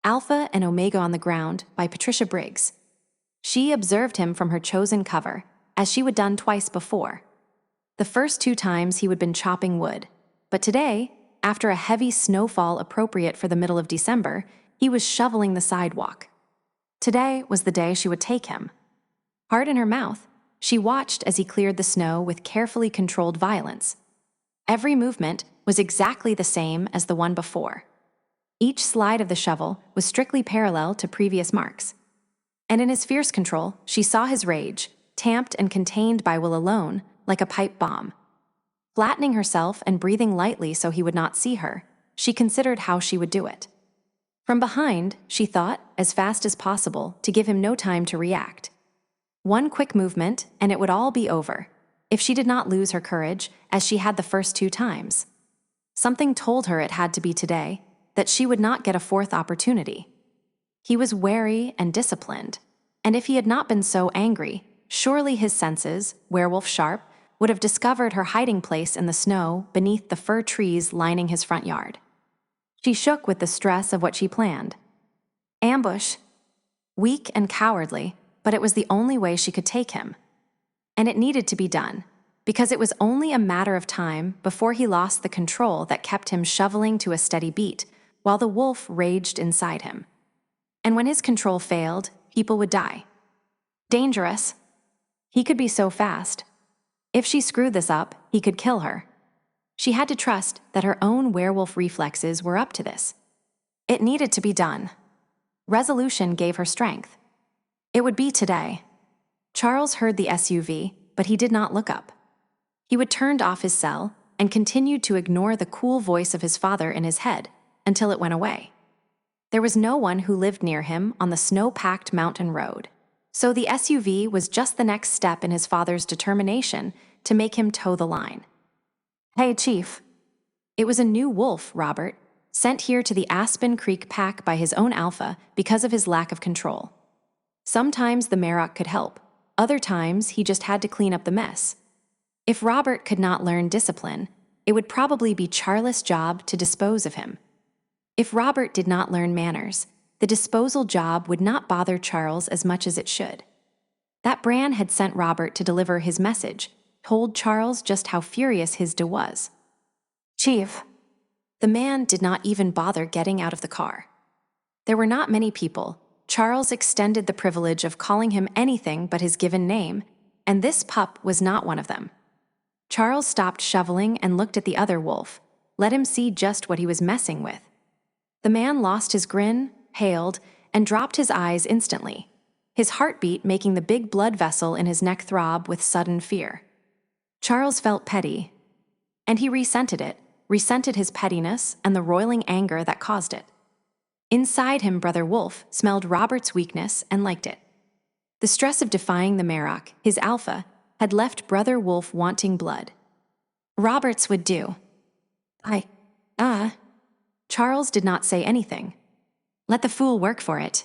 Alpha and Omega on the Ground by Patricia Briggs. She observed him from her chosen cover, as she had done twice before. The first 2 times he had been chopping wood, but today, after a heavy snowfall appropriate for the middle of December, he was shoveling the sidewalk. Today was the day she would take him. Heart in her mouth, she watched as he cleared the snow with carefully controlled violence. Every movement was exactly the same as the one before. Each slide of the shovel was strictly parallel to previous marks. And in his fierce control, she saw his rage, tamped and contained by will alone, like a pipe bomb. Flattening herself and breathing lightly so he would not see her, she considered how she would do it. From behind, she thought, as fast as possible, to give him no time to react. One quick movement, and it would all be over, if she did not lose her courage, as she had the first 2 times. Something told her it had to be today, that she would not get a 4th opportunity. He was wary and disciplined, and if he had not been so angry, surely his senses, werewolf sharp, would have discovered her hiding place in the snow beneath the fir trees lining his front yard. She shook with the stress of what she planned. Ambush. Weak and cowardly, but it was the only way she could take him. And it needed to be done, because it was only a matter of time before he lost the control that kept him shoveling to a steady beat, while the wolf raged inside him. And when his control failed, people would die. Dangerous. He could be so fast. If she screwed this up, he could kill her. She had to trust that her own werewolf reflexes were up to this. It needed to be done. Resolution gave her strength. It would be today. Charles heard the SUV, but he did not look up. He would turned off his cell and continued to ignore the cool voice of his father in his head until it went away. There was no one who lived near him on the snow-packed mountain road, so the SUV was just the next step in his father's determination to make him toe the line. Hey, Chief. It was a new wolf, Robert, sent here to the Aspen Creek pack by his own alpha because of his lack of control. Sometimes the Marrok could help, other times he just had to clean up the mess. If Robert could not learn discipline, it would probably be Charles' job to dispose of him. If Robert did not learn manners, the disposal job would not bother Charles as much as it should. That Bran had sent Robert to deliver his message told Charles just how furious his de was. Chief. The man did not even bother getting out of the car. There were not many people. Charles extended the privilege of calling him anything but his given name, and this pup was not one of them. Charles stopped shoveling and looked at the other wolf, let him see just what he was messing with. The man lost his grin, hailed, and dropped his eyes instantly, his heartbeat making the big blood vessel in his neck throb with sudden fear. Charles felt petty, and he resented his pettiness and the roiling anger that caused it. Inside him, Brother Wolf smelled Robert's weakness and liked it. The stress of defying the Marrok, his alpha, had left Brother Wolf wanting blood. Robert's would do. Charles did not say anything. Let the fool work for it.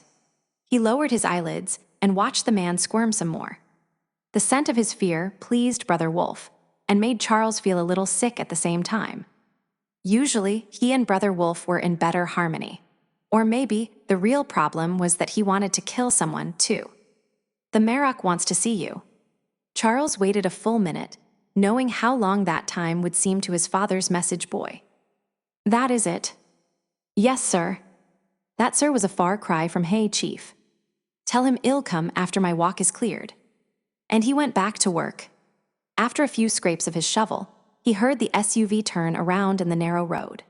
He lowered his eyelids and watched the man squirm some more. The scent of his fear pleased Brother Wolf and made Charles feel a little sick at the same time. Usually, he and Brother Wolf were in better harmony. Or maybe the real problem was that he wanted to kill someone, too. The Marrok wants to see you. Charles waited a full minute, knowing how long that time would seem to his father's message boy. That is it. Yes, sir. That, sir, was a far cry from hey, Chief. Tell him I'll come after my walk is cleared. And he went back to work. After a few scrapes of his shovel, he heard the SUV turn around in the narrow road.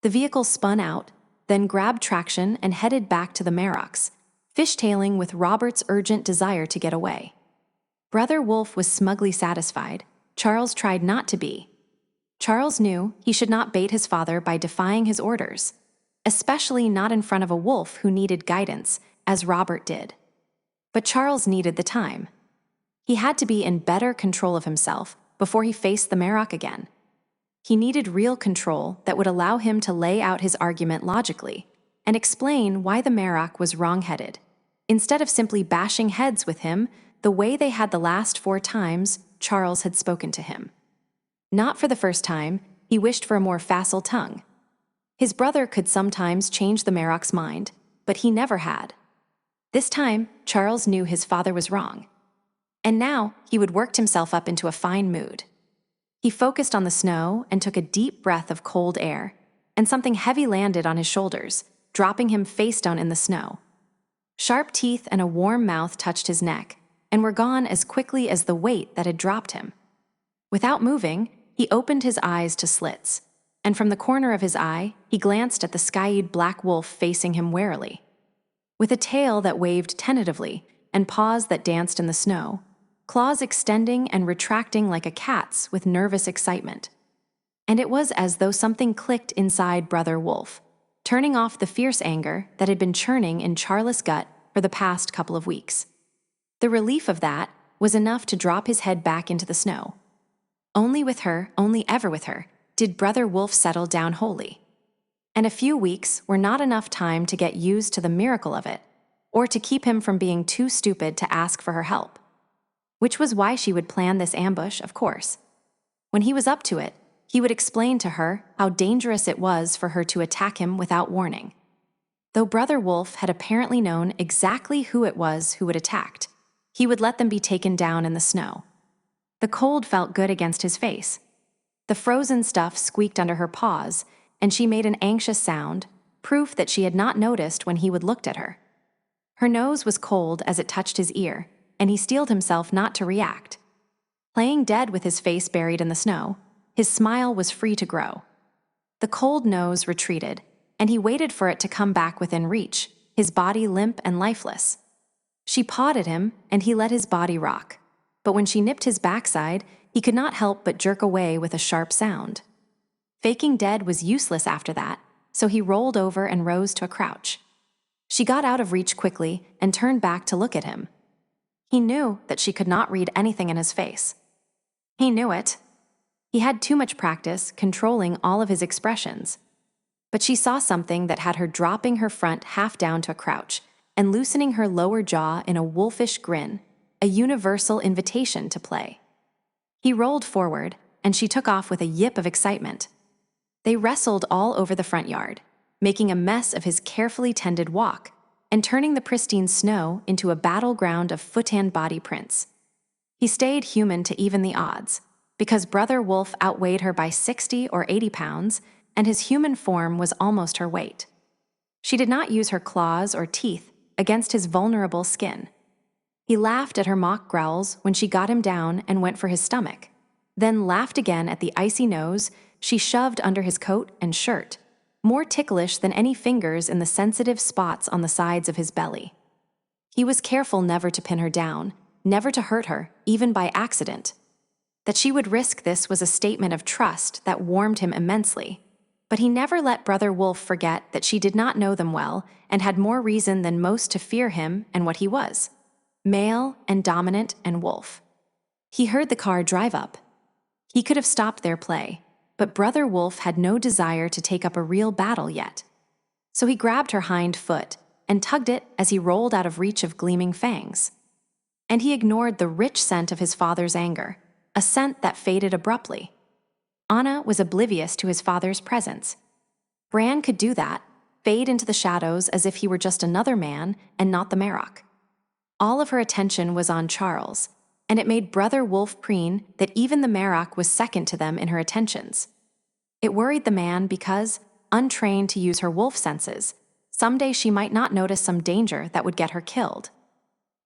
The vehicle spun out, then grabbed traction and headed back to the Marroks, fishtailing with Robert's urgent desire to get away. Brother Wolf was smugly satisfied. Charles tried not to be. Charles knew he should not bait his father by defying his orders, especially not in front of a wolf who needed guidance, as Robert did. But Charles needed the time. He had to be in better control of himself before he faced the Marrok again. He needed real control that would allow him to lay out his argument logically and explain why the Marrok was wrong-headed, instead of simply bashing heads with him the way they had the last 4 times Charles had spoken to him. Not for the first time, he wished for a more facile tongue. His brother could sometimes change the Marrok's mind, but he never had. This time, Charles knew his father was wrong. And now, he would work himself up into a fine mood. He focused on the snow and took a deep breath of cold air, and something heavy landed on his shoulders, dropping him face down in the snow. Sharp teeth and a warm mouth touched his neck, and were gone as quickly as the weight that had dropped him. Without moving, he opened his eyes to slits, and from the corner of his eye, he glanced at the skyeyed black wolf facing him warily. With a tail that waved tentatively and paws that danced in the snow, claws extending and retracting like a cat's with nervous excitement. And it was as though something clicked inside Brother Wolf, turning off the fierce anger that had been churning in Charles' gut for the past couple of weeks. The relief of that was enough to drop his head back into the snow. Only with her, only ever with her, did Brother Wolf settle down wholly. And a few weeks were not enough time to get used to the miracle of it, or to keep him from being too stupid to ask for her help. Which was why she would plan this ambush, of course. When he was up to it, he would explain to her how dangerous it was for her to attack him without warning. Though Brother Wolf had apparently known exactly who it was who had attacked, he would let them be taken down in the snow. The cold felt good against his face. The frozen stuff squeaked under her paws, and she made an anxious sound, proof that she had not noticed when he would looked at her. Her nose was cold as it touched his ear, and he steeled himself not to react. Playing dead with his face buried in the snow, his smile was free to grow. The cold nose retreated, and he waited for it to come back within reach, his body limp and lifeless. She pawed at him, and he let his body rock. But when she nipped his backside, he could not help but jerk away with a sharp sound. Faking dead was useless after that, so he rolled over and rose to a crouch. She got out of reach quickly and turned back to look at him. He knew that she could not read anything in his face. He knew it. He had too much practice controlling all of his expressions. But she saw something that had her dropping her front half down to a crouch and loosening her lower jaw in a wolfish grin, a universal invitation to play. He rolled forward, and she took off with a yip of excitement. They wrestled all over the front yard, making a mess of his carefully tended walk and turning the pristine snow into a battleground of foot and body prints. He stayed human to even the odds, because Brother Wolf outweighed her by 60 or 80 pounds, and his human form was almost her weight. She did not use her claws or teeth against his vulnerable skin. He laughed at her mock growls when she got him down and went for his stomach, then laughed again at the icy nose she shoved under his coat and shirt, more ticklish than any fingers in the sensitive spots on the sides of his belly. He was careful never to pin her down, never to hurt her, even by accident. That she would risk this was a statement of trust that warmed him immensely, but he never let Brother Wolf forget that she did not know them well and had more reason than most to fear him and what he was, male and dominant and wolf. He heard the car drive up. He could have stopped their play, but Brother Wolf had no desire to take up a real battle yet. So he grabbed her hind foot and tugged it as he rolled out of reach of gleaming fangs. And he ignored the rich scent of his father's anger, a scent that faded abruptly. Anna was oblivious to his father's presence. Bran could do that, fade into the shadows as if he were just another man and not the Marrok. All of her attention was on Charles, and it made Brother Wolf preen that even the Marrok was second to them in her attentions. It worried the man because, untrained to use her wolf senses, someday she might not notice some danger that would get her killed.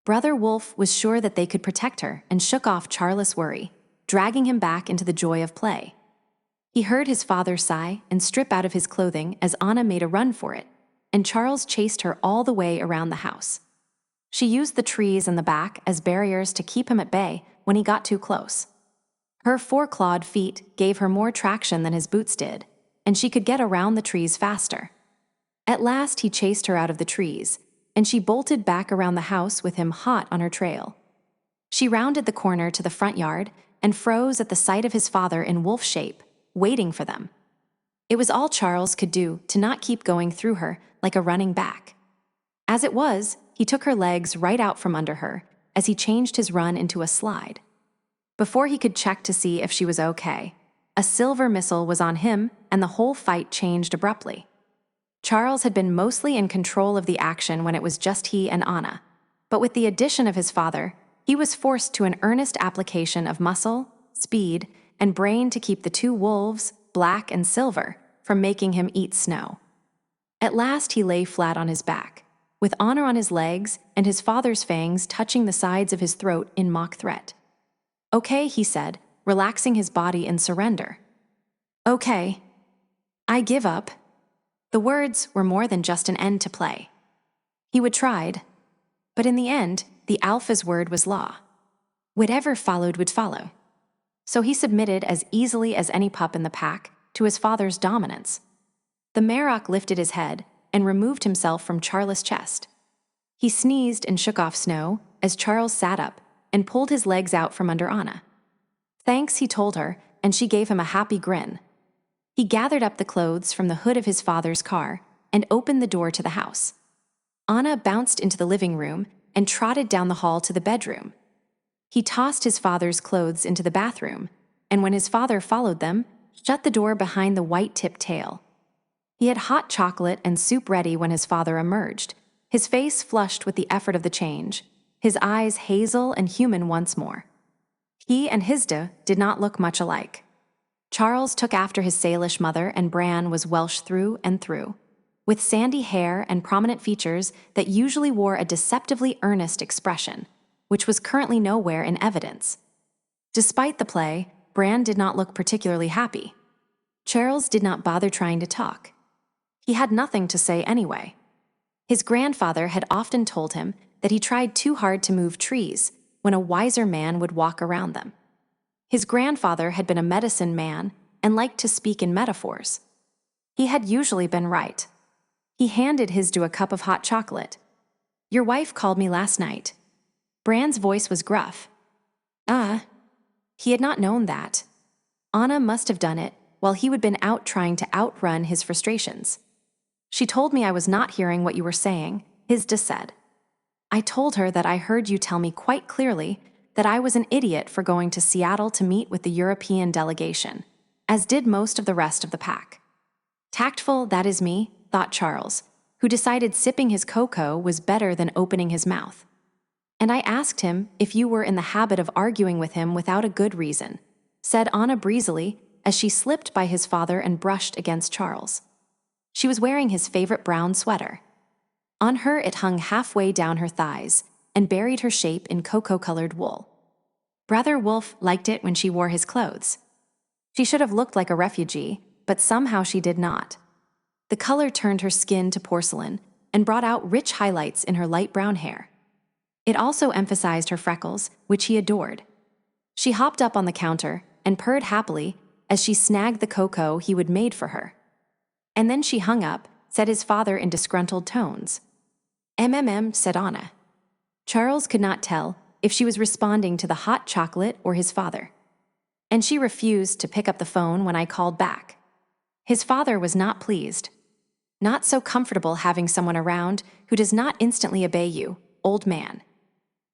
Brother Wolf was sure that they could protect her and shook off Charles' worry, dragging him back into the joy of play. He heard his father sigh and strip out of his clothing as Anna made a run for it, and Charles chased her all the way around the house. She used the trees in the back as barriers to keep him at bay when he got too close. Her four-clawed feet gave her more traction than his boots did, and she could get around the trees faster. At last he chased her out of the trees, and she bolted back around the house with him hot on her trail. She rounded the corner to the front yard and froze at the sight of his father in wolf shape, waiting for them. It was all Charles could do to not keep going through her like a running back. As it was, he took her legs right out from under her as he changed his run into a slide. Before he could check to see if she was okay, a silver missile was on him and the whole fight changed abruptly. Charles had been mostly in control of the action when it was just he and Anna, but with the addition of his father, he was forced to an earnest application of muscle, speed, and brain to keep the two wolves, Black and Silver, from making him eat snow. At last he lay flat on his back, with Anna on his legs and his father's fangs touching the sides of his throat in mock threat. "Okay," he said, relaxing his body in surrender. "Okay. I give up." The words were more than just an end to play. He would tried, but in the end, the alpha's word was law. Whatever followed would follow. So he submitted as easily as any pup in the pack to his father's dominance. The Marrok lifted his head and removed himself from Charles' chest. He sneezed and shook off snow as Charles sat up and pulled his legs out from under Anna. Thanks, he told her, and she gave him a happy grin. He gathered up the clothes from the hood of his father's car and opened the door to the house. Anna bounced into the living room and trotted down the hall to the bedroom. He tossed his father's clothes into the bathroom, and when his father followed them, shut the door behind the white-tipped tail. He had hot chocolate and soup ready when his father emerged, his face flushed with the effort of the change, his eyes hazel and human once more. He and Hisda did not look much alike. Charles took after his Salish mother, and Bran was Welsh through and through, with sandy hair and prominent features that usually wore a deceptively earnest expression, which was currently nowhere in evidence. Despite the play, Bran did not look particularly happy. Charles did not bother trying to talk. He had nothing to say anyway. His grandfather had often told him that he tried too hard to move trees when a wiser man would walk around them. His grandfather had been a medicine man and liked to speak in metaphors. He had usually been right. He handed Hisda a cup of hot chocolate. "Your wife called me last night." Bran's voice was gruff. He had not known that. Anna must have done it while he had been out trying to outrun his frustrations. "She told me I was not hearing what you were saying," Hisda said. "I told her that I heard you tell me quite clearly that I was an idiot for going to Seattle to meet with the European delegation, as did most of the rest of the pack." Tactful, that is me, thought Charles, who decided sipping his cocoa was better than opening his mouth. "And I asked him if you were in the habit of arguing with him without a good reason," said Anna breezily as she slipped by his father and brushed against Charles. She was wearing his favorite brown sweater. On her it hung halfway down her thighs and buried her shape in cocoa-colored wool. Brother Wolf liked it when she wore his clothes. She should have looked like a refugee, but somehow she did not. The color turned her skin to porcelain and brought out rich highlights in her light brown hair. It also emphasized her freckles, which he adored. She hopped up on the counter and purred happily as she snagged the cocoa he would made for her. And then she hung up, said his father in disgruntled tones. Said Anna. Charles could not tell if she was responding to the hot chocolate or his father. And she refused to pick up the phone when I called back. His father was not pleased. "Not so comfortable having someone around who does not instantly obey you, old man."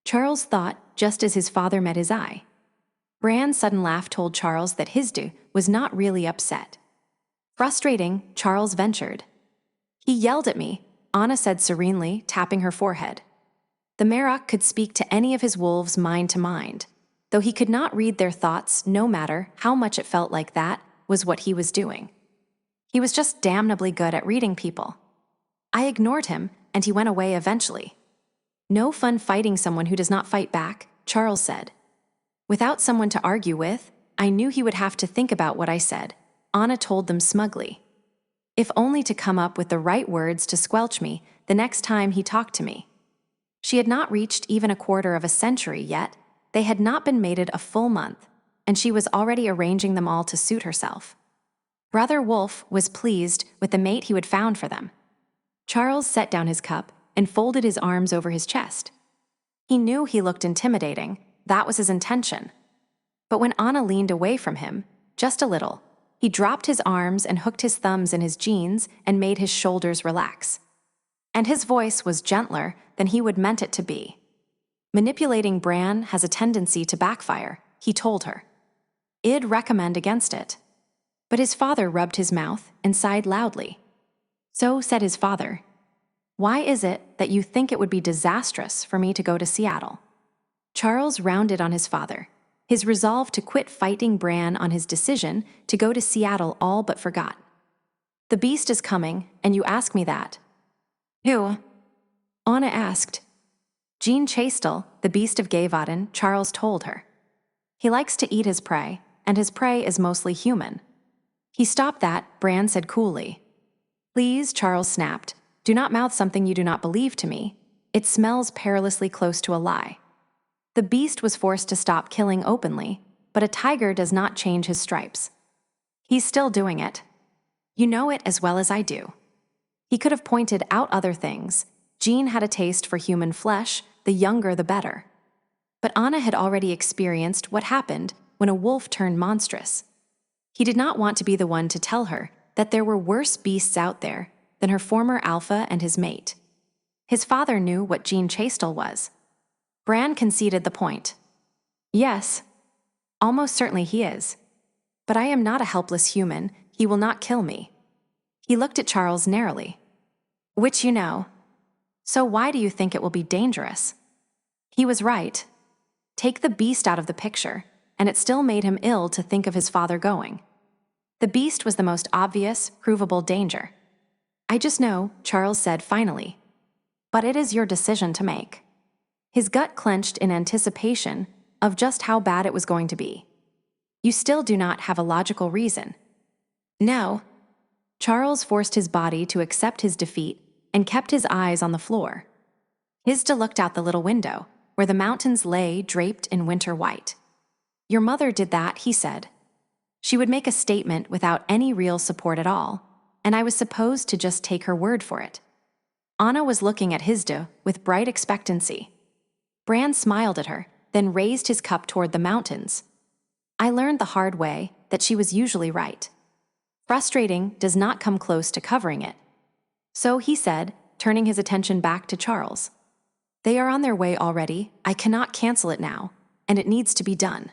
Charles thought just as his father met his eye. Bran's sudden laugh told Charles that Hisda was not really upset. Frustrating, Charles ventured. "He yelled at me," Anna said serenely, tapping her forehead. The Marrok could speak to any of his wolves mind to mind, though he could not read their thoughts no matter how much it felt like that was what he was doing. He was just damnably good at reading people. I ignored him, and he went away eventually. "No fun fighting someone who does not fight back," Charles said. Without someone to argue with, I knew he would have to think about what I said, Anna told them smugly. If only to come up with the right words to squelch me the next time he talked to me. She had not reached even a quarter of a century yet, they had not been mated a full month, and she was already arranging them all to suit herself. Brother Wolf was pleased with the mate he had found for them. Charles set down his cup and folded his arms over his chest. He knew he looked intimidating, that was his intention. But when Anna leaned away from him, just a little, he dropped his arms and hooked his thumbs in his jeans and made his shoulders relax. And his voice was gentler than he would meant it to be. "Manipulating Bran has a tendency to backfire," he told her. "I'd recommend against it." But his father rubbed his mouth and sighed loudly. So said his father. Why is it that you think it would be disastrous for me to go to Seattle? Charles rounded on his father. His resolve to quit fighting Bran on his decision to go to Seattle all but forgot. The beast is coming, and you ask me that. Who? Anna asked. Jean Chastel, the beast of Gayvaden, Charles told her. He likes to eat his prey, and his prey is mostly human. He stopped that, Bran said coolly. Please, Charles snapped, do not mouth something you do not believe to me. It smells perilously close to a lie. The beast was forced to stop killing openly, but a tiger does not change his stripes. He's still doing it. You know it as well as I do. He could have pointed out other things. Jean had a taste for human flesh, the younger the better. But Anna had already experienced what happened when a wolf turned monstrous. He did not want to be the one to tell her that there were worse beasts out there than her former alpha and his mate. His father knew what Jean Chastel was. Bran conceded the point. Yes, almost certainly he is. But I am not a helpless human. He will not kill me. He looked at Charles narrowly. Which you know. So why do you think it will be dangerous? He was right. Take the beast out of the picture, and it still made him ill to think of his father going. The beast was the most obvious, provable danger. I just know, Charles said finally. But it is your decision to make. His gut clenched in anticipation of just how bad it was going to be. You still do not have a logical reason. No. Charles forced his body to accept his defeat and kept his eyes on the floor. Hisda looked out the little window, where the mountains lay draped in winter white. Your mother did that, he said. She would make a statement without any real support at all, and I was supposed to just take her word for it. Anna was looking at Hisda with bright expectancy. Bran smiled at her, then raised his cup toward the mountains. I learned the hard way that she was usually right. Frustrating does not come close to covering it. So he said, turning his attention back to Charles. They are on their way already. I cannot cancel it now, and it needs to be done.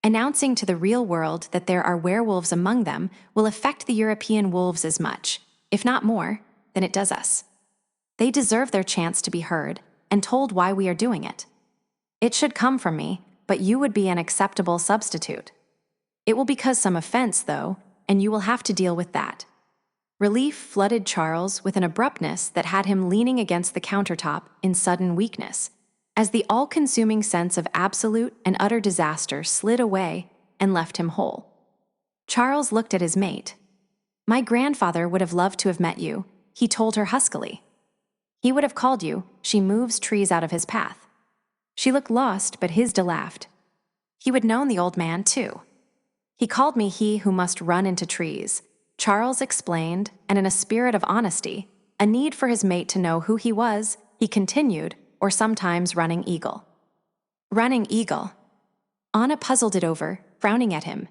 Announcing to the real world that there are werewolves among them will affect the European wolves as much, if not more, than it does us. They deserve their chance to be heard and told why we are doing it. It should come from me, but you would be an acceptable substitute. It will cause some offense, though, and you will have to deal with that. Relief flooded Charles with an abruptness that had him leaning against the countertop in sudden weakness, as the all-consuming sense of absolute and utter disaster slid away and left him whole. Charles looked at his mate. My grandfather would have loved to have met you, he told her huskily. He would have called you, she moves trees out of his path. She looked lost, but Hisda laughed. He would known the old man, too. He called me he who must run into trees, Charles explained, and in a spirit of honesty, a need for his mate to know who he was, he continued, or sometimes running eagle. Running eagle. Anna puzzled it over, frowning at him.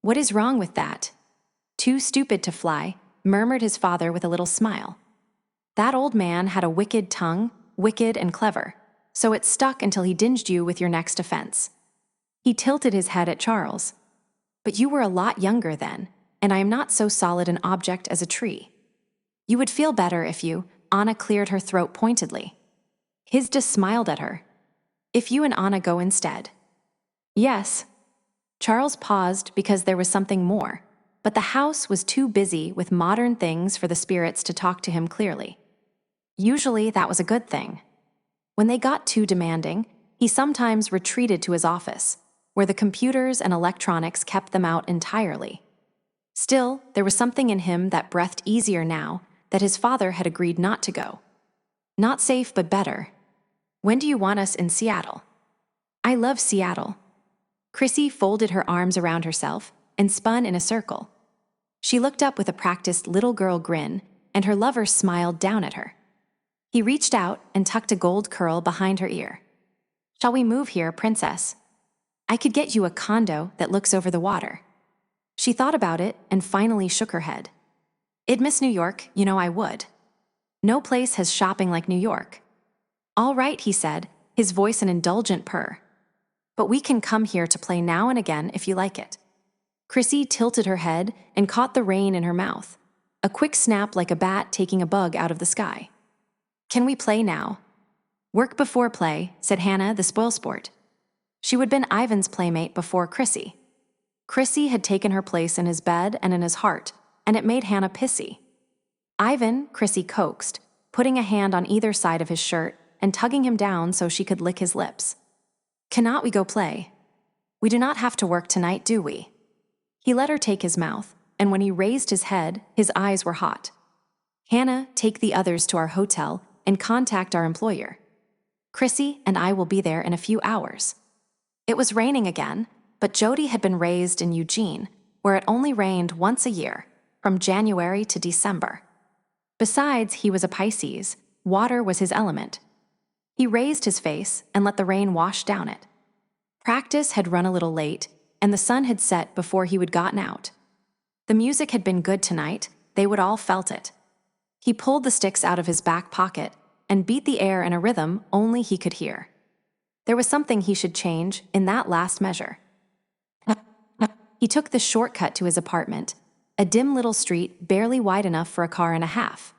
What is wrong with that? Too stupid to fly, murmured his father with a little smile. That old man had a wicked tongue, wicked and clever, so it stuck until he dinged you with your next offense. He tilted his head at Charles. But you were a lot younger then, and I am not so solid an object as a tree. You would feel better if you, Anna cleared her throat pointedly. Hisda smiled at her. If you and Anna go instead. Yes. Charles paused because there was something more, but the house was too busy with modern things for the spirits to talk to him clearly. Usually that was a good thing. When they got too demanding, he sometimes retreated to his office, where the computers and electronics kept them out entirely. Still, there was something in him that breathed easier now that his father had agreed not to go. Not safe, but better. When do you want us in Seattle? I love Seattle. Chrissy folded her arms around herself and spun in a circle. She looked up with a practiced little girl grin, and her lover smiled down at her. He reached out and tucked a gold curl behind her ear. Shall we move here, princess? I could get you a condo that looks over the water. She thought about it and finally shook her head. I'd miss New York, you know I would. No place has shopping like New York. All right, he said, his voice an indulgent purr. But we can come here to play now and again if you like it. Chrissy tilted her head and caught the rein in her mouth. a quick snap like a bat taking a bug out of the sky. "Can we play now?" "Work before play," said Hannah, the spoilsport. She would have been Ivan's playmate before Chrissy. Chrissy had taken her place in his bed and in his heart, and it made Hannah pissy. "Ivan," Chrissy coaxed, putting a hand on either side of his shirt and tugging him down so she could lick his lips. "Cannot we go play? We do not have to work tonight, do we?" He let her take his mouth, and when he raised his head, his eyes were hot. "Hannah, take the others to our hotel and contact our employer. Chrissy and I will be there in a few hours." It was raining again, but Jody had been raised in Eugene, where it only rained once a year, from January to December. Besides, he was a Pisces. Water was his element. He raised his face and let the rain wash down it. Practice had run a little late, and the sun had set before he would gotten out. The music had been good tonight, they would all felt it. He pulled the sticks out of his back pocket and beat the air in a rhythm only he could hear. There was something he should change in that last measure. He took the shortcut to his apartment, a dim little street barely wide enough for a car and a half.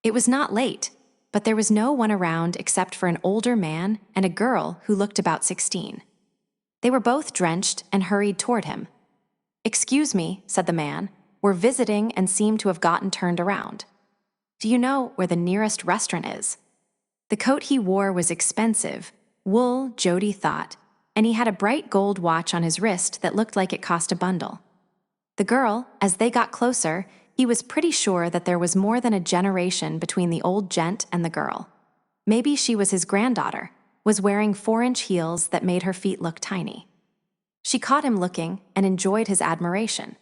It was not late, but there was no one around except for an older man and a girl who looked about 16. They were both drenched and hurried toward him. "Excuse me," said the man, "we're visiting and seem to have gotten turned around. Do you know where the nearest restaurant is?" The coat he wore was expensive, wool, Jody thought, and he had a bright gold watch on his wrist that looked like it cost a bundle. The girl, as they got closer, he was pretty sure that there was more than a generation between the old gent and the girl. Maybe she was his granddaughter, was wearing 4-inch heels that made her feet look tiny. She caught him looking and enjoyed his admiration.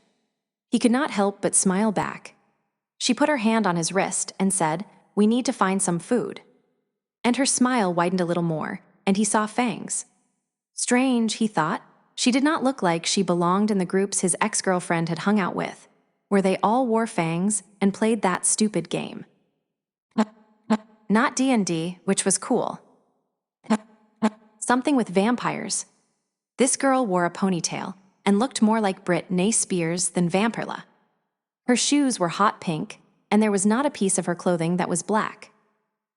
He could not help but smile back. She put her hand on his wrist and said, "We need to find some food." And her smile widened a little more, and he saw fangs. Strange, he thought. She did not look like she belonged in the groups his ex-girlfriend had hung out with, where they all wore fangs and played that stupid game. Not D&D, which was cool. Something with vampires. This girl wore a ponytail and looked more like Britney Spears than Vampirella. Her shoes were hot pink, and there was not a piece of her clothing that was black.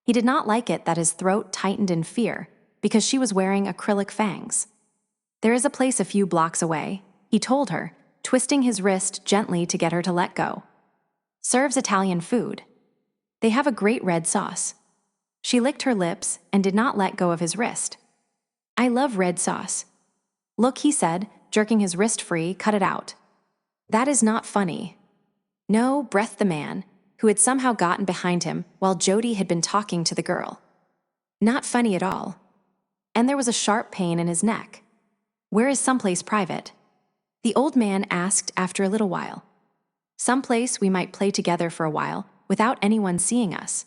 He did not like it that his throat tightened in fear, because she was wearing acrylic fangs. "There is a place a few blocks away," he told her, twisting his wrist gently to get her to let go. "Serves Italian food. They have a great red sauce." She licked her lips and did not let go of his wrist. "I love red sauce." "Look," he said, jerking his wrist free, "cut it out." "That is not funny." "No," breathed the man, who had somehow gotten behind him while Jody had been talking to the girl. "Not funny at all." And there was a sharp pain in his neck. "Where is someplace private?" The old man asked after a little while. "Someplace we might play together for a while without anyone seeing us."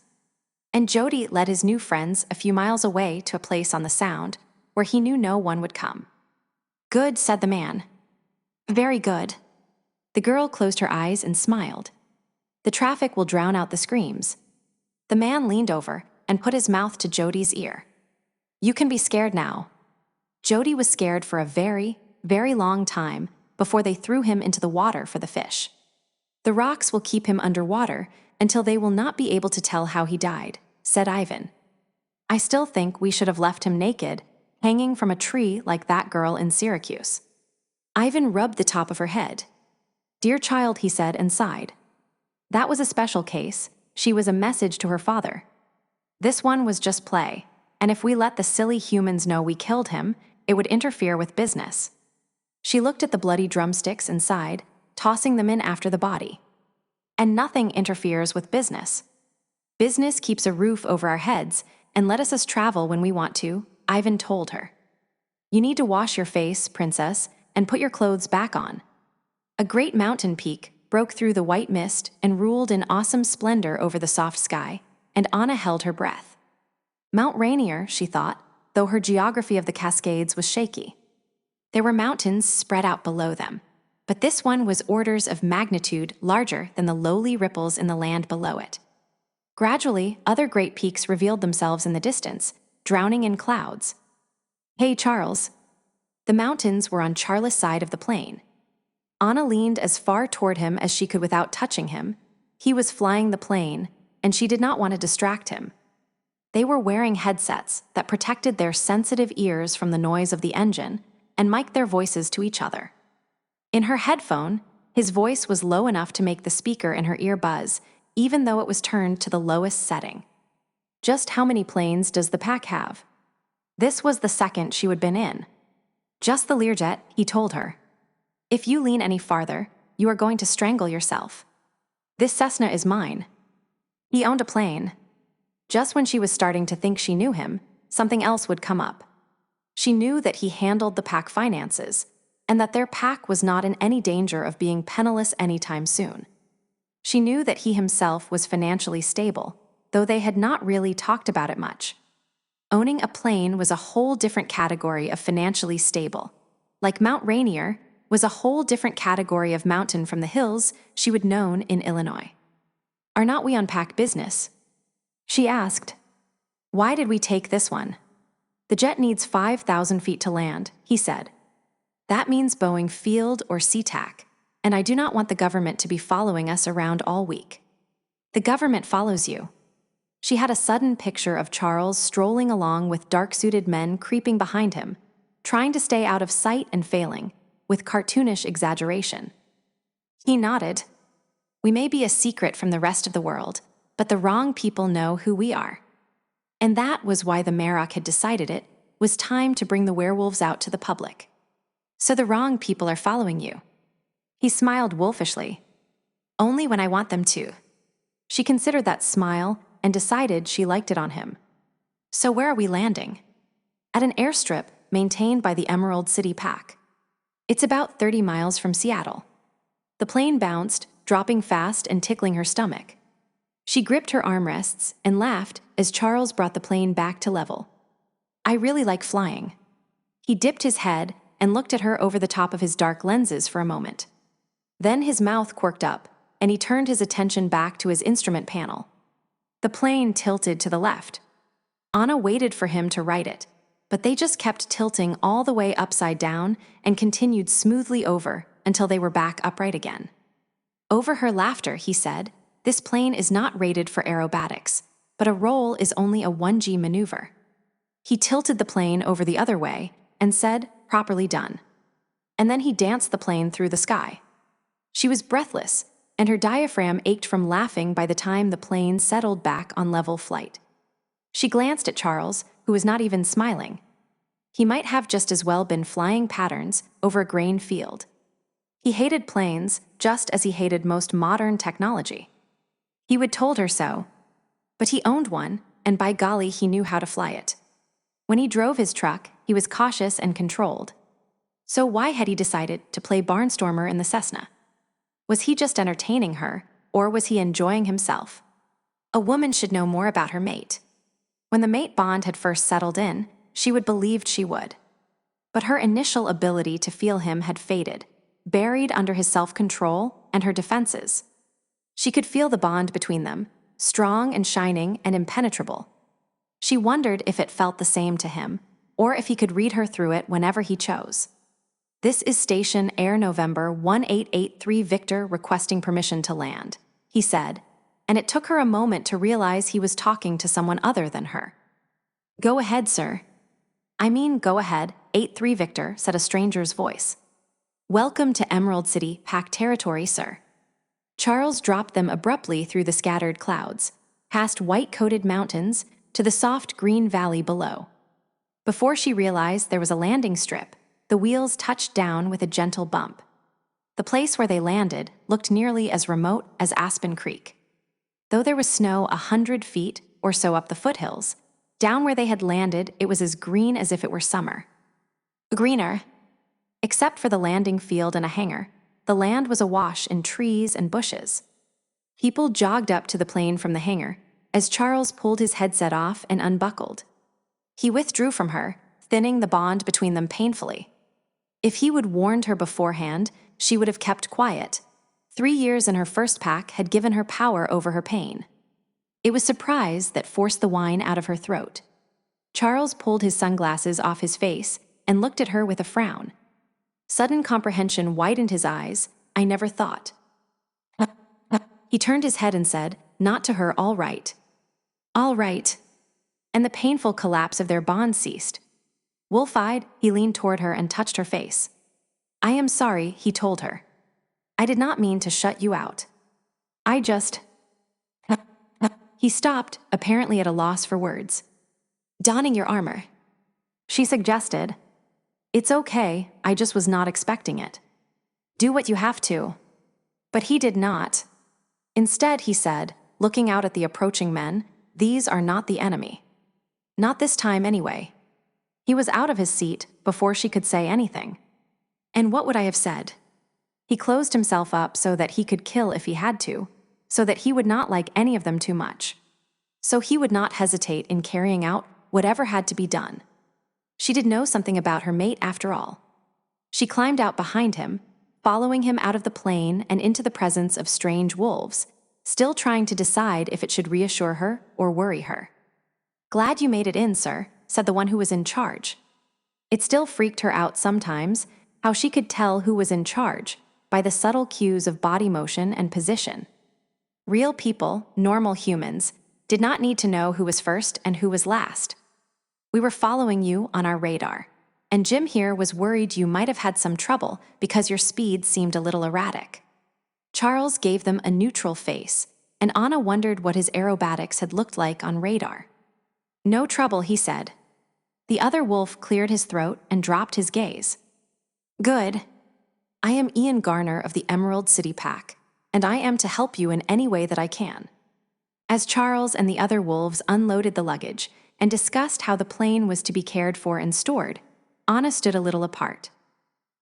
And Jody led his new friends a few miles away to a place on the Sound where he knew no one would come. "Good," said the man. "Very good." The girl closed her eyes and smiled. "The traffic will drown out the screams." The man leaned over and put his mouth to Jody's ear. "You can be scared now." Jody was scared for a very, very long time before they threw him into the water for the fish. "The rocks will keep him underwater until they will not be able to tell how he died," said Ivan. "I still think we should have left him naked, hanging from a tree like that girl in Syracuse." Ivan rubbed the top of her head. "Dear child," he said and sighed. That was a special case. She was a message to her father. This one was just play, and if we let the silly humans know we killed him, it would interfere with business. She looked at the bloody drumsticks and sighed, tossing them in after the body. And nothing interferes with business. Business keeps a roof over our heads and lets us travel when we want to, Ivan told her. "You need to wash your face, princess, and put your clothes back on." A great mountain peak broke through the white mist and ruled in awesome splendor over the soft sky, and Anna held her breath. Mount Rainier, she thought, though her geography of the Cascades was shaky. There were mountains spread out below them, but this one was orders of magnitude larger than the lowly ripples in the land below it. Gradually, other great peaks revealed themselves in the distance, drowning in clouds. "Hey, Charles." The mountains were on Charles' side of the plain. Anna leaned as far toward him as she could without touching him. He was flying the plane, and she did not want to distract him. They were wearing headsets that protected their sensitive ears from the noise of the engine and mic'd their voices to each other. In her headphone, his voice was low enough to make the speaker in her ear buzz, even though it was turned to the lowest setting. Just how many planes does the pack have? This was the second she would been in. Just the Learjet, he told her. If you lean any farther, you are going to strangle yourself. This Cessna is mine. He owned a plane. Just when she was starting to think she knew him, something else would come up. She knew that he handled the pack finances, and that their pack was not in any danger of being penniless anytime soon. She knew that he himself was financially stable, though they had not really talked about it much. Owning a plane was a whole different category of financially stable. Like Mount Rainier was a whole different category of mountain from the hills she would known in Illinois. Are not we on pack business? She asked. Why did we take this one? The jet needs 5,000 feet to land, he said. That means Boeing field or SeaTac, and I do not want the government to be following us around all week. The government follows you. She had a sudden picture of Charles strolling along with dark-suited men creeping behind him, trying to stay out of sight and failing, with cartoonish exaggeration. He nodded. We may be a secret from the rest of the world, but the wrong people know who we are. And that was why the Marrok had decided it was time to bring the werewolves out to the public. So the wrong people are following you. He smiled wolfishly. Only when I want them to. She considered that smile and decided she liked it on him. So where are we landing? At an airstrip maintained by the Emerald City Pack. It's about 30 miles from Seattle. The plane bounced, dropping fast and tickling her stomach. She gripped her armrests and laughed as Charles brought the plane back to level. I really like flying. He dipped his head and looked at her over the top of his dark lenses for a moment. Then his mouth quirked up, and he turned his attention back to his instrument panel. The plane tilted to the left. Anna waited for him to right it, but they just kept tilting all the way upside down and continued smoothly over until they were back upright again. Over her laughter, he said, this plane is not rated for aerobatics, but a roll is only a 1G maneuver. He tilted the plane over the other way and said, properly done. And then he danced the plane through the sky. She was breathless, and her diaphragm ached from laughing by the time the plane settled back on level flight. She glanced at Charles, who was not even smiling. He might have just as well been flying patterns over a grain field. He hated planes just as he hated most modern technology. He would told her so. But he owned one, and by golly, he knew how to fly it. When he drove his truck, he was cautious and controlled. So why had he decided to play barnstormer in the Cessna? Was he just entertaining her, or was he enjoying himself? A woman should know more about her mate. When the mate bond had first settled in, she would believed she would. But her initial ability to feel him had faded, buried under his self-control and her defenses. She could feel the bond between them, strong and shining and impenetrable. She wondered if it felt the same to him, or if he could read her through it whenever he chose. This is Station Air November 1883 Victor requesting permission to land, he said, and it took her a moment to realize he was talking to someone other than her. Go ahead, sir. I mean, go ahead, 83 Victor, said a stranger's voice. Welcome to Emerald City, Pack Territory, sir. Charles dropped them abruptly through the scattered clouds, past white-coated mountains, to the soft green valley below. Before she realized there was a landing strip, the wheels touched down with a gentle bump. The place where they landed looked nearly as remote as Aspen Creek. Though there was snow 100 feet or so up the foothills, down where they had landed it was as green as if it were summer. Greener. Except for the landing field and a hangar, the land was awash in trees and bushes. People jogged up to the plane from the hangar as Charles pulled his headset off and unbuckled. He withdrew from her, thinning the bond between them painfully. If he would warned her beforehand, she would have kept quiet. 3 years in her first pack had given her power over her pain. It was surprise that forced the wine out of her throat. Charles pulled his sunglasses off his face and looked at her with a frown. Sudden comprehension widened his eyes. I never thought. He turned his head and said, not to her, all right. All right. And the painful collapse of their bond ceased. Wolf-eyed, he leaned toward her and touched her face. I am sorry, he told her. I did not mean to shut you out. I just... He stopped, apparently at a loss for words. Donning your armor. She suggested, It's okay, I just was not expecting it. Do what you have to. But he did not. Instead, he said, looking out at the approaching men, these are not the enemy. Not this time anyway. He was out of his seat before she could say anything. And what would I have said? He closed himself up so that he could kill if he had to, so that he would not like any of them too much. So he would not hesitate in carrying out whatever had to be done. She did know something about her mate after all. She climbed out behind him, following him out of the plane and into the presence of strange wolves, still trying to decide if it should reassure her or worry her. Glad you made it in, sir, said the one who was in charge. It still freaked her out sometimes how she could tell who was in charge by the subtle cues of body motion and position. Real people, normal humans, did not need to know who was first and who was last. We were following you on our radar, and Jim here was worried you might have had some trouble because your speed seemed a little erratic. Charles gave them a neutral face, and Anna wondered what his aerobatics had looked like on radar. No trouble, he said. The other wolf cleared his throat and dropped his gaze. Good. I am Ian Garner of the Emerald City Pack, and I am to help you in any way that I can. As Charles and the other wolves unloaded the luggage and discussed how the plane was to be cared for and stored, Anna stood a little apart.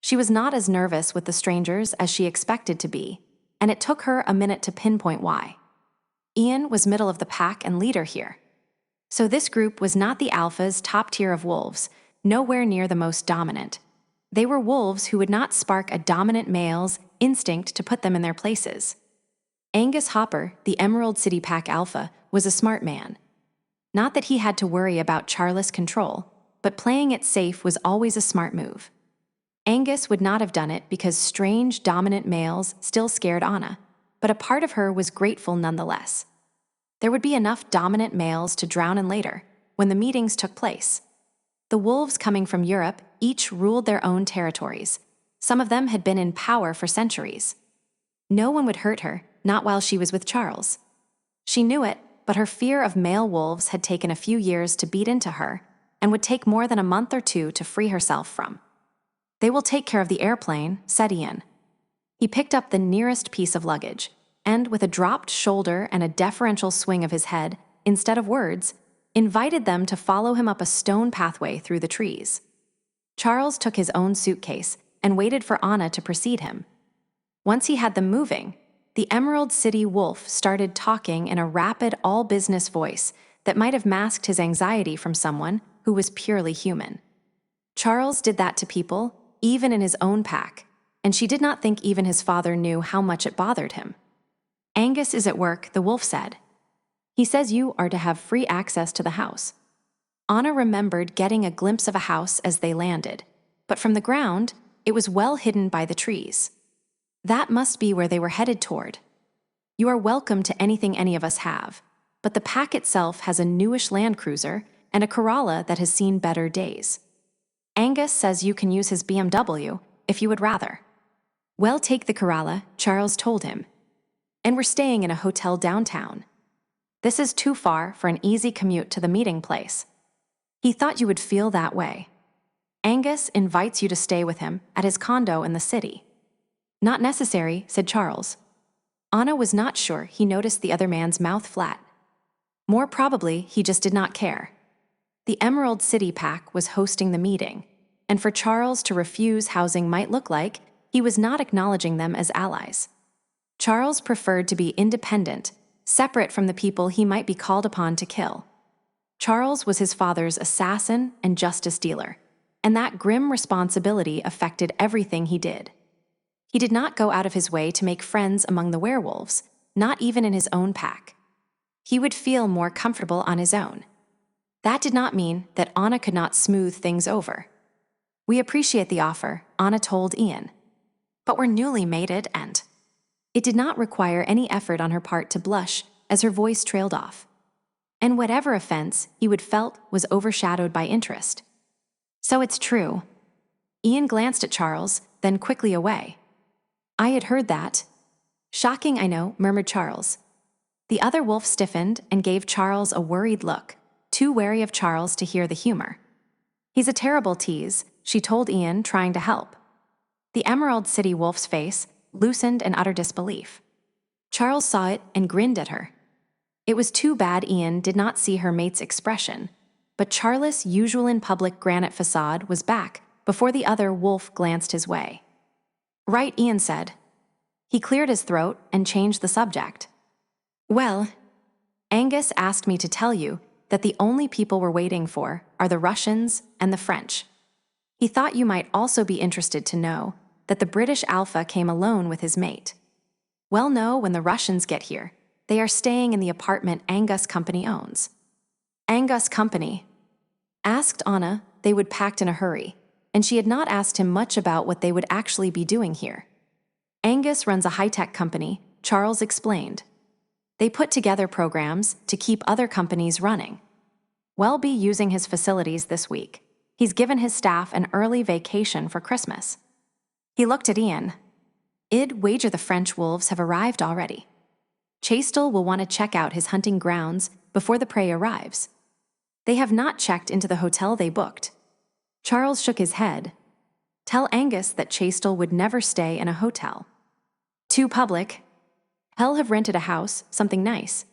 She was not as nervous with the strangers as she expected to be, and it took her a minute to pinpoint why. Ian was middle of the pack and leader here. So this group was not the alpha's top tier of wolves, nowhere near the most dominant. They were wolves who would not spark a dominant male's instinct to put them in their places. Angus Hopper, the Emerald City Pack Alpha, was a smart man. Not that he had to worry about Charles' control, but playing it safe was always a smart move. Angus would not have done it because strange, dominant males still scared Anna, but a part of her was grateful nonetheless. There would be enough dominant males to drown in later, when the meetings took place. The wolves coming from Europe each ruled their own territories. Some of them had been in power for centuries. No one would hurt her, not while she was with Charles. She knew it, but her fear of male wolves had taken a few years to beat into her and would take more than a month or two to free herself from. They will take care of the airplane, said Ian. He picked up the nearest piece of luggage, and with a dropped shoulder and a deferential swing of his head, instead of words, invited them to follow him up a stone pathway through the trees. Charles took his own suitcase and waited for Anna to precede him. Once he had them moving, the Emerald City Wolf started talking in a rapid, all-business voice that might have masked his anxiety from someone who was purely human. Charles did that to people, even in his own pack, and she did not think even his father knew how much it bothered him. Angus is at work, the wolf said. He says you are to have free access to the house. Anna remembered getting a glimpse of a house as they landed, but from the ground, it was well hidden by the trees. That must be where they were headed toward. You are welcome to anything any of us have, but the pack itself has a newish Land Cruiser and a Corolla that has seen better days. Angus says you can use his BMW if you would rather. Well, take the Corolla, Charles told him. And we're staying in a hotel downtown. This is too far for an easy commute to the meeting place. He thought you would feel that way. Angus invites you to stay with him at his condo in the city. Not necessary, said Charles. Anna was not sure he noticed the other man's mouth flat. More probably, he just did not care. The Emerald City Pack was hosting the meeting, and for Charles to refuse housing might look like he was not acknowledging them as allies. Charles preferred to be independent, separate from the people he might be called upon to kill. Charles was his father's assassin and justice dealer, and that grim responsibility affected everything he did. He did not go out of his way to make friends among the werewolves, not even in his own pack. He would feel more comfortable on his own. That did not mean that Anna could not smooth things over. We appreciate the offer, Anna told Ian. But we're newly mated and... It did not require any effort on her part to blush as her voice trailed off. And whatever offense he would felt was overshadowed by interest. So it's true. Ian glanced at Charles, then quickly away. I had heard that. Shocking, I know, murmured Charles. The other wolf stiffened and gave Charles a worried look, too wary of Charles to hear the humor. He's a terrible tease, she told Ian, trying to help. The Emerald City wolf's face loosened in utter disbelief. Charles saw it and grinned at her. It was too bad Ian did not see her mate's expression, but Charles' usual in public granite facade was back before the other wolf glanced his way. Right, Ian said. He cleared his throat and changed the subject. Well, Angus asked me to tell you that the only people we're waiting for are the Russians and the French. He thought you might also be interested to know that the British Alpha came alone with his mate. Well, no, when the Russians get here, they are staying in the apartment Angus Company owns. Angus Company? Asked Anna, they would packed in a hurry, and she had not asked him much about what they would actually be doing here. Angus runs a high-tech company, Charles explained. They put together programs to keep other companies running. We'll be using his facilities this week. He's given his staff an early vacation for Christmas. He looked at Ian. I'd wager the French wolves have arrived already. Chastel will want to check out his hunting grounds before the prey arrives. They have not checked into the hotel they booked. Charles shook his head. Tell Angus that Chastel would never stay in a hotel. Too public. He'll have rented a house, something nice.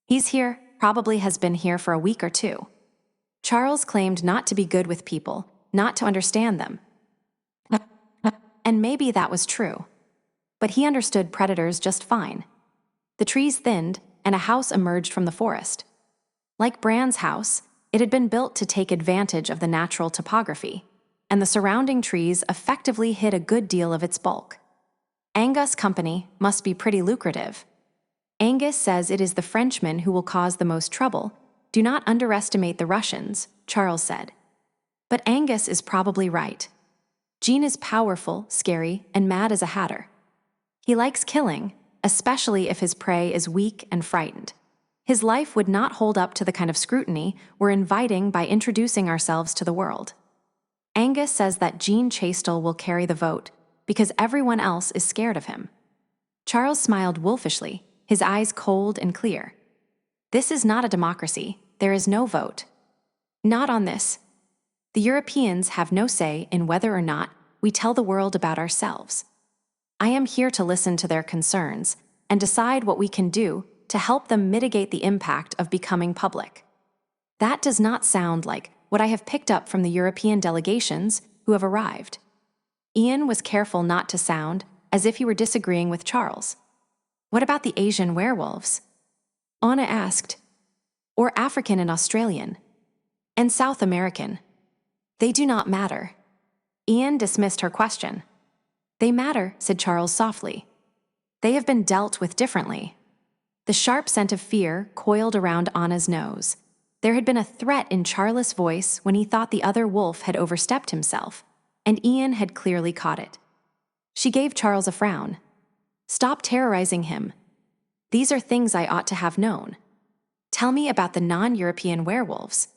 He's here, probably has been here for a week or two. Charles claimed not to be good with people, not to understand them. And maybe that was true. But he understood predators just fine. The trees thinned, and a house emerged from the forest. Like Bran's house, it had been built to take advantage of the natural topography, and the surrounding trees effectively hid a good deal of its bulk. Angus Company must be pretty lucrative. Angus says it is the Frenchmen who will cause the most trouble. Do not underestimate the Russians, Charles said. But Angus is probably right. Jean is powerful, scary, and mad as a hatter. He likes killing, especially if his prey is weak and frightened. His life would not hold up to the kind of scrutiny we're inviting by introducing ourselves to the world. Angus says that Jean Chastel will carry the vote because everyone else is scared of him. Charles smiled wolfishly, his eyes cold and clear. This is not a democracy. There is no vote. Not on this. The Europeans have no say in whether or not we tell the world about ourselves. I am here to listen to their concerns and decide what we can do to help them mitigate the impact of becoming public. That does not sound like what I have picked up from the European delegations who have arrived. Ian was careful not to sound as if he were disagreeing with Charles. What about the Asian werewolves? Anna asked. Or African and Australian? And South American? They do not matter. Ian dismissed her question. They matter, said Charles softly. They have been dealt with differently. The sharp scent of fear coiled around Anna's nose. There had been a threat in Charles' voice when he thought the other wolf had overstepped himself, and Ian had clearly caught it. She gave Charles a frown. Stop terrorizing him. These are things I ought to have known. Tell me about the non-European werewolves.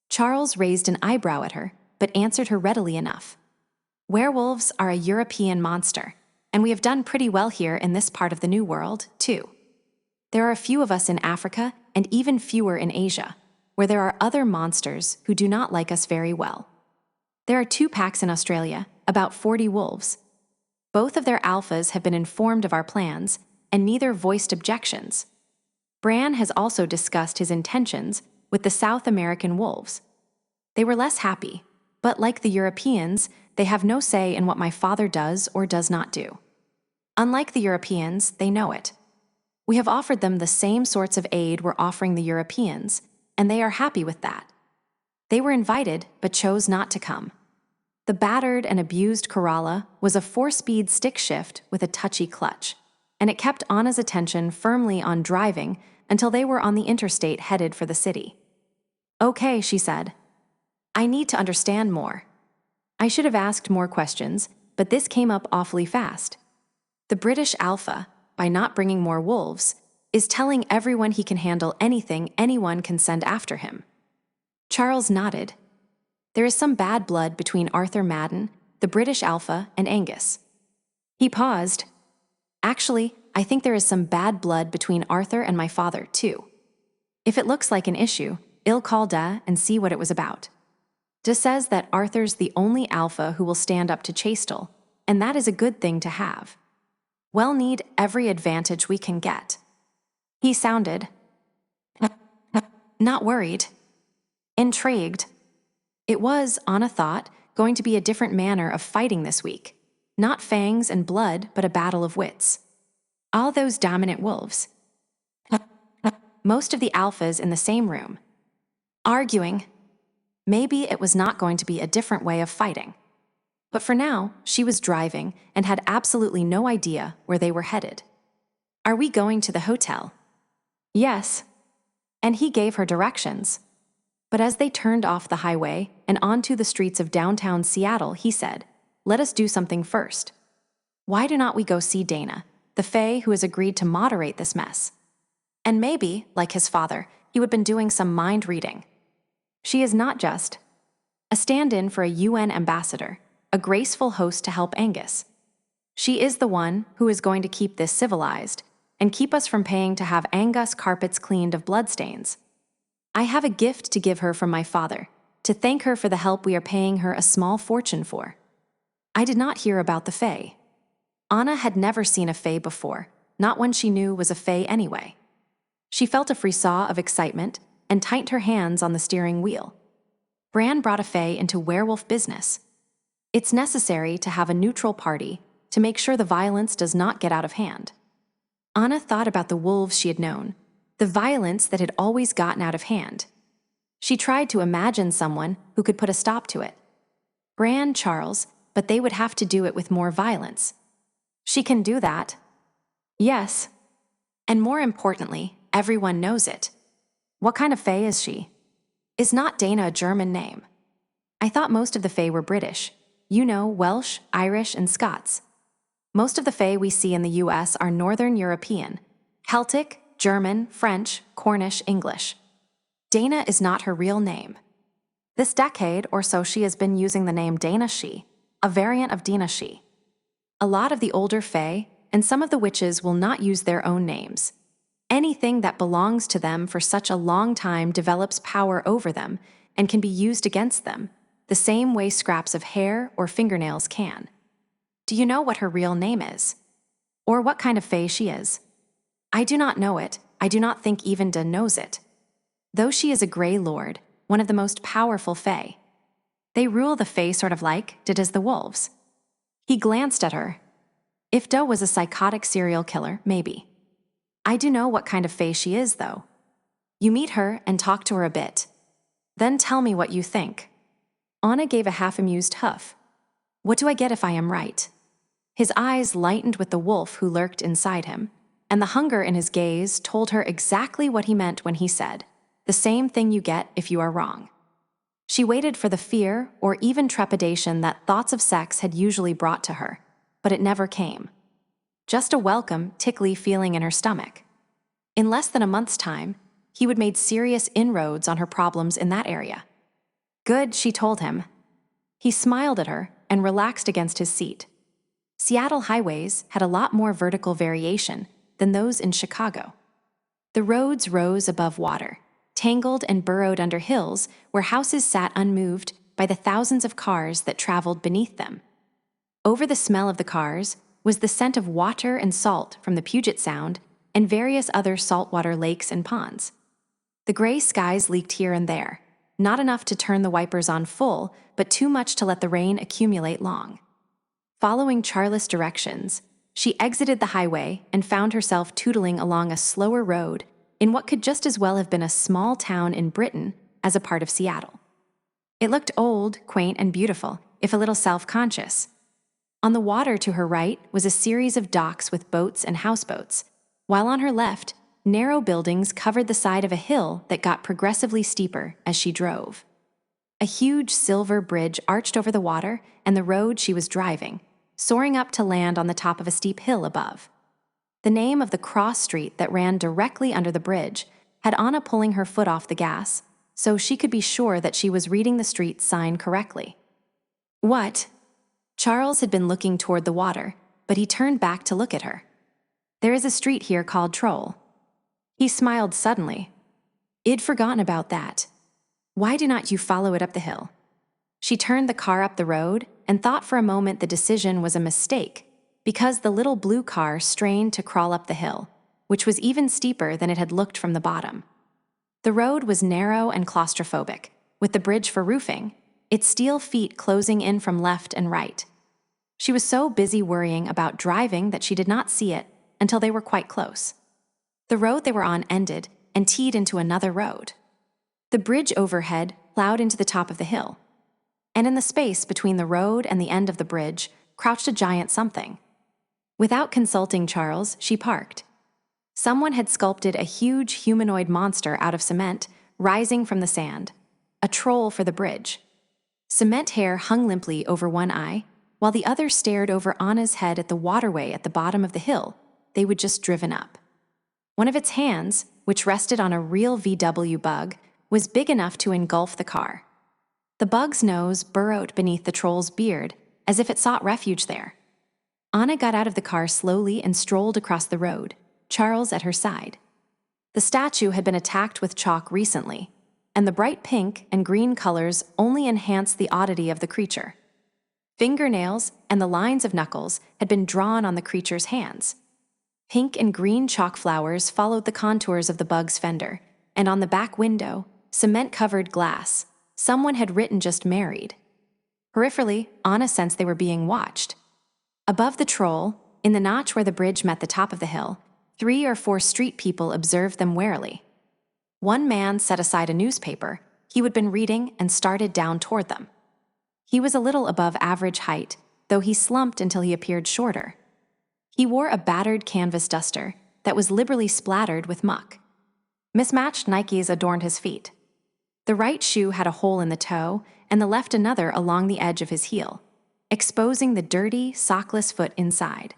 Charles raised an eyebrow at her, but answered her readily enough. Werewolves are a European monster, and we have done pretty well here in this part of the New World, too. There are a few of us in Africa and even fewer in Asia, where there are other monsters who do not like us very well. There are 2 packs in Australia, about 40 wolves. Both of their alphas have been informed of our plans, and neither voiced objections. Bran has also discussed his intentions with the South American wolves. They were less happy, but like the Europeans, they have no say in what my father does or does not do. Unlike the Europeans, they know it. We have offered them the same sorts of aid we're offering the Europeans, and they are happy with that. They were invited, but chose not to come. The battered and abused Corolla was a 4-speed stick shift with a touchy clutch, and it kept Anna's attention firmly on driving until they were on the interstate headed for the city. Okay, she said. I need to understand more. I should have asked more questions, but this came up awfully fast. The British Alpha, by not bringing more wolves, is telling everyone he can handle anything anyone can send after him. Charles nodded. There is some bad blood between Arthur Madden, the British Alpha, and Angus. He paused. Actually, I think there is some bad blood between Arthur and my father, too. If it looks like an issue, I'll call Da and see what it was about. Da says that Arthur's the only alpha who will stand up to Chastel, and that is a good thing to have. We'll need every advantage we can get. He sounded not worried. Intrigued. It was, Anna thought, going to be a different manner of fighting this week. Not fangs and blood, but a battle of wits. All those dominant wolves. Most of the alphas in the same room. Arguing. Maybe it was not going to be a different way of fighting. But for now, she was driving and had absolutely no idea where they were headed. Are we going to the hotel? Yes. And he gave her directions. But as they turned off the highway and onto the streets of downtown Seattle, he said, let us do something first. Why do not we go see Dana, the Fae who has agreed to moderate this mess? And maybe, like his father, he would have been doing some mind reading. She is not just a stand-in for a UN ambassador, a graceful host to help Angus. She is the one who is going to keep this civilized and keep us from paying to have Angus carpets cleaned of bloodstains. I have a gift to give her from my father, to thank her for the help we are paying her a small fortune for. I did not hear about the Fae. Anna had never seen a Fae before, not one she knew was a Fae anyway. She felt a frisson of excitement and tightened her hands on the steering wheel. Bran brought a Fae into werewolf business. It's necessary to have a neutral party to make sure the violence does not get out of hand. Anna thought about the wolves she had known, the violence that had always gotten out of hand. She tried to imagine someone who could put a stop to it. Bran, Charles, but they would have to do it with more violence. She can do that. Yes. And more importantly, everyone knows it. What kind of Fae is she? Is not Dana a German name? I thought most of the Fae were British. You know, Welsh, Irish, and Scots. Most of the Fae we see in the US are Northern European. Celtic, German, French, Cornish, English. Dana is not her real name. This decade or so she has been using the name Dana She, a variant of Dina She. A lot of the older Fae and some of the witches will not use their own names. Anything that belongs to them for such a long time develops power over them and can be used against them, the same way scraps of hair or fingernails can. Do you know what her real name is? Or what kind of Fae she is? I do not know it. I do not think even Da knows it. Though she is a Grey Lord, one of the most powerful Fae. They rule the Fae sort of like did as the wolves. He glanced at her. If Da was a psychotic serial killer, maybe. I do know what kind of Fae she is, though. You meet her and talk to her a bit. Then tell me what you think. Anna gave a half-amused huff. What do I get if I am right? His eyes lightened with the wolf who lurked inside him, and the hunger in his gaze told her exactly what he meant when he said, the same thing you get if you are wrong. She waited for the fear or even trepidation that thoughts of sex had usually brought to her, but it never came. Just a welcome, tickly feeling in her stomach. In less than a month's time, he would make serious inroads on her problems in that area. Good, she told him. He smiled at her and relaxed against his seat. Seattle highways had a lot more vertical variation than those in Chicago. The roads rose above water, tangled and burrowed under hills where houses sat unmoved by the thousands of cars that traveled beneath them. Over the smell of the cars was the scent of water and salt from the Puget Sound and various other saltwater lakes and ponds. The gray skies leaked here and there, not enough to turn the wipers on full, but too much to let the rain accumulate long. Following Charles' directions, she exited the highway and found herself tootling along a slower road in what could just as well have been a small town in Britain as a part of Seattle. It looked old, quaint, and beautiful, if a little self-conscious. On the water to her right was a series of docks with boats and houseboats, while on her left, narrow buildings covered the side of a hill that got progressively steeper as she drove. A huge silver bridge arched over the water and the road she was driving, soaring up to land on the top of a steep hill above. The name of the cross street that ran directly under the bridge had Anna pulling her foot off the gas, so she could be sure that she was reading the street sign correctly. What? Charles had been looking toward the water, but he turned back to look at her. There is a street here called Troll. He smiled suddenly. I'd forgotten about that. Why do not you follow it up the hill? She turned the car up the road and thought for a moment the decision was a mistake, because the little blue car strained to crawl up the hill, which was even steeper than it had looked from the bottom. The road was narrow and claustrophobic, with the bridge for roofing, its steel feet closing in from left and right. She was so busy worrying about driving that she did not see it until they were quite close. The road they were on ended and teed into another road. The bridge overhead plowed into the top of the hill, and in the space between the road and the end of the bridge crouched a giant something. Without consulting Charles, she parked. Someone had sculpted a huge humanoid monster out of cement, rising from the sand, a troll for the bridge. Cement hair hung limply over one eye, while the other stared over Anna's head at the waterway at the bottom of the hill they would just driven up. One of its hands, which rested on a real VW bug, was big enough to engulf the car. The bug's nose burrowed beneath the troll's beard, as if it sought refuge there. Anna got out of the car slowly and strolled across the road, Charles at her side. The statue had been attacked with chalk recently, and the bright pink and green colors only enhanced the oddity of the creature. Fingernails and the lines of knuckles had been drawn on the creature's hands. Pink and green chalk flowers followed the contours of the bug's fender, and on the back window, cement-covered glass, someone had written just married. Peripherally, Anna sensed they were being watched. Above the troll, in the notch where the bridge met the top of the hill, 3 or 4 street people observed them warily. One man set aside a newspaper he had been reading and started down toward them. He was a little above average height, though he slumped until he appeared shorter. He wore a battered canvas duster that was liberally splattered with muck. Mismatched Nikes adorned his feet. The right shoe had a hole in the toe, and the left another along the edge of his heel, exposing the dirty, sockless foot inside.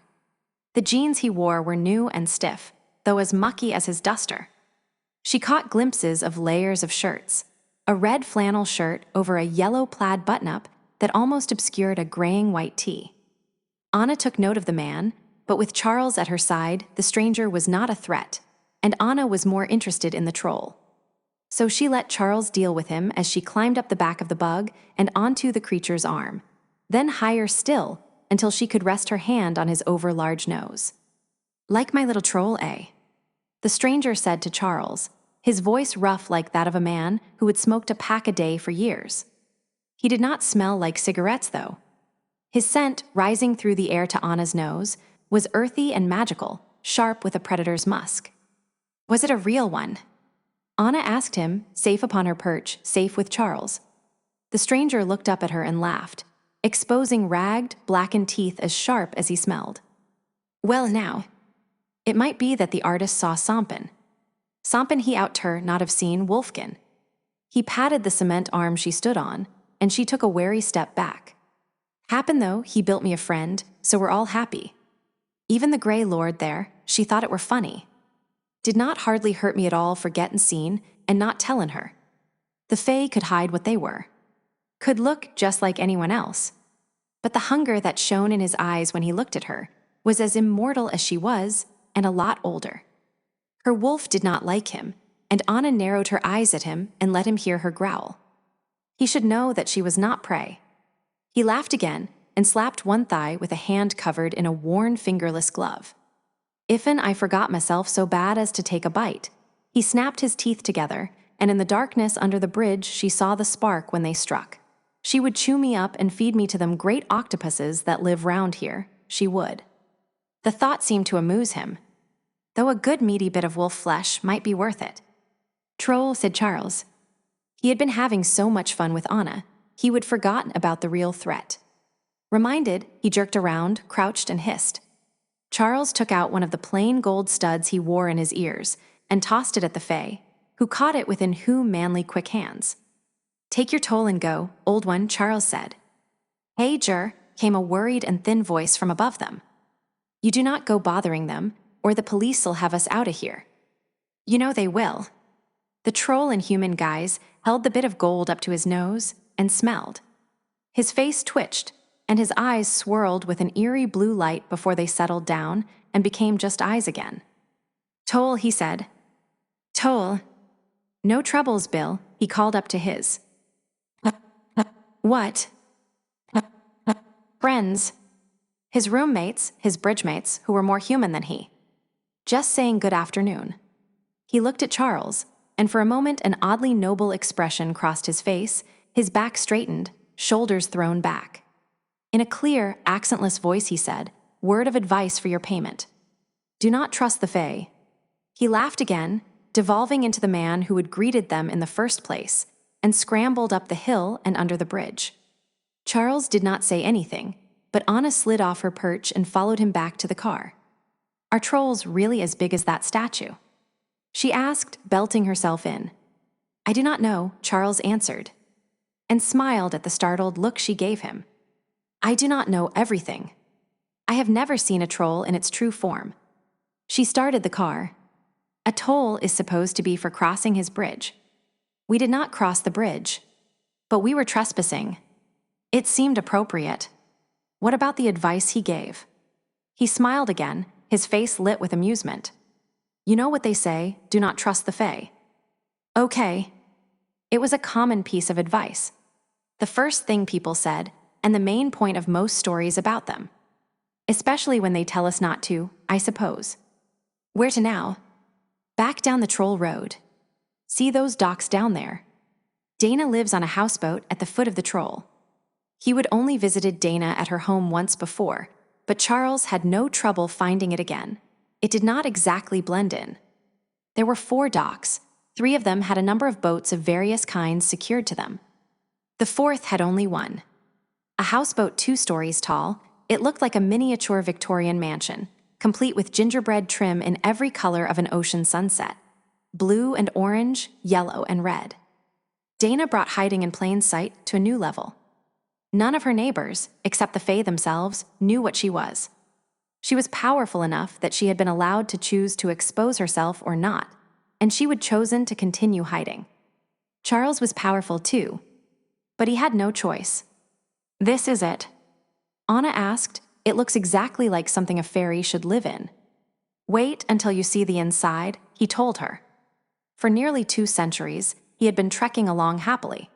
The jeans he wore were new and stiff, though as mucky as his duster. She caught glimpses of layers of shirts, a red flannel shirt over a yellow plaid button-up that almost obscured a graying white tee. Anna took note of the man, but with Charles at her side, the stranger was not a threat, and Anna was more interested in the troll. So she let Charles deal with him as she climbed up the back of the bug and onto the creature's arm, then higher still until she could rest her hand on his over-large nose. "Like my little troll, eh?" the stranger said to Charles, his voice rough like that of a man who had smoked a pack a day for years. He did not smell like cigarettes, though. His scent, rising through the air to Anna's nose, was earthy and magical, sharp with a predator's musk. Was it a real one? Anna asked him, safe upon her perch, safe with Charles. The stranger looked up at her and laughed, exposing ragged, blackened teeth as sharp as he smelled. "Well now, it might be that the artist saw Sampen. Sampen he out her not have seen Wolfkin." He patted the cement arm she stood on, and she took a wary step back. "Happen though, he built me a friend, so we're all happy. Even the Grey Lord there, she thought it were funny. Did not hardly hurt me at all for gettin' seen and not tellin' her. The Fae could hide what they were. Could look just like anyone else. But the hunger that shone in his eyes when he looked at her was as immortal as she was, and a lot older. Her wolf did not like him, and Anna narrowed her eyes at him and let him hear her growl. He should know that she was not prey. He laughed again and slapped one thigh with a hand covered in a worn fingerless glove. "Iffen I forgot myself so bad as to take a bite." He snapped his teeth together, and in the darkness under the bridge she saw the spark when they struck. "She would chew me up and feed me to them great octopuses that live round here, she would." The thought seemed to amuse him, though a good meaty bit of wolf flesh might be worth it. "Troll," said Charles. He had been having so much fun with Anna, he would forgotten about the real threat. Reminded, he jerked around, crouched, and hissed. Charles took out one of the plain gold studs he wore in his ears and tossed it at the Fae, who caught it within manly quick hands. "Take your toll and go, old one," Charles said. "Hey, Jur," came a worried and thin voice from above them. "You do not go bothering them. or the police'll have us outta here." "You know they will." The troll in human guise held the bit of gold up to his nose and smelled. His face twitched, and his eyes swirled with an eerie blue light before they settled down and became just eyes again. "Toll," he said. "Toll." "No troubles, Bill," he called up to his. "What?" "Friends." His roommates, his bridge-mates, who were more human than he. "Just saying good afternoon." He looked at Charles, and for a moment an oddly noble expression crossed his face, his back straightened, shoulders thrown back. In a clear, accentless voice he said, "Word of advice for your payment. Do not trust the Fae." He laughed again, devolving into the man who had greeted them in the first place, and scrambled up the hill and under the bridge. Charles did not say anything, but Anna slid off her perch and followed him back to the car. "Are trolls really as big as that statue?" she asked, belting herself in. "I do not know," Charles answered, and smiled at the startled look she gave him. "I do not know everything. I have never seen a troll in its true form." She started the car. "A toll is supposed to be for crossing his bridge. We did not cross the bridge, but we were trespassing. It seemed appropriate. What about the advice he gave?" He smiled again, his face lit with amusement. "You know what they say, do not trust the Fae." "Okay." It was a common piece of advice. The first thing people said, and the main point of most stories about them. Especially when they tell us not to, I suppose. Where to now? Back down the troll road. See those docks down there? Dana lives on a houseboat at the foot of the troll. He would only visited Dana at her home once before, but Charles had no trouble finding it again. It did not exactly blend in. There were 4 docks. 3 of them had a number of boats of various kinds secured to them. The 4th had only one. A houseboat 2 stories tall, it looked like a miniature Victorian mansion, complete with gingerbread trim in every color of an ocean sunset. Blue and orange, yellow and red. Dana brought hiding in plain sight to a new level. None of her neighbors, except the Fae themselves, knew what she was. She was powerful enough that she had been allowed to choose to expose herself or not, and she would chosen to continue hiding. Charles was powerful too, but he had no choice. "This is it?" Anna asked. "It looks exactly like something a fairy should live in." "Wait until you see the inside," he told her. For nearly 2 centuries, he had been trekking along happily,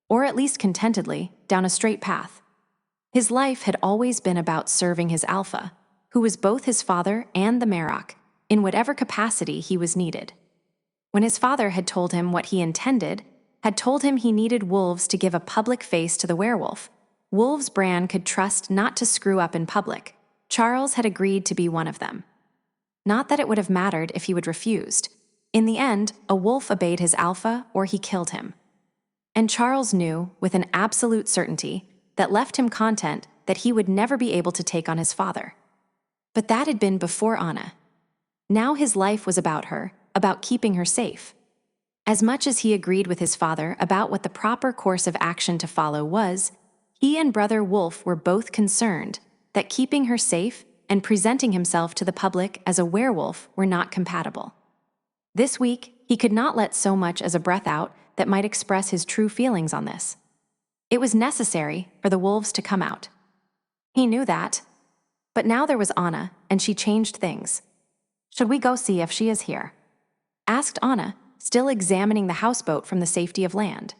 or at least contentedly, down a straight path. His life had always been about serving his alpha, who was both his father and the Marrok, in whatever capacity he was needed. When his father had told him what he intended, had told him he needed wolves to give a public face to the werewolf, wolves Bran could trust not to screw up in public, Charles had agreed to be one of them. Not that it would have mattered if he would refused. In the end, a wolf obeyed his alpha or he killed him. And Charles knew, with an absolute certainty, that left him content that he would never be able to take on his father. But that had been before Anna. Now his life was about her, about keeping her safe. As much as he agreed with his father about what the proper course of action to follow was, he and Brother Wolf were both concerned that keeping her safe and presenting himself to the public as a werewolf were not compatible. This week, he could not let so much as a breath out that might express his true feelings on this. It was necessary for the wolves to come out. He knew that. But now there was Anna, and she changed things. "Should we go see if she is here?" asked Anna, still examining the houseboat from the safety of land.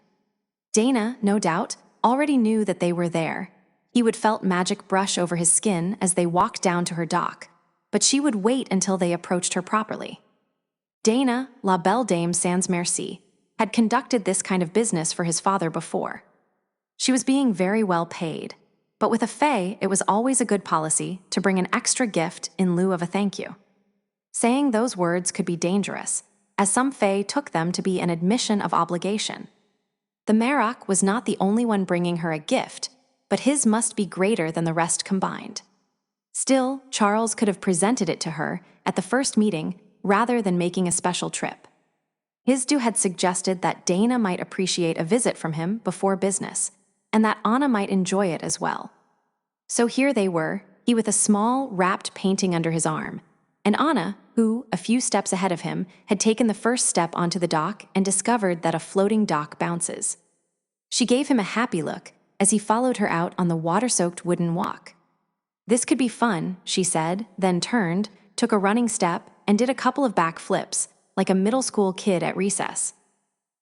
Dana, no doubt, already knew that they were there. He would felt magic brush over his skin as they walked down to her dock, but she would wait until they approached her properly. Dana, la belle dame sans merci, had conducted this kind of business for his father before. She was being very well paid, but with a Fae, it was always a good policy to bring an extra gift in lieu of a thank you. Saying those words could be dangerous, as some Fae took them to be an admission of obligation. The Marrok was not the only one bringing her a gift, but his must be greater than the rest combined. Still, Charles could have presented it to her at the first meeting rather than making a special trip. Hisdu had suggested that Dana might appreciate a visit from him before business, and that Anna might enjoy it as well. So here they were, he with a small, wrapped painting under his arm, and Anna, who, a few steps ahead of him, had taken the first step onto the dock and discovered that a floating dock bounces. She gave him a happy look as he followed her out on the water-soaked wooden walk. "This could be fun," she said, then turned, took a running step, and did a couple of back flips, like a middle school kid at recess.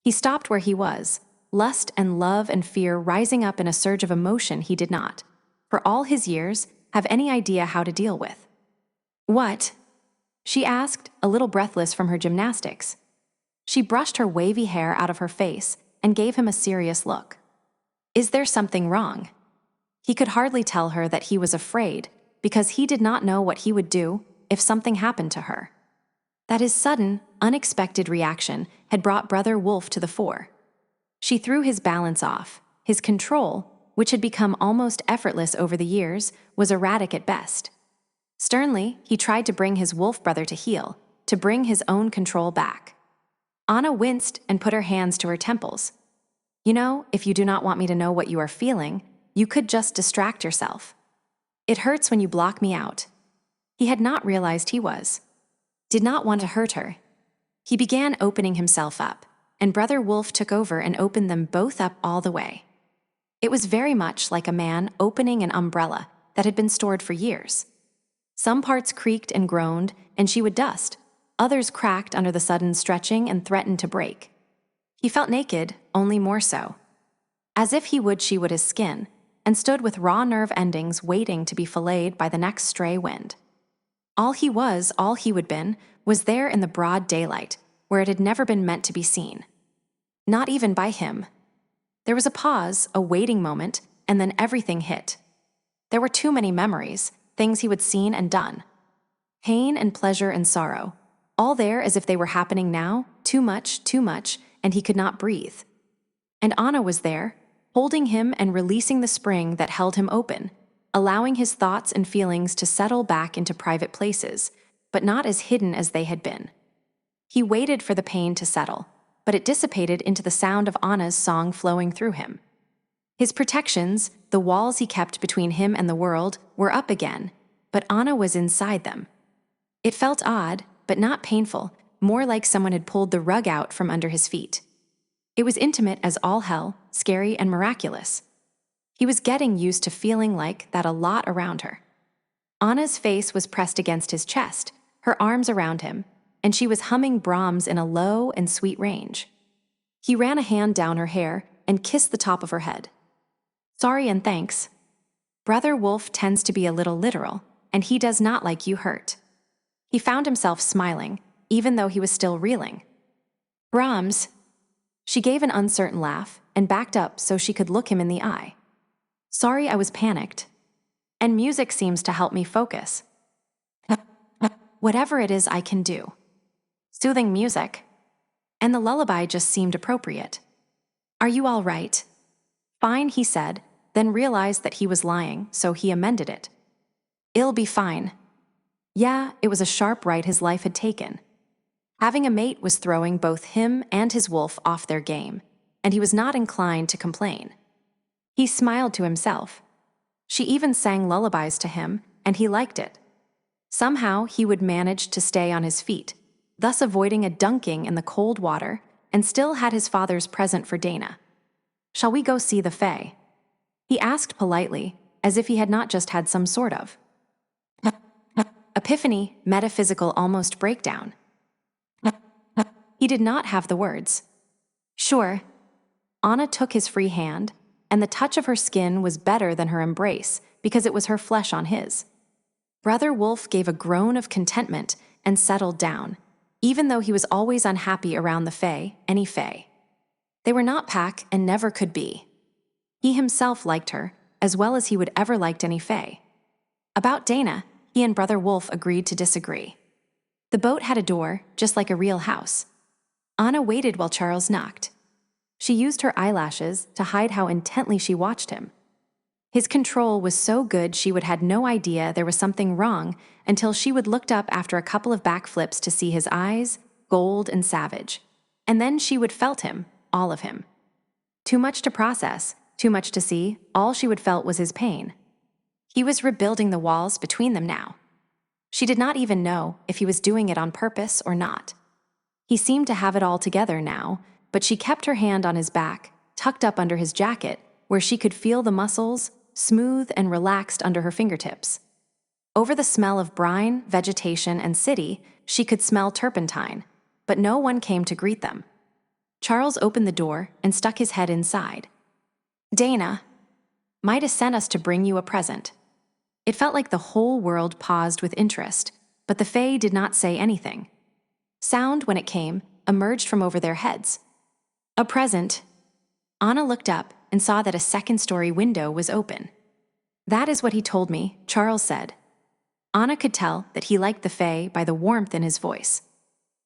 He stopped where he was, lust and love and fear rising up in a surge of emotion he did not, for all his years, have any idea how to deal with. "What?" she asked, a little breathless from her gymnastics. She brushed her wavy hair out of her face and gave him a serious look. "Is there something wrong?" He could hardly tell her that he was afraid, because he did not know what he would do if something happened to her. That his sudden, unexpected reaction had brought Brother Wolf to the fore. She threw his balance off. His control, which had become almost effortless over the years, was erratic at best. Sternly, he tried to bring his wolf brother to heel, to bring his own control back. Anna winced and put her hands to her temples. "You know, if you do not want me to know what you are feeling, you could just distract yourself. It hurts when you block me out." He had not realized he did not want to hurt her. He began opening himself up, and Brother Wolf took over and opened them both up all the way. It was very much like a man opening an umbrella that had been stored for years. Some parts creaked and groaned, and she would dust. Others cracked under the sudden stretching and threatened to break. He felt naked, only more so. As if he would she would his skin, and stood with raw nerve endings waiting to be filleted by the next stray wind. All he would been, was there in the broad daylight, where it had never been meant to be seen. Not even by him. There was a pause, a waiting moment, and then everything hit. There were too many memories, things he would seen and done. Pain and pleasure and sorrow, all there as if they were happening now, too much, and he could not breathe. And Anna was there, holding him and releasing the spring that held him open, allowing his thoughts and feelings to settle back into private places, but not as hidden as they had been. He waited for the pain to settle, but it dissipated into the sound of Anna's song flowing through him. His protections, the walls he kept between him and the world, were up again, but Anna was inside them. It felt odd, but not painful, more like someone had pulled the rug out from under his feet. It was intimate as all hell, scary and miraculous. He was getting used to feeling like that a lot around her. Anna's face was pressed against his chest, her arms around him, and she was humming Brahms in a low and sweet range. He ran a hand down her hair and kissed the top of her head. "Sorry and thanks. Brother Wolf tends to be a little literal, and he does not like you hurt." He found himself smiling, even though he was still reeling. "Brahms." She gave an uncertain laugh and backed up so she could look him in the eye. "Sorry, I was panicked. And music seems to help me focus. Whatever it is I can do. Soothing music. And the lullaby just seemed appropriate. Are you all right?" "Fine," he said, then realized that he was lying, so he amended it. "It'll be fine." Yeah, it was a sharp right his life had taken. Having a mate was throwing both him and his wolf off their game, and he was not inclined to complain. He smiled to himself. She even sang lullabies to him, and he liked it. Somehow he would manage to stay on his feet, thus avoiding a dunking in the cold water, and still had his father's present for Dana. "Shall we go see the Fae?" he asked politely, as if he had not just had some sort of epiphany, metaphysical almost breakdown. He did not have the words. "Sure." Anna took his free hand, and the touch of her skin was better than her embrace because it was her flesh on his. Brother Wolf gave a groan of contentment and settled down, even though he was always unhappy around the Fae, any Fae. They were not pack and never could be. He himself liked her, as well as he would ever liked any Fae. About Dana, he and Brother Wolf agreed to disagree. The boat had a door, just like a real house. Anna waited while Charles knocked. She used her eyelashes to hide how intently she watched him. His control was so good she would had no idea there was something wrong until she would looked up after a couple of backflips to see his eyes, gold and savage. And then she would felt him, all of him. Too much to process, too much to see, all she would felt was his pain. He was rebuilding the walls between them now. She did not even know if he was doing it on purpose or not. He seemed to have it all together now, but she kept her hand on his back, tucked up under his jacket, where she could feel the muscles, smooth and relaxed under her fingertips. Over the smell of brine, vegetation, and city, she could smell turpentine, but no one came to greet them. Charles opened the door and stuck his head inside. "Dana, Mida sent us to bring you a present." It felt like the whole world paused with interest, but the Fae did not say anything. Sound, when it came, emerged from over their heads. "A present." Anna looked up and saw that a second-story window was open. "That is what he told me," Charles said. Anna could tell that he liked the Fae by the warmth in his voice.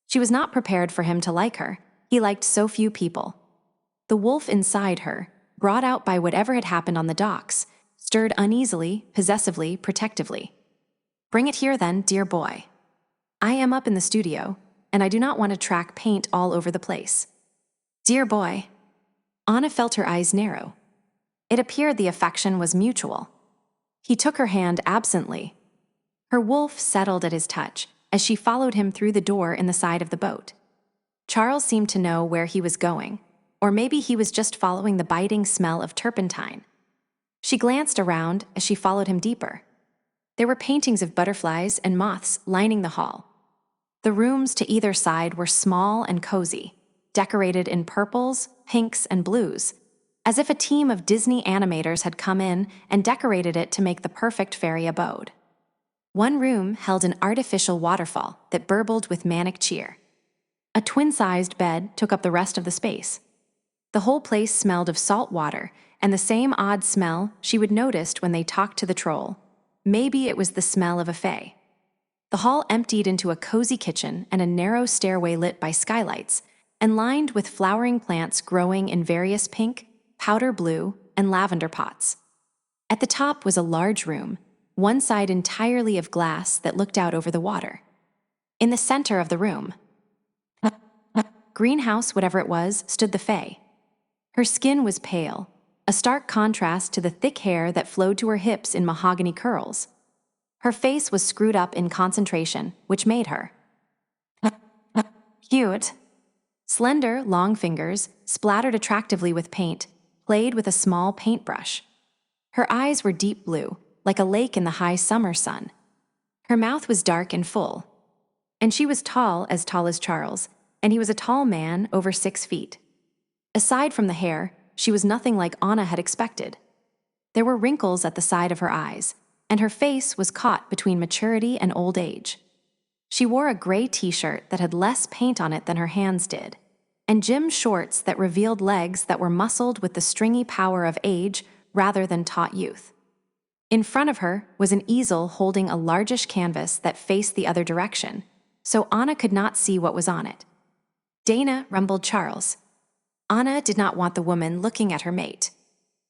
She was not prepared for him to like her. He liked so few people. The wolf inside her, brought out by whatever had happened on the docks, stirred uneasily, possessively, protectively. "Bring it here then, dear boy. I am up in the studio, and I do not want to track paint all over the place." "Dear boy." Anna felt her eyes narrow. It appeared the affection was mutual. He took her hand absently. Her wolf settled at his touch as she followed him through the door in the side of the boat. Charles seemed to know where he was going, or maybe he was just following the biting smell of turpentine. She glanced around as she followed him deeper. There were paintings of butterflies and moths lining the hall. The rooms to either side were small and cozy, decorated in purples, pinks, and blues, as if a team of Disney animators had come in and decorated it to make the perfect fairy abode. One room held an artificial waterfall that burbled with manic cheer. A twin-sized bed took up the rest of the space. The whole place smelled of salt water and the same odd smell she would noticed when they talked to the troll. Maybe it was the smell of a fae. The hall emptied into a cozy kitchen and a narrow stairway lit by skylights and lined with flowering plants growing in various pink, powder blue, and lavender pots. At the top was a large room, one side entirely of glass that looked out over the water. In the center of the room, greenhouse whatever it was, stood the Fae. Her skin was pale, a stark contrast to the thick hair that flowed to her hips in mahogany curls. Her face was screwed up in concentration, which made her cute. Slender, long fingers, splattered attractively with paint, played with a small paintbrush. Her eyes were deep blue, like a lake in the high summer sun. Her mouth was dark and full. And she was tall as Charles, and he was a tall man over 6 feet. Aside from the hair, she was nothing like Anna had expected. There were wrinkles at the side of her eyes, and her face was caught between maturity and old age. She wore a gray t-shirt that had less paint on it than her hands did, and gym shorts that revealed legs that were muscled with the stringy power of age rather than taut youth. In front of her was an easel holding a largish canvas that faced the other direction, so Anna could not see what was on it. "Dana," rumbled Charles. Anna did not want the woman looking at her mate,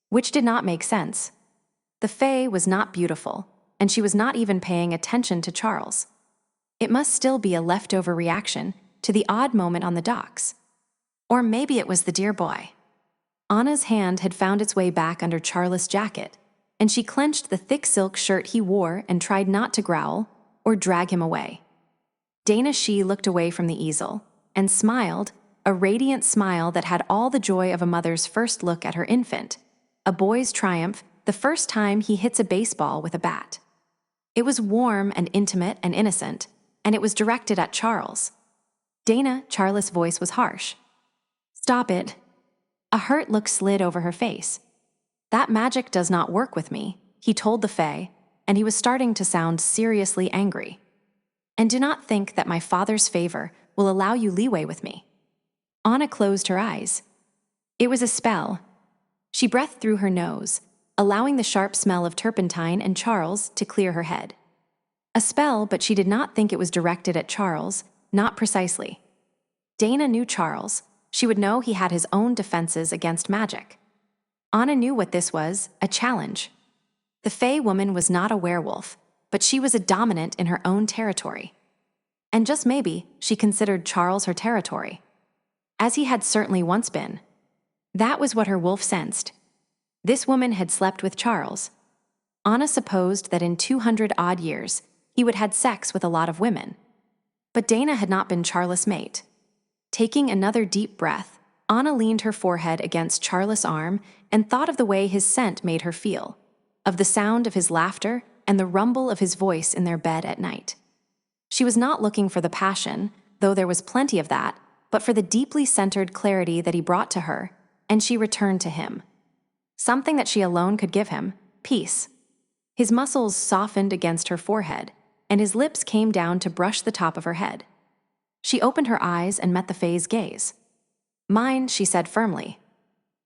which did not make sense. The Fae was not beautiful, and she was not even paying attention to Charles. It must still be a leftover reaction to the odd moment on the docks. Or maybe it was the dear boy. Anna's hand had found its way back under Charles' jacket, and she clenched the thick silk shirt he wore and tried not to growl or drag him away. Dana She looked away from the easel and smiled, a radiant smile that had all the joy of a mother's first look at her infant, a boy's triumph the first time he hits a baseball with a bat. It was warm and intimate and innocent, and it was directed at Charles. "Dana," Charles' voice was harsh. "Stop it." A hurt look slid over her face. "That magic does not work with me," he told the Fae, and he was starting to sound seriously angry. "And do not think that my father's favor will allow you leeway with me." Anna closed her eyes. It was a spell. She breathed through her nose, allowing the sharp smell of turpentine and Charles to clear her head. A spell, but she did not think it was directed at Charles, not precisely. Dana knew Charles. She would know he had his own defenses against magic. Anna knew what this was, a challenge. The Fae woman was not a werewolf, but she was a dominant in her own territory. And just maybe, she considered Charles her territory, as he had certainly once been. That was what her wolf sensed. This woman had slept with Charles. Anna supposed that in 200-odd years, he would had sex with a lot of women. But Dana had not been Charles' mate. Taking another deep breath, Anna leaned her forehead against Charles' arm and thought of the way his scent made her feel, of the sound of his laughter and the rumble of his voice in their bed at night. She was not looking for the passion, though there was plenty of that, but for the deeply centered clarity that he brought to her, and she returned to him. Something that she alone could give him, peace. His muscles softened against her forehead, and his lips came down to brush the top of her head. She opened her eyes and met the Fae's gaze. "Mine," she said firmly.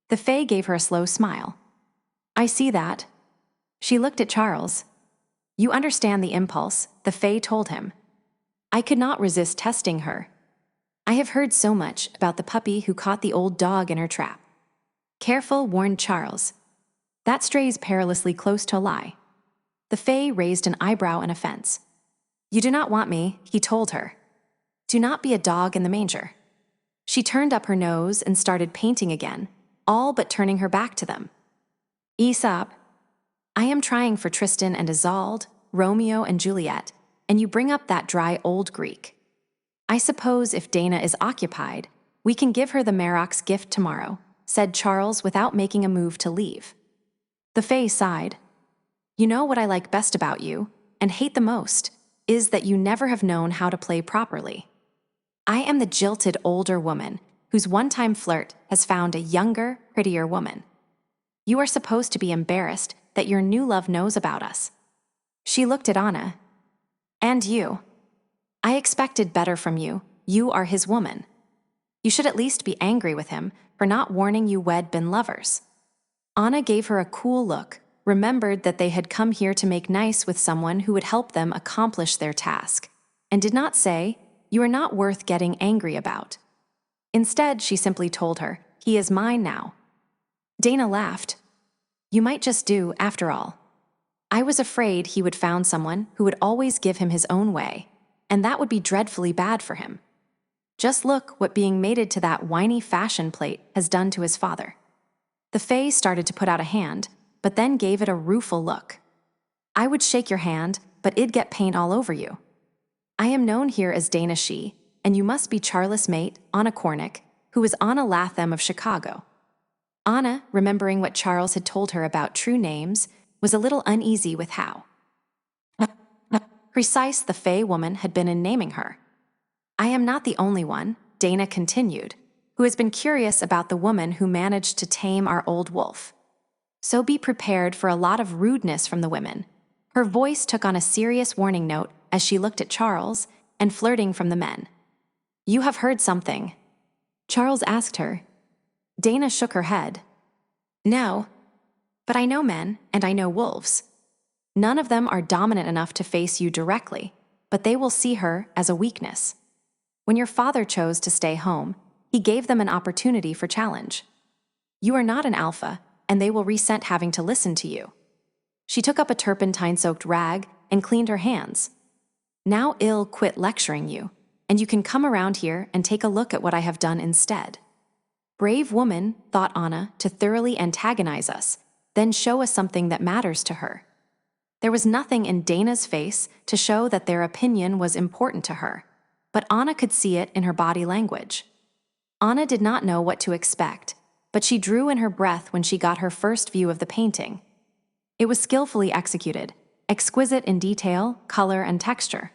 The Fae gave her a slow smile. "I see that." She looked at Charles. "You understand the impulse," the Fae told him. "I could not resist testing her. I have heard so much about the puppy who caught the old dog in her trap." "Careful," warned Charles. "That strays perilously close to a lie." The Fae raised an eyebrow in offense. "You do not want me," he told her. "Do not be a dog in the manger." She turned up her nose and started painting again, all but turning her back to them. "Aesop, I am trying for Tristan and Isolde, Romeo and Juliet, and you bring up that dry old Greek. I suppose if Dana is occupied, we can give her the Marrok's gift tomorrow," said Charles without making a move to leave. The Fae sighed. "You know what I like best about you, and hate the most, is that you never have known how to play properly. I am the jilted older woman whose one-time flirt has found a younger, prettier woman. You are supposed to be embarrassed that your new love knows about us." She looked at Anna. "And you. I expected better from you. You are his woman. You should at least be angry with him for not warning you wed been lovers." Anna gave her a cool look, remembered that they had come here to make nice with someone who would help them accomplish their task, and did not say, "You are not worth getting angry about." Instead, she simply told her, "He is mine now." Dana laughed. "You might just do, after all. I was afraid he would found someone who would always give him his own way, and that would be dreadfully bad for him. Just look what being mated to that whiny fashion plate has done to his father." The Fae started to put out a hand, but then gave it a rueful look. "I would shake your hand, but it'd get paint all over you. I am known here as Dana She, and you must be Charles' mate, Anna Cornick, who is Anna Latham of Chicago." Anna, remembering what Charles had told her about true names, was a little uneasy with how precise the Fae woman had been in naming her. "I am not the only one," Dana continued, "who has been curious about the woman who managed to tame our old wolf. So be prepared for a lot of rudeness from the women." Her voice took on a serious warning note as she looked at Charles, and flirting from the men. "You have heard something?" Charles asked her. Dana shook her head. "No. But I know men, and I know wolves. None of them are dominant enough to face you directly, but they will see her as a weakness. When your father chose to stay home, he gave them an opportunity for challenge. You are not an alpha, and they will resent having to listen to you." She took up a turpentine-soaked rag and cleaned her hands. "Now I'll quit lecturing you, and you can come around here and take a look at what I have done instead." Brave woman, thought Anna, to thoroughly antagonize us, then show us something that matters to her. There was nothing in Dana's face to show that their opinion was important to her, but Anna could see it in her body language. Anna did not know what to expect, but she drew in her breath when she got her first view of the painting. It was skillfully executed, exquisite in detail, color, and texture.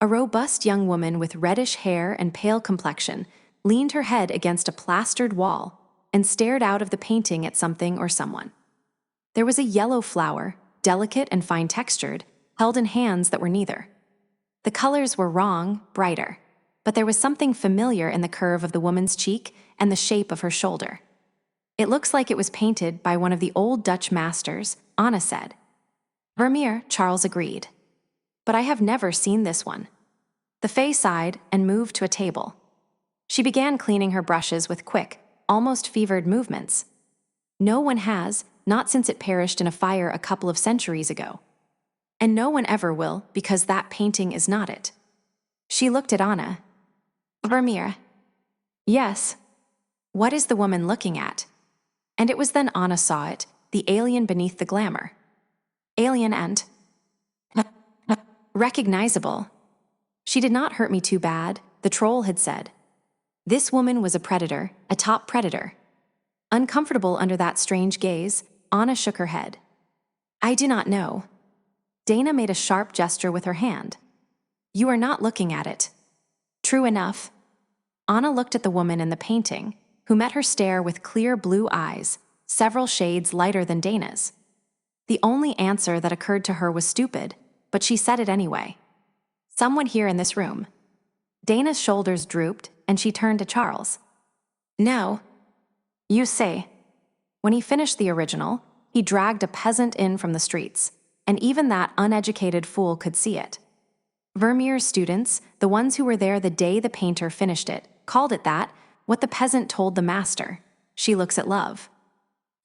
A robust young woman with reddish hair and pale complexion leaned her head against a plastered wall and stared out of the painting at something or someone. There was a yellow flower, delicate and fine-textured, held in hands that were neither. The colors were wrong, brighter, but there was something familiar in the curve of the woman's cheek and the shape of her shoulder. "It looks like it was painted by one of the old Dutch masters," Anna said. "Vermeer," Charles agreed. "But I have never seen this one." The Fae sighed and moved to a table. She began cleaning her brushes with quick, almost fevered movements. "No one has, not since it perished in a fire a couple of centuries ago. And no one ever will, because that painting is not it." She looked at Anna. "Vermeer." "Yes." "What is the woman looking at?" And it was then Anna saw it, the alien beneath the glamour. Alien and recognizable. She did not hurt me too bad, the troll had said. This woman was a predator, a top predator. Uncomfortable under that strange gaze, Anna shook her head. I do not know. Dana made a sharp gesture with her hand. You are not looking at it. True enough. Anna looked at the woman in the painting, who met her stare with clear blue eyes, several shades lighter than Dana's. The only answer that occurred to her was stupid, but she said it anyway. Someone here in this room. Dana's shoulders drooped, and she turned to Charles. No. You say. When he finished the original, he dragged a peasant in from the streets, and even that uneducated fool could see it. Vermeer's students, the ones who were there the day the painter finished it, called it that, what the peasant told the master. She looks at love.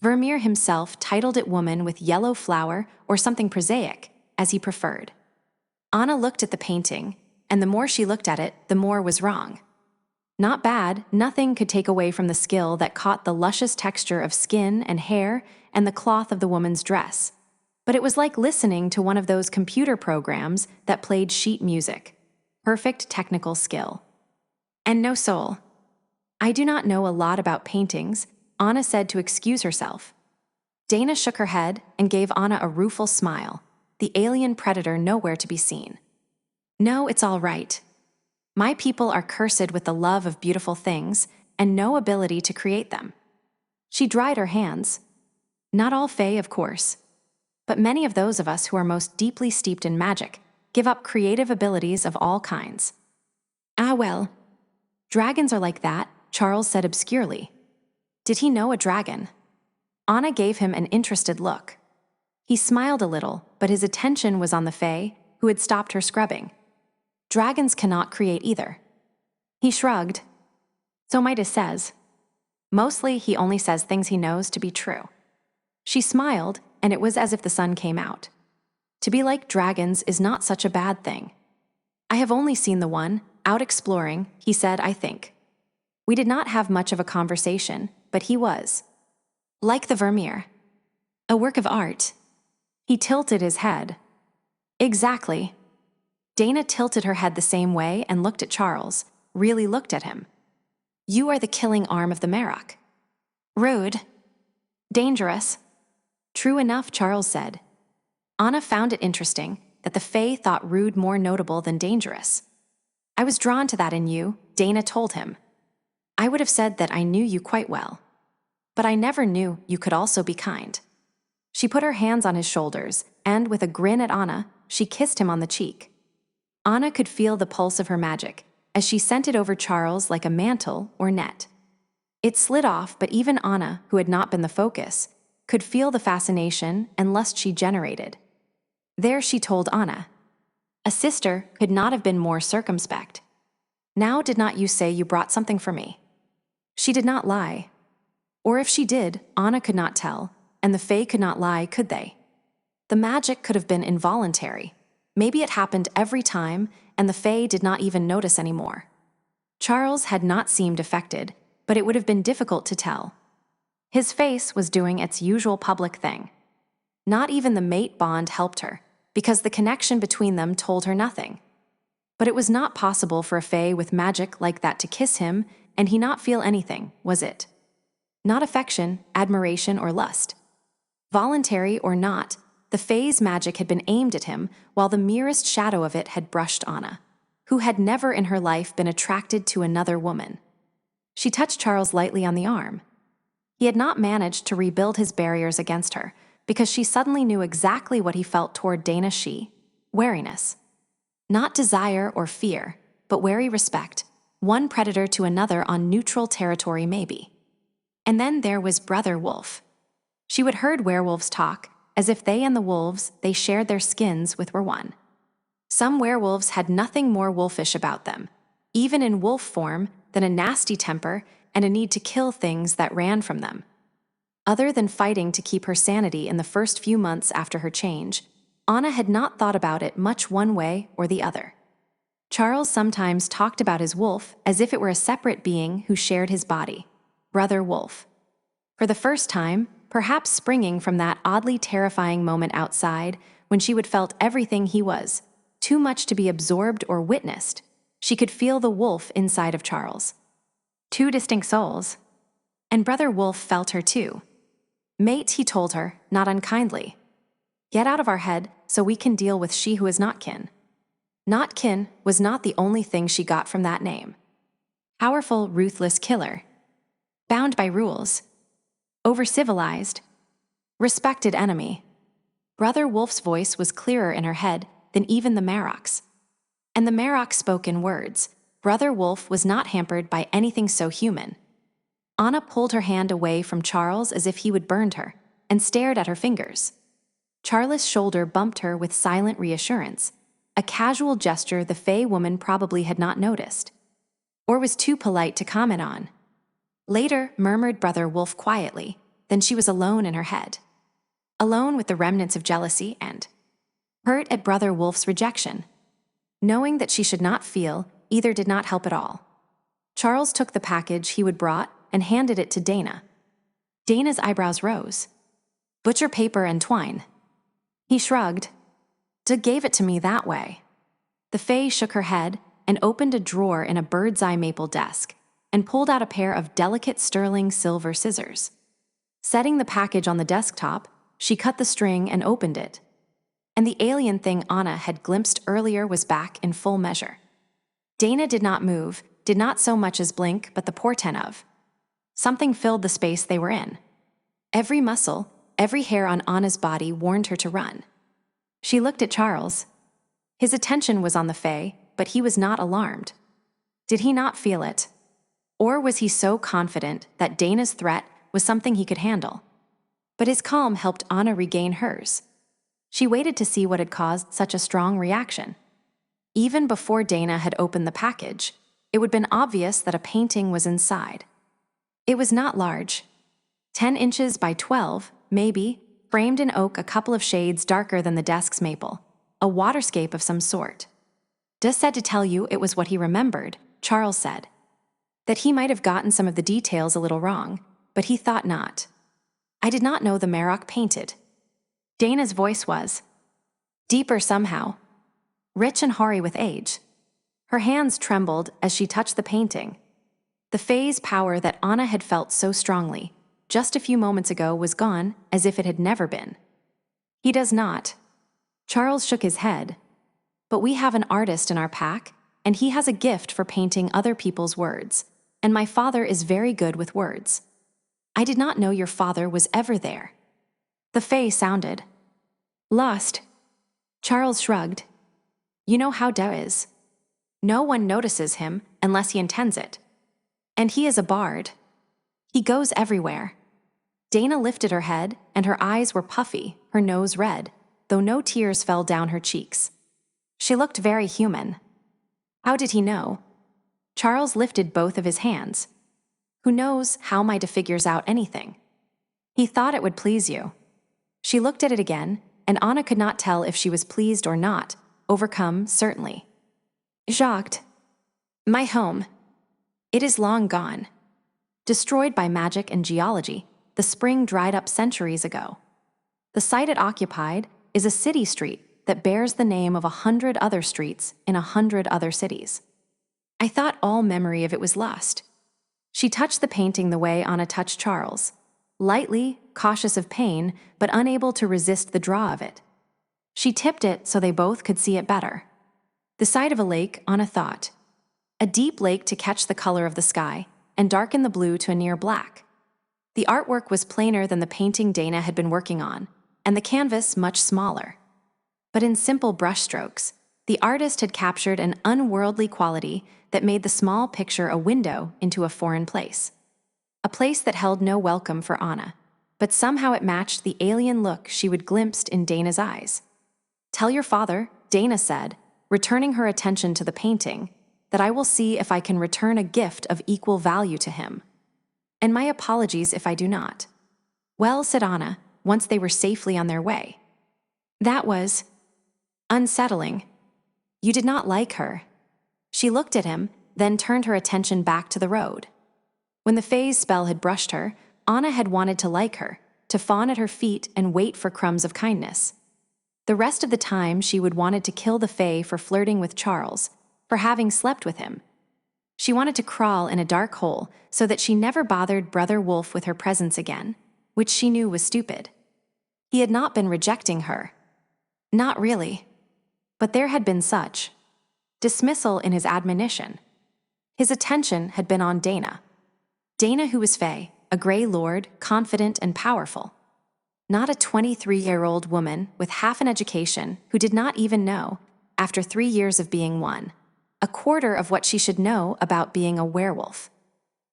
Vermeer himself titled it woman with yellow flower or something prosaic, as he preferred. Anna looked at the painting, and the more she looked at it, the more was wrong. Not bad, nothing could take away from the skill that caught the luscious texture of skin and hair and the cloth of the woman's dress. But it was like listening to one of those computer programs that played sheet music. Perfect technical skill. And no soul. I do not know a lot about paintings, Anna said to excuse herself. Dana shook her head and gave Anna a rueful smile, the alien predator nowhere to be seen. No, it's all right. My people are cursed with the love of beautiful things and no ability to create them. She dried her hands. Not all fae, of course. But many of those of us who are most deeply steeped in magic give up creative abilities of all kinds. Ah well. Dragons are like that, Charles said obscurely. Did he know a dragon? Anna gave him an interested look. He smiled a little, but his attention was on the fae, who had stopped her scrubbing. Dragons cannot create either. He shrugged. So Midas says. Mostly he only says things he knows to be true. She smiled, and it was as if the sun came out. To be like dragons is not such a bad thing. I have only seen the one, out exploring, he said, I think. We did not have much of a conversation, but he was. Like the Vermeer. A work of art. He tilted his head. Exactly. Dana tilted her head the same way and looked at Charles, really looked at him. You are the killing arm of the Marrok. Rude. Dangerous. True enough, Charles said. Anna found it interesting that the fae thought rude more notable than dangerous. I was drawn to that in you, Dana told him. I would have said that I knew you quite well. But I never knew you could also be kind. She put her hands on his shoulders, and with a grin at Anna, she kissed him on the cheek. Anna could feel the pulse of her magic, as she sent it over Charles like a mantle or net. It slid off, but even Anna, who had not been the focus, could feel the fascination and lust she generated. There she told Anna. A sister could not have been more circumspect. Now did not you say you brought something for me? She did not lie. Or if she did, Anna could not tell, and the fae could not lie, could they? The magic could have been involuntary. Maybe it happened every time, and the fae did not even notice anymore. Charles had not seemed affected, but it would have been difficult to tell. His face was doing its usual public thing. Not even the mate bond helped her, because the connection between them told her nothing. But it was not possible for a fae with magic like that to kiss him and he not feel anything, was it? Not affection, admiration, or lust. Voluntary or not, the fae's magic had been aimed at him while the merest shadow of it had brushed Anna, who had never in her life been attracted to another woman. She touched Charles lightly on the arm. He had not managed to rebuild his barriers against her because she suddenly knew exactly what he felt toward Dana she, wariness. Not desire or fear, but wary respect, one predator to another on neutral territory maybe. And then there was Brother Wolf. She would heard werewolves talk, as if they and the wolves they shared their skins with were one. Some werewolves had nothing more wolfish about them, even in wolf form, than a nasty temper and a need to kill things that ran from them. Other than fighting to keep her sanity in the first few months after her change, Anna had not thought about it much one way or the other. Charles sometimes talked about his wolf as if it were a separate being who shared his body, Brother Wolf. For the first time, perhaps springing from that oddly terrifying moment outside when she would felt everything he was, too much to be absorbed or witnessed. She could feel the wolf inside of Charles. Two distinct souls. And Brother Wolf felt her too. Mate, he told her, not unkindly. Get out of our head so we can deal with she who is not kin. Not kin was not the only thing she got from that name. Powerful, ruthless killer. Bound by rules. Over-civilized. Respected enemy. Brother Wolf's voice was clearer in her head than even the Marrok's. And the Marrok spoke in words. Brother Wolf was not hampered by anything so human. Anna pulled her hand away from Charles as if he would burn her, and stared at her fingers. Charles' shoulder bumped her with silent reassurance, a casual gesture the Fey woman probably had not noticed, or was too polite to comment on. Later, murmured Brother Wolf quietly, then she was alone in her head. Alone with the remnants of jealousy and hurt at Brother Wolf's rejection. Knowing that she should not feel either did not help at all. Charles took the package he would brought and handed it to Dana. Dana's eyebrows rose. Butcher paper and twine. He shrugged. Doug gave it to me that way. The Fae shook her head and opened a drawer in a bird's-eye maple desk and pulled out a pair of delicate sterling silver scissors. Setting the package on the desktop, she cut the string and opened it. And the alien thing Anna had glimpsed earlier was back in full measure. Dana did not move, did not so much as blink, but the portent of something filled the space they were in. Every muscle, every hair on Anna's body warned her to run. She looked at Charles. His attention was on the Fae, but he was not alarmed. Did he not feel it? Or was he so confident that Dana's threat was something he could handle? But his calm helped Anna regain hers. She waited to see what had caused such a strong reaction. Even before Dana had opened the package, it would have been obvious that a painting was inside. It was not large. 10 inches by 12, maybe, framed in oak a couple of shades darker than the desk's maple. A waterscape of some sort. Des said to tell you it was what he remembered, Charles said. That he might have gotten some of the details a little wrong, but he thought not. I did not know the Marrok painted. Dana's voice was deeper somehow, rich and hoary with age. Her hands trembled as she touched the painting. The Fae's power that Anna had felt so strongly, just a few moments ago, was gone as if it had never been. He does not. Charles shook his head. But we have an artist in our pack, and he has a gift for painting other people's words, and my father is very good with words. I did not know your father was ever there. The Fae sounded lost. Charles shrugged. You know how Dao is. No one notices him unless he intends it. And he is a bard. He goes everywhere. Dana lifted her head, and her eyes were puffy, her nose red, though no tears fell down her cheeks. She looked very human. How did he know? Charles lifted both of his hands. Who knows how Maida figures out anything? He thought it would please you. She looked at it again, and Anna could not tell if she was pleased or not, overcome, certainly. Shocked. My home. It is long gone. Destroyed by magic and geology, the spring dried up centuries ago. The site it occupied is a city street that bears the name of 100 other streets in 100 other cities. I thought all memory of it was lost. She touched the painting the way Anna touched Charles, lightly, cautious of pain, but unable to resist the draw of it. She tipped it so they both could see it better. The sight of a lake, Anna thought. A deep lake to catch the color of the sky and darken the blue to a near black. The artwork was plainer than the painting Dana had been working on, and the canvas much smaller. But in simple brushstrokes, the artist had captured an unworldly quality that made the small picture a window into a foreign place. A place that held no welcome for Anna, but somehow it matched the alien look she would glimpsed in Dana's eyes. Tell your father, Dana said, returning her attention to the painting, that I will see if I can return a gift of equal value to him. And my apologies if I do not. Well, said Anna, once they were safely on their way. That was unsettling. You did not like her. She looked at him, then turned her attention back to the road. When the Fae's spell had brushed her, Anna had wanted to like her, to fawn at her feet and wait for crumbs of kindness. The rest of the time she would wanted to kill the Fae for flirting with Charles, for having slept with him. She wanted to crawl in a dark hole so that she never bothered Brother Wolf with her presence again, which she knew was stupid. He had not been rejecting her. Not really. But there had been such dismissal in his admonition. His attention had been on Dana. Dana, who was Fae, a Grey Lord, confident and powerful. Not a 23-year-old woman with half an education who did not even know, after 3 years of being one, a quarter of what she should know about being a werewolf.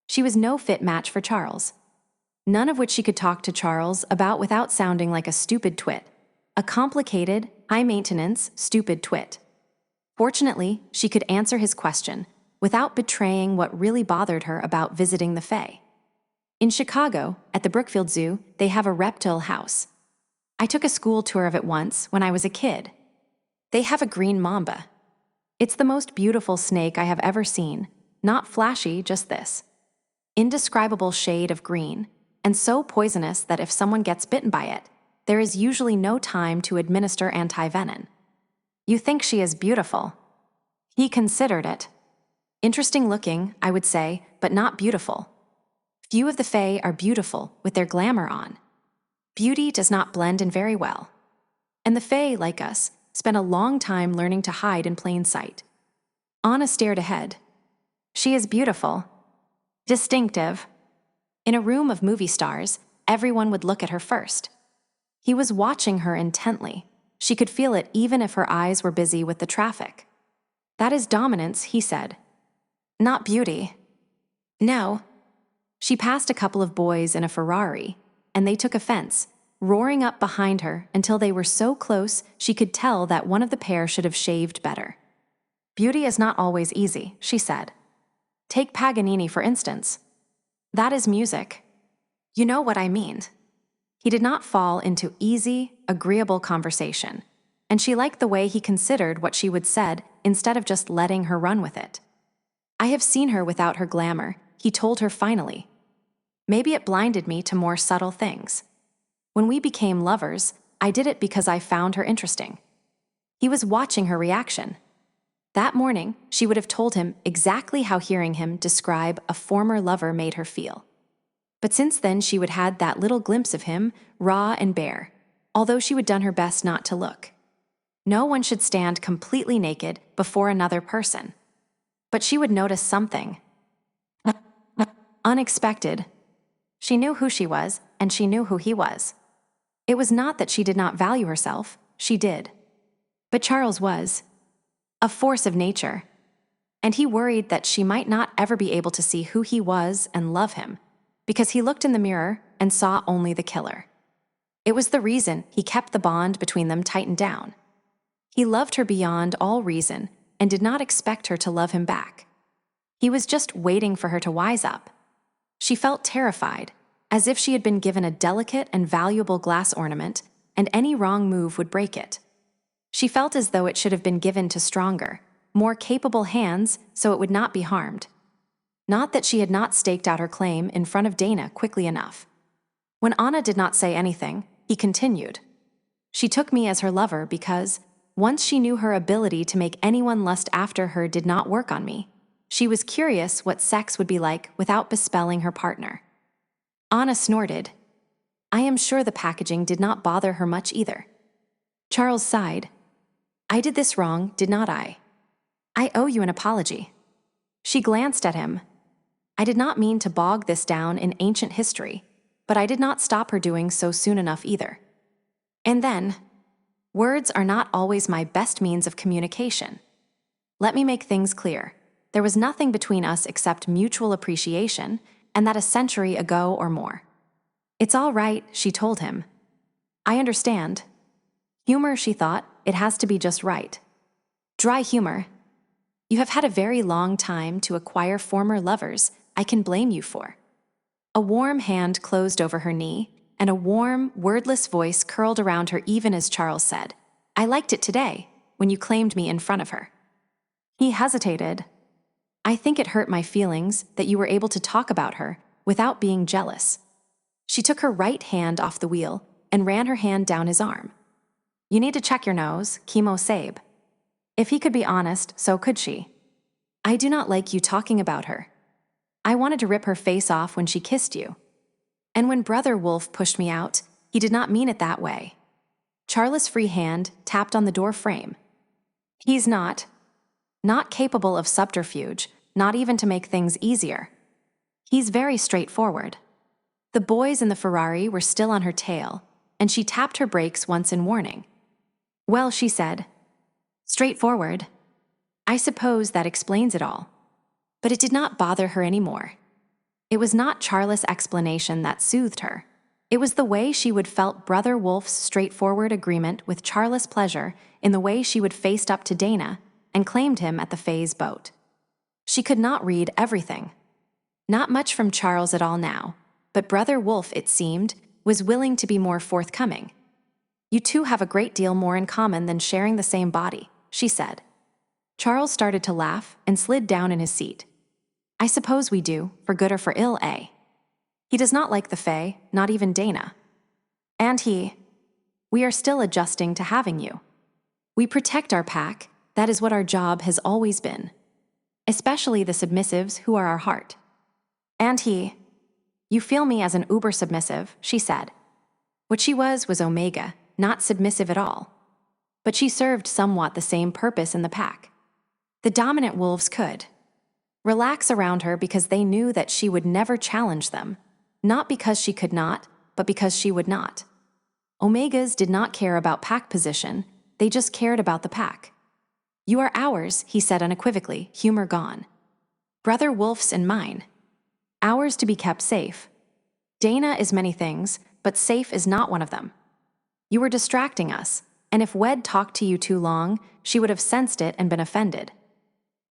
She was no fit match for Charles. None of which she could talk to Charles about without sounding like a stupid twit. A complicated, high-maintenance, stupid twit. Fortunately, she could answer his question without betraying what really bothered her about visiting the Fae. In Chicago, at the Brookfield Zoo, they have a reptile house. I took a school tour of it once when I was a kid. They have a green mamba. It's the most beautiful snake I have ever seen, not flashy, just this indescribable shade of green, and so poisonous that if someone gets bitten by it, there is usually no time to administer anti-venom. You think she is beautiful. He considered it. Interesting looking, I would say, but not beautiful. Few of the Fae are beautiful with their glamour on. Beauty does not blend in very well. And the Fae, like us, spend a long time learning to hide in plain sight. Anna stared ahead. She is beautiful. Distinctive. In a room of movie stars, everyone would look at her first. He was watching her intently. She could feel it even if her eyes were busy with the traffic. That is dominance, he said. Not beauty. No. She passed a couple of boys in a Ferrari, and they took offense, roaring up behind her until they were so close she could tell that one of the pair should have shaved better. Beauty is not always easy, she said. Take Paganini, for instance. That is music. You know what I mean. He did not fall into easy, agreeable conversation, and she liked the way he considered what she would said instead of just letting her run with it. I have seen her without her glamour, he told her finally. Maybe it blinded me to more subtle things. When we became lovers, I did it because I found her interesting. He was watching her reaction. That morning, she would have told him exactly how hearing him describe a former lover made her feel. But since then she would had that little glimpse of him, raw and bare, although she would done her best not to look. No one should stand completely naked before another person. But she would notice something. Unexpected. She knew who she was, and she knew who he was. It was not that she did not value herself, she did. But Charles was a force of nature, and he worried that she might not ever be able to see who he was and love him, because he looked in the mirror and saw only the killer. It was the reason he kept the bond between them tightened down. He loved her beyond all reason and did not expect her to love him back. He was just waiting for her to wise up. She felt terrified, as if she had been given a delicate and valuable glass ornament, and any wrong move would break it. She felt as though it should have been given to stronger, more capable hands so it would not be harmed. Not that she had not staked out her claim in front of Dana quickly enough. When Anna did not say anything, he continued. She took me as her lover because, once she knew her ability to make anyone lust after her did not work on me, she was curious what sex would be like without bespelling her partner. Anna snorted. I am sure the packaging did not bother her much either. Charles sighed. I did this wrong, did not I? I owe you an apology. She glanced at him. I did not mean to bog this down in ancient history, but I did not stop her doing so soon enough either. And then, words are not always my best means of communication. Let me make things clear. There was nothing between us except mutual appreciation, and that a century ago or more. It's all right, she told him. I understand. Humor, she thought, it has to be just right. Dry humor. You have had a very long time to acquire former lovers I can blame you for. A warm hand closed over her knee, and a warm, wordless voice curled around her even as Charles said, I liked it today, when you claimed me in front of her. He hesitated. I think it hurt my feelings that you were able to talk about her without being jealous. She took her right hand off the wheel and ran her hand down his arm. You need to check your nose, chemo sabe. If he could be honest, so could she. I do not like you talking about her. I wanted to rip her face off when she kissed you. And when Brother Wolf pushed me out, he did not mean it that way. Charles' free hand tapped on the door frame. He's not capable of subterfuge, not even to make things easier. He's very straightforward. The boys in the Ferrari were still on her tail, and she tapped her brakes once in warning. Well, she said, straightforward. I suppose that explains it all. But it did not bother her anymore. It was not Charles' explanation that soothed her. It was the way she would felt Brother Wolf's straightforward agreement with Charles' pleasure in the way she would faced up to Dana and claimed him at the Faye's boat. She could not read everything. Not much from Charles at all now, but Brother Wolf, it seemed, was willing to be more forthcoming. You two have a great deal more in common than sharing the same body, she said. Charles started to laugh and slid down in his seat. I suppose we do, for good or for ill, eh? He does not like the Fae, not even Dana. And we are still adjusting to having you. We protect our pack, that is what our job has always been. Especially the submissives who are our heart. And you feel me as an uber-submissive, she said. What she was Omega, not submissive at all. But she served somewhat the same purpose in the pack. The dominant wolves could relax around her because they knew that she would never challenge them, not because she could not, but because she would not. Omegas did not care about pack position, they just cared about the pack. You are ours, he said unequivocally, humor gone. Brother Wolf's and mine. Ours to be kept safe. Dana is many things, but safe is not one of them. You were distracting us, and if Wed talked to you too long, she would have sensed it and been offended.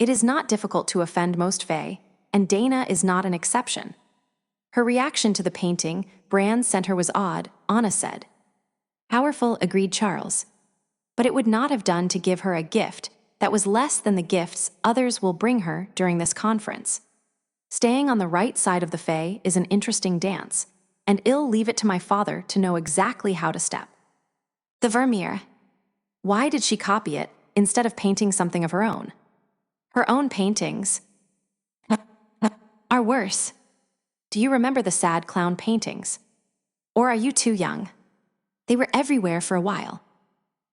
It is not difficult to offend most Fae, and Dana is not an exception. Her reaction to the painting Bran sent her was odd, Anna said. Powerful, agreed Charles. But it would not have done to give her a gift that was less than the gifts others will bring her during this conference. Staying on the right side of the Fae is an interesting dance, and I'll leave it to my father to know exactly how to step. The Vermeer. Why did she copy it instead of painting something of her own? Her own paintings are worse. Do you remember the sad clown paintings? Or are you too young? They were everywhere for a while.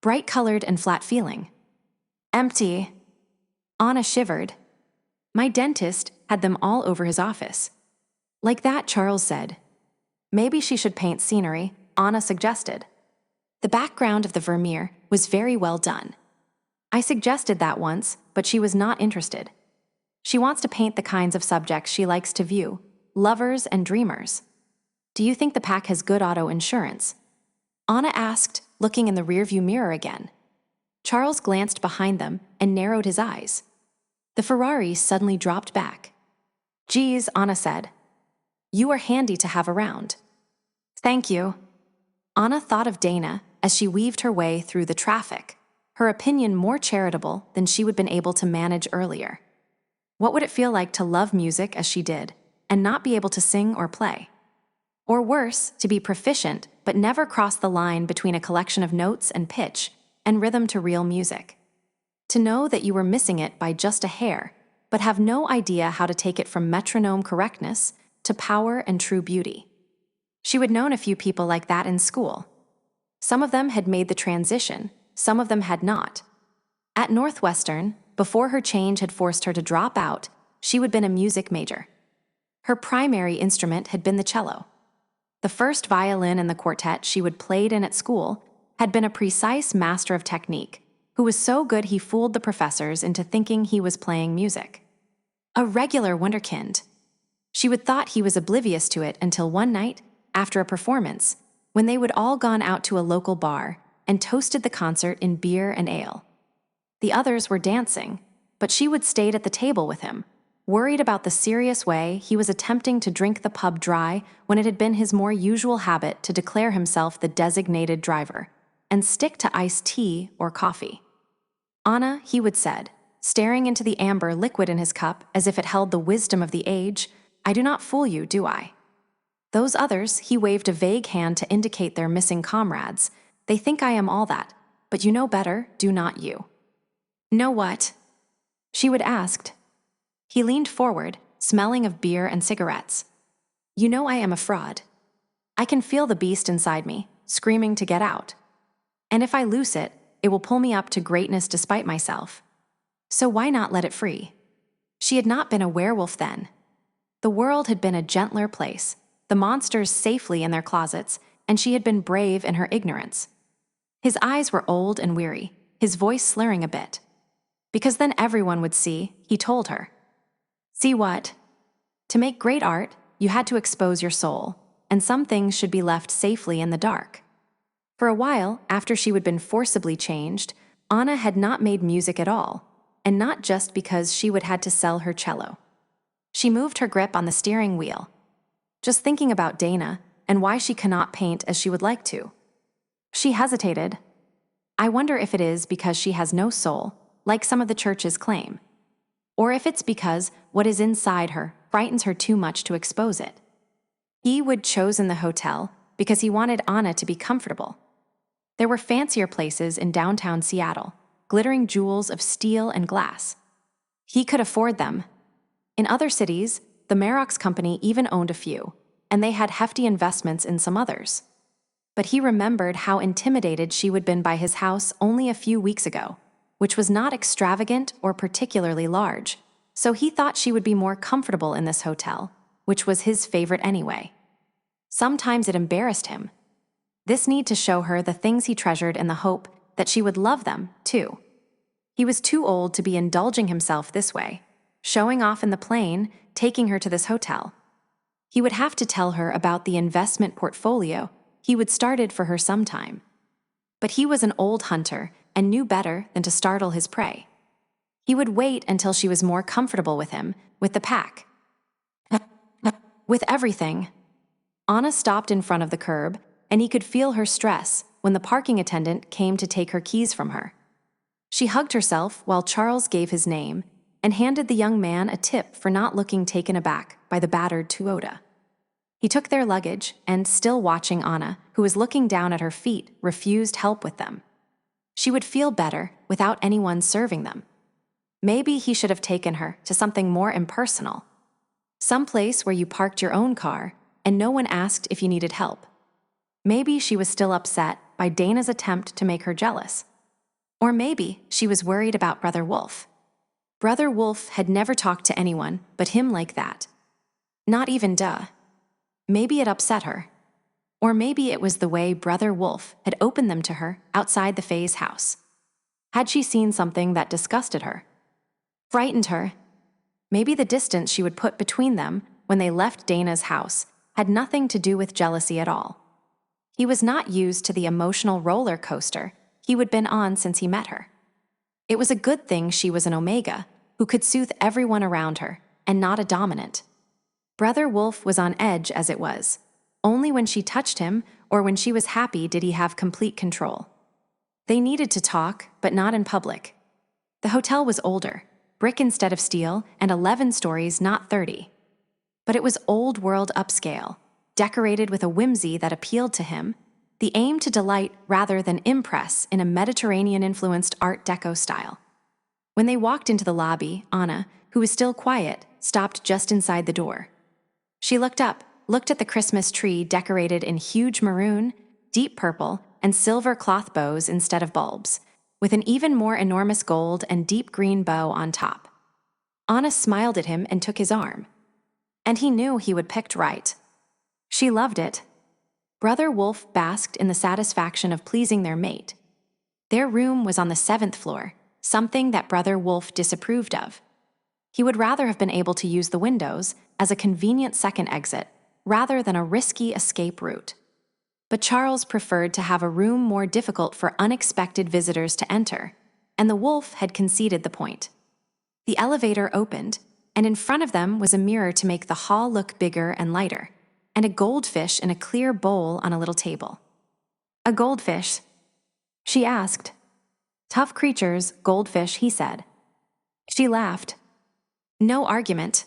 Bright-colored and flat-feeling. Empty. Anna shivered. My dentist had them all over his office. Like that, Charles said. Maybe she should paint scenery, Anna suggested. The background of the Vermeer was very well done. I suggested that once, but she was not interested. She wants to paint the kinds of subjects she likes to view, lovers and dreamers. Do you think the pack has good auto insurance? Anna asked, looking in the rearview mirror again. Charles glanced behind them and narrowed his eyes. The Ferrari suddenly dropped back. Geez, Anna said. You are handy to have around. Thank you. Anna thought of Dana as she weaved her way through the traffic, her opinion more charitable than she would been able to manage earlier. What would it feel like to love music as she did, and not be able to sing or play? Or worse, to be proficient but never cross the line between a collection of notes and pitch and rhythm to real music. To know that you were missing it by just a hair, but have no idea how to take it from metronome correctness to power and true beauty. She would known a few people like that in school. Some of them had made the transition, some of them had not. At Northwestern, before her change had forced her to drop out, she would have been a music major. Her primary instrument had been the cello. The first violin in the quartet she would played in at school had been a precise master of technique, who was so good he fooled the professors into thinking he was playing music. A regular wunderkind. She would thought he was oblivious to it until one night, after a performance, when they would all gone out to a local bar and toasted the concert in beer and ale. The others were dancing, but she would stayed at the table with him, worried about the serious way he was attempting to drink the pub dry when it had been his more usual habit to declare himself the designated driver and stick to iced tea or coffee. Anna, he would said, staring into the amber liquid in his cup as if it held the wisdom of the age, I do not fool you, do I? Those others, he waved a vague hand to indicate their missing comrades, they think I am all that. but you know better, do not you? Know what? She would asked. He leaned forward, smelling of beer and cigarettes. You know I am a fraud. I can feel the beast inside me, screaming to get out. And if I loose it, it will pull me up to greatness despite myself. So why not let it free? She had not been a werewolf then. The world had been a gentler place, the monsters safely in their closets, and she had been brave in her ignorance. His eyes were old and weary, his voice slurring a bit. Because then everyone would see, he told her. See what? To make great art, you had to expose your soul, and some things should be left safely in the dark. For a while, after she had been forcibly changed, Anna had not made music at all, and not just because she would had to sell her cello. She moved her grip on the steering wheel, just thinking about Dana and why she cannot paint as she would like to. She hesitated. I wonder if it is because she has no soul, like some of the churches claim, or if it's because what is inside her frightens her too much to expose it. He would chosen the hotel because he wanted Anna to be comfortable. There were fancier places in downtown Seattle, glittering jewels of steel and glass. He could afford them. In other cities, the Marrok's company even owned a few, and they had hefty investments in some others. But he remembered how intimidated she would been by his house only a few weeks ago, which was not extravagant or particularly large, so he thought she would be more comfortable in this hotel, which was his favorite anyway. Sometimes it embarrassed him. This need to show her the things he treasured in the hope that she would love them, too. He was too old to be indulging himself this way, showing off in the plane, taking her to this hotel. He would have to tell her about the investment portfolio he would started for her sometime. But he was an old hunter and knew better than to startle his prey. He would wait until she was more comfortable with him, with the pack. With everything. Anna stopped in front of the curb, and he could feel her stress when the parking attendant came to take her keys from her. She hugged herself while Charles gave his name and handed the young man a tip for not looking taken aback by the battered Toyota. He took their luggage and, still watching Anna, who was looking down at her feet, refused help with them. She would feel better without anyone serving them. Maybe he should have taken her to something more impersonal. Some place where you parked your own car and no one asked if you needed help. Maybe she was still upset by Dana's attempt to make her jealous. Or maybe she was worried about Brother Wolf. Brother Wolf had never talked to anyone but him like that. Not even Duh. Maybe it upset her. Or maybe it was the way Brother Wolf had opened them to her outside the Faye's house. Had she seen something that disgusted her? Frightened her? Maybe the distance she would put between them when they left Dana's house had nothing to do with jealousy at all. He was not used to the emotional roller coaster he would been on since he met her. It was a good thing she was an Omega who could soothe everyone around her and not a dominant. Brother Wolf was on edge as it was. Only when she touched him or when she was happy did he have complete control. They needed to talk, but not in public. The hotel was older, brick instead of steel, and 11 stories, not 30. But it was old-world upscale, decorated with a whimsy that appealed to him, the aim to delight rather than impress in a Mediterranean-influenced Art Deco style. When they walked into the lobby, Anna, who was still quiet, stopped just inside the door. She looked up, looked at the Christmas tree decorated in huge maroon, deep purple, and silver cloth bows instead of bulbs, with an even more enormous gold and deep green bow on top. Anna smiled at him and took his arm. And he knew he would picked right. She loved it. Brother Wolf basked in the satisfaction of pleasing their mate. Their room was on the 7th floor, something that Brother Wolf disapproved of. He would rather have been able to use the windows as a convenient second exit rather than a risky escape route. But Charles preferred to have a room more difficult for unexpected visitors to enter, and the wolf had conceded the point. The elevator opened, and in front of them was a mirror to make the hall look bigger and lighter, and a goldfish in a clear bowl on a little table. A goldfish? She asked. Tough creatures, goldfish, he said. She laughed. No argument.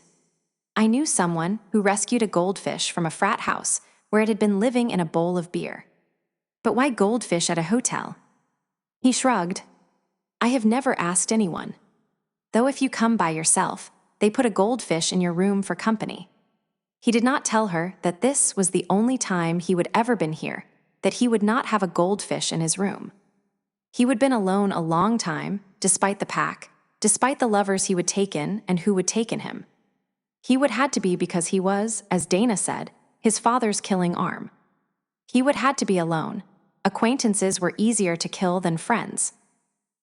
I knew someone who rescued a goldfish from a frat house where it had been living in a bowl of beer. But why goldfish at a hotel? He shrugged. I have never asked anyone. Though if you come by yourself, they put a goldfish in your room for company. He did not tell her that this was the only time he would ever been here, that he would not have a goldfish in his room. He would been alone a long time, despite the pack, despite the lovers he would take in and who would take in him. He would had to be because he was, as Dana said, his father's killing arm. He would had to be alone. Acquaintances were easier to kill than friends.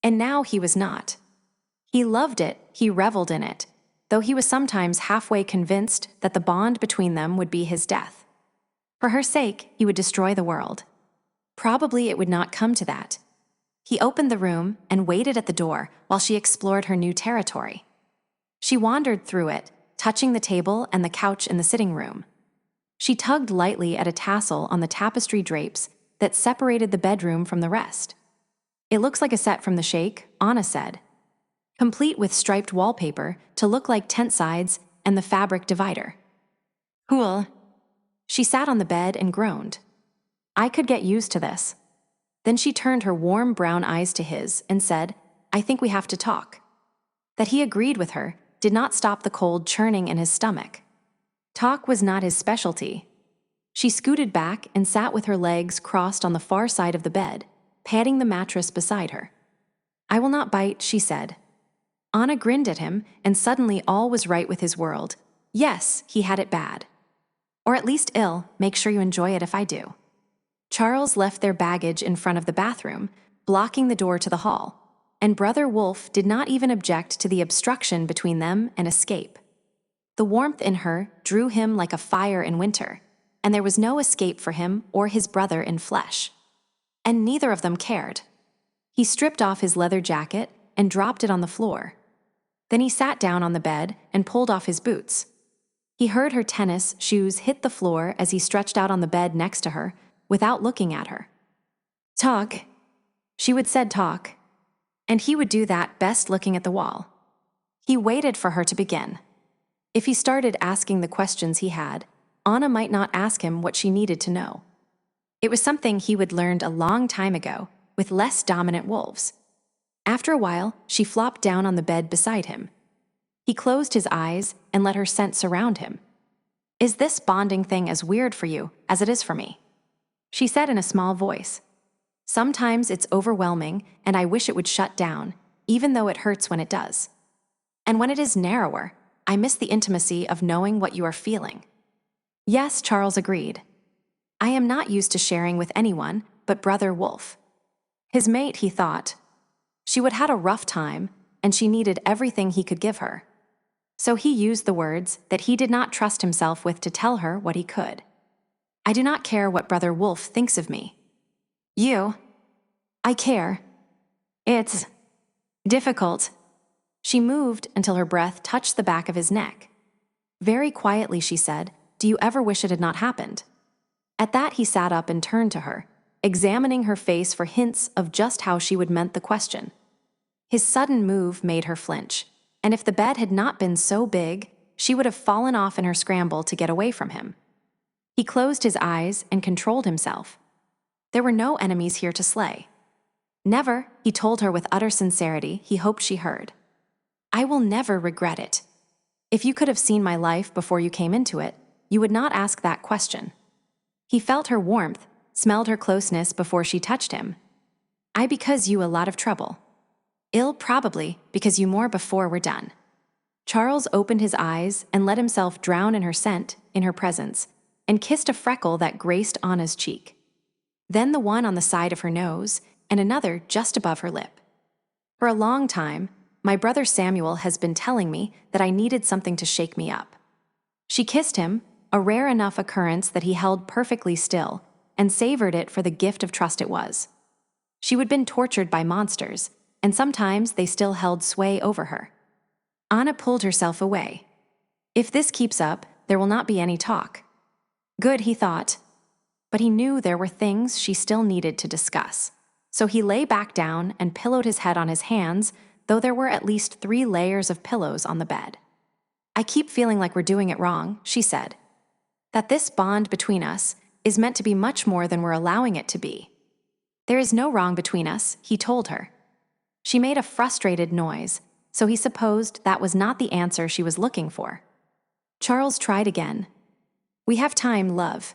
And now he was not. He loved it, he reveled in it, though he was sometimes halfway convinced that the bond between them would be his death. For her sake, he would destroy the world. Probably it would not come to that. He opened the room and waited at the door while she explored her new territory. She wandered through it, touching the table and the couch in the sitting room. She tugged lightly at a tassel on the tapestry drapes that separated the bedroom from the rest. It looks like a set from the Sheikh, Anna said, complete with striped wallpaper to look like tent sides and the fabric divider. Cool. She sat on the bed and groaned. I could get used to this. Then she turned her warm brown eyes to his and said, I think we have to talk. That he agreed with her did not stop the cold churning in his stomach. Talk was not his specialty. She scooted back and sat with her legs crossed on the far side of the bed, patting the mattress beside her. I will not bite, she said. Anna grinned at him, and suddenly all was right with his world. Yes, he had it bad. Or at least ill, make sure you enjoy it if I do. Charles left their baggage in front of the bathroom, blocking the door to the hall, and Brother Wolf did not even object to the obstruction between them and escape. The warmth in her drew him like a fire in winter, and there was no escape for him or his brother in flesh. And neither of them cared. He stripped off his leather jacket and dropped it on the floor. Then he sat down on the bed and pulled off his boots. He heard her tennis shoes hit the floor as he stretched out on the bed next to her, without looking at her. Talk. She would said talk. And he would do that best looking at the wall. He waited for her to begin. If he started asking the questions he had, Anna might not ask him what she needed to know. It was something he would learned a long time ago, with less dominant wolves. After a while, she flopped down on the bed beside him. He closed his eyes and let her scent surround him. Is this bonding thing as weird for you as it is for me? She said in a small voice. Sometimes it's overwhelming, and I wish it would shut down, even though it hurts when it does. And when it is narrower, I miss the intimacy of knowing what you are feeling. Yes, Charles agreed. I am not used to sharing with anyone but Brother Wolf. His mate, he thought. She would had a rough time, and she needed everything he could give her. So he used the words that he did not trust himself with to tell her what he could. I do not care what Brother Wolf thinks of me. You. I care. It's difficult. She moved until her breath touched the back of his neck. Very quietly, she said, Do you ever wish it had not happened? At that, he sat up and turned to her, examining her face for hints of just how she would meant the question. His sudden move made her flinch, and if the bed had not been so big, she would have fallen off in her scramble to get away from him. He closed his eyes and controlled himself. There were no enemies here to slay. Never, he told her with utter sincerity, he hoped she heard. I will never regret it. If you could have seen my life before you came into it, you would not ask that question. He felt her warmth, smelled her closeness before she touched him. I because you a lot of trouble. Ill probably, because you more before we're done. Charles opened his eyes and let himself drown in her scent, in her presence, and kissed a freckle that graced Anna's cheek. Then the one on the side of her nose, and another just above her lip. For a long time, my brother Samuel has been telling me that I needed something to shake me up. She kissed him, a rare enough occurrence that he held perfectly still, and savored it for the gift of trust it was. She would been tortured by monsters, and sometimes they still held sway over her. Anna pulled herself away. If this keeps up, there will not be any talk. Good, he thought. But he knew there were things she still needed to discuss. So he lay back down and pillowed his head on his hands, though there were at least 3 layers of pillows on the bed. I keep feeling like we're doing it wrong, she said. That this bond between us is meant to be much more than we're allowing it to be. There is no wrong between us, he told her. She made a frustrated noise, so he supposed that was not the answer she was looking for. Charles tried again. We have time, love.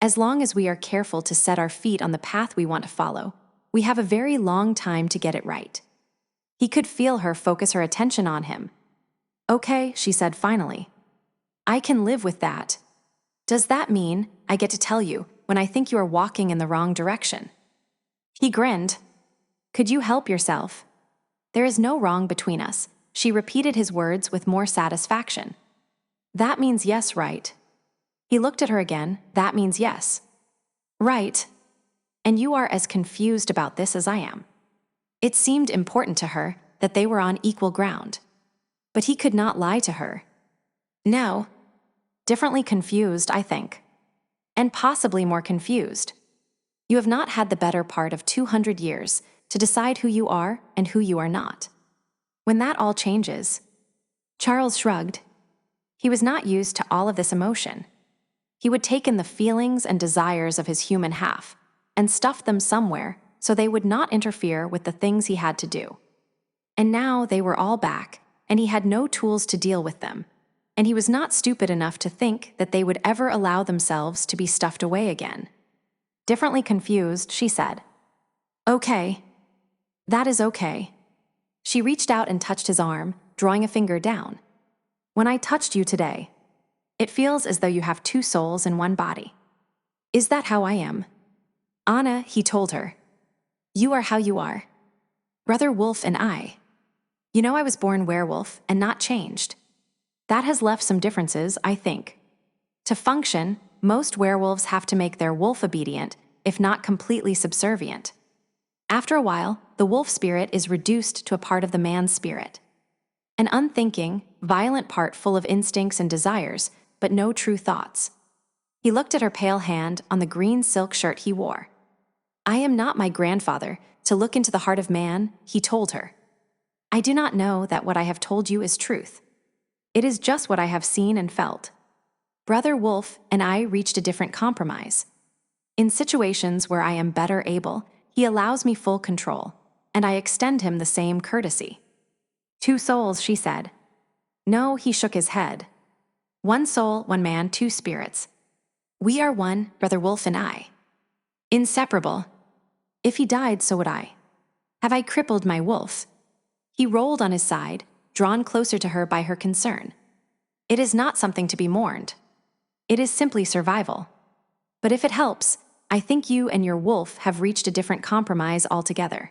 As long as we are careful to set our feet on the path we want to follow, we have a very long time to get it right. He could feel her focus her attention on him. Okay, she said finally. I can live with that. Does that mean I get to tell you when I think you are walking in the wrong direction? He grinned. Could you help yourself? There is no wrong between us, she repeated his words with more satisfaction. That means yes, right? He looked at her again. That means yes. Right. And you are as confused about this as I am. It seemed important to her that they were on equal ground. But he could not lie to her. No. Differently confused, I think. And possibly more confused. You have not had the better part of 200 years to decide who you are and who you are not. When that all changes, Charles shrugged. He was not used to all of this emotion. He would take in the feelings and desires of his human half and stuff them somewhere so they would not interfere with the things he had to do. And now they were all back, and he had no tools to deal with them, and he was not stupid enough to think that they would ever allow themselves to be stuffed away again. Differently confused, she said, Okay. That is okay. She reached out and touched his arm, drawing a finger down. When I touched you today, it feels as though you have two souls in one body. Is that how I am? Anna, he told her. You are how you are. Brother Wolf and I. You know I was born werewolf and not changed. That has left some differences, I think. To function, most werewolves have to make their wolf obedient, if not completely subservient. After a while, the wolf spirit is reduced to a part of the man's spirit. An unthinking, violent part full of instincts and desires, but no true thoughts. He looked at her pale hand on the green silk shirt he wore. I am not my grandfather to look into the heart of man, he told her. I do not know that what I have told you is truth. It is just what I have seen and felt. Brother Wolf and I reached a different compromise. In situations where I am better able, he allows me full control, and I extend him the same courtesy. Two souls, she said. No, he shook his head. One soul, one man, two spirits. We are one, Brother Wolf and I. Inseparable. If he died, so would I. Have I crippled my wolf? He rolled on his side, drawn closer to her by her concern. It is not something to be mourned. It is simply survival. But if it helps, I think you and your wolf have reached a different compromise altogether.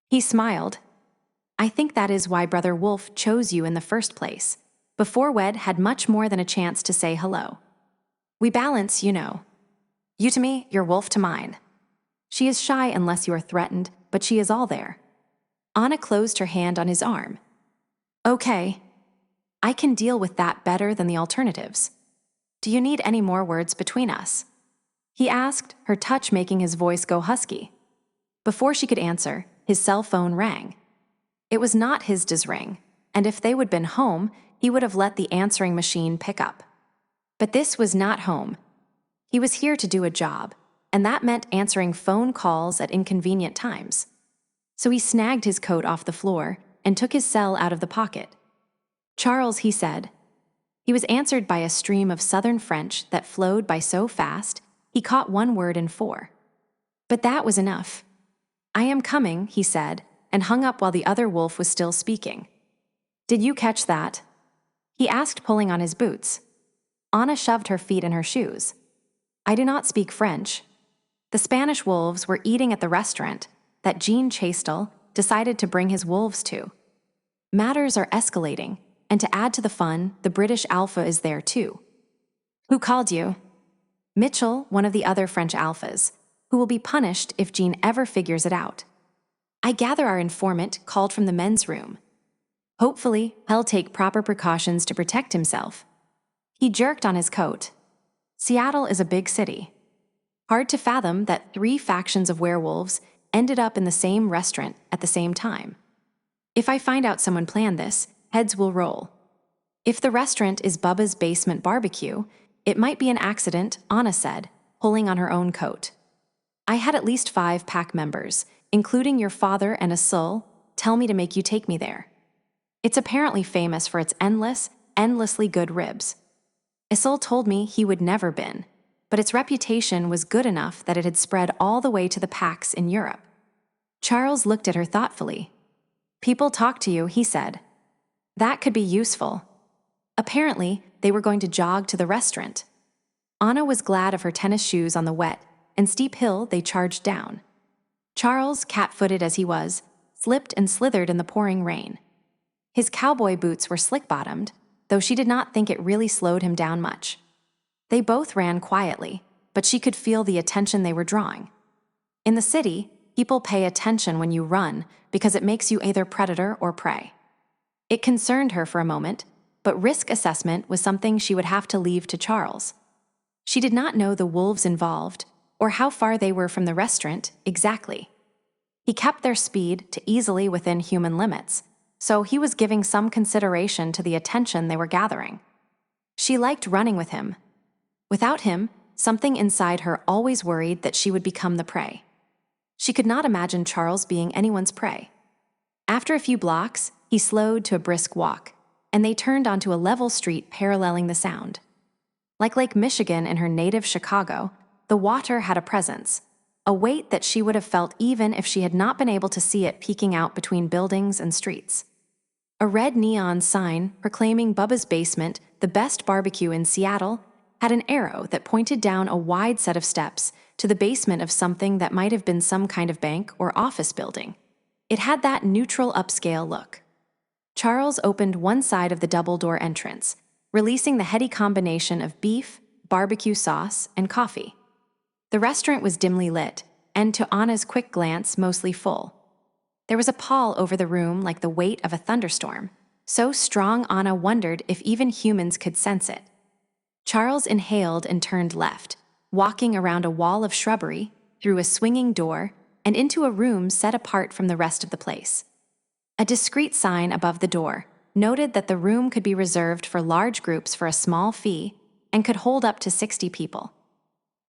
He smiled. I think that is why Brother Wolf chose you in the first place. Before Wed had much more than a chance to say hello. We balance, you know. You to me, your wolf to mine. She is shy unless you are threatened, but she is all there. Anna closed her hand on his arm. Okay. I can deal with that better than the alternatives. Do you need any more words between us? He asked, her touch making his voice go husky. Before she could answer, his cell phone rang. It was not his to ring, and if they would been home, he would have let the answering machine pick up. But this was not home. He was here to do a job, and that meant answering phone calls at inconvenient times. So he snagged his coat off the floor and took his cell out of the pocket. Charles, he said. He was answered by a stream of Southern French that flowed by so fast, he caught one word in 4. But that was enough. I am coming, he said, and hung up while the other wolf was still speaking. Did you catch that? He asked, pulling on his boots. Anna shoved her feet in her shoes. I do not speak French. The Spanish wolves were eating at the restaurant that Jean Chastel decided to bring his wolves to. Matters are escalating, and to add to the fun, the British Alpha is there too. Who called you? Mitchell, one of the other French alphas, who will be punished if Jean ever figures it out. I gather our informant called from the men's room. Hopefully, he'll take proper precautions to protect himself. He jerked on his coat. Seattle is a big city. Hard to fathom that 3 factions of werewolves ended up in the same restaurant at the same time. If I find out someone planned this, heads will roll. If the restaurant is Bubba's Basement Barbecue, it might be an accident, Anna said, pulling on her own coat. I had at least 5 pack members, including your father and a soul, tell me to make you take me there. It's apparently famous for its endlessly good ribs. Isil told me he would never been, but its reputation was good enough that it had spread all the way to the packs in Europe. Charles looked at her thoughtfully. People talk to you, he said. That could be useful. Apparently, they were going to jog to the restaurant. Anna was glad of her tennis shoes on the wet and steep hill they charged down. Charles, cat-footed as he was, slipped and slithered in the pouring rain. His cowboy boots were slick-bottomed, though she did not think it really slowed him down much. They both ran quietly, but she could feel the attention they were drawing. In the city, people pay attention when you run because it makes you either predator or prey. It concerned her for a moment, but risk assessment was something she would have to leave to Charles. She did not know the wolves involved, or how far they were from the restaurant exactly. He kept their speed to easily within human limits, so he was giving some consideration to the attention they were gathering. She liked running with him. Without him, something inside her always worried that she would become the prey. She could not imagine Charles being anyone's prey. After a few blocks, he slowed to a brisk walk, and they turned onto a level street paralleling the sound. Like Lake Michigan in her native Chicago, the water had a presence, a weight that she would have felt even if she had not been able to see it peeking out between buildings and streets. A red neon sign proclaiming Bubba's Basement, the best barbecue in Seattle, had an arrow that pointed down a wide set of steps to the basement of something that might have been some kind of bank or office building. It had that neutral upscale look. Charles opened one side of the double-door entrance, releasing the heady combination of beef, barbecue sauce, and coffee. The restaurant was dimly lit, and to Anna's quick glance, mostly full. There was a pall over the room like the weight of a thunderstorm, so strong Anna wondered if even humans could sense it. Charles inhaled and turned left, walking around a wall of shrubbery, through a swinging door, and into a room set apart from the rest of the place. A discreet sign above the door noted that the room could be reserved for large groups for a small fee and could hold up to 60 people.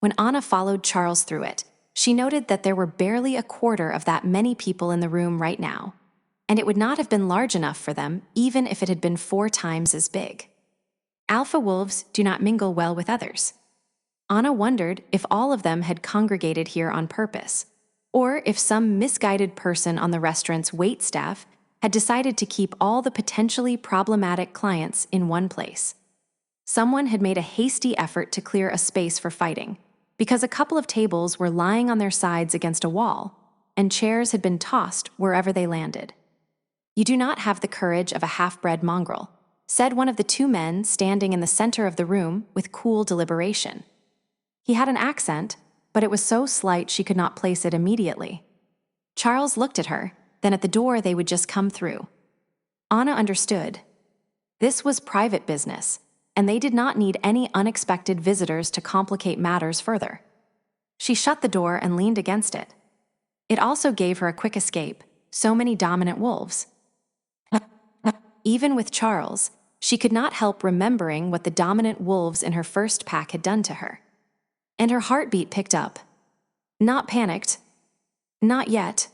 When Anna followed Charles through it, she noted that there were barely a quarter of that many people in the room right now, and it would not have been large enough for them even if it had been 4 times as big. Alpha wolves do not mingle well with others. Anna wondered if all of them had congregated here on purpose, or if some misguided person on the restaurant's wait staff had decided to keep all the potentially problematic clients in one place. Someone had made a hasty effort to clear a space for fighting, because a couple of tables were lying on their sides against a wall, and chairs had been tossed wherever they landed. "You do not have the courage of a half-bred mongrel," said one of the 2 men standing in the center of the room with cool deliberation. He had an accent, but it was so slight she could not place it immediately. Charles looked at her, then at the door they would just come through. Anna understood. This was private business, and they did not need any unexpected visitors to complicate matters further. She shut the door and leaned against it. It also gave her a quick escape, so many dominant wolves. Even with Charles, she could not help remembering what the dominant wolves in her first pack had done to her. And her heartbeat picked up. Not panicked. Not yet.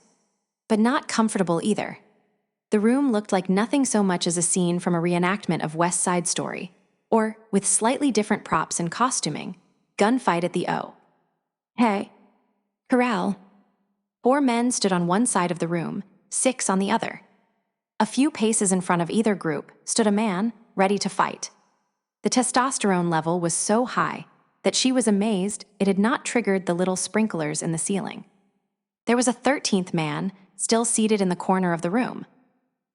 But not comfortable either. The room looked like nothing so much as a scene from a reenactment of West Side Story, or, with slightly different props and costuming, gunfight at the O. Hey. Corral. 4 men stood on one side of the room, 6 on the other. A few paces in front of either group stood a man, ready to fight. The testosterone level was so high that she was amazed it had not triggered the little sprinklers in the ceiling. There was a 13th man, still seated in the corner of the room.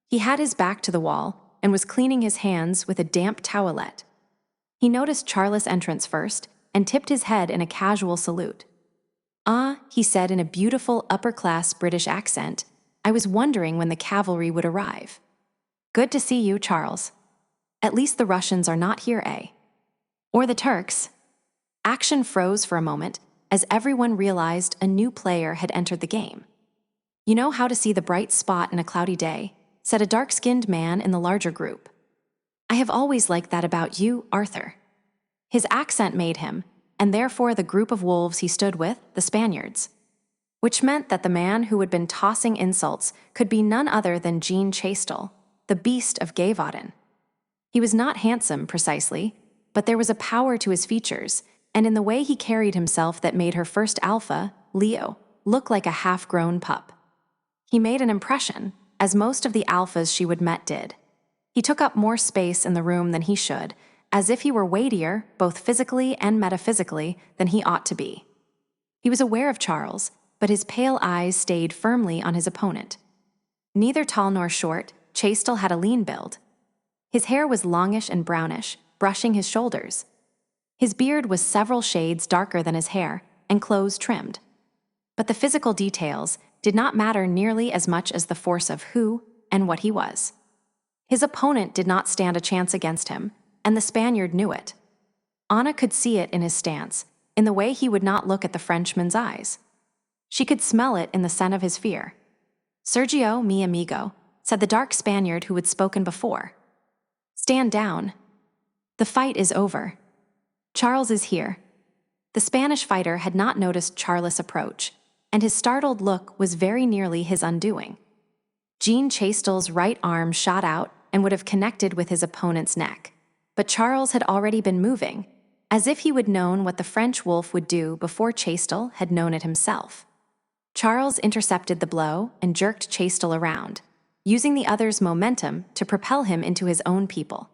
He had his back to the wall and was cleaning his hands with a damp towelette. He noticed Charles' entrance first and tipped his head in a casual salute. "Ah," he said in a beautiful upper-class British accent, "I was wondering when the cavalry would arrive." "Good to see you, Charles. At least the Russians are not here, eh? Or the Turks?" Action froze for a moment as everyone realized a new player had entered the game. "You know how to see the bright spot in a cloudy day," said a dark-skinned man in the larger group. "I have always liked that about you, Arthur." His accent made him, and therefore the group of wolves he stood with, the Spaniards, which meant that the man who had been tossing insults could be none other than Jean Chastel, the beast of Gavaudin. He was not handsome, precisely, but there was a power to his features, and in the way he carried himself that made her first alpha, Leo, look like a half-grown pup. He made an impression, as most of the alphas she would met did. He took up more space in the room than he should, as if he were weightier, both physically and metaphysically, than he ought to be. He was aware of Charles, but his pale eyes stayed firmly on his opponent. Neither tall nor short, Chastel had a lean build. His hair was longish and brownish, brushing his shoulders. His beard was several shades darker than his hair, and close trimmed. But the physical details did not matter nearly as much as the force of who and what he was. His opponent did not stand a chance against him, and the Spaniard knew it. Anna could see it in his stance, in the way he would not look at the Frenchman's eyes. She could smell it in the scent of his fear. "Sergio, mi amigo," said the dark Spaniard who had spoken before. "Stand down. The fight is over. Charles is here." The Spanish fighter had not noticed Charles' approach, and his startled look was very nearly his undoing. Jean Chastel's right arm shot out and would have connected with his opponent's neck, but Charles had already been moving, as if he would known what the French wolf would do before Chastel had known it himself. Charles intercepted the blow and jerked Chastel around, using the other's momentum to propel him into his own people.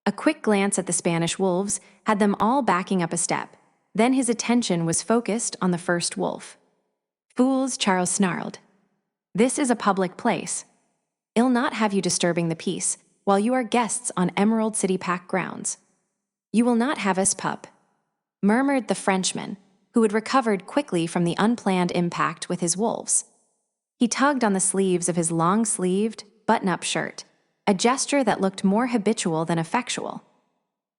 A quick glance at the Spanish wolves had them all backing up a step. Then his attention was focused on the first wolf. "Fools," Charles snarled. "This is a public place. I'll not have you disturbing the peace while you are guests on Emerald City Pack grounds. You will not have us, pup," murmured the Frenchman, who had recovered quickly from the unplanned impact with his wolves. He tugged on the sleeves of his long-sleeved, button-up shirt, a gesture that looked more habitual than effectual.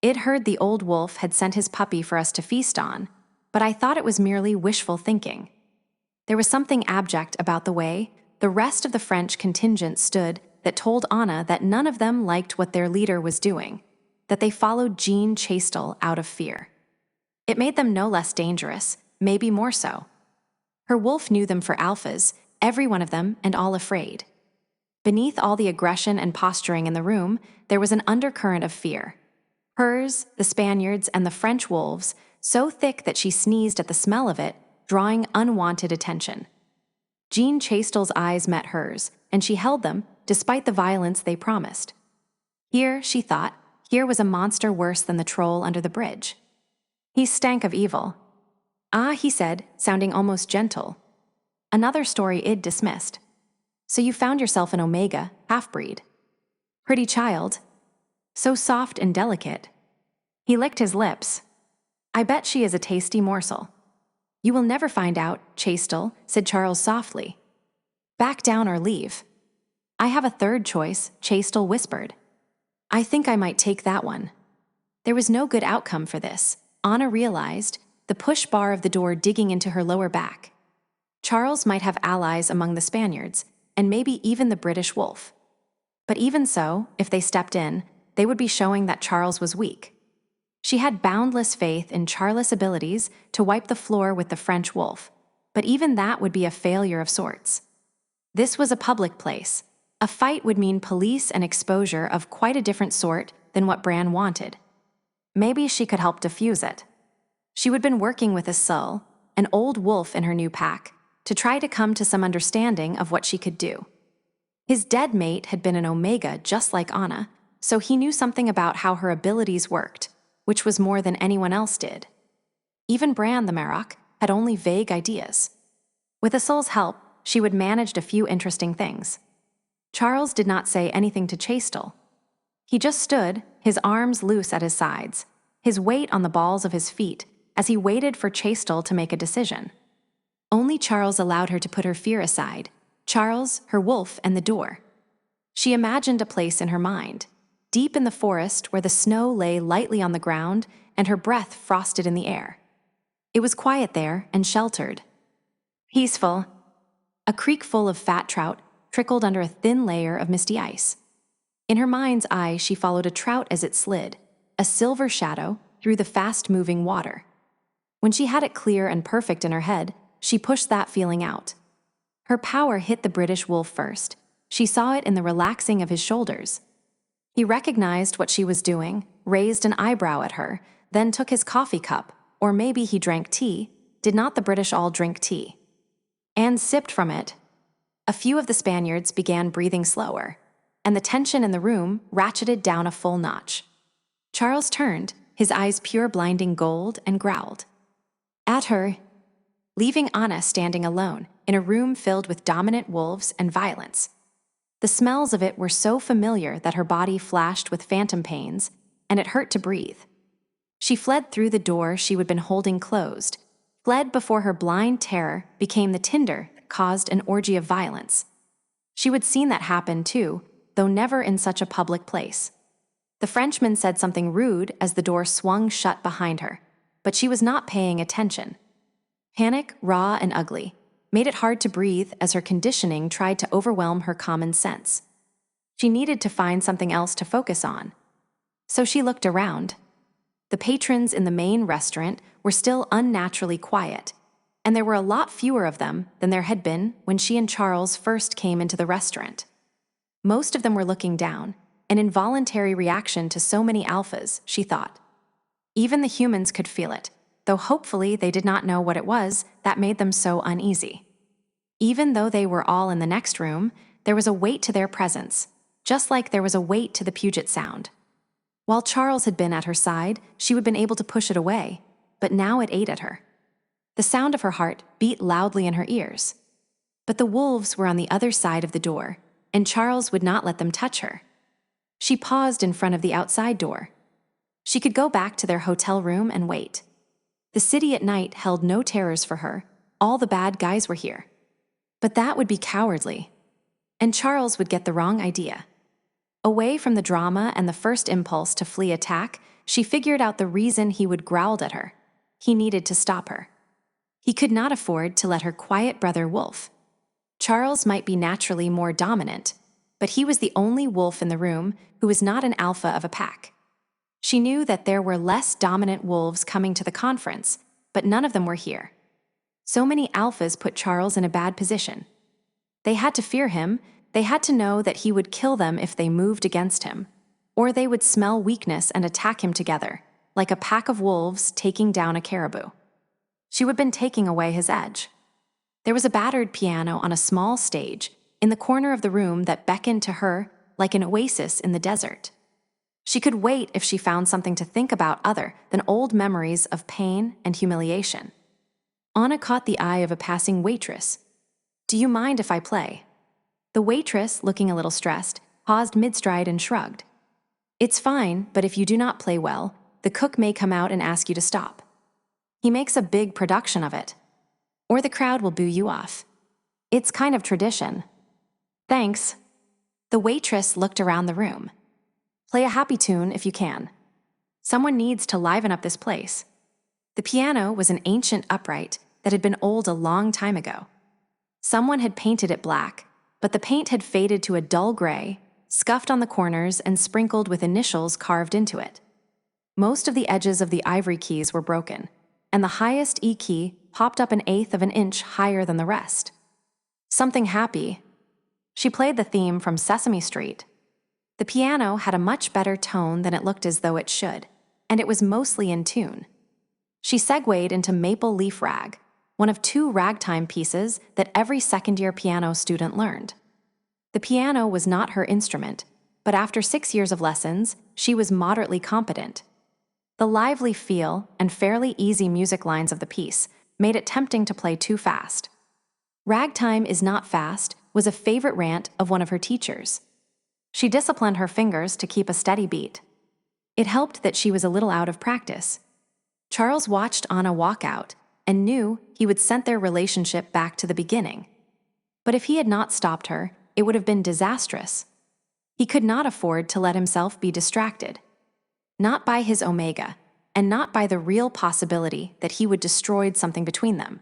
"I'd heard the old wolf had sent his puppy for us to feast on, but I thought it was merely wishful thinking." There was something abject about the way the rest of the French contingent stood that told Anna that none of them liked what their leader was doing, that they followed Jean Chastel out of fear. It made them no less dangerous, maybe more so. Her wolf knew them for alphas, every one of them, and all afraid. Beneath all the aggression and posturing in the room, there was an undercurrent of fear. Hers, the Spaniards, and the French wolves, so thick that she sneezed at the smell of it, drawing unwanted attention. Jean Chastel's eyes met hers, and she held them, despite the violence they promised. Here, she thought, here was a monster worse than the troll under the bridge. He stank of evil. "Ah," he said, sounding almost gentle. "Another story I'd dismissed. So you found yourself an Omega, half-breed. Pretty child. So soft and delicate." He licked his lips. "I bet she is a tasty morsel." "You will never find out, Chastel," said Charles softly. "Back down or leave." "I have a third choice," Chastel whispered. "I think I might take that one." There was no good outcome for this, Anna realized, the push bar of the door digging into her lower back. Charles might have allies among the Spaniards, and maybe even the British wolf. But even so, if they stepped in, they would be showing that Charles was weak. She had boundless faith in Charles' abilities to wipe the floor with the French wolf, but even that would be a failure of sorts. This was a public place. A fight would mean police and exposure of quite a different sort than what Bran wanted. Maybe she could help diffuse it. She would been working with a Sul, an old wolf in her new pack, to try to come to some understanding of what she could do. His dead mate had been an Omega just like Anna, so he knew something about how her abilities worked, which was more than anyone else did. Even Bran the Marrok had only vague ideas. With a Sul's help, she would manage a few interesting things. Charles did not say anything to Chastel. He just stood, his arms loose at his sides, his weight on the balls of his feet, as he waited for Chastel to make a decision. Only Charles allowed her to put her fear aside, Charles, her wolf, and the door. She imagined a place in her mind, deep in the forest where the snow lay lightly on the ground and her breath frosted in the air. It was quiet there and sheltered. Peaceful. A creek full of fat trout trickled under a thin layer of misty ice. In her mind's eye, she followed a trout as it slid, a silver shadow, through the fast-moving water. When she had it clear and perfect in her head, she pushed that feeling out. Her power hit the British wolf first. She saw it in the relaxing of his shoulders. He recognized what she was doing, raised an eyebrow at her, then took his coffee cup, or maybe he drank tea. Did not the British all drink tea? And sipped from it. A few of the Spaniards began breathing slower, and the tension in the room ratcheted down a full notch. Charles turned, his eyes pure blinding gold, and growled at her, leaving Anna standing alone in a room filled with dominant wolves and violence. The smells of it were so familiar that her body flashed with phantom pains, and it hurt to breathe. She fled through the door she had been holding closed, fled before her blind terror became the tinder that caused an orgy of violence. She would seen that happen too, though never in such a public place. The Frenchman said something rude as the door swung shut behind her, but she was not paying attention. Panic, raw and ugly, made it hard to breathe as her conditioning tried to overwhelm her common sense. She needed to find something else to focus on. So she looked around. The patrons in the main restaurant were still unnaturally quiet, and there were a lot fewer of them than there had been when she and Charles first came into the restaurant. Most of them were looking down, an involuntary reaction to so many alphas, she thought. Even the humans could feel it, though hopefully they did not know what it was that made them so uneasy. Even though they were all in the next room, there was a weight to their presence, just like there was a weight to the Puget Sound. While Charles had been at her side, she had been able to push it away, but now it ate at her. The sound of her heart beat loudly in her ears. But the wolves were on the other side of the door, and Charles would not let them touch her. She paused in front of the outside door. She could go back to their hotel room and wait. The city at night held no terrors for her. All the bad guys were here. But that would be cowardly. And Charles would get the wrong idea. Away from the drama and the first impulse to flee attack, she figured out the reason he would growl at her. He needed to stop her. He could not afford to let her quiet brother wolf. Charles might be naturally more dominant, but he was the only wolf in the room who was not an alpha of a pack. She knew that there were less dominant wolves coming to the conference, but none of them were here. So many alphas put Charles in a bad position. They had to fear him. They had to know that he would kill them if they moved against him, or they would smell weakness and attack him together, like a pack of wolves taking down a caribou. She would have been taking away his edge. There was a battered piano on a small stage in the corner of the room that beckoned to her like an oasis in the desert. She could wait if she found something to think about other than old memories of pain and humiliation. Anna caught the eye of a passing waitress. "Do you mind if I play?" The waitress, looking a little stressed, paused mid-stride and shrugged. "It's fine, but if you do not play well, the cook may come out and ask you to stop. He makes a big production of it. Or the crowd will boo you off. It's kind of tradition." "Thanks." The waitress looked around the room. "Play a happy tune if you can. Someone needs to liven up this place." The piano was an ancient upright that had been old a long time ago. Someone had painted it black, but the paint had faded to a dull gray, scuffed on the corners and sprinkled with initials carved into it. Most of the edges of the ivory keys were broken, and the highest E key popped up 1/8 of an inch higher than the rest. Something happy. She played the theme from Sesame Street. The piano had a much better tone than it looked as though it should, and it was mostly in tune. She segued into Maple Leaf Rag, one of 2 ragtime pieces that every second-year piano student learned. The piano was not her instrument, but after 6 years of lessons, she was moderately competent. The lively feel and fairly easy music lines of the piece made it tempting to play too fast. "Ragtime is not fast" was a favorite rant of one of her teachers. She disciplined her fingers to keep a steady beat. It helped that she was a little out of practice. Charles watched Anna walk out and knew he would send their relationship back to the beginning. But if he had not stopped her, it would have been disastrous. He could not afford to let himself be distracted. Not by his omega, and not by the real possibility that he would destroy something between them.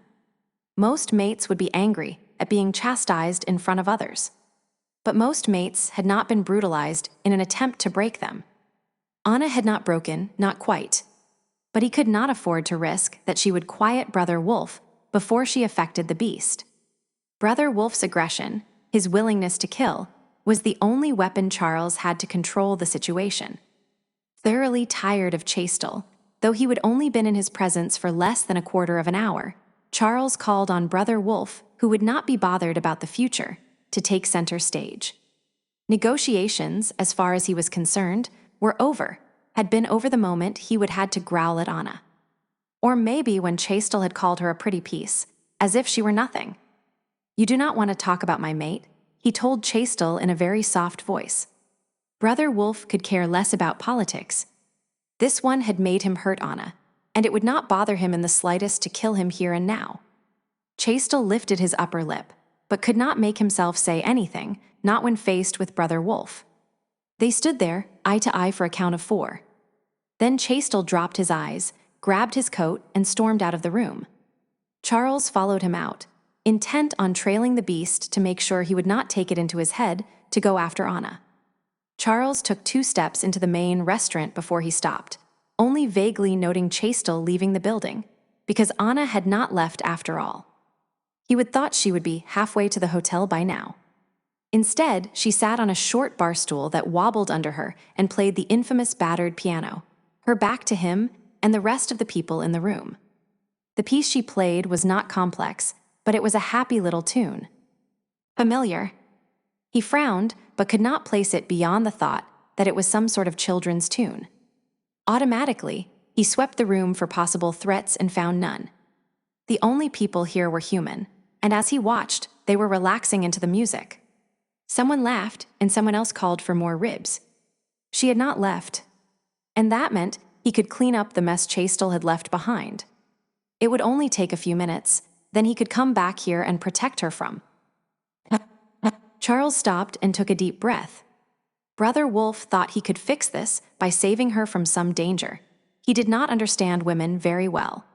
Most mates would be angry at being chastised in front of others. But most mates had not been brutalized in an attempt to break them. Anna had not broken, not quite. But he could not afford to risk that she would quiet Brother Wolf before she affected the beast. Brother Wolf's aggression, his willingness to kill, was the only weapon Charles had to control the situation. Thoroughly tired of Chastel, though he would only been in his presence for less than a quarter of an hour, Charles called on Brother Wolf, who would not be bothered about the future, to take center stage. Negotiations, as far as he was concerned, were over, had been over the moment he would had to growl at Anna. Or maybe when Chastel had called her a pretty piece, as if she were nothing. "You do not want to talk about my mate," he told Chastel in a very soft voice. Brother Wolf could care less about politics. This one had made him hurt Anna, and it would not bother him in the slightest to kill him here and now. Chastel lifted his upper lip, but could not make himself say anything, not when faced with Brother Wolf. They stood there, eye to eye for a count of 4. Then Chastel dropped his eyes, grabbed his coat, and stormed out of the room. Charles followed him out, intent on trailing the beast to make sure he would not take it into his head to go after Anna. Charles took 2 steps into the main restaurant before he stopped, only vaguely noting Chastel leaving the building, because Anna had not left after all. He would thought she would be halfway to the hotel by now. Instead, she sat on a short bar stool that wobbled under her and played the infamous battered piano, her back to him and the rest of the people in the room. The piece she played was not complex, but it was a happy little tune. Familiar. He frowned, but could not place it beyond the thought that it was some sort of children's tune. Automatically, he swept the room for possible threats and found none. The only people here were human, and as he watched, they were relaxing into the music. Someone laughed, and someone else called for more ribs. She had not left, and that meant he could clean up the mess Chastel had left behind. It would only take a few minutes, then he could come back here and protect her from. Charles stopped and took a deep breath. Brother Wolf thought he could fix this by saving her from some danger. He did not understand women very well.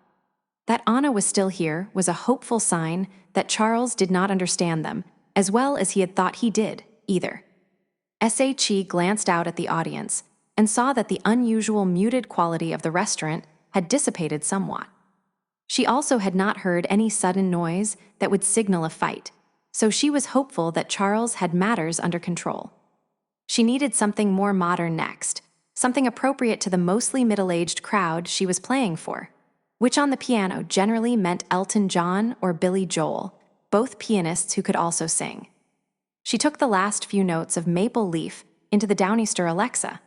That Anna was still here was a hopeful sign that Charles did not understand them, as well as he had thought he did, either. She glanced out at the audience and saw that the unusual muted quality of the restaurant had dissipated somewhat. She also had not heard any sudden noise that would signal a fight, so she was hopeful that Charles had matters under control. She needed something more modern next, something appropriate to the mostly middle-aged crowd she was playing for, which on the piano generally meant Elton John or Billy Joel, both pianists who could also sing. She took the last few notes of Maple Leaf into the Downister Alexa.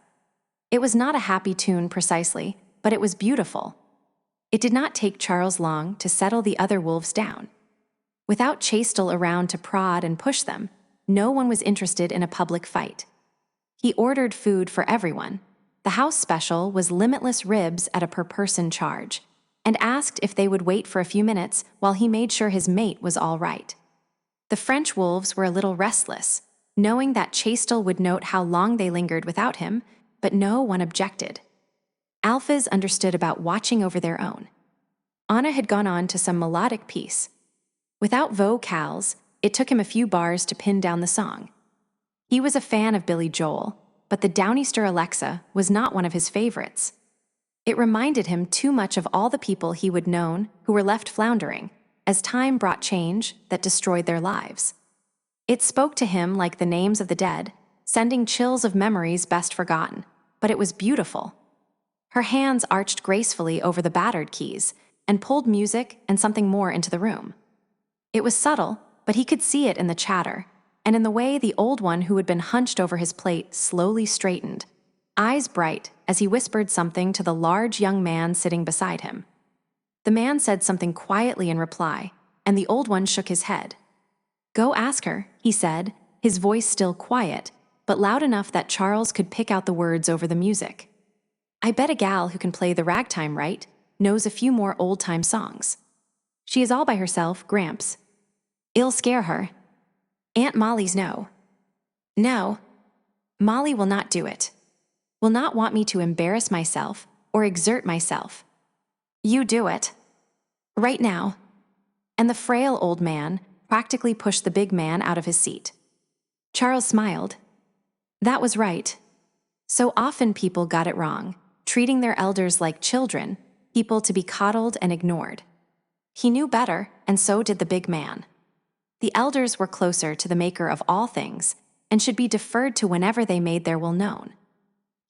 It was not a happy tune precisely, but it was beautiful. It did not take Charles long to settle the other wolves down. Without Chastel around to prod and push them, no one was interested in a public fight. He ordered food for everyone. The house special was limitless ribs at a per-person charge, and asked if they would wait for a few minutes while he made sure his mate was all right. The French wolves were a little restless, knowing that Chastel would note how long they lingered without him, but no one objected. Alphas understood about watching over their own. Anna had gone on to some melodic piece. Without vocals, it took him a few bars to pin down the song. He was a fan of Billy Joel, but the Downister Alexa was not one of his favorites. It reminded him too much of all the people he would known who were left floundering, as time brought change that destroyed their lives. It spoke to him like the names of the dead, sending chills of memories best forgotten, but it was beautiful. Her hands arched gracefully over the battered keys and pulled music and something more into the room. It was subtle, but he could see it in the chatter, and in the way the old one who had been hunched over his plate slowly straightened, eyes bright as he whispered something to the large young man sitting beside him. The man said something quietly in reply, and the old one shook his head. "Go ask her," he said, his voice still quiet, but loud enough that Charles could pick out the words over the music. "I bet a gal who can play the ragtime right knows a few more old-time songs. She is all by herself, Gramps. It'll scare her. Aunt Molly's no. No. Molly will not do it. Will not want me to embarrass myself or exert myself. You do it. Right now." And the frail old man practically pushed the big man out of his seat. Charles smiled. That was right. So often people got it wrong, treating their elders like children, people to be coddled and ignored. He knew better, and so did the big man. The elders were closer to the maker of all things, and should be deferred to whenever they made their will known.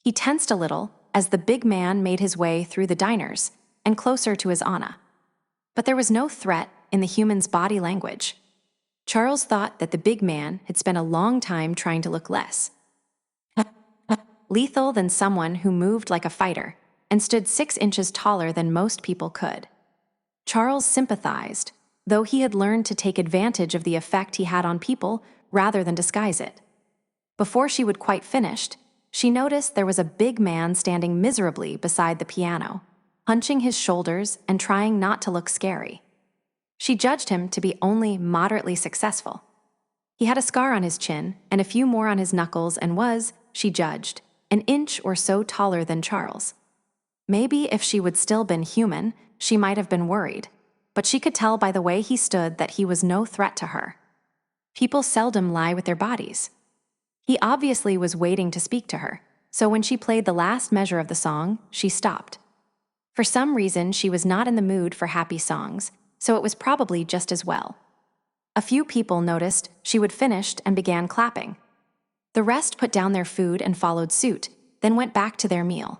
He tensed a little as the big man made his way through the diners and closer to his Anna. But there was no threat in the human's body language. Charles thought that the big man had spent a long time trying to look less lethal than someone who moved like a fighter and stood 6 inches taller than most people could. Charles sympathized, though he had learned to take advantage of the effect he had on people rather than disguise it. Before she would quite finished, she noticed there was a big man standing miserably beside the piano, hunching his shoulders and trying not to look scary. She judged him to be only moderately successful. He had a scar on his chin and a few more on his knuckles and was, she judged, an inch or so taller than Charles. Maybe if she would still been human, she might have been worried, but she could tell by the way he stood that he was no threat to her. People seldom lie with their bodies. He obviously was waiting to speak to her, so when she played the last measure of the song, she stopped. For some reason, she was not in the mood for happy songs, so it was probably just as well. A few people noticed she would finished and began clapping. The rest put down their food and followed suit, then went back to their meal.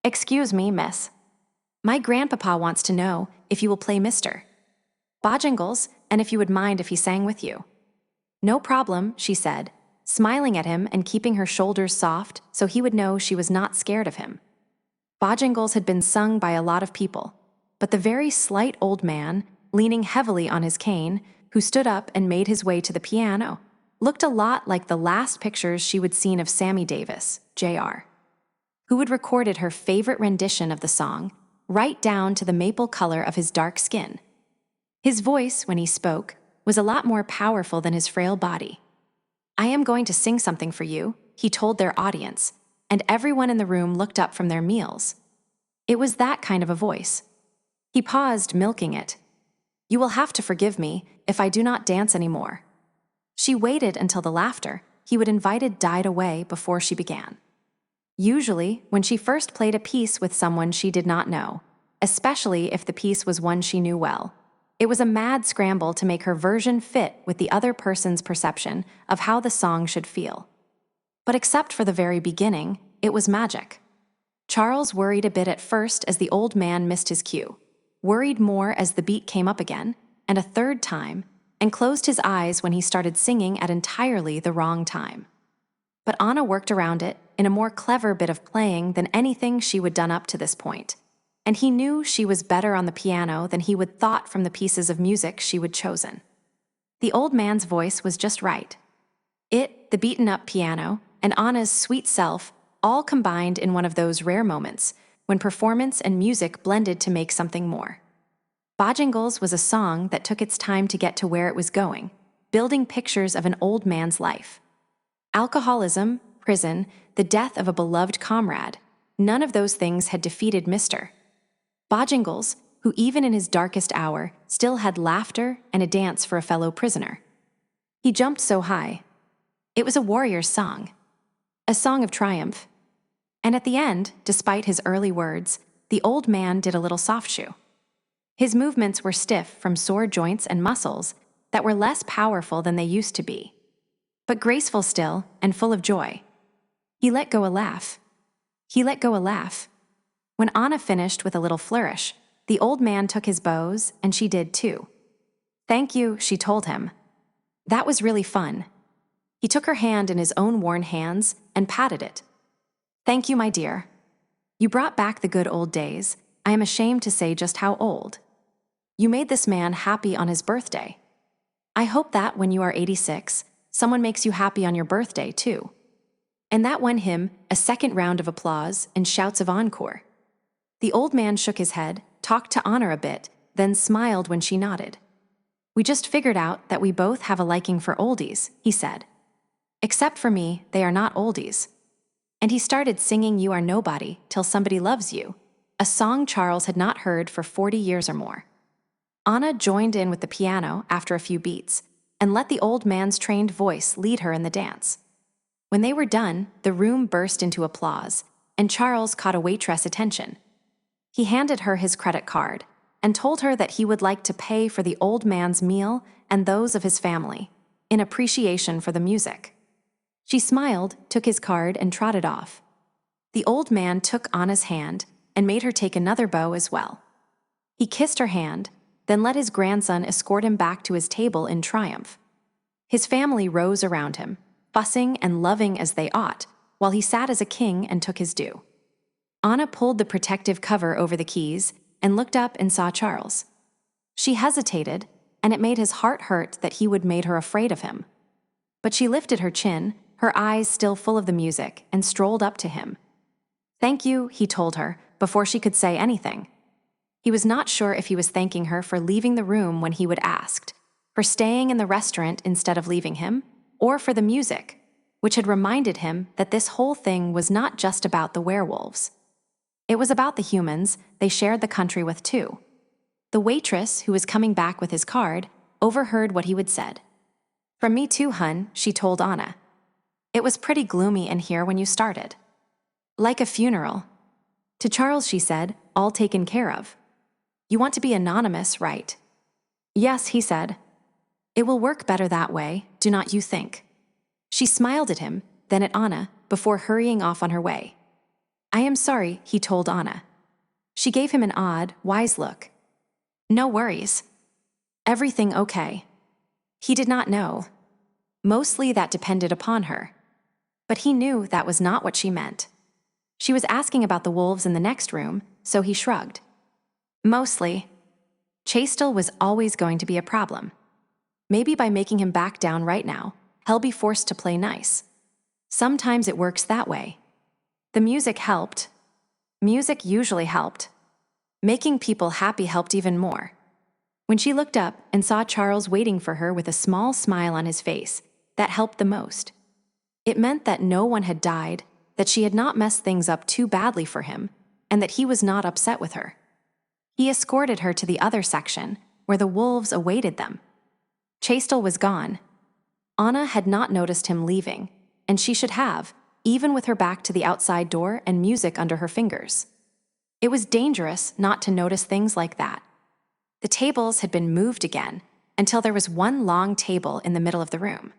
"Excuse me, miss. My grandpapa wants to know if you will play Mr. Bojangles and if you would mind if he sang with you." "No problem," she said, smiling at him and keeping her shoulders soft so he would know she was not scared of him. Bojangles had been sung by a lot of people, but the very slight old man, leaning heavily on his cane, who stood up and made his way to the piano, looked a lot like the last pictures she would seen of Sammy Davis, Jr., who had recorded her favorite rendition of the song, right down to the maple color of his dark skin. His voice, when he spoke, was a lot more powerful than his frail body. "I am going to sing something for you," he told their audience, and everyone in the room looked up from their meals. It was that kind of a voice. He paused, milking it. "You will have to forgive me if I do not dance anymore." She waited until the laughter he would invited died away before she began. Usually, when she first played a piece with someone she did not know, especially if the piece was one she knew well, it was a mad scramble to make her version fit with the other person's perception of how the song should feel. But except for the very beginning, it was magic. Charles worried a bit at first as the old man missed his cue, worried more as the beat came up again, and a third time, and closed his eyes when he started singing at entirely the wrong time. But Anna worked around it in a more clever bit of playing than anything she would done up to this point, and he knew she was better on the piano than he would thought from the pieces of music she would chosen. The old man's voice was just right. It, the beaten-up piano, and Anna's sweet self all combined in one of those rare moments when performance and music blended to make something more. Bojangles was a song that took its time to get to where it was going, building pictures of an old man's life. Alcoholism, prison, the death of a beloved comrade, none of those things had defeated Mr. Bojangles, who even in his darkest hour still had laughter and a dance for a fellow prisoner. He jumped so high. It was a warrior's song, a song of triumph. And at the end, despite his early words, the old man did a little soft shoe. His movements were stiff from sore joints and muscles that were less powerful than they used to be, but graceful still and full of joy. He let go a laugh. He let go a laugh. When Anna finished with a little flourish, the old man took his bows, and she did too. "Thank you," she told him. "That was really fun." He took her hand in his own worn hands and patted it. "Thank you, my dear. You brought back the good old days. I am ashamed to say just how old. You made this man happy on his birthday. I hope that when you are 86, someone makes you happy on your birthday too." And that won him a second round of applause and shouts of encore. The old man shook his head, talked to Anna a bit, then smiled when she nodded. "We just figured out that we both have a liking for oldies," he said. "Except for me, they are not oldies." And he started singing "You Are Nobody Till Somebody Loves You," a song Charles had not heard for 40 years or more. Anna joined in with the piano after a few beats and let the old man's trained voice lead her in the dance. When they were done, the room burst into applause, and Charles caught a waitress' attention. He handed her his credit card, and told her that he would like to pay for the old man's meal and those of his family, in appreciation for the music. She smiled, took his card, and trotted off. The old man took Anna's hand and made her take another bow as well. He kissed her hand, then let his grandson escort him back to his table in triumph. His family rose around him, fussing and loving as they ought, while he sat as a king and took his due. Anna pulled the protective cover over the keys and looked up and saw Charles. She hesitated, and it made his heart hurt that he would made her afraid of him. But she lifted her chin, her eyes still full of the music, and strolled up to him. "Thank you," he told her, before she could say anything. He was not sure if he was thanking her for leaving the room when he would asked, for staying in the restaurant instead of leaving him, or for the music, which had reminded him that this whole thing was not just about the werewolves. It was about the humans they shared the country with too. The waitress, who was coming back with his card, overheard what he would said. "From me too, hun," she told Anna. "It was pretty gloomy in here when you started. Like a funeral." To Charles she said, "All taken care of. You want to be anonymous, right?" "Yes," he said. "It will work better that way, do not you think?" She smiled at him, then at Anna, before hurrying off on her way. "I am sorry," he told Anna. She gave him an odd, wise look. "No worries. Everything okay?" He did not know. Mostly that depended upon her. But he knew that was not what she meant. She was asking about the wolves in the next room, so he shrugged. Mostly. Chastel was always going to be a problem. Maybe by making him back down right now, he'll be forced to play nice. Sometimes it works that way. The music helped. Music usually helped. Making people happy helped even more. When she looked up and saw Charles waiting for her with a small smile on his face, that helped the most. It meant that no one had died, that she had not messed things up too badly for him, and that he was not upset with her. He escorted her to the other section, where the wolves awaited them. Chastel was gone. Anna had not noticed him leaving, and she should have, even with her back to the outside door and music under her fingers. It was dangerous not to notice things like that. The tables had been moved again, until there was one long table in the middle of the room.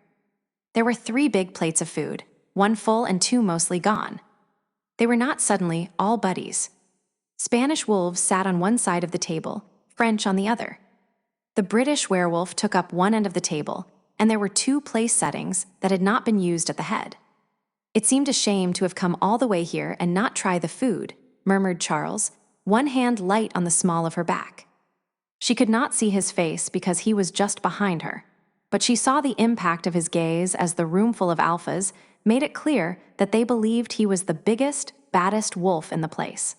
There were 3 big plates of food, 1 full and 2 mostly gone. They were not suddenly all buddies. Spanish wolves sat on one side of the table, French on the other. The British werewolf took up one end of the table, and there were 2 place settings that had not been used at the head. "It seemed a shame to have come all the way here and not try the food," murmured Charles, one hand light on the small of her back. She could not see his face because he was just behind her, but she saw the impact of his gaze as the roomful of alphas made it clear that they believed he was the biggest, baddest wolf in the place.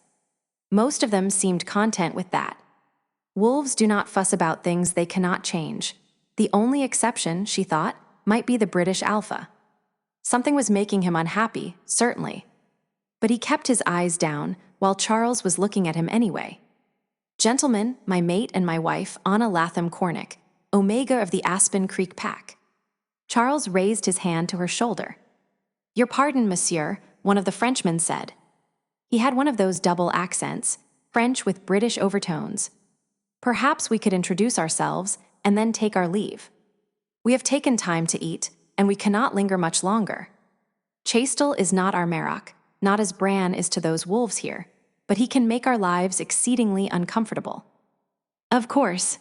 Most of them seemed content with that. Wolves do not fuss about things they cannot change. The only exception, she thought, might be the British alpha. Something was making him unhappy, certainly. But he kept his eyes down while Charles was looking at him anyway. "Gentlemen, my mate and my wife, Anna Latham Cornick, Omega of the Aspen Creek Pack." Charles raised his hand to her shoulder. "Your pardon, monsieur," one of the Frenchmen said. He had one of those double accents, French with British overtones. "Perhaps we could introduce ourselves and then take our leave. We have taken time to eat, and we cannot linger much longer. Chastel is not our Marrok, not as Bran is to those wolves here, but he can make our lives exceedingly uncomfortable." Of course.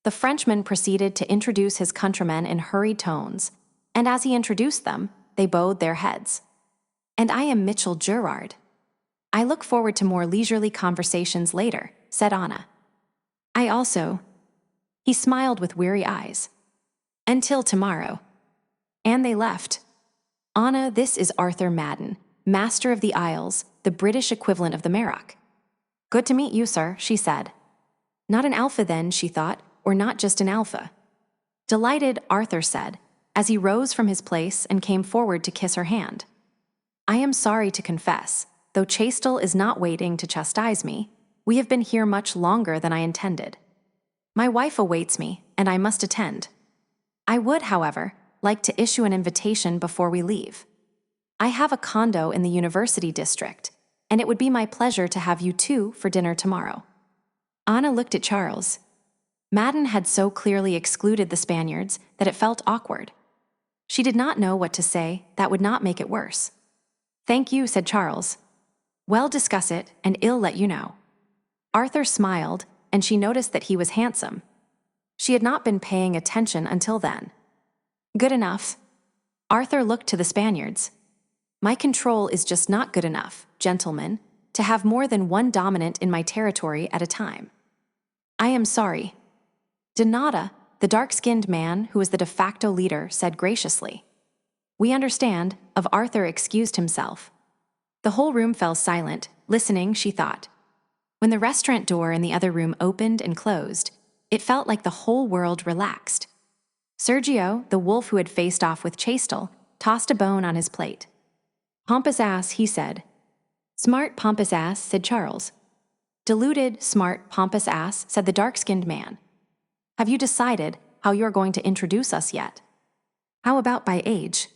The Frenchman proceeded to introduce his countrymen in hurried tones, and as he introduced them, they bowed their heads. "And I am Mitchell Gerard. I look forward to more leisurely conversations later," said Anna. "I also." He smiled with weary eyes. "Until tomorrow." And they left. "Anna, this is Arthur Madden, Master of the Isles, the British equivalent of the Marrok." "Good to meet you, sir," she said. Not an alpha then, she thought, or not just an alpha. Delighted, Arthur said, as he rose from his place and came forward to kiss her hand. "I am sorry to confess, though Chastel is not waiting to chastise me, we have been here much longer than I intended. My wife awaits me, and I must attend. I would, however, like to issue an invitation before we leave. I have a condo in the university district, and it would be my pleasure to have you two for dinner tomorrow." Anna looked at Charles. Madden had so clearly excluded the Spaniards that it felt awkward. She did not know what to say that would not make it worse. "Thank you," said Charles. "We'll discuss it, and I'll let you know." Arthur smiled, and she noticed that he was handsome. She had not been paying attention until then. "Good enough." Arthur looked to the Spaniards. "My control is just not good enough, gentlemen, to have more than one dominant in my territory at a time. I am sorry." Donata, the dark-skinned man who was the de facto leader, said graciously. "We understand," Arthur excused himself. The whole room fell silent, listening, she thought. When the restaurant door in the other room opened and closed, it felt like the whole world relaxed. Sergio, the wolf who had faced off with Chastel, tossed a bone on his plate. "Pompous ass," he said. "Smart pompous ass," said Charles. "Deluded, smart pompous ass," said the dark-skinned man. "Have you decided how you're going to introduce us yet? How about by age?"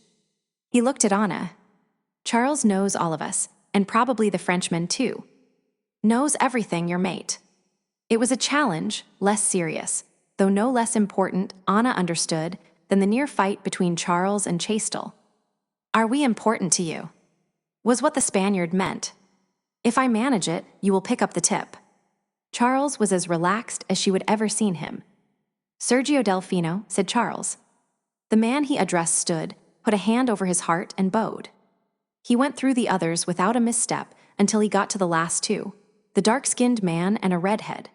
He looked at Anna. "Charles knows all of us, and probably the Frenchman too. Knows everything, your mate." It was a challenge, less serious, though no less important, Anna understood, than the near fight between Charles and Chastel. "Are we important to you?" was what the Spaniard meant. "If I manage it, you will pick up the tip." Charles was as relaxed as she would ever seen him. "Sergio Delfino," said Charles. The man he addressed stood, put a hand over his heart, and bowed. He went through the others without a misstep until he got to the last two, the dark-skinned man and a redhead.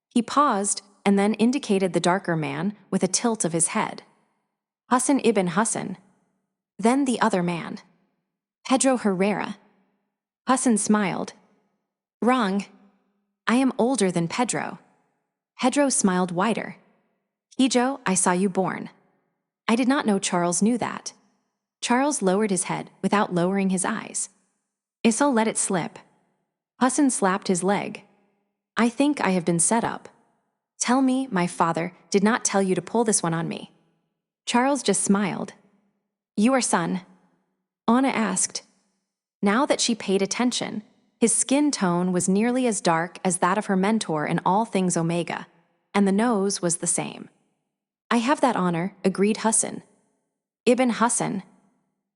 He paused and then indicated the darker man with a tilt of his head. "Hassan ibn Hassan." Then the other man. "Pedro Herrera." Hassan smiled. "Wrong. I am older than Pedro." Pedro smiled wider. "Hijo, I saw you born." I did not know Charles knew that. Charles lowered his head without lowering his eyes. Issel let it slip. Hassan slapped his leg. "I think I have been set up. Tell me my father did not tell you to pull this one on me." Charles just smiled. "Your son?" Anna asked. Now that she paid attention, his skin tone was nearly as dark as that of her mentor in all things Omega, and the nose was the same. "I have that honor," agreed Hassan. "Ibn Hassan."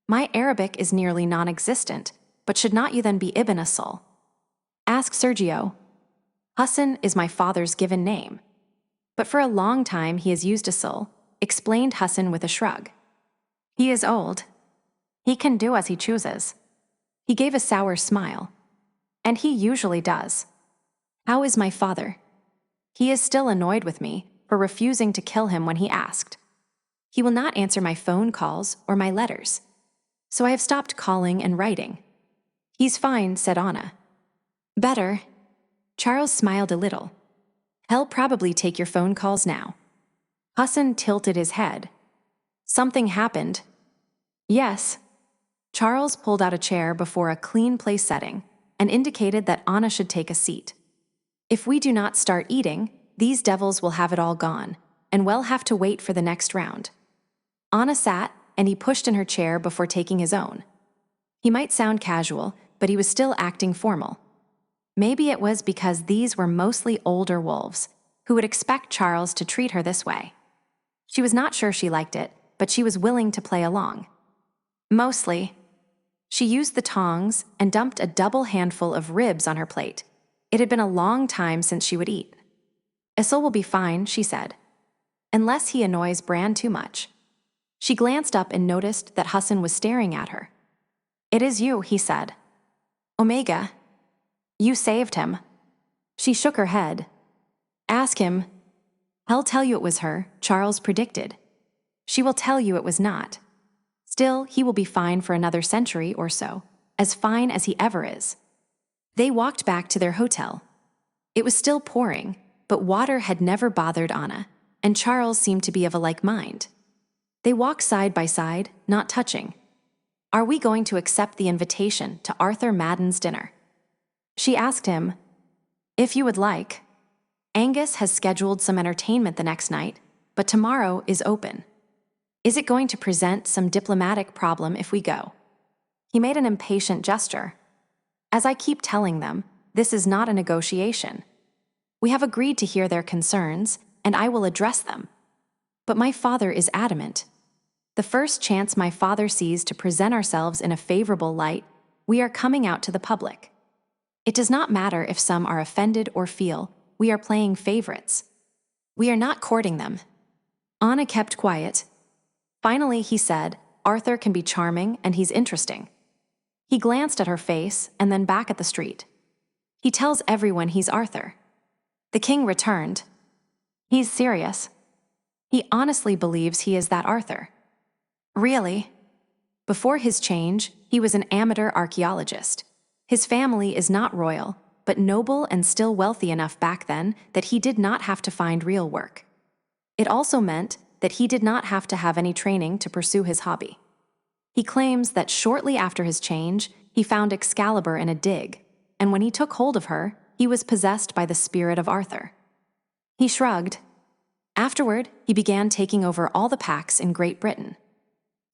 "My Arabic is nearly non-existent, but should not you then be Ibn Asal?" "Ask Sergio." "Hassan is my father's given name. But for a long time he has used Asal," explained Hassan with a shrug. "He is old. He can do as he chooses." He gave a sour smile. "And he usually does." "How is my father?" "He is still annoyed with me for refusing to kill him when he asked. He will not answer my phone calls or my letters. So I have stopped calling and writing." "He's fine," said Anna. "Better." Charles smiled a little. "He'll probably take your phone calls now." Hassan tilted his head. "Something happened." "Yes." Charles pulled out a chair before a clean place setting and indicated that Anna should take a seat. "If we do not start eating, these devils will have it all gone, and we'll have to wait for the next round." Anna sat, and he pushed in her chair before taking his own. He might sound casual, but he was still acting formal. Maybe it was because these were mostly older wolves, who would expect Charles to treat her this way. She was not sure she liked it, but she was willing to play along. Mostly. She used the tongs and dumped a double handful of ribs on her plate. It had been a long time since she would eat. "Issel will be fine," she said. "Unless he annoys Bran too much." She glanced up and noticed that Hassan was staring at her. "It is you," he said. "Omega. You saved him." She shook her head. "Ask him." "He'll tell you it was her," Charles predicted. "She will tell you it was not. Still, he will be fine for another century or so, as fine as he ever is." They walked back to their hotel. It was still pouring, but water had never bothered Anna, and Charles seemed to be of a like mind. They walked side by side, not touching. "Are we going to accept the invitation to Arthur Madden's dinner?" She asked him. "If you would like. Angus has scheduled some entertainment the next night, but tomorrow is open. Is it going to present some diplomatic problem if we go?" He made an impatient gesture. "As I keep telling them, this is not a negotiation. We have agreed to hear their concerns, and I will address them. But my father is adamant. The first chance my father sees to present ourselves in a favorable light, we are coming out to the public. It does not matter if some are offended or feel we are playing favorites. We are not courting them. Anna kept quiet. Finally, he said, Arthur can be charming and he's interesting. He glanced at her face and then back at the street. He tells everyone he's Arthur. The king returned. He's serious. He honestly believes he is that Arthur. Really? Before his change, he was an amateur archaeologist. His family is not royal, but noble and still wealthy enough back then that he did not have to find real work. It also meant that he did not have to have any training to pursue his hobby. He claims that shortly after his change, he found Excalibur in a dig, and when he took hold of her, he was possessed by the spirit of Arthur. He shrugged. Afterward, he began taking over all the packs in Great Britain.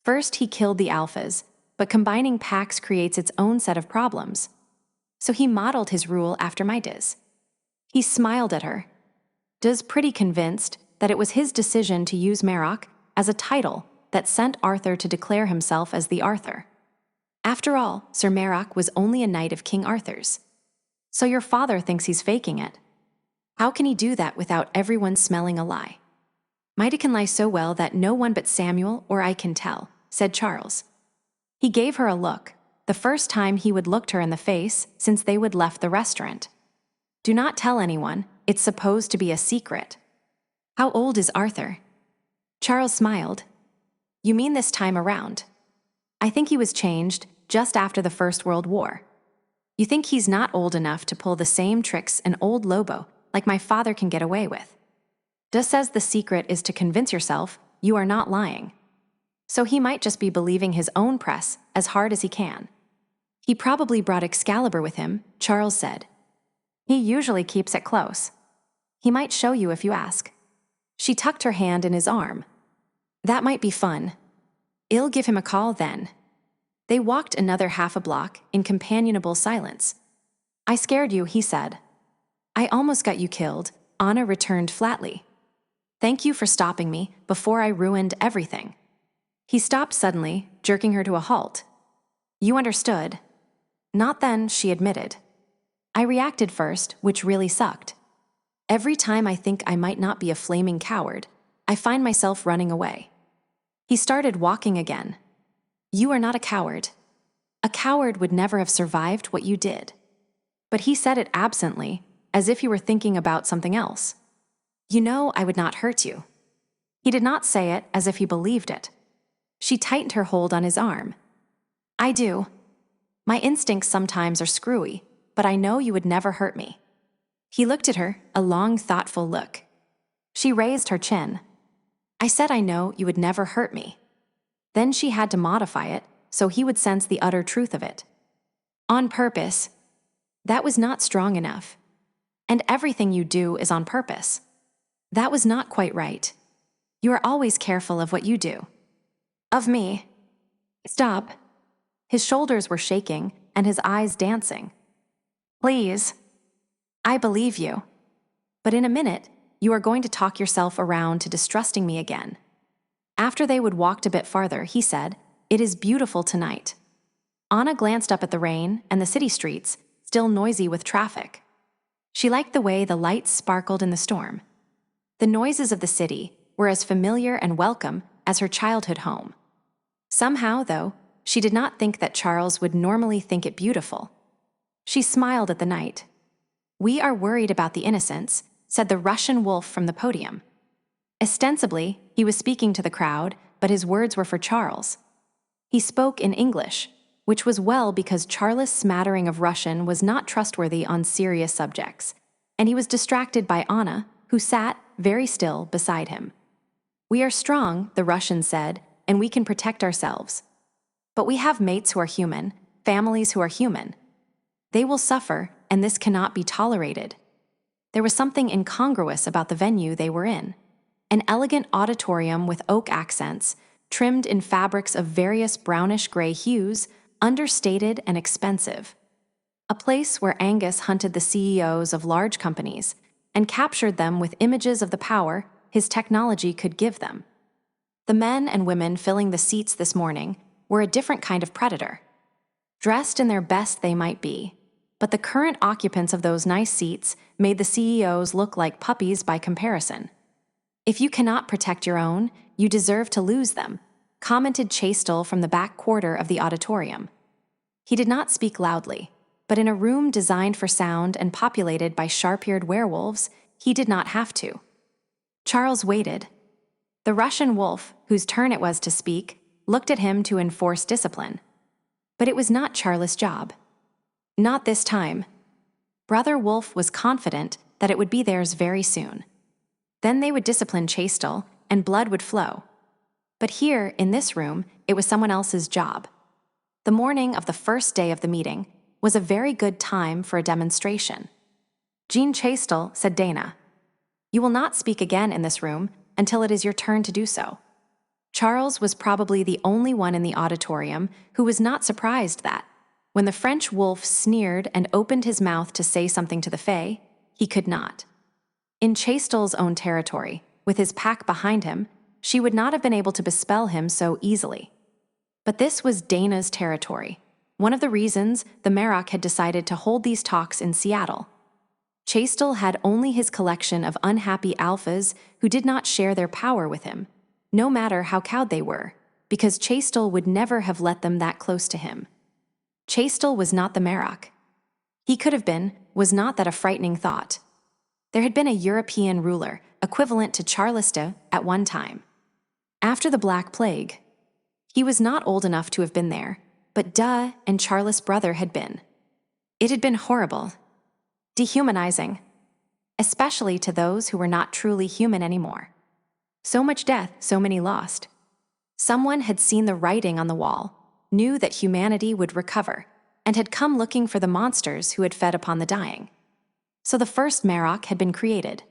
First, he killed the alphas, but combining packs creates its own set of problems. So he modeled his rule after my Diz. He smiled at her. Diz pretty convinced that it was his decision to use Marrok as a title that sent Arthur to declare himself as the Arthur. After all, Sir Marrok was only a knight of King Arthur's. So your father thinks he's faking it. How can he do that without everyone smelling a lie? Might can lie so well that no one but Samuel or I can tell, said Charles. He gave her a look, the first time he would looked her in the face since they would left the restaurant. Do not tell anyone, it's supposed to be a secret. How old is Arthur? Charles smiled. You mean this time around? I think he was changed just after the First World War. You think he's not old enough to pull the same tricks an old Lobo like my father can get away with? Just says the secret is to convince yourself you are not lying. So he might just be believing his own press as hard as he can. He probably brought Excalibur with him, Charles said. He usually keeps it close. He might show you if you ask. She tucked her hand in his arm. That might be fun. I'll give him a call then. They walked another half a block in companionable silence. I scared you, he said. I almost got you killed, Anna returned flatly. Thank you for stopping me before I ruined everything. He stopped suddenly, jerking her to a halt. You understood. Not then, she admitted. I reacted first, which really sucked. Every time I think I might not be a flaming coward, I find myself running away. He started walking again. You are not a coward. A coward would never have survived what you did. But he said it absently, as if he were thinking about something else. You know I would not hurt you. He did not say it as if he believed it. She tightened her hold on his arm. I do. My instincts sometimes are screwy, but I know you would never hurt me. He looked at her, a long, thoughtful look. She raised her chin. I said I know you would never hurt me. Then she had to modify it, so he would sense the utter truth of it. On purpose. That was not strong enough. And everything you do is on purpose. That was not quite right. You are always careful of what you do. Of me. Stop. His shoulders were shaking and his eyes dancing. Please. I believe you. But in a minute, you are going to talk yourself around to distrusting me again. After they would walked a bit farther, he said, It is beautiful tonight. Anna glanced up at the rain and the city streets, still noisy with traffic. She liked the way the lights sparkled in the storm. The noises of the city were as familiar and welcome as her childhood home. Somehow, though, she did not think that Charles would normally think it beautiful. She smiled at the night. We are worried about the innocents, said the Russian wolf from the podium. Ostensibly, he was speaking to the crowd, but his words were for Charles. He spoke in English, which was well because Charles' smattering of Russian was not trustworthy on serious subjects, and he was distracted by Anna, who sat, very still, beside him. We are strong, the Russian said, and we can protect ourselves. But we have mates who are human, families who are human. They will suffer, and this cannot be tolerated. There was something incongruous about the venue they were in. An elegant auditorium with oak accents, trimmed in fabrics of various brownish-gray hues, understated and expensive. A place where Angus hunted the CEOs of large companies, and captured them with images of the power his technology could give them. The men and women filling the seats this morning were a different kind of predator. Dressed in their best they might be, but the current occupants of those nice seats made the CEOs look like puppies by comparison. "If you cannot protect your own, you deserve to lose them," commented Chastel from the back quarter of the auditorium. He did not speak loudly, but in a room designed for sound and populated by sharp-eared werewolves, he did not have to. Charles waited. The Russian wolf, whose turn it was to speak, looked at him to enforce discipline. But it was not Charles' job. Not this time. Brother Wolf was confident that it would be theirs very soon. Then they would discipline Chastel, and blood would flow. But here, in this room, it was someone else's job. The morning of the first day of the meeting was a very good time for a demonstration. "Jean Chastel," said Dana, "you will not speak again in this room until it is your turn to do so." Charles was probably the only one in the auditorium who was not surprised that, when the French wolf sneered and opened his mouth to say something to the Fae, he could not. In Chastel's own territory, with his pack behind him, she would not have been able to bespell him so easily. But this was Dana's territory, one of the reasons the Marrok had decided to hold these talks in Seattle. Chastel had only his collection of unhappy alphas who did not share their power with him, no matter how cowed they were, because Chastel would never have let them that close to him. Chastel was not the Marrok. He could have been, was not that a frightening thought. There had been a European ruler, equivalent to Charlesta, at one time. After the Black Plague. He was not old enough to have been there, but Duh and Charles' brother had been. It had been horrible. Dehumanizing. Especially to those who were not truly human anymore. So much death, so many lost. Someone had seen the writing on the wall, knew that humanity would recover, and had come looking for the monsters who had fed upon the dying. So the first Marrok had been created.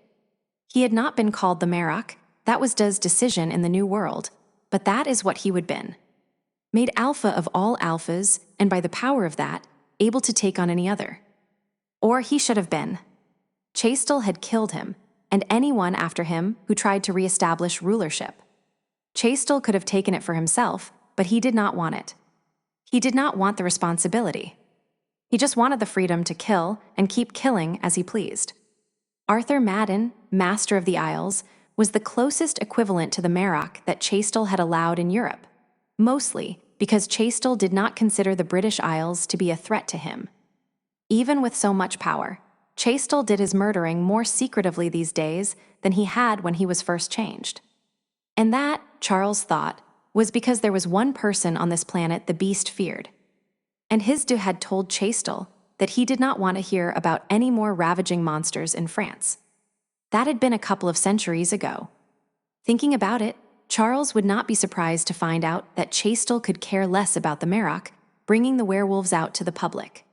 He had not been called the Marrok, that was Duh's decision in the New World, but that is what he would been. Made alpha of all alphas, and by the power of that, able to take on any other. Or he should have been. Chastel had killed him, and anyone after him who tried to reestablish rulership. Chastel could have taken it for himself, but he did not want it. He did not want the responsibility. He just wanted the freedom to kill and keep killing as he pleased. Arthur Madden, Master of the Isles, was the closest equivalent to the Marrok that Chastel had allowed in Europe, mostly because Chastel did not consider the British Isles to be a threat to him. Even with so much power, Chastel did his murdering more secretively these days than he had when he was first changed. And that, Charles thought, was because there was one person on this planet the beast feared. And Hisdu had told Chastel that he did not want to hear about any more ravaging monsters in France. That had been a couple of centuries ago. Thinking about it, Charles would not be surprised to find out that Chastel could care less about the Marrok bringing the werewolves out to the public.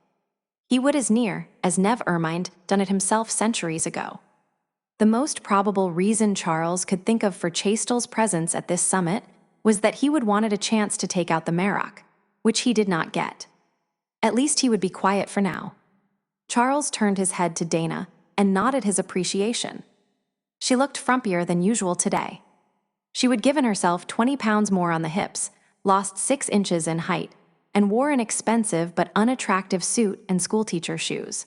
He would as near as Nev Ermind done it himself centuries ago. The most probable reason Charles could think of for Chastel's presence at this summit was that he would wanted a chance to take out the Marrok, which he did not get. At least he would be quiet for now. Charles turned his head to Dana and nodded his appreciation. She looked frumpier than usual today. She would given herself 20 pounds more on the hips, lost 6 inches in height, and wore an expensive but unattractive suit and schoolteacher shoes.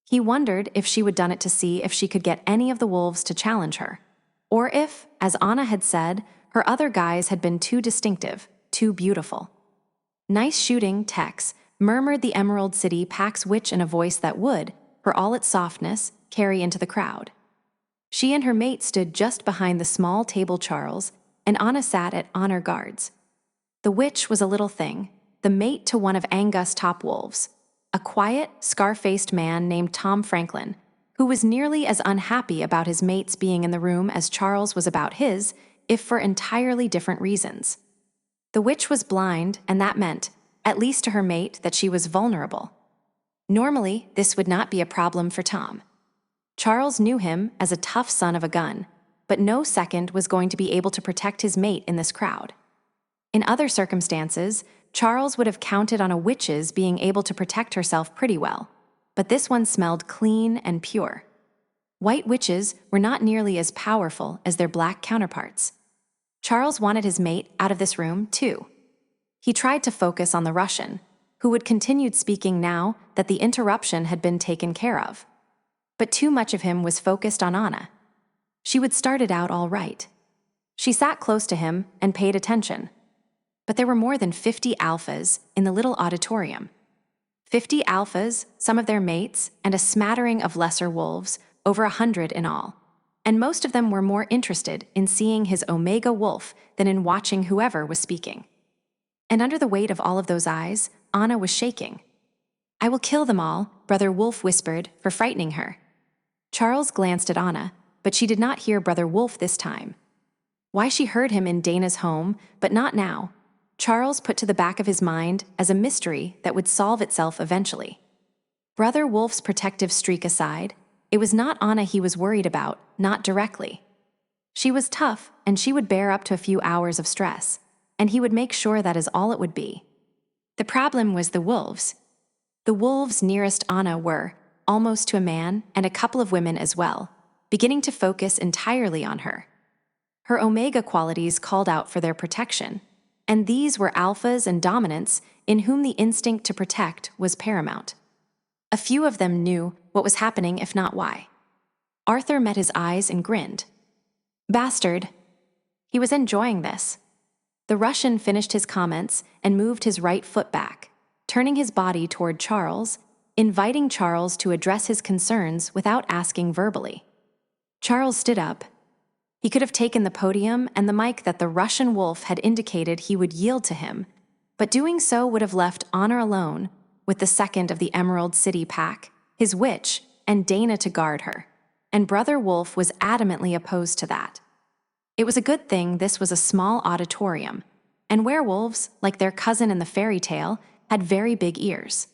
He wondered if she would done it to see if she could get any of the wolves to challenge her, or if, as Anna had said, her other guys had been too distinctive, too beautiful. "Nice shooting, Tex," murmured the Emerald City Pax Witch in a voice that would, for all its softness, carry into the crowd. She and her mate stood just behind the small table Charles, and Anna sat at honor guards. The witch was a little thing, the mate to one of Angus' top wolves, a quiet, scar-faced man named Tom Franklin, who was nearly as unhappy about his mates being in the room as Charles was about his, if for entirely different reasons. The witch was blind, and that meant, at least to her mate, that she was vulnerable. Normally, this would not be a problem for Tom. Charles knew him as a tough son of a gun, but no second was going to be able to protect his mate in this crowd. In other circumstances, Charles would have counted on a witch's being able to protect herself pretty well, but this one smelled clean and pure. White witches were not nearly as powerful as their black counterparts. Charles wanted his mate out of this room, too. He tried to focus on the Russian, who had continued speaking now that the interruption had been taken care of. But too much of him was focused on Anna. She would start it out all right. She sat close to him and paid attention. But there were more than 50 alphas in the little auditorium. 50 alphas, some of their mates, and a smattering of lesser wolves, over 100 in all. And most of them were more interested in seeing his omega wolf than in watching whoever was speaking. And under the weight of all of those eyes, Anna was shaking. "I will kill them all," Brother Wolf whispered, for frightening her. Charles glanced at Anna, but she did not hear Brother Wolf this time. Why she heard him in Dana's home, but not now, Charles put to the back of his mind as a mystery that would solve itself eventually. Brother Wolf's protective streak aside, it was not Anna he was worried about, not directly. She was tough, and she would bear up to a few hours of stress, and he would make sure that is all it would be. The problem was the wolves. The wolves nearest Anna were, almost to a man and a couple of women as well, beginning to focus entirely on her. Her omega qualities called out for their protection, and these were alphas and dominants in whom the instinct to protect was paramount. A few of them knew what was happening, if not why. Arthur met his eyes and grinned. Bastard. He was enjoying this. The Russian finished his comments and moved his right foot back, turning his body toward Charles, inviting Charles to address his concerns without asking verbally. Charles stood up. He could have taken the podium and the mic that the Russian wolf had indicated he would yield to him, but doing so would have left Honor alone with the second of the Emerald City pack, his witch, and Dana to guard her, and Brother Wolf was adamantly opposed to that. It was a good thing this was a small auditorium, and werewolves, like their cousin in the fairy tale, had very big ears.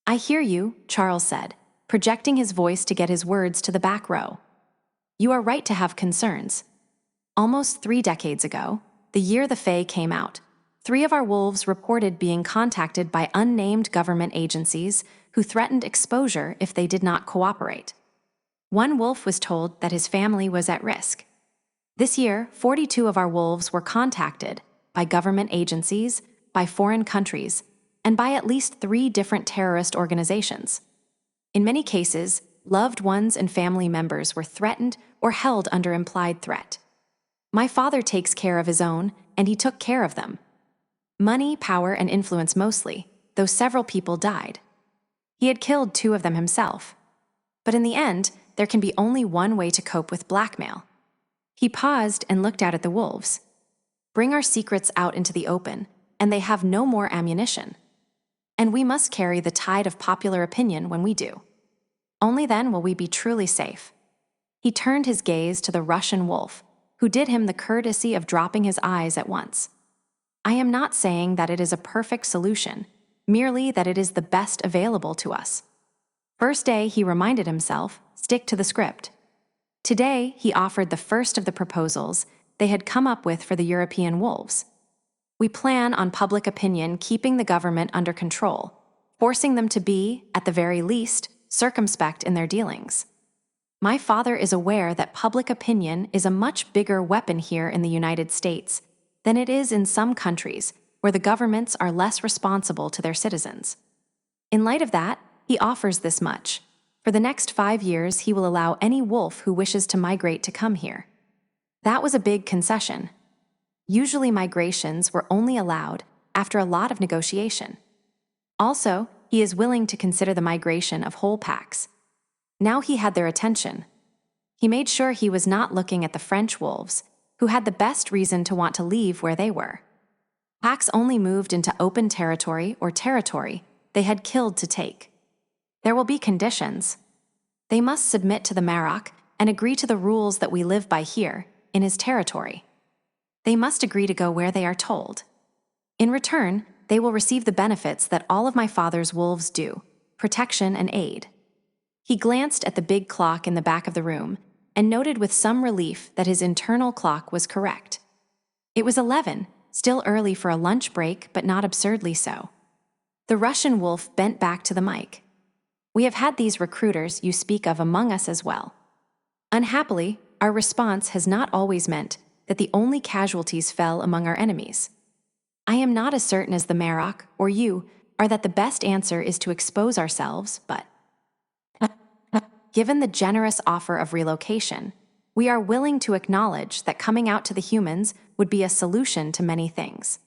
"I hear you," Charles said, projecting his voice to get his words to the back row. "You are right to have concerns. Almost 3 decades ago, the year the Fae came out, 3 of our wolves reported being contacted by unnamed government agencies who threatened exposure if they did not cooperate. One wolf was told that his family was at risk. This year, 42 of our wolves were contacted by government agencies, by foreign countries, and by at least 3 different terrorist organizations. In many cases, loved ones and family members were threatened or held under implied threat. My father takes care of his own, and he took care of them. Money, power, and influence mostly, though several people died. He had killed 2 of them himself. But in the end, there can be only one way to cope with blackmail." He paused and looked out at the wolves. "Bring our secrets out into the open, and they have no more ammunition. And we must carry the tide of popular opinion when we do. Only then will we be truly safe." He turned his gaze to the Russian wolf, who did him the courtesy of dropping his eyes at once. "I am not saying that it is a perfect solution, merely that it is the best available to us." First day, he reminded himself, stick to the script. Today, he offered the first of the proposals they had come up with for the European wolves. "We plan on public opinion keeping the government under control, forcing them to be, at the very least, circumspect in their dealings. My father is aware that public opinion is a much bigger weapon here in the United States than it is in some countries where the governments are less responsible to their citizens. In light of that, he offers this much. For the next 5 years, he will allow any wolf who wishes to migrate to come here." That was a big concession. Usually migrations were only allowed after a lot of negotiation. Also, he is willing to consider the migration of whole packs. Now he had their attention. He made sure he was not looking at the French wolves, who had the best reason to want to leave where they were. Packs only moved into open territory or territory they had killed to take. There will be conditions. They must submit to the Marrok and agree to the rules that we live by here, in his territory. They must agree to go where they are told. In return, they will receive the benefits that all of my father's wolves do, protection and aid. He glanced at the big clock in the back of the room and noted with some relief that his internal clock was correct. It was 11, still early for a lunch break, but not absurdly so. The Russian wolf bent back to the mic. "We have had these recruiters you speak of among us as well. Unhappily, our response has not always meant that the only casualties fell among our enemies. I am not as certain as the Marrok or you are that the best answer is to expose ourselves, but given the generous offer of relocation, we are willing to acknowledge that coming out to the humans would be a solution to many things.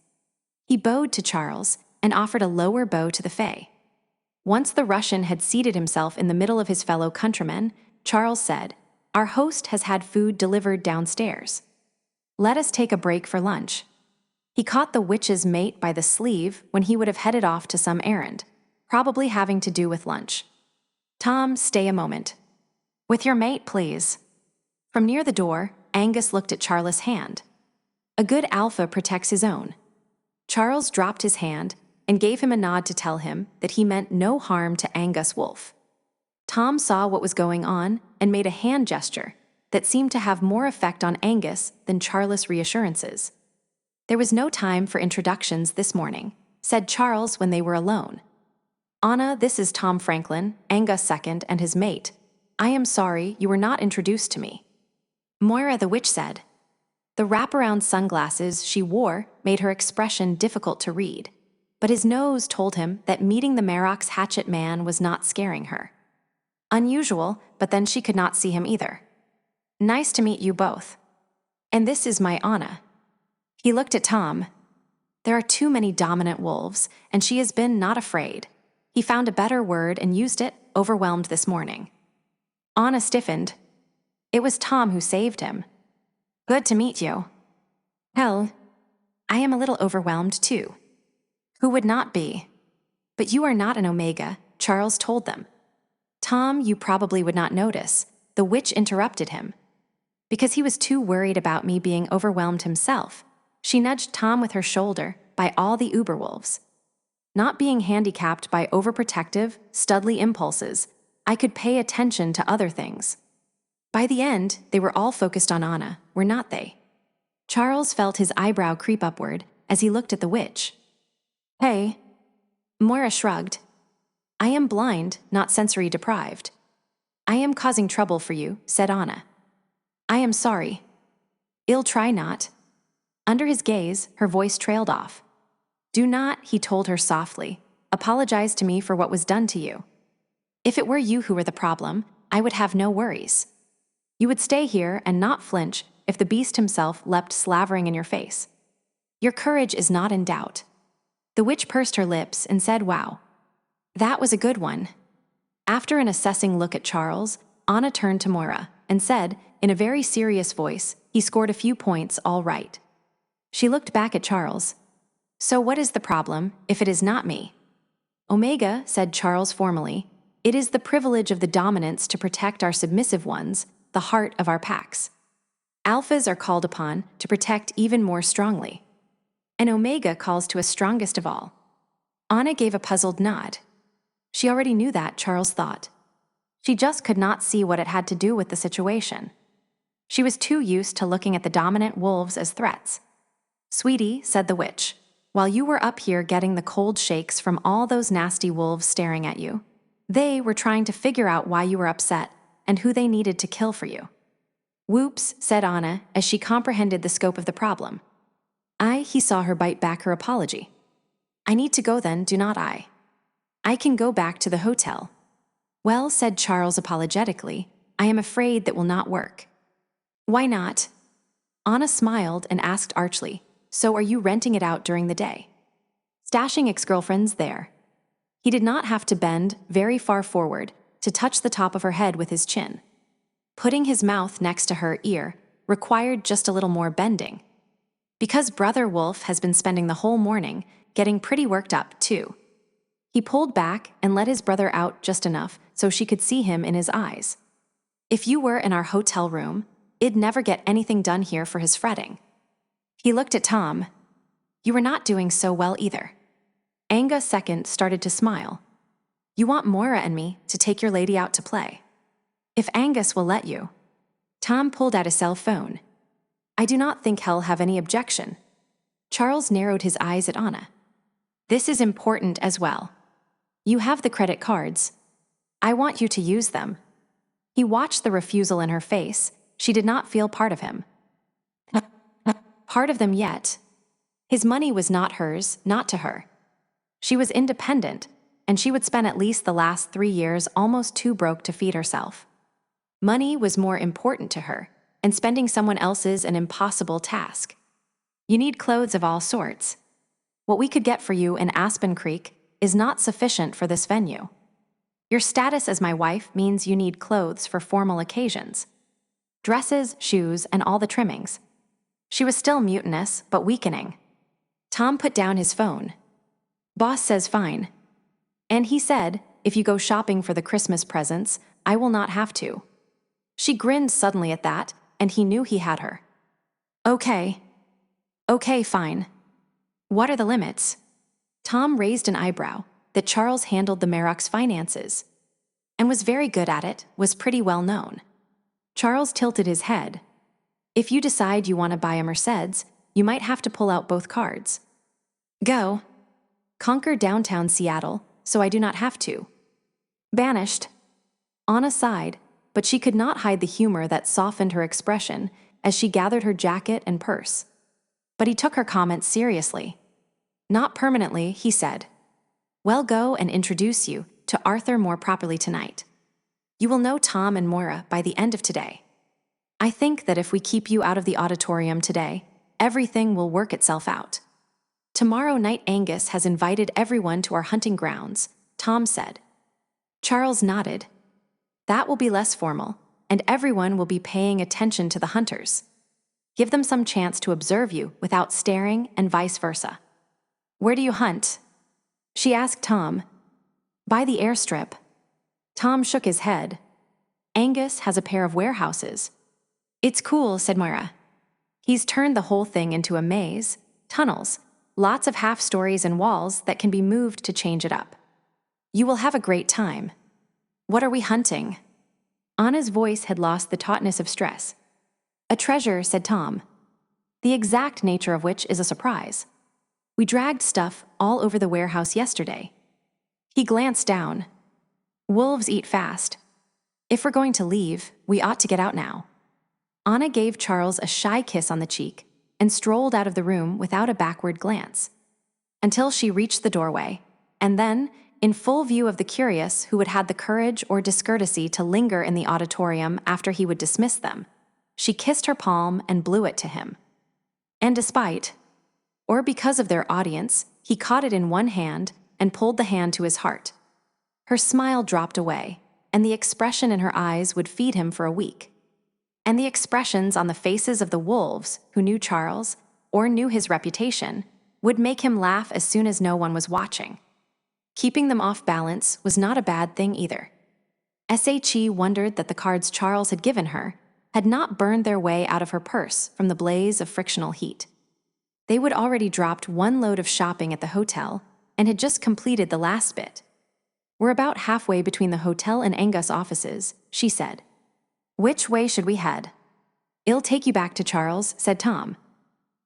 He bowed to Charles and offered a lower bow to the Fae. Once the Russian had seated himself in the middle of his fellow countrymen, Charles said, "Our host has had food delivered downstairs. Let us take a break for lunch." He caught the witch's mate by the sleeve when he would have headed off to some errand, probably having to do with lunch. "Tom, stay a moment. With your mate, please." From near the door, Angus looked at Charles' hand. A good alpha protects his own. Charles dropped his hand and gave him a nod to tell him that he meant no harm to Angus Wolf. Tom saw what was going on and made a hand gesture that seemed to have more effect on Angus than Charles' reassurances. "There was no time for introductions this morning," said Charles when they were alone. "Anna, this is Tom Franklin, Angus second, and his mate. I am sorry you were not introduced to me." Moira the witch said. The wraparound sunglasses she wore made her expression difficult to read, but his nose told him that meeting the Marrok's hatchet man was not scaring her. Unusual, but then she could not see him either. "Nice to meet you both. And this is my Anna." He looked at Tom. "There are too many dominant wolves, and she has been not afraid." He found a better word and used it, overwhelmed this morning. Anna stiffened. It was Tom who saved him. "Good to meet you." "Hell, I am a little overwhelmed too." "Who would not be?" "But you are not an Omega," Charles told them. "Tom, you probably would not notice." The witch interrupted him. Because he was too worried about me being overwhelmed himself, she nudged Tom with her shoulder by all the Uberwolves. Not being handicapped by overprotective, studly impulses, I could pay attention to other things. By the end, they were all focused on Anna, were not they? Charles felt his eyebrow creep upward as he looked at the witch. "Hey." Moira shrugged. "I am blind, not sensory deprived." "I am causing trouble for you," said Anna. "I am sorry." "Ill try not." Under his gaze, her voice trailed off. "Do not," he told her softly, "apologize to me for what was done to you. If it were you who were the problem, I would have no worries. You would stay here and not flinch if the beast himself leapt slavering in your face. Your courage is not in doubt." The witch pursed her lips and said, "Wow. That was a good one." After an assessing look at Charles, Anna turned to Moira and said, in a very serious voice, "He scored a few points, all right." She looked back at Charles. "So what is the problem, if it is not me?" "Omega," said Charles formally, "it is the privilege of the dominants to protect our submissive ones, the heart of our packs. Alphas are called upon to protect even more strongly. And Omega calls to us strongest of all." Anna gave a puzzled nod. She already knew that, Charles thought. She just could not see what it had to do with the situation. She was too used to looking at the dominant wolves as threats. "Sweetie," said the witch, "while you were up here getting the cold shakes from all those nasty wolves staring at you, they were trying to figure out why you were upset and who they needed to kill for you." "Whoops," said Anna as she comprehended the scope of the problem. He saw her bite back her apology. "I need to go then, do not I? I can go back to the hotel." "Well," said Charles apologetically, "I am afraid that will not work." "Why not?" Anna smiled and asked archly, "So are you renting it out during the day?" Stashing ex-girlfriends there. He did not have to bend very far forward to touch the top of her head with his chin. Putting his mouth next to her ear required just a little more bending. Because Brother Wolf has been spending the whole morning getting pretty worked up, too. He pulled back and let his brother out just enough so she could see him in his eyes. "If you were in our hotel room, I'd never get anything done here for his fretting." He looked at Tom. "You were not doing so well either." Angus second started to smile. "You want Moira and me to take your lady out to play. If Angus will let you." Tom pulled out a cell phone. "I do not think he'll have any objection." Charles narrowed his eyes at Anna. "This is important as well. You have the credit cards. I want you to use them." He watched the refusal in her face. She did not feel part of him. Part of them yet. His money was not hers, not to her. She was independent, and she would spend at least the last 3 years almost too broke to feed herself. Money was more important to her, and spending someone else's an impossible task. You need clothes of all sorts. What we could get for you in Aspen Creek is not sufficient for this venue. Your status as my wife means you need clothes for formal occasions. Dresses, shoes, and all the trimmings. She was still mutinous, but weakening. Tom put down his phone. Boss says fine. And he said, if you go shopping for the Christmas presents, I will not have to. She grinned suddenly at that, and he knew he had her. Okay. Okay, fine. What are the limits? Tom raised an eyebrow. That Charles handled the Marrok's finances, and was very good at it, was pretty well known. Charles tilted his head. If you decide you want to buy a Mercedes, you might have to pull out both cards. Go. Conquer downtown Seattle, so I do not have to. Banished. Anna sighed, but she could not hide the humor that softened her expression as she gathered her jacket and purse. But he took her comments seriously. Not permanently, he said. Well, go and introduce you to Arthur more properly tonight. You will know Tom and Moira by the end of today. I think that if we keep you out of the auditorium today, everything will work itself out. Tomorrow night Angus has invited everyone to our hunting grounds, Tom said. Charles nodded. That will be less formal, and everyone will be paying attention to the hunters. Give them some chance to observe you without staring and vice versa. Where do you hunt? She asked Tom. By the airstrip. Tom shook his head. Angus has a pair of warehouses. It's cool, said Moira. He's turned the whole thing into a maze, tunnels, lots of half-stories and walls that can be moved to change it up. You will have a great time. What are we hunting? Anna's voice had lost the tautness of stress. A treasure, said Tom. The exact nature of which is a surprise. We dragged stuff all over the warehouse yesterday. He glanced down. Wolves eat fast. If we're going to leave, we ought to get out now. Anna gave Charles a shy kiss on the cheek and strolled out of the room without a backward glance, until she reached the doorway, and then, in full view of the curious who had had the courage or discourtesy to linger in the auditorium after he would dismiss them, she kissed her palm and blew it to him. And despite, or because of their audience, he caught it in one hand and pulled the hand to his heart. Her smile dropped away, and the expression in her eyes would feed him for a week. And the expressions on the faces of the wolves who knew Charles, or knew his reputation, would make him laugh as soon as no one was watching. Keeping them off balance was not a bad thing either. SHE wondered that the cards Charles had given her had not burned their way out of her purse from the blaze of frictional heat. They would already dropped one load of shopping at the hotel and had just completed the last bit. We're about halfway between the hotel and Angus offices, she said. Which way should we head? I'll take you back to Charles, said Tom.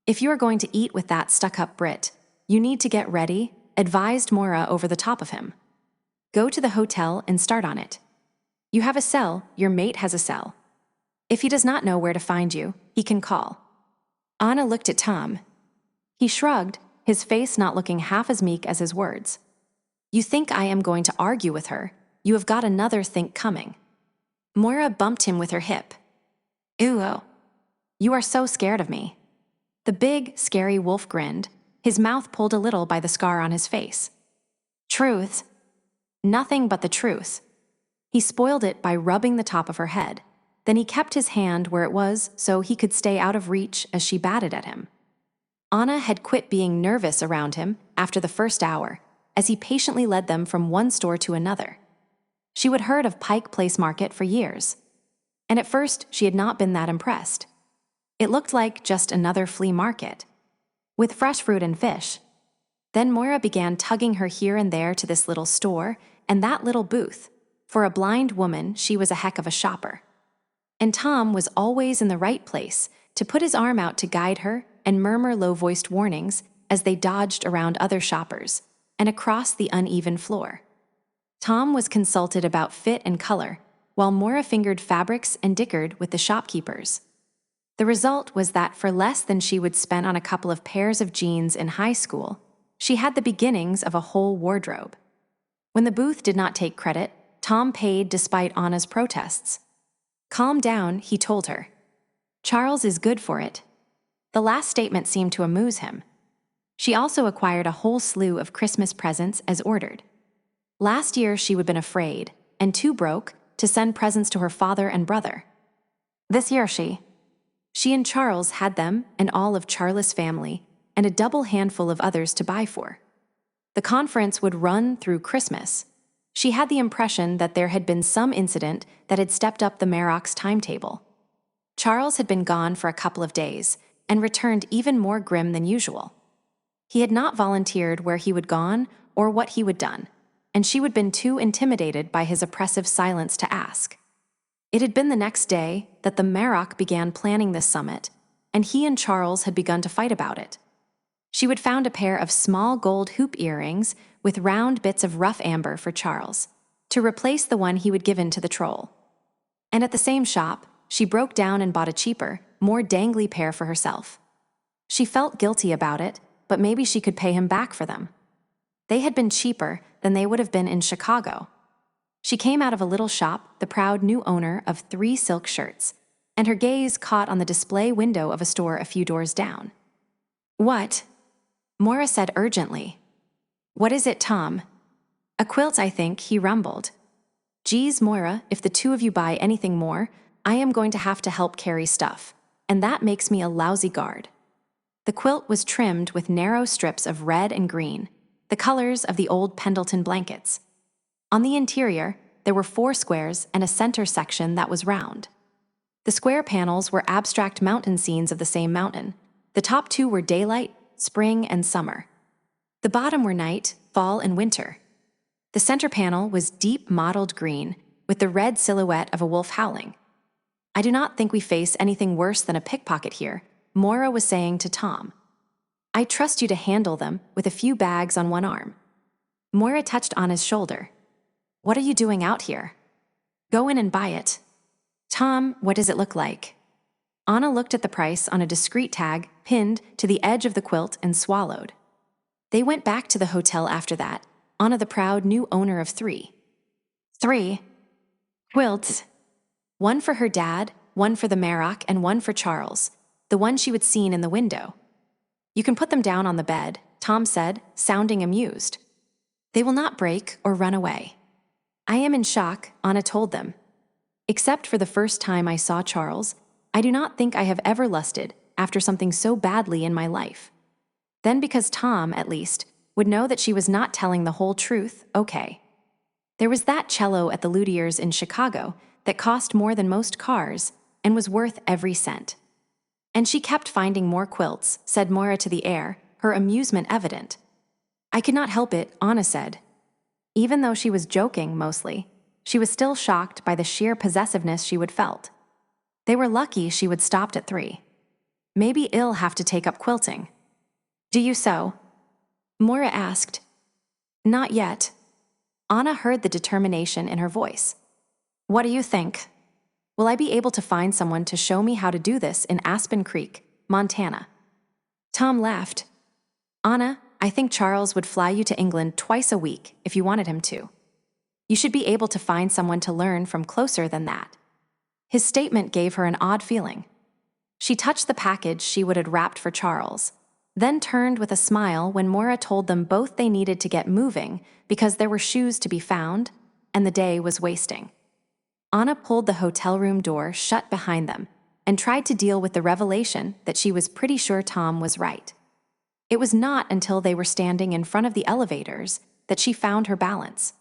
If you are going to eat with that stuck-up Brit, you need to get ready, advised Moira over the top of him. Go to the hotel and start on it. You have a cell, your mate has a cell. If he does not know where to find you, he can call. Anna looked at Tom. He shrugged, his face not looking half as meek as his words. You think I am going to argue with her? You have got another think coming. Moira bumped him with her hip. Ooh, you are so scared of me. The big, scary wolf grinned, his mouth pulled a little by the scar on his face. Truth. Nothing but the truth. He spoiled it by rubbing the top of her head. Then he kept his hand where it was so he could stay out of reach as she batted at him. Anna had quit being nervous around him after the first hour, as he patiently led them from one store to another. She had heard of Pike Place Market for years, and at first she had not been that impressed. It looked like just another flea market, with fresh fruit and fish. Then Moira began tugging her here and there to this little store and that little booth. For a blind woman, she was a heck of a shopper. And Tom was always in the right place to put his arm out to guide her and murmur low-voiced warnings as they dodged around other shoppers and across the uneven floor. Tom was consulted about fit and color, while Moira fingered fabrics and dickered with the shopkeepers. The result was that for less than she would spend on a couple of pairs of jeans in high school, she had the beginnings of a whole wardrobe. When the booth did not take credit, Tom paid despite Anna's protests. "Calm down," he told her. "Charles is good for it." The last statement seemed to amuse him. She also acquired a whole slew of Christmas presents as ordered. Last year she would been afraid, and too broke, to send presents to her father and brother. This year she and Charles had them and all of Charles' family, and a double handful of others to buy for. The conference would run through Christmas. She had the impression that there had been some incident that had stepped up the Marrok's timetable. Charles had been gone for a couple of days, and returned even more grim than usual. He had not volunteered where he would gone or what he would done, and she would been too intimidated by his oppressive silence to ask. It had been the next day that the Marrok began planning this summit, and he and Charles had begun to fight about it. She would found a pair of small gold hoop earrings with round bits of rough amber for Charles, to replace the one he would given to the troll. And at the same shop, she broke down and bought a cheaper, more dangly pair for herself. She felt guilty about it, but maybe she could pay him back for them. They had been cheaper than they would have been in Chicago. She came out of a little shop, the proud new owner of 3 silk shirts, and her gaze caught on the display window of a store a few doors down. "What?" Moira said urgently. "What is it, Tom?" "A quilt, I think," he rumbled. "Geez, Moira, if the two of you buy anything more, I am going to have to help carry stuff, and that makes me a lousy guard." The quilt was trimmed with narrow strips of red and green, the colors of the old Pendleton blankets. On the interior, there were 4 squares and a center section that was round. The square panels were abstract mountain scenes of the same mountain. The top 2 were daylight, spring, and summer. The bottom were night, fall, and winter. The center panel was deep mottled green, with the red silhouette of a wolf howling. "I do not think we face anything worse than a pickpocket here," Moira was saying to Tom. "I trust you to handle them with a few bags on one arm." Moira touched Anna's shoulder. "What are you doing out here?" "Go in and buy it." "Tom, what does it look like?" Anna looked at the price on a discreet tag pinned to the edge of the quilt and swallowed. They went back to the hotel after that, Anna the proud new owner of 3. 3 quilts. One for her dad, one for the Marrok, and one for Charles, the one she would seen in the window. "You can put them down on the bed," Tom said, sounding amused. "They will not break or run away." "I am in shock," Anna told them. "Except for the first time I saw Charles, I do not think I have ever lusted after something so badly in my life." Then because Tom, at least, would know that she was not telling the whole truth, okay. There was that cello at the luthier's in Chicago that cost more than most cars and was worth every cent. "And she kept finding more quilts," said Moira to the air, her amusement evident. "I could not help it," Anna said. Even though she was joking, mostly, she was still shocked by the sheer possessiveness she would felt. They were lucky she would stopped at 3. "Maybe I'll have to take up quilting." "Do you sew?" Moira asked. "Not yet." Anna heard the determination in her voice. "What do you think? Will I be able to find someone to show me how to do this in Aspen Creek, Montana?" Tom laughed. "Anna, I think Charles would fly you to England twice a week if you wanted him to. You should be able to find someone to learn from closer than that." His statement gave her an odd feeling. She touched the package she would have wrapped for Charles, then turned with a smile when Moira told them both they needed to get moving because there were shoes to be found, and the day was wasting. Anna pulled the hotel room door shut behind them and tried to deal with the revelation that she was pretty sure Tom was right. It was not until they were standing in front of the elevators that she found her balance.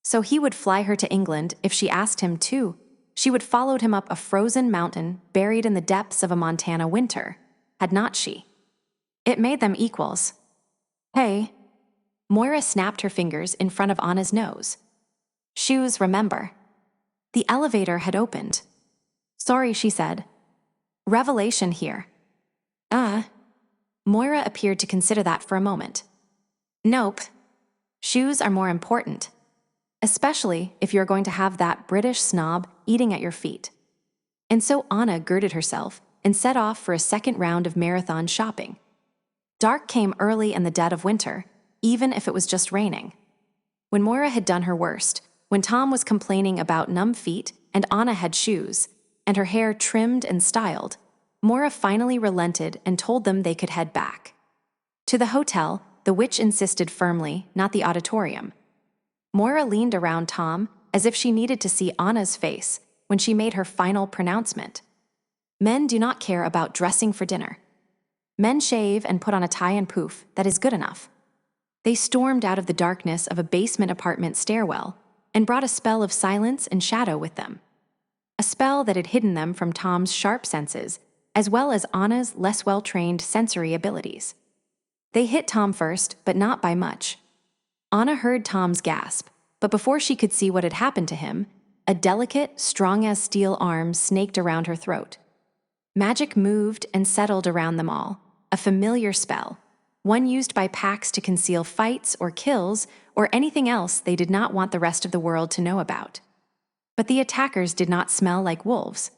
So he would fly her to England if she asked him to. She would followed him up a frozen mountain buried in the depths of a Montana winter, had not she? It made them equals. "Hey." Moira snapped her fingers in front of Anna's nose. "Shoes, remember." The elevator had opened. "Sorry," she said. "Revelation here." Moira appeared to consider that for a moment. "Nope. Shoes are more important." especially if you're going to have that British snob eating at your feet. And so Anna girded herself and set off for a second round of marathon shopping. Dark came early in the dead of winter, even if it was just raining. When Moira had done her worst, when Tom was complaining about numb feet and Anna had shoes, and her hair trimmed and styled, Moira finally relented and told them they could head back. To the hotel, the witch insisted firmly, not the auditorium. Moira leaned around Tom as if she needed to see Anna's face when she made her final pronouncement. Men do not care about dressing for dinner. Men shave and put on a tie and poof, that is good enough. They stormed out of the darkness of a basement apartment stairwell and brought a spell of silence and shadow with them. A spell that had hidden them from Tom's sharp senses, as well as Anna's less well-trained sensory abilities. They hit Tom first, but not by much. Anna heard Tom's gasp, but before she could see what had happened to him, a delicate, strong-as-steel arm snaked around her throat. Magic moved and settled around them all, a familiar spell, one used by packs to conceal fights or kills or anything else they did not want the rest of the world to know about. But the attackers did not smell like wolves.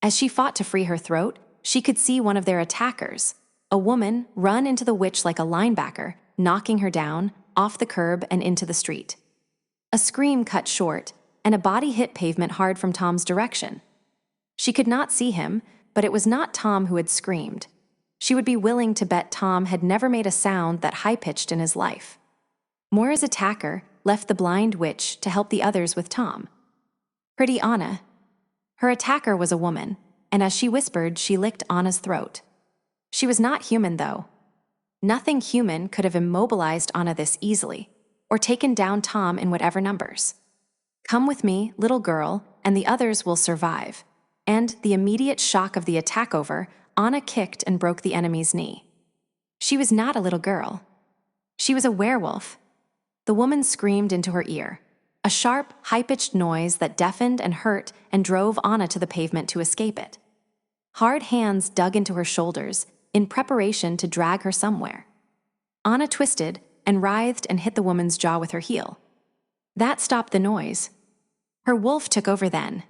As she fought to free her throat, she could see one of their attackers, a woman, run into the witch like a linebacker, knocking her down, off the curb and into the street. A scream cut short, and a body hit pavement hard from Tom's direction. She could not see him, but it was not Tom who had screamed. She would be willing to bet Tom had never made a sound that high-pitched in his life. Moira's attacker left the blind witch to help the others with Tom. Pretty Anna. Her attacker was a woman, and as she whispered, she licked Anna's throat. She was not human, though. Nothing human could have immobilized Anna this easily, or taken down Tom in whatever numbers. Come with me, little girl, and the others will survive. And, the immediate shock of the attack over, Anna kicked and broke the enemy's knee. She was not a little girl. She was a werewolf. The woman screamed into her ear, a sharp, high-pitched noise that deafened and hurt and drove Anna to the pavement to escape it. Hard hands dug into her shoulders in preparation to drag her somewhere. Anna twisted and writhed and hit the woman's jaw with her heel. That stopped the noise. Her wolf took over then.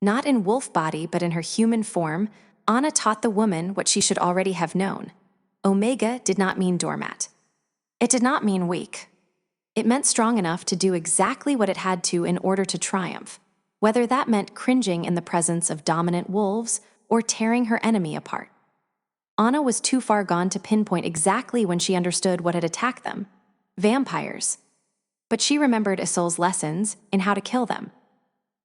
Not in wolf body but in her human form, Anna taught the woman what she should already have known. Omega did not mean doormat. It did not mean weak. It meant strong enough to do exactly what it had to in order to triumph, whether that meant cringing in the presence of dominant wolves or tearing her enemy apart. Anna was too far gone to pinpoint exactly when she understood what had attacked them. Vampires. But she remembered Isolde's lessons in how to kill them.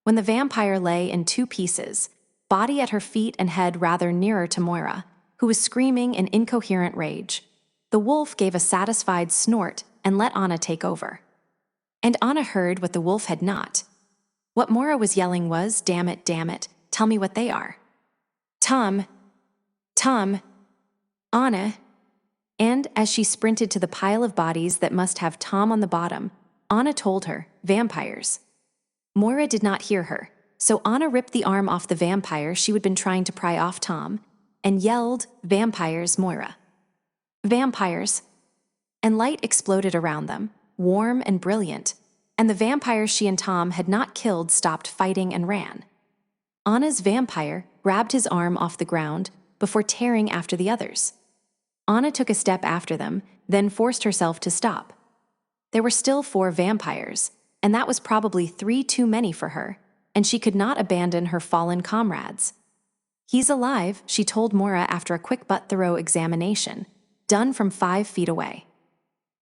When the vampire lay in two pieces, body at her feet and head rather nearer to Moira, who was screaming in incoherent rage, the wolf gave a satisfied snort and let Anna take over. And Anna heard what the wolf had not. What Moira was yelling was, damn it, tell me what they are. Tom, Anna. And as she sprinted to the pile of bodies that must have Tom on the bottom, Anna told her, vampires. Moira did not hear her, so Anna ripped the arm off the vampire she had been trying to pry off Tom and yelled, vampires, Moira. Vampires. And light exploded around them, warm and brilliant, and the vampires she and Tom had not killed stopped fighting and ran. Anna's vampire grabbed his arm off the ground before tearing after the others. Anna took a step after them, then forced herself to stop. There were still 4 vampires, and that was probably 3 too many for her, and she could not abandon her fallen comrades. He's alive, she told Moira after a quick but thorough examination, done from 5 feet away.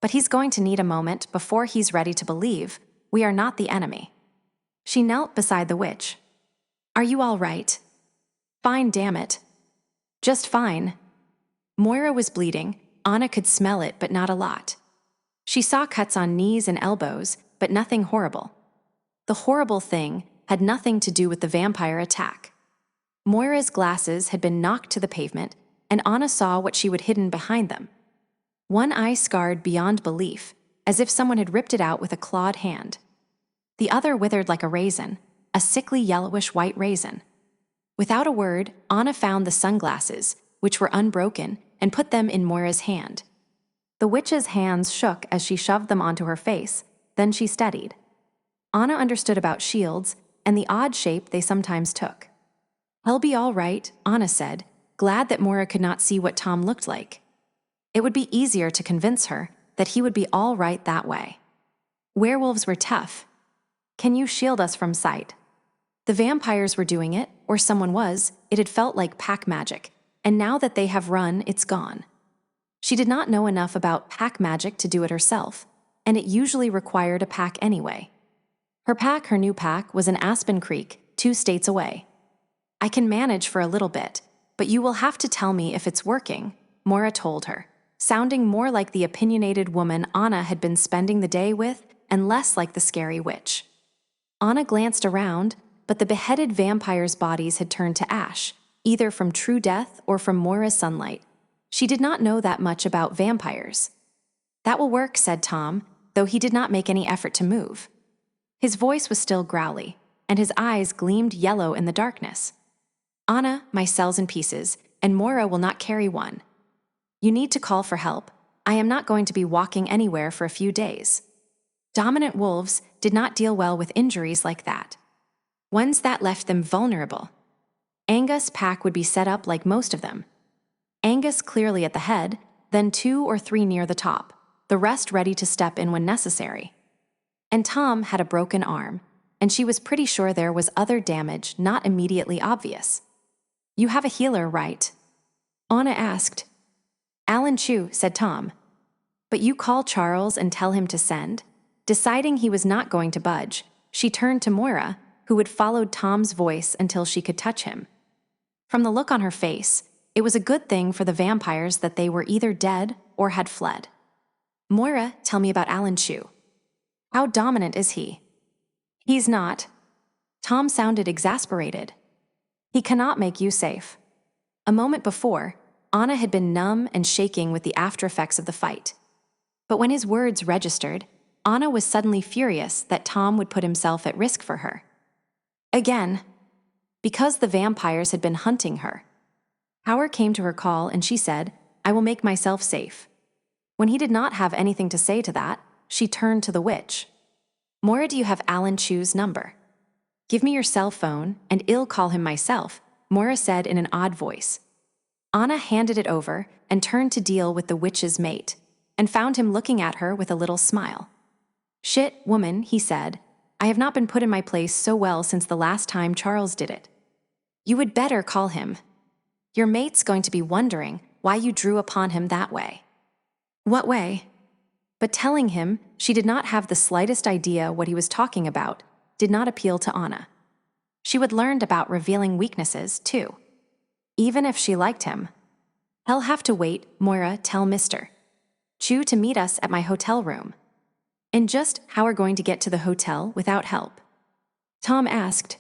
But he's going to need a moment before he's ready to believe we are not the enemy. She knelt beside the witch. Are you all right? Fine, damn it. Just fine. Moira was bleeding. Anna could smell it, but not a lot. She saw cuts on knees and elbows, but nothing horrible. The horrible thing had nothing to do with the vampire attack. Moira's glasses had been knocked to the pavement, and Anna saw what she had hidden behind them. One eye scarred beyond belief, as if someone had ripped it out with a clawed hand. The other withered like a raisin, a sickly yellowish-white raisin. Without a word, Anna found the sunglasses, which were unbroken, and put them in Moira's hand. The witch's hands shook as she shoved them onto her face, then she steadied. Anna understood about shields and the odd shape they sometimes took. "I'll be all right," Anna said, glad that Moira could not see what Tom looked like. It would be easier to convince her that he would be all right that way. Werewolves were tough. "Can you shield us from sight?" The vampires were doing it, or someone was. It had felt like pack magic, and now that they have run, it's gone. She did not know enough about pack magic to do it herself, and it usually required a pack anyway. Her new pack, was in Aspen Creek, 2 states away. "I can manage for a little bit, but you will have to tell me if it's working," Moira told her, sounding more like the opinionated woman Anna had been spending the day with and less like the scary witch. Anna glanced around, but the beheaded vampires' bodies had turned to ash, either from true death or from Moira's sunlight. She did not know that much about vampires. "That will work," said Tom, though he did not make any effort to move. His voice was still growly, and his eyes gleamed yellow in the darkness. "Anna, my cell's in pieces, and Moira will not carry one. You need to call for help. I am not going to be walking anywhere for a few days." Dominant wolves did not deal well with injuries like that, ones that left them vulnerable. Angus' pack would be set up like most of them. Angus clearly at the head, then 2 or 3 near the top, the rest ready to step in when necessary. And Tom had a broken arm, and she was pretty sure there was other damage not immediately obvious. "You have a healer, right?" Anna asked. "Alan Chu," said Tom. "But you call Charles and tell him to send?" Deciding he was not going to budge, she turned to Moira, who had followed Tom's voice until she could touch him. From the look on her face, it was a good thing for the vampires that they were either dead or had fled. "Moira, tell me about Alan Chu. How dominant is he?" "He's not." Tom sounded exasperated. "He cannot make you safe." A moment before, Anna had been numb and shaking with the aftereffects of the fight. But when his words registered, Anna was suddenly furious that Tom would put himself at risk for her. Again, because the vampires had been hunting her. Howard came to her call and she said, "I will make myself safe." When he did not have anything to say to that, she turned to the witch. "Moira, do you have Alan Chu's number?" "Give me your cell phone, and I'll call him myself," Moira said in an odd voice. Anna handed it over and turned to deal with the witch's mate, and found him looking at her with a little smile. "Shit, woman," he said. "I have not been put in my place so well since the last time Charles did it. You would better call him. Your mate's going to be wondering why you drew upon him that way." "What way?" But telling him she did not have the slightest idea what he was talking about did not appeal to Anna. She would learned about revealing weaknesses, too. Even if she liked him. "He'll have to wait, Moira, tell Mr. Chu to meet us at my hotel room." "And just how are we going to get to the hotel without help?" Tom asked.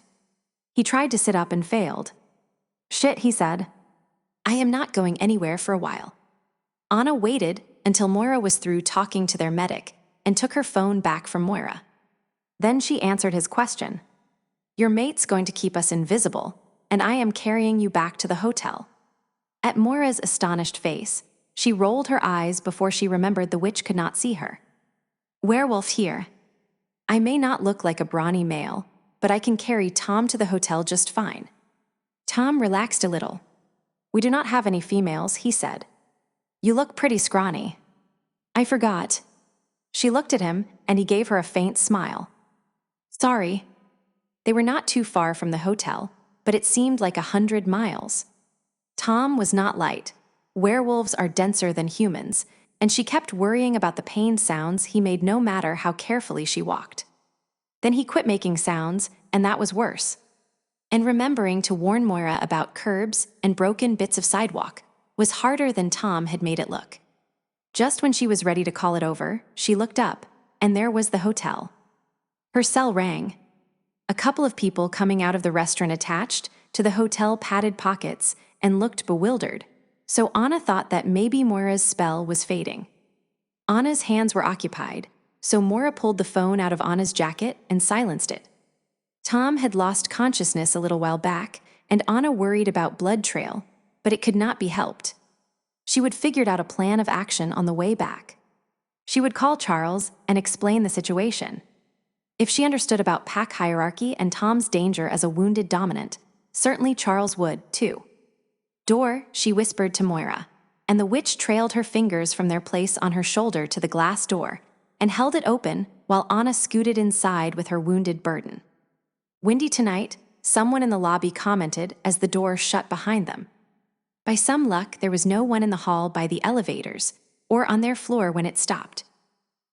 He tried to sit up and failed. "Shit," he said. "I am not going anywhere for a while." Anna waited until Moira was through talking to their medic and took her phone back from Moira. Then she answered his question. "Your mate's going to keep us invisible, and I am carrying you back to the hotel." At Moira's astonished face, she rolled her eyes before she remembered the witch could not see her. "Werewolf here. I may not look like a brawny male, but I can carry Tom to the hotel just fine." Tom relaxed a little. "We do not have any females," he said. "You look pretty scrawny." "I forgot." She looked at him, and he gave her a faint smile. "Sorry." They were not too far from the hotel, but it seemed like 100 miles. Tom was not light. Werewolves are denser than humans, and she kept worrying about the pain sounds he made no matter how carefully she walked. Then he quit making sounds, and that was worse. And remembering to warn Moira about curbs and broken bits of sidewalk was harder than Tom had made it look. Just when she was ready to call it over, she looked up, and there was the hotel. Her cell rang. A couple of people coming out of the restaurant attached to the hotel patted pockets and looked bewildered, so Anna thought that maybe Moira's spell was fading. Anna's hands were occupied, so Moira pulled the phone out of Anna's jacket and silenced it. Tom had lost consciousness a little while back, and Anna worried about blood trail, but it could not be helped. She would figured out a plan of action on the way back. She would call Charles and explain the situation. If she understood about pack hierarchy and Tom's danger as a wounded dominant, certainly Charles would, too. "Door," she whispered to Moira, and the witch trailed her fingers from their place on her shoulder to the glass door and held it open while Anna scooted inside with her wounded burden. "Windy tonight," someone in the lobby commented as the door shut behind them. By some luck, there was no one in the hall by the elevators or on their floor when it stopped.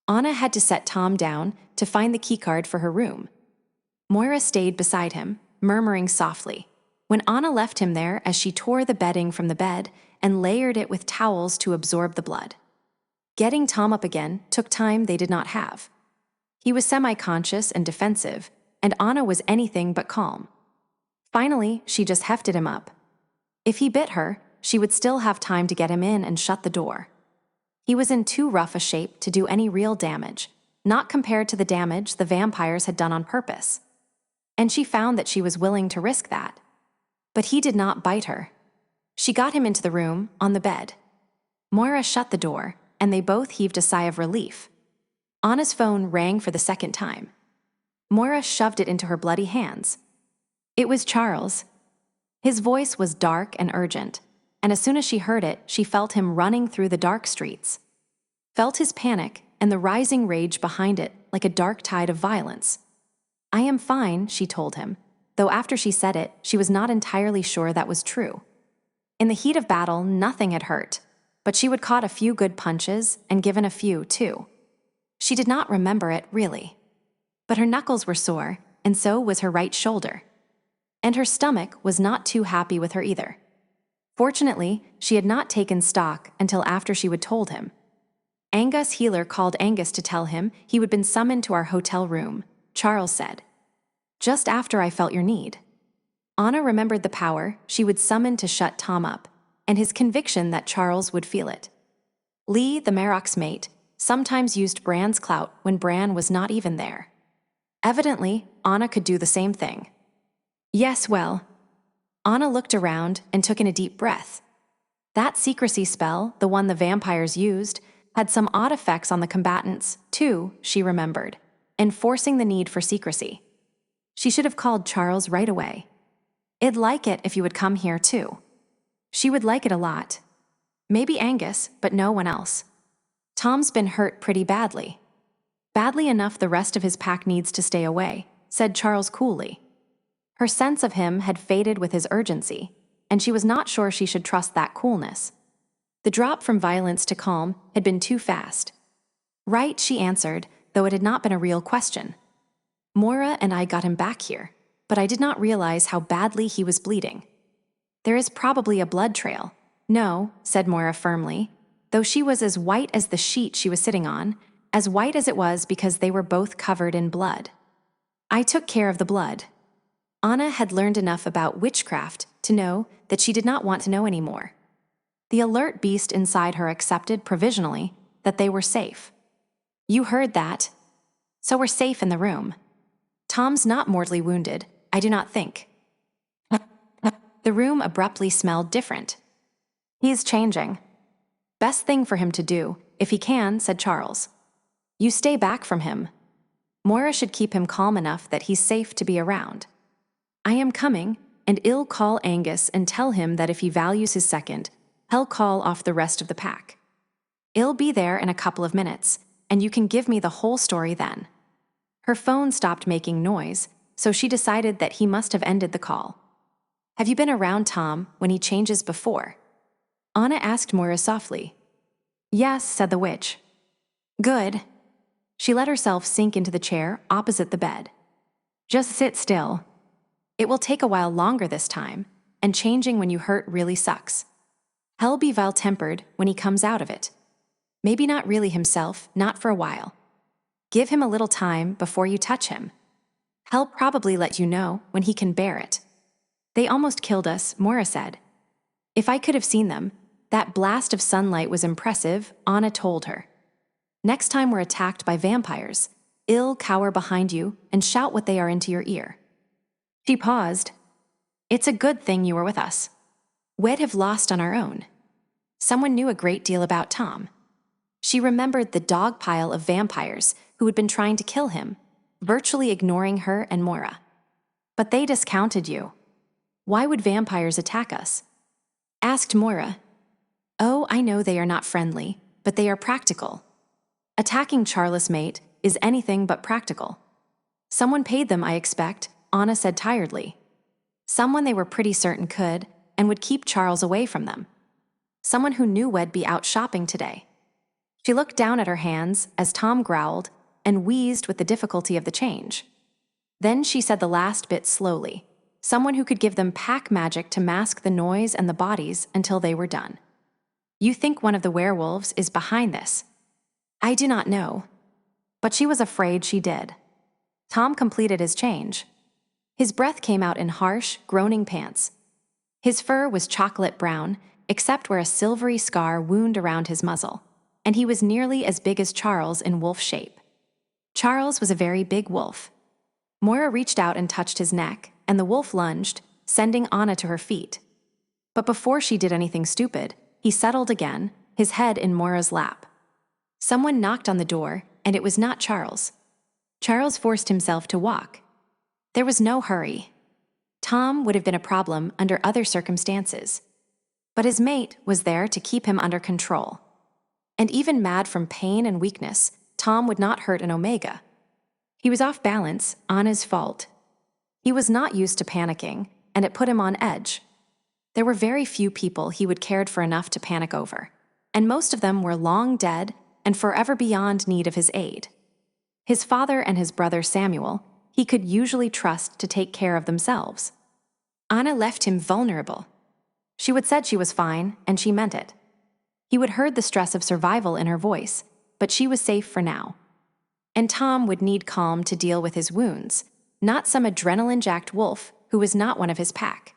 Anna had to set Tom down to find the keycard for her room. Moira stayed beside him, murmuring softly, when Anna left him there as she tore the bedding from the bed and layered it with towels to absorb the blood. Getting Tom up again took time they did not have. He was semi-conscious and defensive, and Anna was anything but calm. Finally, she just hefted him up. If he bit her, she would still have time to get him in and shut the door. He was in too rough a shape to do any real damage, not compared to the damage the vampires had done on purpose. And she found that she was willing to risk that. But he did not bite her. She got him into the room, on the bed. Moira shut the door, and they both heaved a sigh of relief. Anna's phone rang for the second time. Moira shoved it into her bloody hands. It was Charles. His voice was dark and urgent, and as soon as she heard it, she felt him running through the dark streets. Felt his panic and the rising rage behind it like a dark tide of violence. "I am fine," she told him, though after she said it, she was not entirely sure that was true. In the heat of battle, nothing had hurt, but she would caught a few good punches and given a few, too. She did not remember it, really. But her knuckles were sore, and so was her right shoulder. And her stomach was not too happy with her either. Fortunately, she had not taken stock until after she would told him. Angus Healer called Angus to tell him he would been summoned to our hotel room, Charles said. "Just after I felt your need." Anna remembered the power she would summon to shut Tom up, and his conviction that Charles would feel it. Lee, the Marrok's mate, sometimes used Bran's clout when Bran was not even there. Evidently, Anna could do the same thing. Yes, well. Anna looked around and took in a deep breath. That secrecy spell, the one the vampires used, had some odd effects on the combatants, too, she remembered, enforcing the need for secrecy. She should have called Charles right away. "I'd like it if you would come here, too." She would like it a lot. Maybe Angus, but no one else. Tom's been hurt pretty badly. "Badly enough the rest of his pack needs to stay away," said Charles coolly. Her sense of him had faded with his urgency, and she was not sure she should trust that coolness. The drop from violence to calm had been too fast. "Right," she answered, though it had not been a real question. "Moira and I got him back here, but I did not realize how badly he was bleeding." "There is probably a blood trail." "No," said Moira firmly, though she was as white as the sheet she was sitting on, as white as it was because they were both covered in blood. "I took care of the blood." Anna had learned enough about witchcraft to know that she did not want to know anymore. The alert beast inside her accepted provisionally that they were safe. "You heard that. So we're safe in the room. Tom's not mortally wounded, I do not think." The room abruptly smelled different. "He's changing." "Best thing for him to do, if he can," said Charles. "You stay back from him. Moira should keep him calm enough that he's safe to be around." "I am coming, and I'll call Angus and tell him that if he values his second, he'll call off the rest of the pack. I'll be there in a couple of minutes, and you can give me the whole story then." Her phone stopped making noise, so she decided that he must have ended the call. "Have you been around Tom when he changes before?" Anna asked Moira softly. "Yes," said the witch. "Good." She let herself sink into the chair opposite the bed. "Just sit still. It will take a while longer this time, and changing when you hurt really sucks. He'll be vile-tempered when he comes out of it. Maybe not really himself, not for a while. Give him a little time before you touch him. He'll probably let you know when he can bear it." "They almost killed us," Moira said. If I could have seen them, that blast of sunlight was impressive, Anna told her. "Next time we're attacked by vampires, I'll cower behind you and shout what they are into your ear." She paused. "It's a good thing you were with us. We'd have lost on our own." Someone knew a great deal about Tom. She remembered the dog pile of vampires who had been trying to kill him, virtually ignoring her and Moira. "But they discounted you. Why would vampires attack us?" asked Moira. "Oh, I know they are not friendly, but they are practical. Attacking Charles' mate is anything but practical. Someone paid them, I expect," Anna said tiredly. "Someone they were pretty certain could and would keep Charles away from them. Someone who knew we'd be out shopping today." She looked down at her hands as Tom growled and wheezed with the difficulty of the change. Then she said the last bit slowly. "Someone who could give them pack magic to mask the noise and the bodies until they were done. You think one of the werewolves is behind this?" "I do not know." But she was afraid she did. Tom completed his change. His breath came out in harsh, groaning pants. His fur was chocolate brown, except where a silvery scar wound around his muzzle, and he was nearly as big as Charles in wolf shape. Charles was a very big wolf. Moira reached out and touched his neck, and the wolf lunged, sending Anna to her feet. But before she did anything stupid, he settled again, his head in Moira's lap. Someone knocked on the door, and it was not Charles. Charles forced himself to walk. There was no hurry. Tom would have been a problem under other circumstances. But his mate was there to keep him under control. And even mad from pain and weakness, Tom would not hurt an Omega. He was off balance, Anna's fault. He was not used to panicking, and it put him on edge. There were very few people he would cared for enough to panic over, and most of them were long dead and forever beyond need of his aid. His father and his brother Samuel, he could usually trust to take care of themselves. Anna left him vulnerable. She would said she was fine, and she meant it. He would heard the stress of survival in her voice, but she was safe for now. And Tom would need calm to deal with his wounds, not some adrenaline-jacked wolf who was not one of his pack.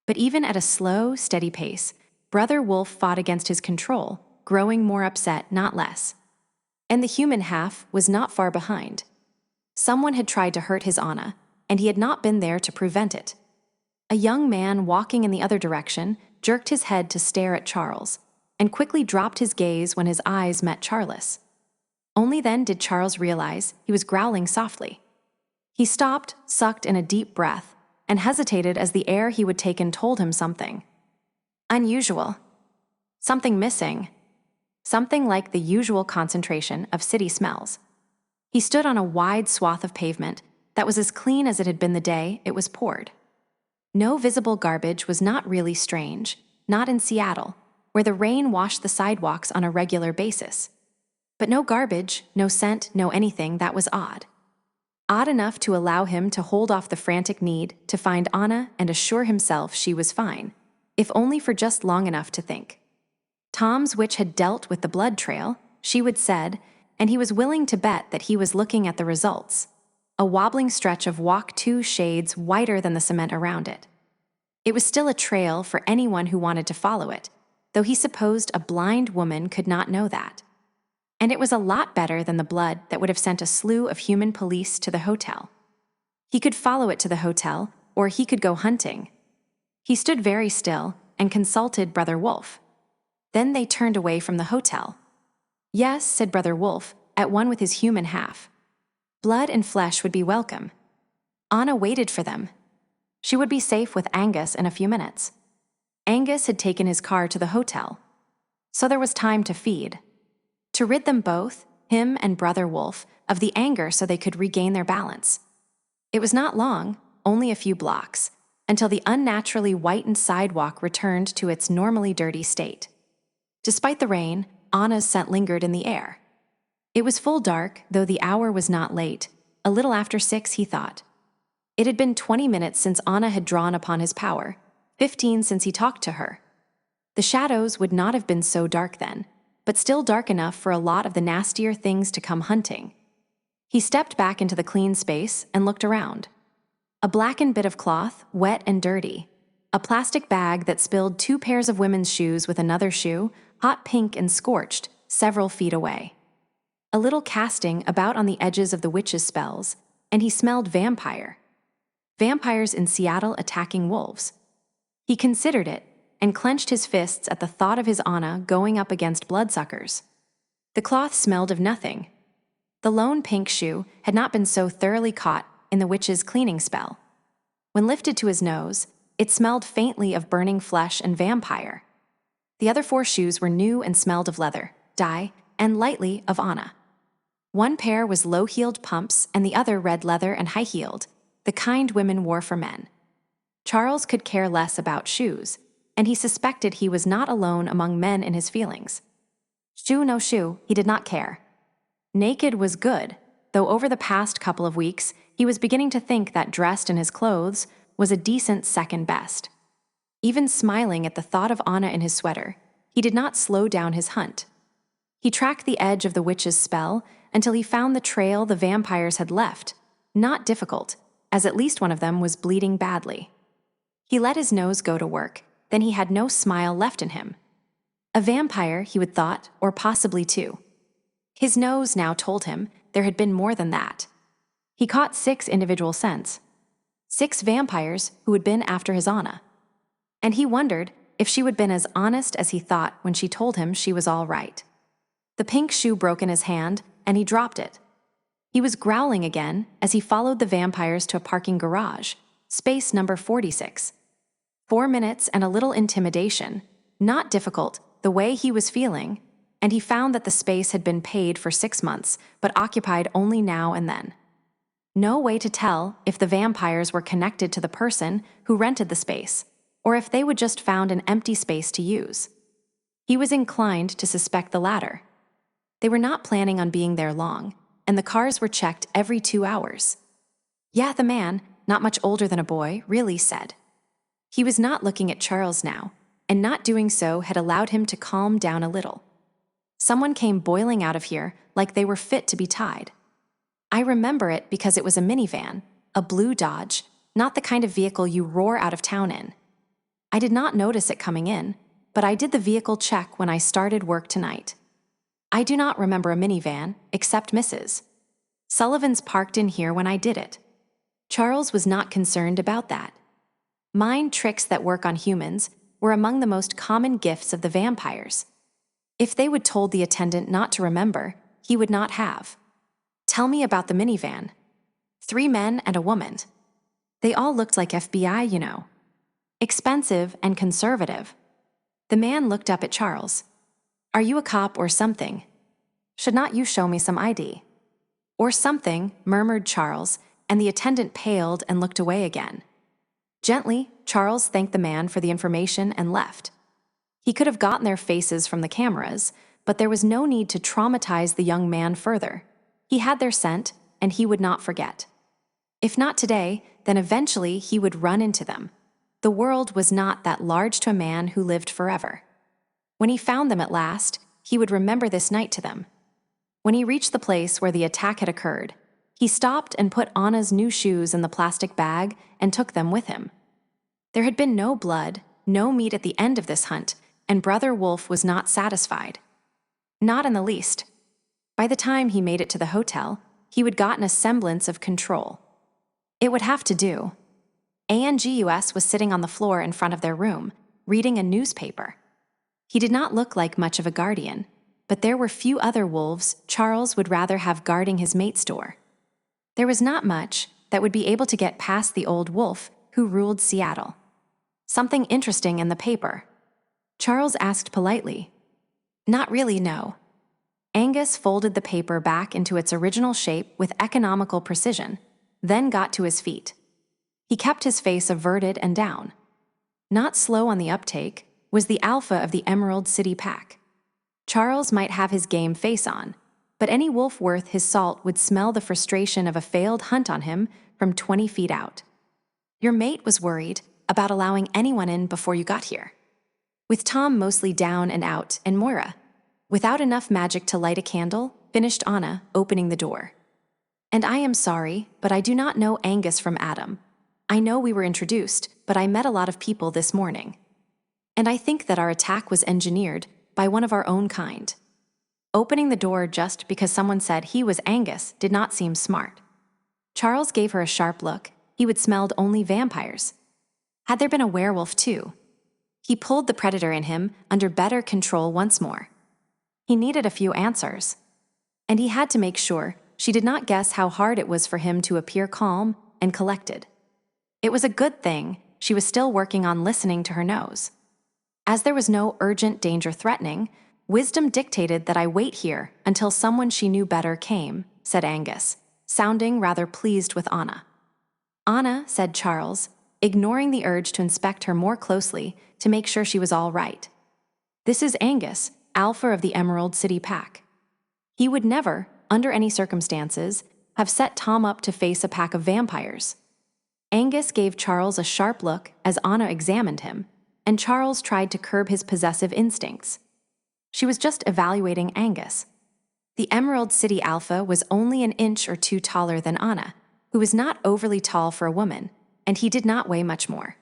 But even at a slow, steady pace, Brother Wolf fought against his control, growing more upset, not less. And the human half was not far behind. Someone had tried to hurt his Anna, and he had not been there to prevent it. A young man walking in the other direction jerked his head to stare at Charles, and quickly dropped his gaze when his eyes met Charles. Only then did Charles realize he was growling softly. He stopped, sucked in a deep breath, and hesitated as the air he would take in told him something unusual, something missing, something like the usual concentration of city smells. He stood on a wide swath of pavement that was as clean as it had been the day it was poured. No visible garbage was not really strange, not in Seattle, where the rain washed the sidewalks on a regular basis. But no garbage, no scent, no anything that was odd. Odd enough to allow him to hold off the frantic need to find Anna and assure himself she was fine, if only for just long enough to think. Tom's witch had dealt with the blood trail, she would said, and he was willing to bet that he was looking at the results. A wobbling stretch of walk 2 shades whiter than the cement around it. It was still a trail for anyone who wanted to follow it, though he supposed a blind woman could not know that. And it was a lot better than the blood that would have sent a slew of human police to the hotel. He could follow it to the hotel, or he could go hunting. He stood very still and consulted Brother Wolf. Then they turned away from the hotel. "Yes," said Brother Wolf, at one with his human half. Blood and flesh would be welcome. Anna waited for them. She would be safe with Angus in a few minutes. Angus had taken his car to the hotel, so there was time to feed. To rid them both, him and Brother Wolf, of the anger so they could regain their balance. It was not long, only a few blocks, until the unnaturally whitened sidewalk returned to its normally dirty state. Despite the rain, Anna's scent lingered in the air. It was full dark, though the hour was not late, a little after 6, he thought. It had been 20 minutes since Anna had drawn upon his power, 15 since he talked to her. The shadows would not have been so dark then, but still dark enough for a lot of the nastier things to come hunting. He stepped back into the clean space and looked around. A blackened bit of cloth, wet and dirty. A plastic bag that spilled 2 pairs of women's shoes with another shoe, hot pink and scorched, several feet away. A little casting about on the edges of the witch's spells, and he smelled vampire. Vampires in Seattle attacking wolves. He considered it, and clenched his fists at the thought of his Anna going up against bloodsuckers. The cloth smelled of nothing. The lone pink shoe had not been so thoroughly caught in the witch's cleaning spell. When lifted to his nose, it smelled faintly of burning flesh and vampire. The other 4 shoes were new and smelled of leather, dye, and lightly of Anna. One pair was low-heeled pumps and the other red leather and high-heeled, the kind women wore for men. Charles could care less about shoes, and he suspected he was not alone among men in his feelings. Shoe no shoe, he did not care. Naked was good, though over the past couple of weeks he was beginning to think that dressed in his clothes was a decent second best. Even smiling at the thought of Anna in his sweater, he did not slow down his hunt. He tracked the edge of the witch's spell until he found the trail the vampires had left, not difficult, as at least one of them was bleeding badly. He let his nose go to work, then he had no smile left in him. A vampire, he would thought, or possibly 2. His nose now told him there had been more than that. He caught 6 individual scents. 6 vampires who had been after his Anna. And he wondered if she would have been as honest as he thought when she told him she was all right. The pink shoe broke in his hand, and he dropped it. He was growling again as he followed the vampires to a parking garage, space number 46. 4 minutes and a little intimidation, not difficult, the way he was feeling, and he found that the space had been paid for 6 months, but occupied only now and then. No way to tell if the vampires were connected to the person who rented the space, or if they would just found an empty space to use. He was inclined to suspect the latter. They were not planning on being there long, and the cars were checked every 2 hours. Yeah, the man, not much older than a boy, really said. He was not looking at Charles now, and not doing so had allowed him to calm down a little. Someone came boiling out of here like they were fit to be tied. I remember it because it was a minivan, a blue Dodge, not the kind of vehicle you roar out of town in. I did not notice it coming in, but I did the vehicle check when I started work tonight. I do not remember a minivan, except Mrs. Sullivan's parked in here when I did it. Charles was not concerned about that. Mind tricks that work on humans were among the most common gifts of the vampires. If they would told the attendant not to remember, he would not have. Tell me about the minivan. 3 men and a woman. They all looked like FBI, you know. Expensive and conservative. The man looked up at Charles. Are you a cop or something? Should not you show me some ID? Or something, murmured Charles, and the attendant paled and looked away again. Gently, Charles thanked the man for the information and left. He could have gotten their faces from the cameras, but there was no need to traumatize the young man further. He had their scent, and he would not forget. If not today, then eventually he would run into them. The world was not that large to a man who lived forever. When he found them at last, he would remember this night to them. When he reached the place where the attack had occurred, he stopped and put Anna's new shoes in the plastic bag and took them with him. There had been no blood, no meat at the end of this hunt, and Brother Wolf was not satisfied. Not in the least. By the time he made it to the hotel, he would gotten a semblance of control. It would have to do. ANGUS was sitting on the floor in front of their room, reading a newspaper. He did not look like much of a guardian, but there were few other wolves Charles would rather have guarding his mate's door. There was not much that would be able to get past the old wolf who ruled Seattle. Something interesting in the paper. Charles asked politely. Not really, no. Angus folded the paper back into its original shape with economical precision, then got to his feet. He kept his face averted and down. Not slow on the uptake was the alpha of the Emerald City Pack. Charles might have his game face on, but any wolf worth his salt would smell the frustration of a failed hunt on him from 20 feet out. Your mate was worried about allowing anyone in before you got here. With Tom mostly down and out, and Moira, without enough magic to light a candle, finished Anna, opening the door. And I am sorry, but I do not know Angus from Adam. I know we were introduced, but I met a lot of people this morning. And I think that our attack was engineered by one of our own kind. Opening the door just because someone said he was Angus did not seem smart. Charles gave her a sharp look. He would smelled only vampires. Had there been a werewolf too? He pulled the predator in him under better control once more. He needed a few answers. And he had to make sure she did not guess how hard it was for him to appear calm and collected. It was a good thing she was still working on listening to her nose. As there was no urgent danger threatening, wisdom dictated that I wait here until someone she knew better came, said Angus, sounding rather pleased with Anna. Anna, said Charles, ignoring the urge to inspect her more closely to make sure she was all right. This is Angus, Alpha of the Emerald City Pack. He would never, under any circumstances, have set Tom up to face a pack of vampires. Angus gave Charles a sharp look as Anna examined him, and Charles tried to curb his possessive instincts. She was just evaluating Angus. The Emerald City Alpha was only an inch or two taller than Anna, who was not overly tall for a woman, and he did not weigh much more.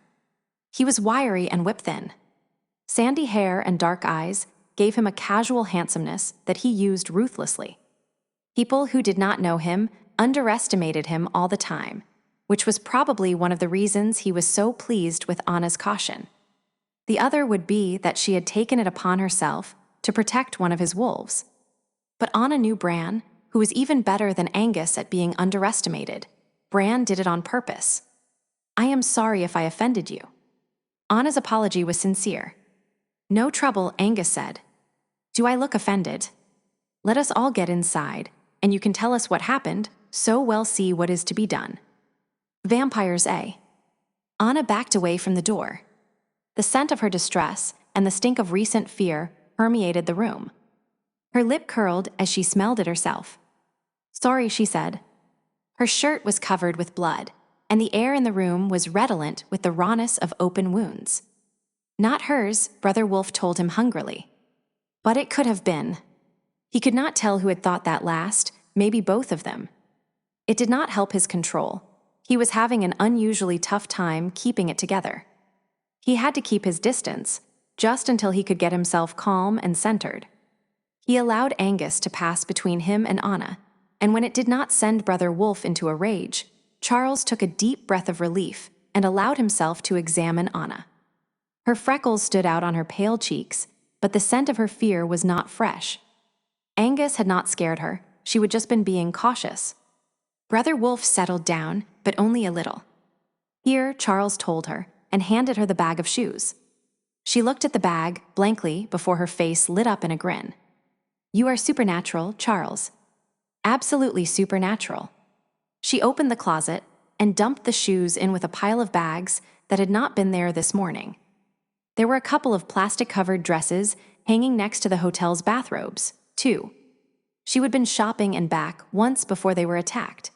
He was wiry and whip-thin. Sandy hair and dark eyes gave him a casual handsomeness that he used ruthlessly. People who did not know him underestimated him all the time, which was probably one of the reasons he was so pleased with Anna's caution. The other would be that she had taken it upon herself to protect one of his wolves. But Anna knew Bran, who was even better than Angus at being underestimated. Bran did it on purpose. I am sorry if I offended you. Anna's apology was sincere. No trouble, Angus said. Do I look offended? Let us all get inside, and you can tell us what happened, so we'll see what is to be done. Vampires, eh? Anna backed away from the door. The scent of her distress and the stink of recent fear permeated the room. Her lip curled as she smelled it herself. Sorry, she said. Her shirt was covered with blood, and the air in the room was redolent with the rawness of open wounds. Not hers, Brother Wolf told him hungrily. But it could have been. He could not tell who had thought that last, maybe both of them. It did not help his control. He was having an unusually tough time keeping it together. He had to keep his distance, just until he could get himself calm and centered. He allowed Angus to pass between him and Anna, and when it did not send Brother Wolf into a rage, Charles took a deep breath of relief and allowed himself to examine Anna. Her freckles stood out on her pale cheeks, but the scent of her fear was not fresh. Angus had not scared her, she had just been being cautious. Brother Wolf settled down, but only a little. Here, Charles told her, and handed her the bag of shoes. She looked at the bag blankly before her face lit up in a grin. You are supernatural, Charles. Absolutely supernatural. She opened the closet and dumped the shoes in with a pile of bags that had not been there this morning. There were a couple of plastic-covered dresses hanging next to the hotel's bathrobes, too. She had been shopping and back once before they were attacked.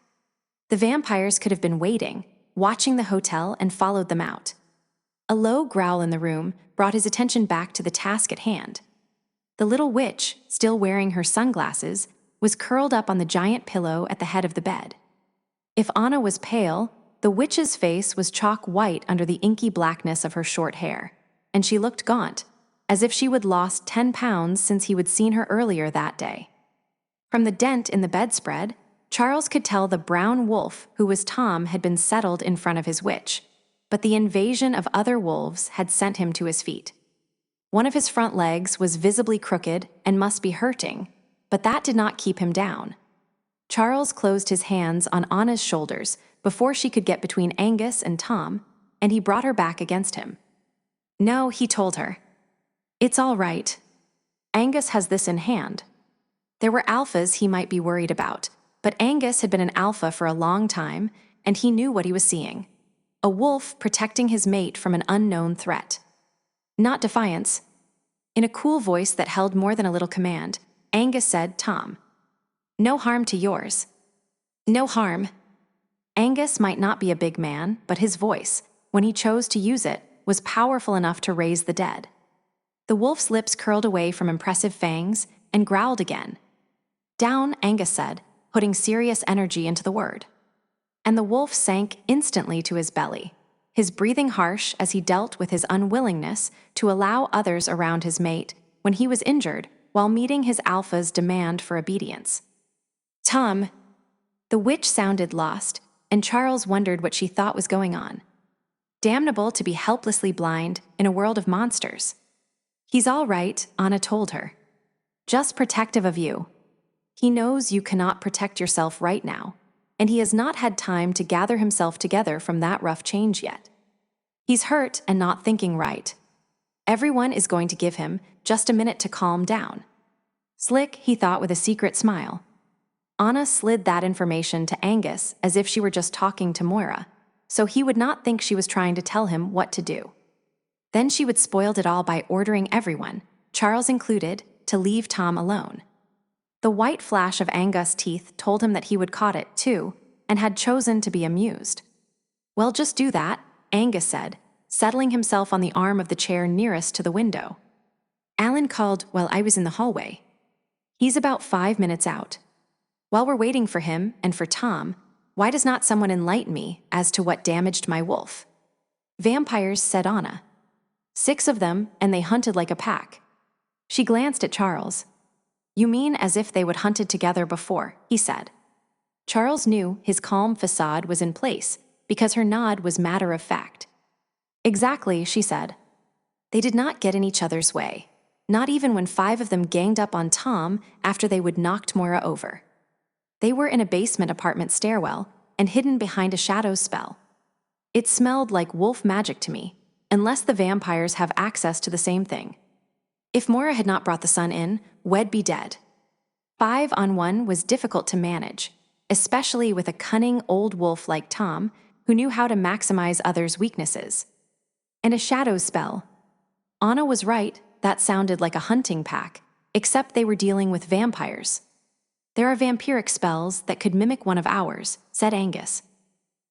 The vampires could have been waiting, watching the hotel, and followed them out. A low growl in the room brought his attention back to the task at hand. The little witch, still wearing her sunglasses, was curled up on the giant pillow at the head of the bed. If Anna was pale, the witch's face was chalk white under the inky blackness of her short hair, and she looked gaunt, as if she had lost 10 pounds since he had seen her earlier that day. From the dent in the bedspread, Charles could tell the brown wolf who was Tom had been settled in front of his witch, but the invasion of other wolves had sent him to his feet. One of his front legs was visibly crooked and must be hurting, but that did not keep him down. Charles closed his hands on Anna's shoulders before she could get between Angus and Tom, and he brought her back against him. No, he told her. It's all right. Angus has this in hand. There were alphas he might be worried about, but Angus had been an alpha for a long time, and he knew what he was seeing. A wolf protecting his mate from an unknown threat. Not defiance. In a cool voice that held more than a little command, Angus said, Tom. No harm to yours. No harm. Angus might not be a big man, but his voice, when he chose to use it, was powerful enough to raise the dead. The wolf's lips curled away from impressive fangs and growled again. Down, Angus said, putting serious energy into the word. And the wolf sank instantly to his belly, his breathing harsh as he dealt with his unwillingness to allow others around his mate when he was injured while meeting his alpha's demand for obedience. Tom. The witch sounded lost, and Charles wondered what she thought was going on. Damnable to be helplessly blind in a world of monsters. He's all right, Anna told her. Just protective of you. He knows you cannot protect yourself right now, and he has not had time to gather himself together from that rough change yet. He's hurt and not thinking right. Everyone is going to give him just a minute to calm down. Slick, he thought with a secret smile. Anna slid that information to Angus as if she were just talking to Moira, so he would not think she was trying to tell him what to do. Then she would spoil it all by ordering everyone, Charles included, to leave Tom alone. The white flash of Angus' teeth told him that he would caught it, too, and had chosen to be amused. Well, just do that, Angus said, settling himself on the arm of the chair nearest to the window. Alan called while I was in the hallway. He's about 5 minutes out. While we're waiting for him and for Tom, why does not someone enlighten me as to what damaged my wolf? Vampires, said Anna. 6 of them, and they hunted like a pack. She glanced at Charles. You mean as if they would hunted together before, he said. Charles knew his calm facade was in place because her nod was matter of fact. Exactly, she said. They did not get in each other's way, not even when 5 of them ganged up on Tom after they would knocked Moira over. They were in a basement apartment stairwell and hidden behind a shadow spell. It smelled like wolf magic to me, unless the vampires have access to the same thing. If Moira had not brought the sun in, we'd be dead. 5 on 1 was difficult to manage, especially with a cunning old wolf like Tom, who knew how to maximize others' weaknesses. And a shadow spell. Anna was right, that sounded like a hunting pack, except they were dealing with vampires. There are vampiric spells that could mimic one of ours, said Angus.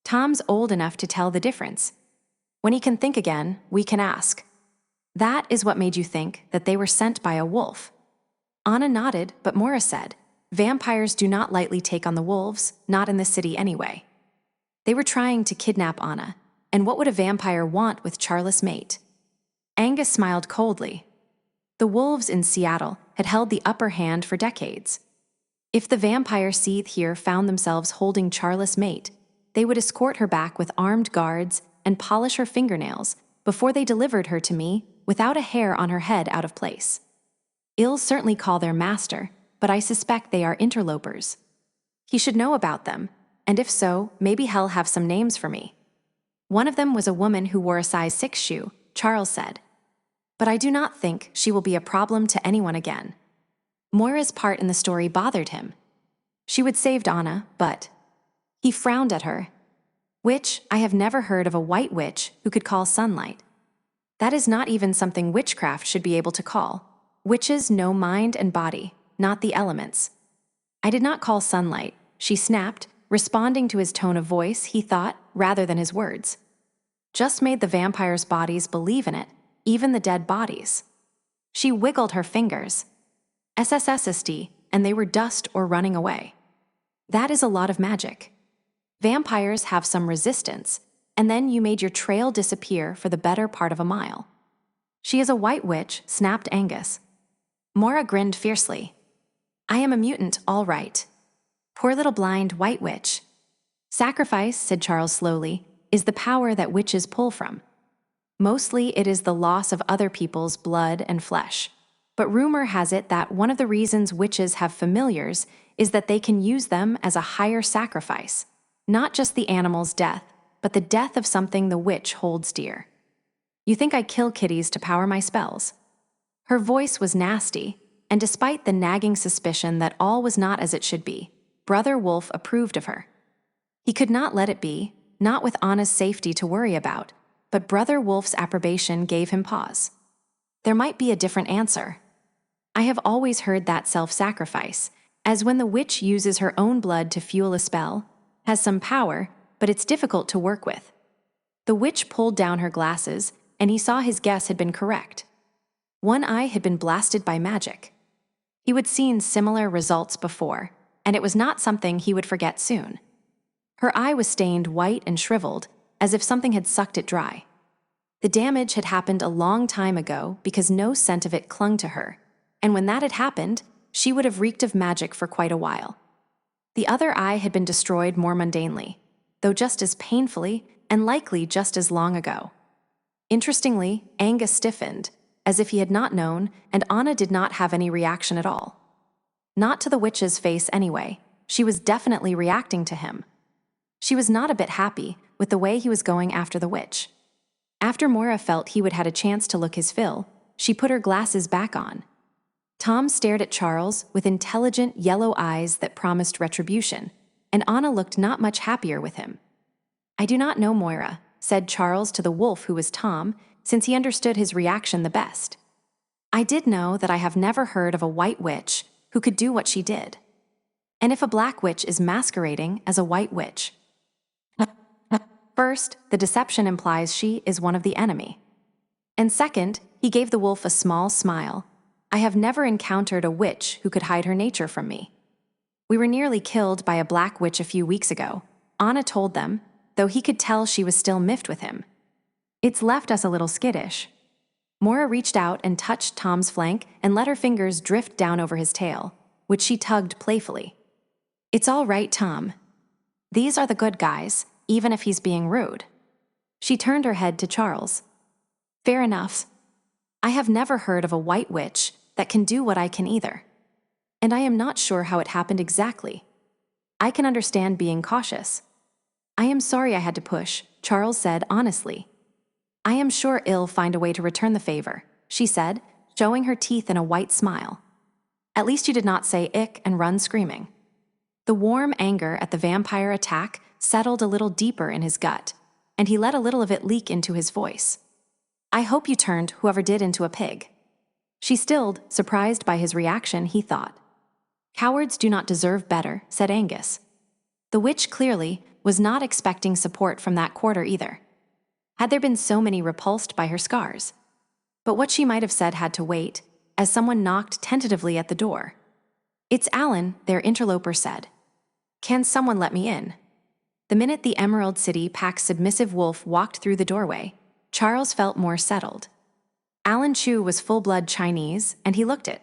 Tom's old enough to tell the difference. When he can think again, we can ask. That is what made you think that they were sent by a wolf. Anna nodded, but Moira said, vampires do not lightly take on the wolves, not in the city anyway. They were trying to kidnap Anna, and what would a vampire want with Charles' mate? Angus smiled coldly. The wolves in Seattle had held the upper hand for decades. If the vampire seethe here found themselves holding Charles' mate, they would escort her back with armed guards and polish her fingernails before they delivered her to me without a hair on her head out of place. I'll certainly call their master, but I suspect they are interlopers. He should know about them, and if so, maybe he'll have some names for me. One of them was a woman who wore a size 6 shoe, Charles said. But I do not think she will be a problem to anyone again. Moira's part in the story bothered him. She would saved Anna, but... He frowned at her. Witch, I have never heard of a white witch who could call sunlight. That is not even something witchcraft should be able to call. Witches know mind and body, not the elements. I did not call sunlight, she snapped, responding to his tone of voice, he thought, rather than his words. Just made the vampires' bodies believe in it, even the dead bodies. She wiggled her fingers. SSSSD, and they were dust or running away. That is a lot of magic. Vampires have some resistance, and then you made your trail disappear for the better part of a mile. She is a white witch, snapped Angus. Moira grinned fiercely. I am a mutant, all right. Poor little blind white witch. Sacrifice, said Charles slowly, is the power that witches pull from. Mostly it is the loss of other people's blood and flesh. But rumor has it that one of the reasons witches have familiars is that they can use them as a higher sacrifice. Not just the animal's death, but the death of something the witch holds dear. You think I kill kitties to power my spells? Her voice was nasty, and despite the nagging suspicion that all was not as it should be, Brother Wolf approved of her. He could not let it be, not with Anna's safety to worry about, but Brother Wolf's approbation gave him pause. There might be a different answer. I have always heard that self-sacrifice, as when the witch uses her own blood to fuel a spell, has some power, but it's difficult to work with. The witch pulled down her glasses, and he saw his guess had been correct. One eye had been blasted by magic. He would seen similar results before, and it was not something he would forget soon. Her eye was stained white and shriveled, as if something had sucked it dry. The damage had happened a long time ago because no scent of it clung to her, and when that had happened, she would have reeked of magic for quite a while. The other eye had been destroyed more mundanely, though just as painfully and likely just as long ago. Interestingly, Angus stiffened, as if he had not known, and Anna did not have any reaction at all. Not to the witch's face anyway. She was definitely reacting to him. She was not a bit happy with the way he was going after the witch. After Moira felt he would had a chance to look his fill, she put her glasses back on. Tom stared at Charles with intelligent yellow eyes that promised retribution, and Anna looked not much happier with him. "I do not know Moira," said Charles to the wolf who was Tom, since he understood his reaction the best. "I did know that I have never heard of a white witch who could do what she did. And if a black witch is masquerading as a white witch?" First, the deception implies she is one of the enemy. And second, he gave the wolf a small smile. "I have never encountered a witch who could hide her nature from me. We were nearly killed by a black witch a few weeks ago," Anna told them, though he could tell she was still miffed with him. "It's left us a little skittish." Moira reached out and touched Tom's flank and let her fingers drift down over his tail, which she tugged playfully. "It's all right, Tom. These are the good guys, even if he's being rude." She turned her head to Charles. "Fair enough. I have never heard of a white witch that can do what I can either. And I am not sure how it happened exactly. I can understand being cautious." "I am sorry I had to push," Charles said honestly. "I am sure I'll find a way to return the favor," she said, showing her teeth in a white smile. "At least you did not say ick and run screaming." The warm anger at the vampire attack settled a little deeper in his gut, and he let a little of it leak into his voice. "I hope you turned whoever did into a pig." She stilled, surprised by his reaction, he thought. "Cowards do not deserve better," said Angus. The witch clearly was not expecting support from that quarter either. Had there been so many repulsed by her scars? But what she might have said had to wait, as someone knocked tentatively at the door. "It's Alan," their interloper said. "Can someone let me in?" The minute the Emerald City Pack's submissive wolf walked through the doorway, Charles felt more settled. Alan Chu was full-blood Chinese, and he looked it.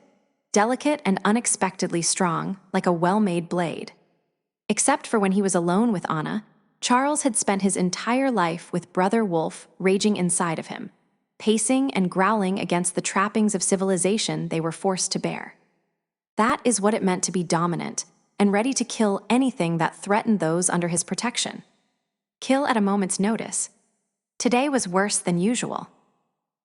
Delicate and unexpectedly strong, like a well-made blade. Except for when he was alone with Anna, Charles had spent his entire life with Brother Wolf raging inside of him, pacing and growling against the trappings of civilization they were forced to bear. That is what it meant to be dominant, and ready to kill anything that threatened those under his protection. Kill at a moment's notice. Today was worse than usual.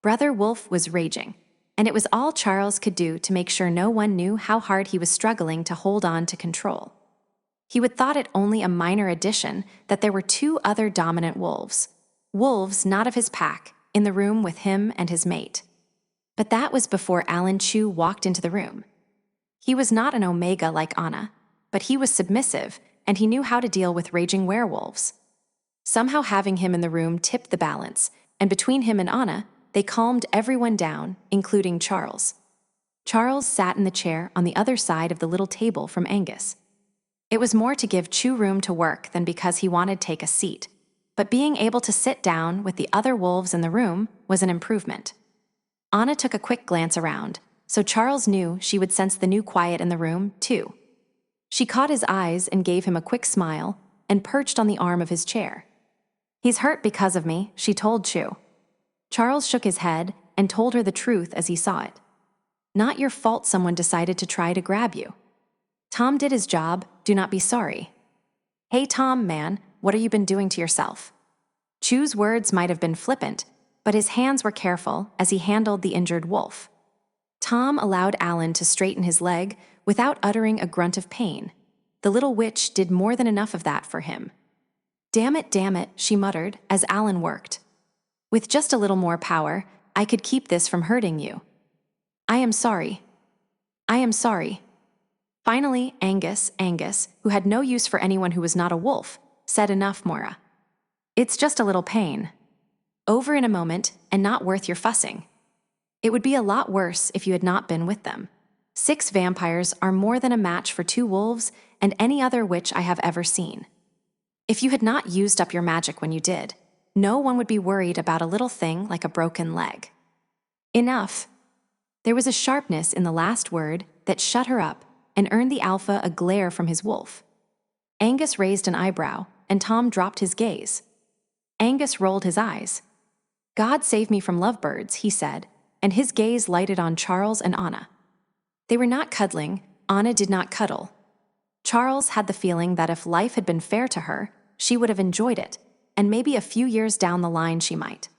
Brother Wolf was raging, and it was all Charles could do to make sure no one knew how hard he was struggling to hold on to control. He would thought it only a minor addition that there were two other dominant wolves not of his pack, in the room with him and his mate. But that was before Alan Chu walked into the room. He was not an omega like Anna, but he was submissive, and he knew how to deal with raging werewolves. Somehow having him in the room tipped the balance, and between him and Anna, they calmed everyone down, including Charles. Charles sat in the chair on the other side of the little table from Angus. It was more to give Chu room to work than because he wanted to take a seat, but being able to sit down with the other wolves in the room was an improvement. Anna took a quick glance around, so Charles knew she would sense the new quiet in the room, too. She caught his eyes and gave him a quick smile and perched on the arm of his chair. "He's hurt because of me," she told Chu. Charles shook his head and told her the truth as he saw it. "Not your fault someone decided to try to grab you. Tom did his job, do not be sorry." "Hey Tom, man, what have you been doing to yourself?" Chu's words might have been flippant, but his hands were careful as he handled the injured wolf. Tom allowed Alan to straighten his leg without uttering a grunt of pain. The little witch did more than enough of that for him. Damn it," she muttered as Alan worked. "With just a little more power, I could keep this from hurting you." I am sorry." Finally, Angus, who had no use for anyone who was not a wolf, said, "Enough, Moira. It's just a little pain. Over in a moment, and not worth your fussing. It would be a lot worse if you had not been with them. 6 vampires are more than a match for 2 wolves and any other witch I have ever seen. If you had not used up your magic when you did, no one would be worried about a little thing like a broken leg." Enough. There was a sharpness in the last word that shut her up and earned the alpha a glare from his wolf. Angus raised an eyebrow, and Tom dropped his gaze. Angus rolled his eyes. "God save me from lovebirds," he said, and his gaze lighted on Charles and Anna. They were not cuddling, Anna did not cuddle. Charles had the feeling that if life had been fair to her, she would have enjoyed it, and maybe a few years down the line she might.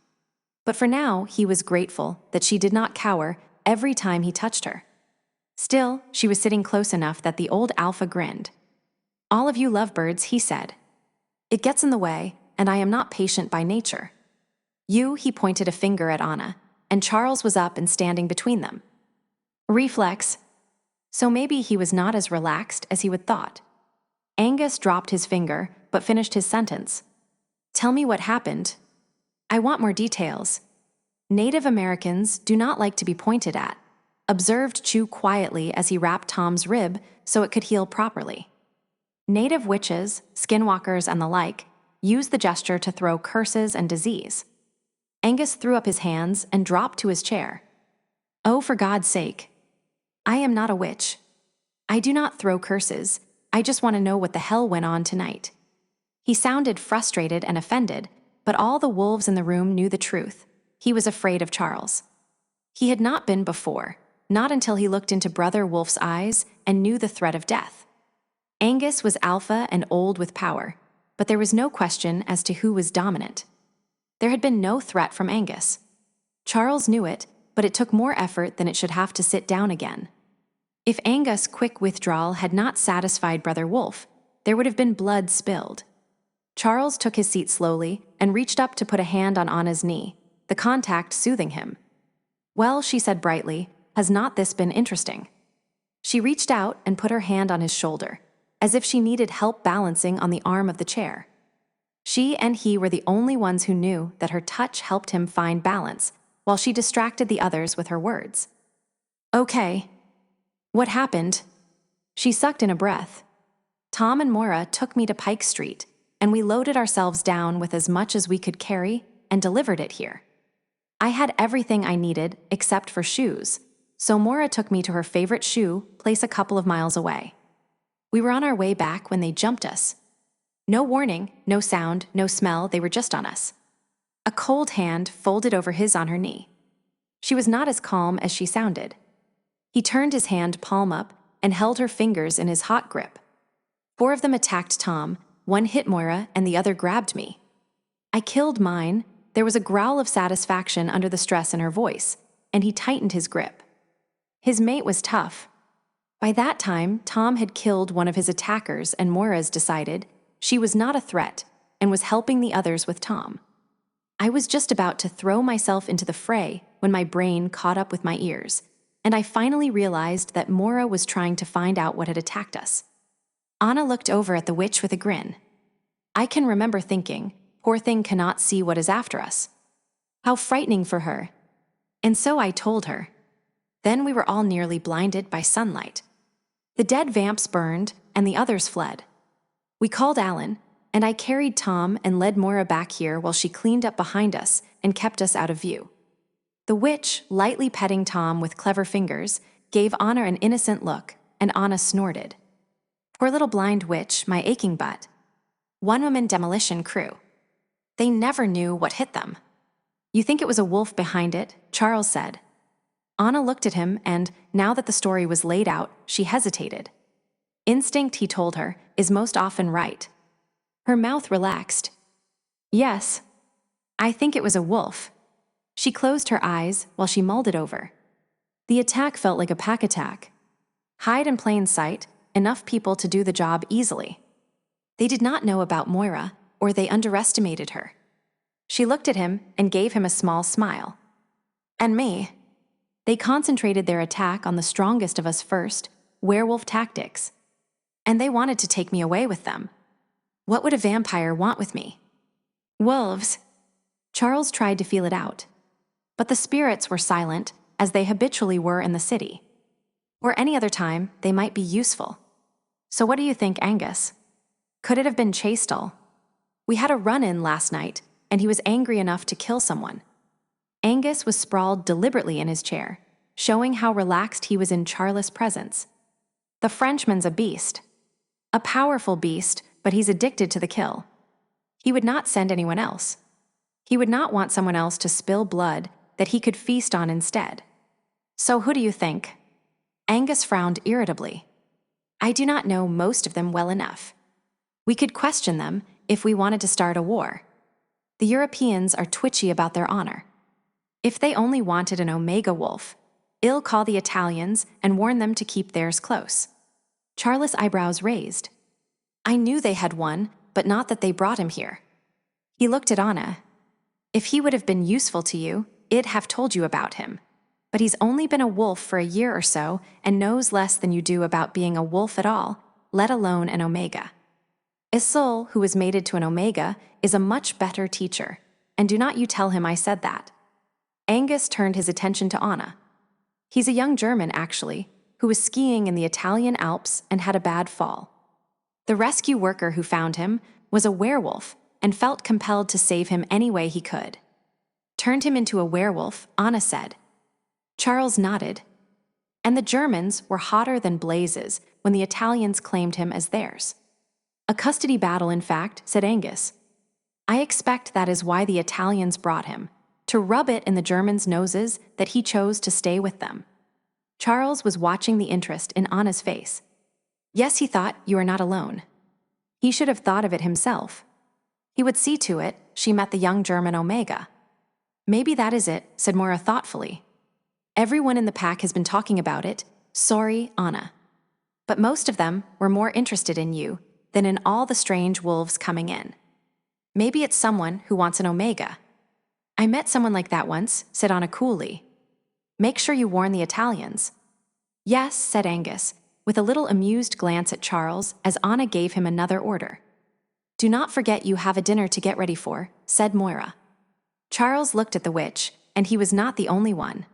But for now, he was grateful that she did not cower every time he touched her. Still, she was sitting close enough that the old alpha grinned. "All of you lovebirds," he said. "It gets in the way, and I am not patient by nature." He pointed a finger at Anna, and Charles was up and standing between them. Reflex. So maybe he was not as relaxed as he would thought. Angus dropped his finger, but finished his sentence. "Tell me what happened. I want more details." "Native Americans do not like to be pointed at," observed Chu quietly as he wrapped Tom's rib so it could heal properly. "Native witches, skinwalkers, and the like use the gesture to throw curses and disease." Angus threw up his hands and dropped to his chair. "Oh, for God's sake. I am not a witch. I do not throw curses. I just want to know what the hell went on tonight." He sounded frustrated and offended, but all the wolves in the room knew the truth. He was afraid of Charles. He had not been before, not until he looked into Brother Wolf's eyes and knew the threat of death. Angus was alpha and old with power, but there was no question as to who was dominant. There had been no threat from Angus. Charles knew it, but it took more effort than it should have to sit down again. If Angus' quick withdrawal had not satisfied Brother Wolf, there would have been blood spilled. Charles took his seat slowly and reached up to put a hand on Anna's knee, the contact soothing him. "Well," she said brightly, "has not this been interesting?" She reached out and put her hand on his shoulder, as if she needed help balancing on the arm of the chair. She and he were the only ones who knew that her touch helped him find balance, while she distracted the others with her words. "Okay. What happened?" She sucked in a breath. "Tom and Moira took me to Pike Street, and we loaded ourselves down with as much as we could carry and delivered it here. I had everything I needed except for shoes, so Moira took me to her favorite shoe place a couple of miles away. We were on our way back when they jumped us. No warning, no sound, no smell, they were just on us." A cold hand folded over his on her knee. She was not as calm as she sounded. He turned his hand palm up and held her fingers in his hot grip. 4 of them attacked Tom, 1 hit Moira, and the other grabbed me. I killed mine. There was a growl of satisfaction under the stress in her voice, and he tightened his grip. His mate was tough. By that time, Tom had killed one of his attackers, and Moira's decided she was not a threat and was helping the others with Tom. I was just about to throw myself into the fray when my brain caught up with my ears, and I finally realized that Moira was trying to find out what had attacked us. Anna looked over at the witch with a grin. I can remember thinking, poor thing cannot see what is after us. How frightening for her. And so I told her. Then we were all nearly blinded by sunlight. The dead vamps burned, and the others fled. We called Alan, and I carried Tom and led Moira back here while she cleaned up behind us and kept us out of view. The witch, lightly petting Tom with clever fingers, gave Anna an innocent look, and Anna snorted. Poor little blind witch, my aching butt. One-woman demolition crew. They never knew what hit them. You think it was a wolf behind it, Charles said. Anna looked at him, and, now that the story was laid out, she hesitated. Instinct, he told her, is most often right. Her mouth relaxed. Yes. I think it was a wolf. She closed her eyes while she mulled it over. The attack felt like a pack attack. Hide in plain sight, enough people to do the job easily. They did not know about Moira, or they underestimated her. She looked at him and gave him a small smile. And me. They concentrated their attack on the strongest of us first, werewolf tactics. And they wanted to take me away with them. What would a vampire want with me? Wolves. Charles tried to feel it out. But the spirits were silent, as they habitually were in the city. Or any other time, they might be useful. So what do you think, Angus? Could it have been Chastel? We had a run-in last night, and he was angry enough to kill someone. Angus was sprawled deliberately in his chair, showing how relaxed he was in Charles' presence. The Frenchman's a beast. A powerful beast, but he's addicted to the kill. He would not send anyone else. He would not want someone else to spill blood that he could feast on instead. So who do you think? Angus frowned irritably. I do not know most of them well enough. We could question them if we wanted to start a war. The Europeans are twitchy about their honor. If they only wanted an omega wolf, I'll call the Italians and warn them to keep theirs close. Charles' eyebrows raised. I knew they had one, but not that they brought him here. He looked at Anna. If he would have been useful to you, I'd have told you about him. But he's only been a wolf for a year or so and knows less than you do about being a wolf at all, let alone an omega. A soul who is mated to an omega is a much better teacher, and do not you tell him I said that. Angus turned his attention to Anna. He's a young German, actually, who was skiing in the Italian Alps and had a bad fall. The rescue worker who found him was a werewolf and felt compelled to save him any way he could. Turned him into a werewolf, Anna said. Charles nodded. And the Germans were hotter than blazes when the Italians claimed him as theirs. A custody battle, in fact, said Angus. I expect that is why the Italians brought him, to rub it in the Germans' noses that he chose to stay with them. Charles was watching the interest in Anna's face. Yes, he thought, you are not alone. He should have thought of it himself. He would see to it she met the young German omega. Maybe that is it, said Moira thoughtfully. Everyone in the pack has been talking about it. Sorry, Anna. But most of them were more interested in you than in all the strange wolves coming in. Maybe it's someone who wants an omega. I met someone like that once, said Anna coolly. Make sure you warn the Italians. Yes, said Angus, with a little amused glance at Charles as Anna gave him another order. Do not forget you have a dinner to get ready for, said Moira. Charles looked at the witch, and he was not the only one.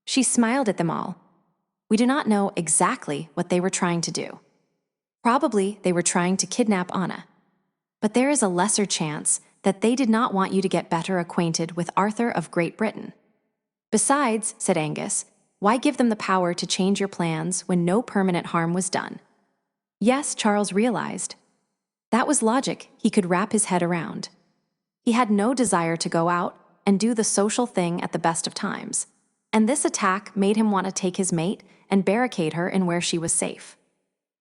She smiled at them all. We do not know exactly what they were trying to do. Probably they were trying to kidnap Anna. But there is a lesser chance that they did not want you to get better acquainted with Arthur of Great Britain. Besides, said Angus, why give them the power to change your plans when no permanent harm was done? Yes, Charles realized. That was logic he could wrap his head around. He had no desire to go out and do the social thing at the best of times, and this attack made him want to take his mate and barricade her in where she was safe.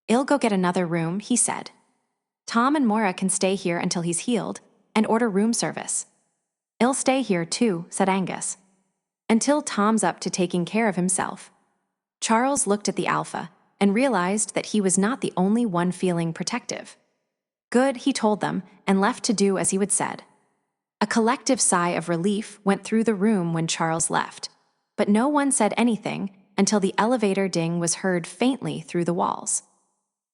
I'll go get another room, he said. Tom and Moira can stay here until he's healed and order room service. I'll stay here too, said Angus. Until Tom's up to taking care of himself. Charles looked at the alpha and realized that he was not the only one feeling protective. Good, he told them, and left to do as he would said. A collective sigh of relief went through the room when Charles left, but no one said anything until the elevator ding was heard faintly through the walls.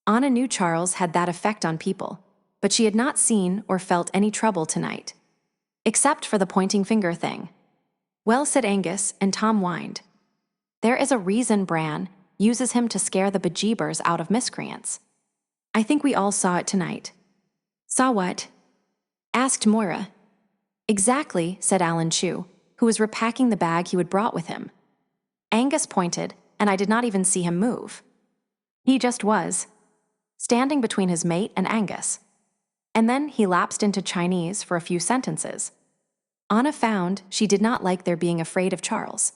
Anna knew Charles had that effect on people, but she had not seen or felt any trouble tonight. Except for the pointing finger thing. Well, said Angus, and Tom whined. There is a reason Bran uses him to scare the bejeebers out of miscreants. I think we all saw it tonight. Saw what? Asked Moira. Exactly, said Alan Chew, who was repacking the bag he had brought with him. Angus pointed, and I did not even see him move. He just was, standing between his mate and Angus. And then he lapsed into Chinese for a few sentences. Anna found she did not like their being afraid of Charles.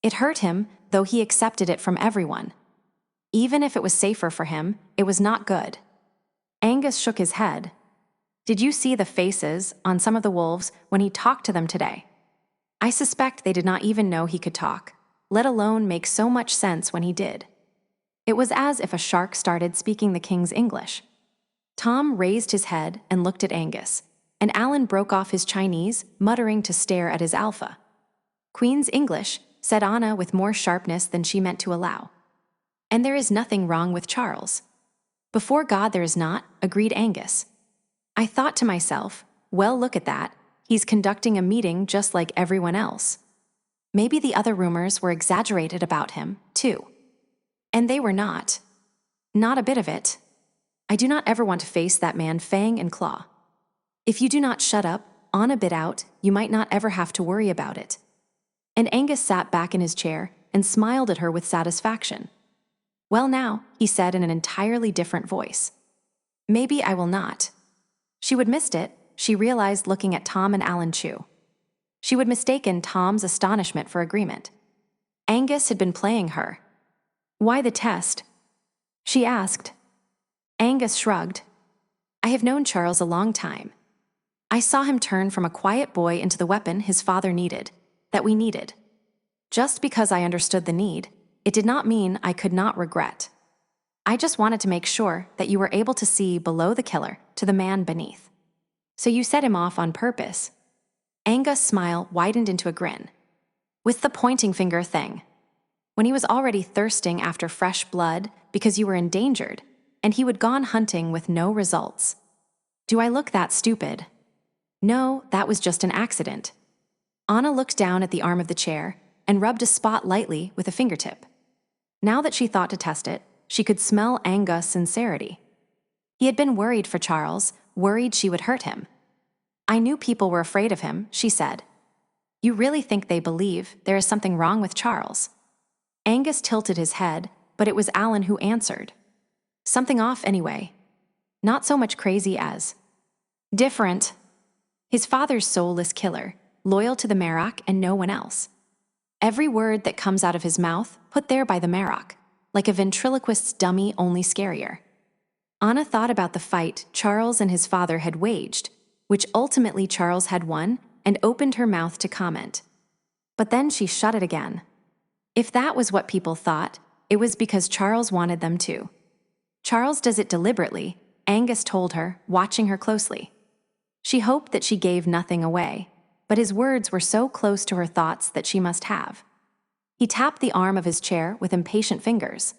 It hurt him, though he accepted it from everyone. Even if it was safer for him, it was not good. Angus shook his head. Did you see the faces on some of the wolves when he talked to them today? I suspect they did not even know he could talk, let alone make so much sense when he did. It was as if a shark started speaking the king's English. Tom raised his head and looked at Angus, and Alan broke off his Chinese, muttering to stare at his alpha. Queen's English, said Anna with more sharpness than she meant to allow. And there is nothing wrong with Charles. Before God there is not, agreed Angus. I thought to myself, well, look at that, he's conducting a meeting just like everyone else. Maybe the other rumors were exaggerated about him, too. And they were not. Not a bit of it. I do not ever want to face that man fang and claw. If you do not shut up, on a bit out, you might not ever have to worry about it. And Angus sat back in his chair and smiled at her with satisfaction. Well now, he said in an entirely different voice. Maybe I will not. She would missed it, she realized looking at Tom and Alan Chew. She would mistaken Tom's astonishment for agreement. Angus had been playing her. Why the test? she asked. Angus shrugged. I have known Charles a long time. I saw him turn from a quiet boy into the weapon his father needed, that we needed. Just because I understood the need, it did not mean I could not regret. I just wanted to make sure that you were able to see below the killer to the man beneath. So you set him off on purpose. Angus' smile widened into a grin. With the pointing finger thing. When he was already thirsting after fresh blood because you were endangered, and he would gone hunting with no results. Do I look that stupid? No, that was just an accident. Anna looked down at the arm of the chair and rubbed a spot lightly with a fingertip. Now that she thought to test it, she could smell Angus' sincerity. He had been worried for Charles, worried she would hurt him. I knew people were afraid of him, she said. You really think they believe there is something wrong with Charles? Angus tilted his head, but it was Alan who answered. Something off anyway. Not so much crazy as different. His father's soulless killer, loyal to the Marrok and no one else. Every word that comes out of his mouth put there by the Marrok, like a ventriloquist's dummy, only scarier. Anna thought about the fight Charles and his father had waged, which ultimately Charles had won, and opened her mouth to comment. But then she shut it again. If that was what people thought, it was because Charles wanted them to. Charles does it deliberately, Angus told her, watching her closely. She hoped that she gave nothing away, but his words were so close to her thoughts that she must have. He tapped the arm of his chair with impatient fingers.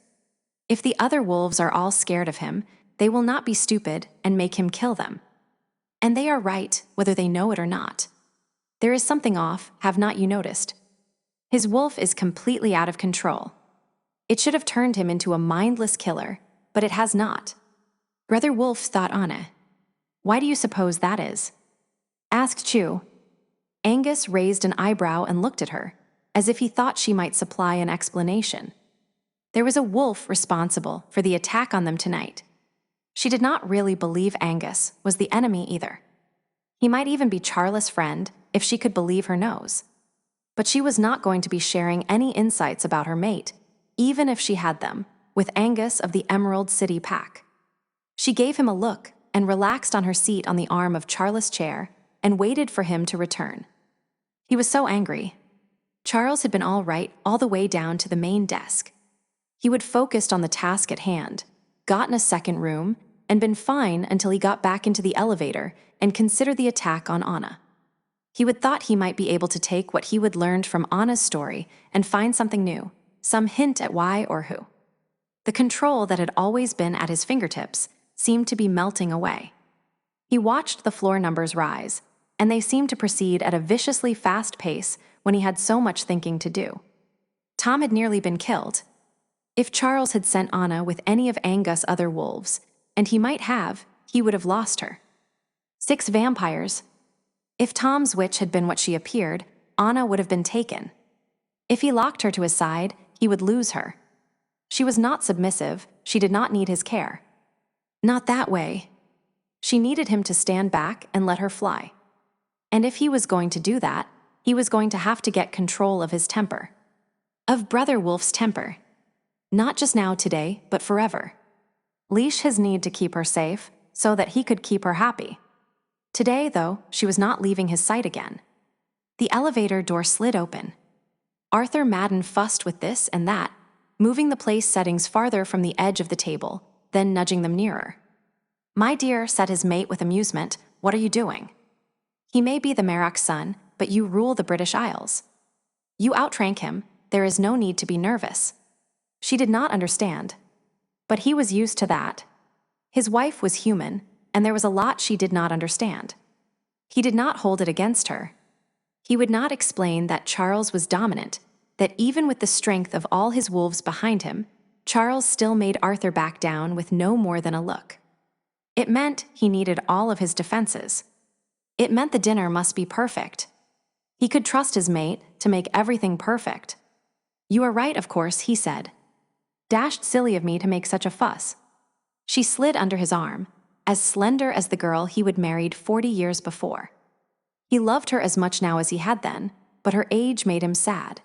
If the other wolves are all scared of him, they will not be stupid and make him kill them. And they are right, whether they know it or not. There is something off, have not you noticed? His wolf is completely out of control. It should have turned him into a mindless killer, but it has not. Brother Wolf, thought Anna. Why do you suppose that is? Asked Chu. Angus raised an eyebrow and looked at her, as if he thought she might supply an explanation. There was a wolf responsible for the attack on them tonight. She did not really believe Angus was the enemy either. He might even be Charles' friend if she could believe her nose. But she was not going to be sharing any insights about her mate, even if she had them, with Angus of the Emerald City Pack. She gave him a look and relaxed on her seat on the arm of Charles' chair and waited for him to return. He was so angry. Charles had been all right all the way down to the main desk. He would focused on the task at hand, gotten a second room, and been fine until he got back into the elevator and considered the attack on Anna. He would thought he might be able to take what he would learned from Anna's story and find something new, some hint at why or who. The control that had always been at his fingertips seemed to be melting away. He watched the floor numbers rise, and they seemed to proceed at a viciously fast pace when he had so much thinking to do. Tom had nearly been killed. If Charles had sent Anna with any of Angus' other wolves, and he might have, he would have lost her. 6 vampires. If Tom's witch had been what she appeared, Anna would have been taken. If he locked her to his side, he would lose her. She was not submissive, she did not need his care. Not that way. She needed him to stand back and let her fly. And if he was going to do that, he was going to have to get control of his temper. Of Brother Wolf's temper. Not just now today, but forever. Leash his need to keep her safe, so that he could keep her happy. Today, though, she was not leaving his sight again. The elevator door slid open. Arthur Madden fussed with this and that, moving the place settings farther from the edge of the table, then nudging them nearer. My dear, said his mate with amusement, what are you doing? He may be the Marrok's son, but you rule the British Isles. You outrank him, there is no need to be nervous. She did not understand. But he was used to that. His wife was human, and there was a lot she did not understand. He did not hold it against her. He would not explain that Charles was dominant, that even with the strength of all his wolves behind him, Charles still made Arthur back down with no more than a look. It meant he needed all of his defenses. It meant the dinner must be perfect. He could trust his mate to make everything perfect. You are right, of course, he said. Dashed silly of me to make such a fuss. She slid under his arm, as slender as the girl he would married 40 years before. He loved her as much now as he had then, but her age made him sad.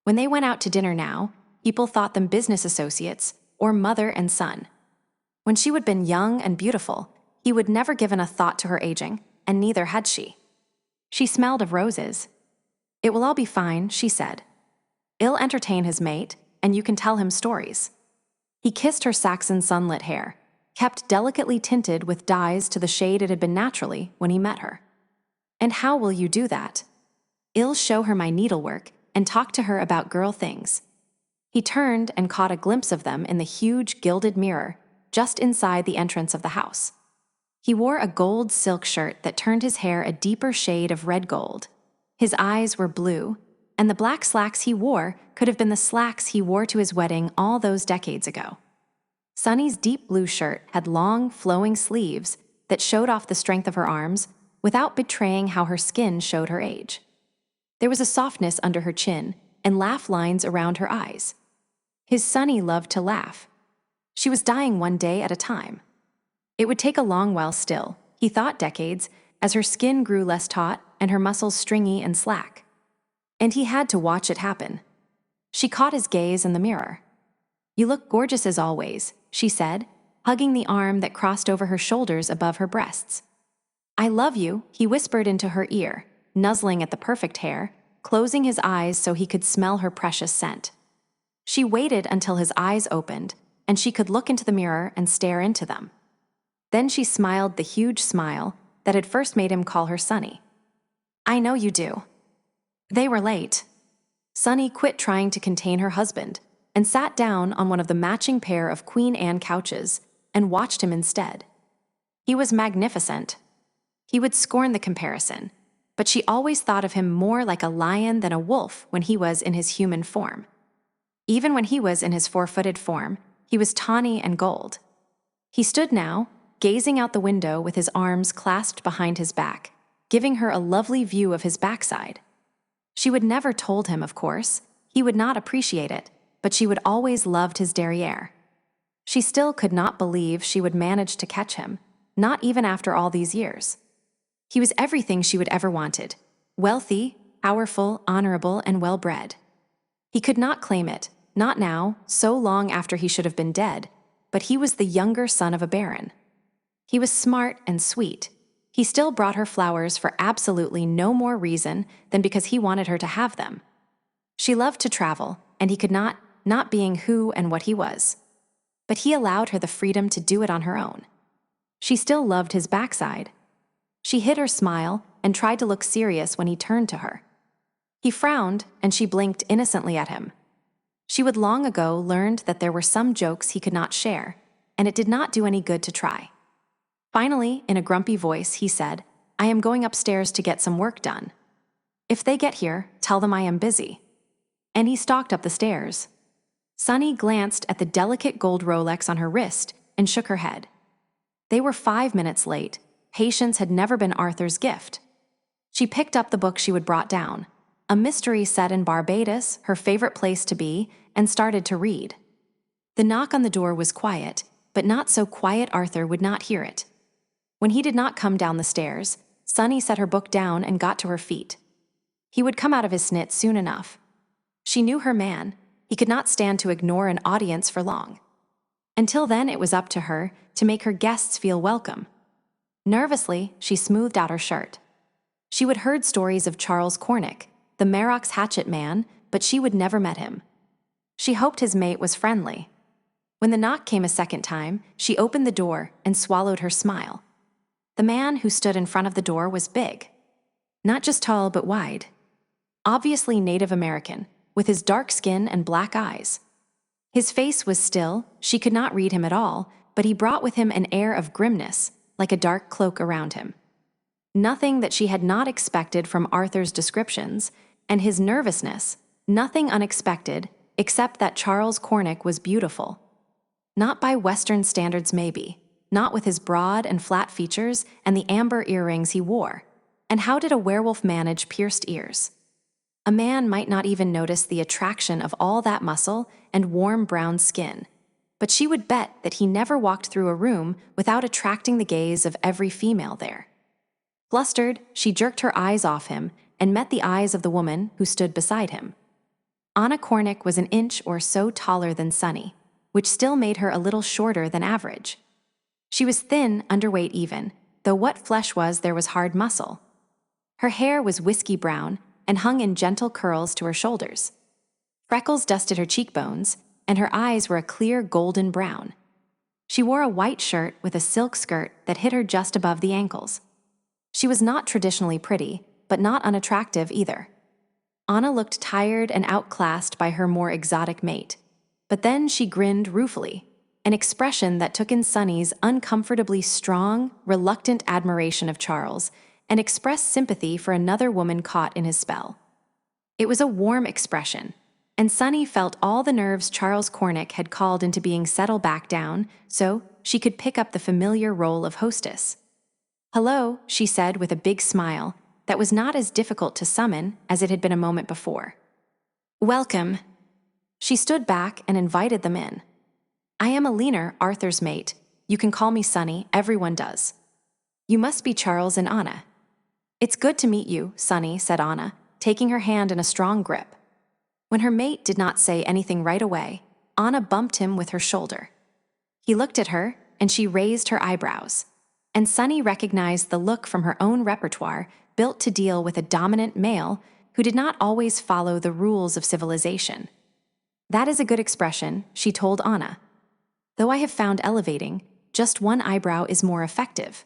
When they went out to dinner now, people thought them business associates or mother and son. When she would been young and beautiful, he would never given a thought to her aging, and neither had she. She smelled of roses. "It will all be fine," she said. "I'll entertain his mate, and you can tell him stories." He kissed her Saxon sunlit hair, kept delicately tinted with dyes to the shade it had been naturally when he met her. "And how will you do that?" "I'll show her my needlework and talk to her about girl things." He turned and caught a glimpse of them in the huge gilded mirror just inside the entrance of the house. He wore a gold silk shirt that turned his hair a deeper shade of red gold. His eyes were blue, and the black slacks he wore could have been the slacks he wore to his wedding all those decades ago. Sunny's deep blue shirt had long, flowing sleeves that showed off the strength of her arms without betraying how her skin showed her age. There was a softness under her chin and laugh lines around her eyes. His Sunny loved to laugh. She was dying one day at a time. It would take a long while still, he thought decades, as her skin grew less taut and her muscles stringy and slack. And he had to watch it happen. She caught his gaze in the mirror. "You look gorgeous as always," she said, hugging the arm that crossed over her shoulders above her breasts. "I love you," he whispered into her ear, nuzzling at the perfect hair, closing his eyes so he could smell her precious scent. She waited until his eyes opened, and she could look into the mirror and stare into them. Then she smiled the huge smile that had first made him call her Sunny. "I know you do." They were late. Sunny quit trying to contain her husband and sat down on one of the matching pair of Queen Anne couches and watched him instead. He was magnificent. He would scorn the comparison, but she always thought of him more like a lion than a wolf when he was in his human form. Even when he was in his four-footed form, he was tawny and gold. He stood now, gazing out the window with his arms clasped behind his back, giving her a lovely view of his backside. She would never told him, of course. He would not appreciate it, but she would always loved his derriere. She still could not believe she would manage to catch him, not even after all these years. He was everything she would ever wanted: wealthy, powerful, honorable, and well-bred. He could not claim it, not now, so long after he should have been dead, but he was the younger son of a baron. He was smart and sweet. He still brought her flowers for absolutely no more reason than because he wanted her to have them. She loved to travel, and he could not being who and what he was. But he allowed her the freedom to do it on her own. She still loved his backside. She hid her smile and tried to look serious when he turned to her. He frowned, and she blinked innocently at him. She would long ago learned that there were some jokes he could not share, and it did not do any good to try. Finally, in a grumpy voice, he said, "I am going upstairs to get some work done. If they get here, tell them I am busy." And he stalked up the stairs. Sunny glanced at the delicate gold Rolex on her wrist and shook her head. They were 5 minutes late. Patience had never been Arthur's gift. She picked up the book she would brought down, a mystery set in Barbados, her favorite place to be, and started to read. The knock on the door was quiet, but not so quiet Arthur would not hear it. When he did not come down the stairs, Sunny set her book down and got to her feet. He would come out of his snit soon enough. She knew her man. He could not stand to ignore an audience for long. Until then, it was up to her to make her guests feel welcome. Nervously, she smoothed out her shirt. She would heard stories of Charles Cornick, the Marrok's hatchet man, but she would never met him. She hoped his mate was friendly. When the knock came a second time, she opened the door and swallowed her smile. The man who stood in front of the door was big. Not just tall, but wide. Obviously Native American, with his dark skin and black eyes. His face was still, she could not read him at all, but he brought with him an air of grimness, like a dark cloak around him. Nothing that she had not expected from Arthur's descriptions, and his nervousness, nothing unexpected, except that Charles Cornick was beautiful. Not by Western standards maybe, not with his broad and flat features and the amber earrings he wore. And how did a werewolf manage pierced ears? A man might not even notice the attraction of all that muscle and warm brown skin, but she would bet that he never walked through a room without attracting the gaze of every female there. Flustered, she jerked her eyes off him and met the eyes of the woman who stood beside him. Anna Cornick was an inch or so taller than Sunny. which still made her a little shorter than average. She was thin, underweight even, though what flesh was there was hard muscle. Her hair was whiskey brown and hung in gentle curls to her shoulders. Freckles dusted her cheekbones, and her eyes were a clear golden brown. She wore a white shirt with a silk skirt that hit her just above the ankles. She was not traditionally pretty, but not unattractive either. Anna looked tired and outclassed by her more exotic mate, but then she grinned ruefully, an expression that took in Sunny's uncomfortably strong, reluctant admiration of Charles and expressed sympathy for another woman caught in his spell. It was a warm expression, and Sunny felt all the nerves Charles Cornick had called into being settled back down so she could pick up the familiar role of hostess. "Hello," she said with a big smile that was not as difficult to summon as it had been a moment before. "Welcome." She stood back and invited them in. "I am Alina, Arthur's mate. You can call me Sunny, everyone does. You must be Charles and Anna." "It's good to meet you, Sunny," said Anna, taking her hand in a strong grip. When her mate did not say anything right away, Anna bumped him with her shoulder. He looked at her, and she raised her eyebrows. And Sunny recognized the look from her own repertoire built to deal with a dominant male who did not always follow the rules of civilization. "That is a good expression," she told Anna. "Though I have found elevating, just one eyebrow is more effective.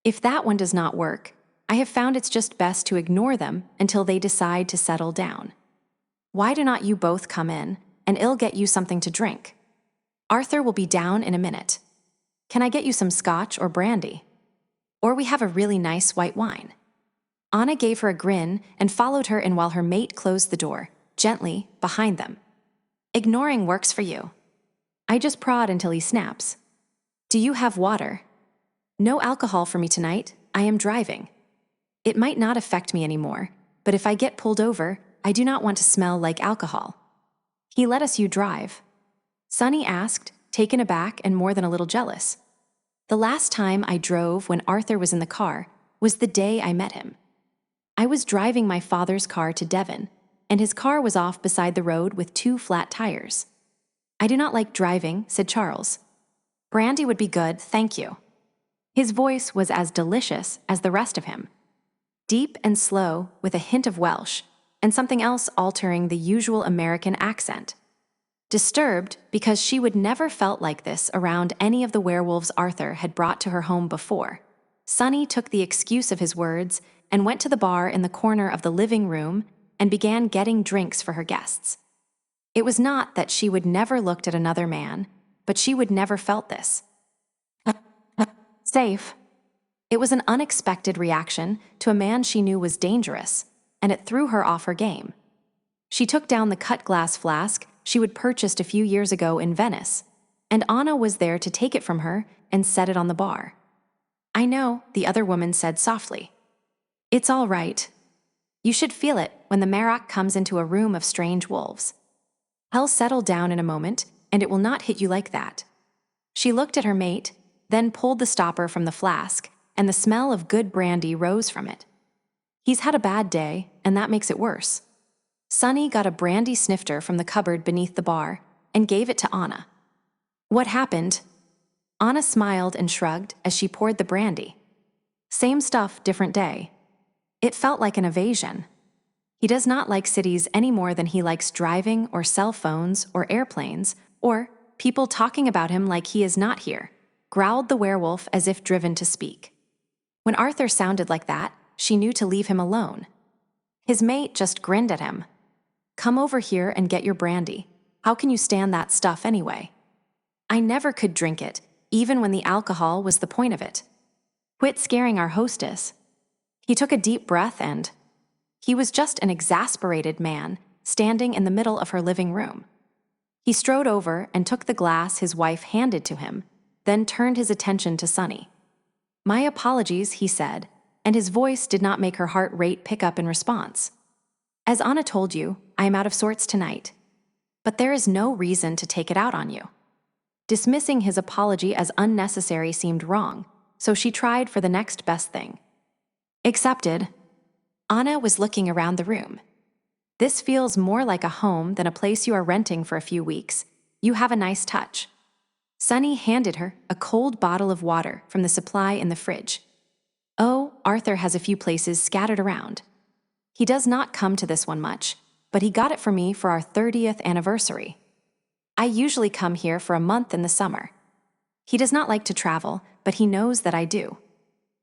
If that one does not work, I have found it's just best to ignore them until they decide to settle down. Why do not you both come in, and I'll get you something to drink? Arthur will be down in a minute. Can I get you some scotch or brandy? Or we have a really nice white wine." Anna gave her a grin and followed her in while her mate closed the door, gently, behind them. "Ignoring works for you. I just prod until he snaps. Do you have water?" "No alcohol for me tonight. I am driving. It might not affect me anymore, but if I get pulled over, I do not want to smell like alcohol." "He let us you drive?" Sunny asked, taken aback and more than a little jealous. "The last time I drove when Arthur was in the car was the day I met him. I was driving my father's car to Devon, and his car was off beside the road with 2 flat tires. "I do not like driving," said Charles. "Brandy would be good, thank you." His voice was as delicious as the rest of him. Deep and slow, with a hint of Welsh, and something else altering the usual American accent. Disturbed because she would never felt like this around any of the werewolves Arthur had brought to her home before, Sunny took the excuse of his words and went to the bar in the corner of the living room and began getting drinks for her guests. It was not that she would never looked at another man, but she would never felt this. Safe. It was an unexpected reaction to a man she knew was dangerous, and it threw her off her game. She took down the cut glass flask she would purchased a few years ago in Venice, and Anna was there to take it from her and set it on the bar. "I know," the other woman said softly. "It's all right. You should feel it when the Marrok comes into a room of strange wolves. He'll settle down in a moment, and it will not hit you like that." She looked at her mate, then pulled the stopper from the flask, and the smell of good brandy rose from it. "He's had a bad day, and that makes it worse." Sunny got a brandy snifter from the cupboard beneath the bar and gave it to Anna. "What happened?" Anna smiled and shrugged as she poured the brandy. "Same stuff, different day. It felt like an evasion. He does not like cities any more than he likes driving or cell phones or airplanes or people talking about him like he is not here," growled the werewolf as if driven to speak. When Arthur sounded like that, she knew to leave him alone. His mate just grinned at him. "Come over here and get your brandy. How can you stand that stuff anyway?" "I never could drink it, even when the alcohol was the point of it." "Quit scaring our hostess." He took a deep breath and... He was just an exasperated man, standing in the middle of her living room. He strode over and took the glass his wife handed to him, then turned his attention to Sunny. "My apologies," he said, and his voice did not make her heart rate pick up in response. "As Anna told you, I am out of sorts tonight. But there is no reason to take it out on you." Dismissing his apology as unnecessary seemed wrong, so she tried for the next best thing. "Accepted." Anna was looking around the room. "This feels more like a home than a place you are renting for a few weeks, You have a nice touch." Sunny handed her a cold bottle of water from the supply in the fridge. "Oh, Arthur has a few places scattered around. He does not come to this one much, but he got it for me for our 30th anniversary. I usually come here for a month in the summer. He does not like to travel, but he knows that I do."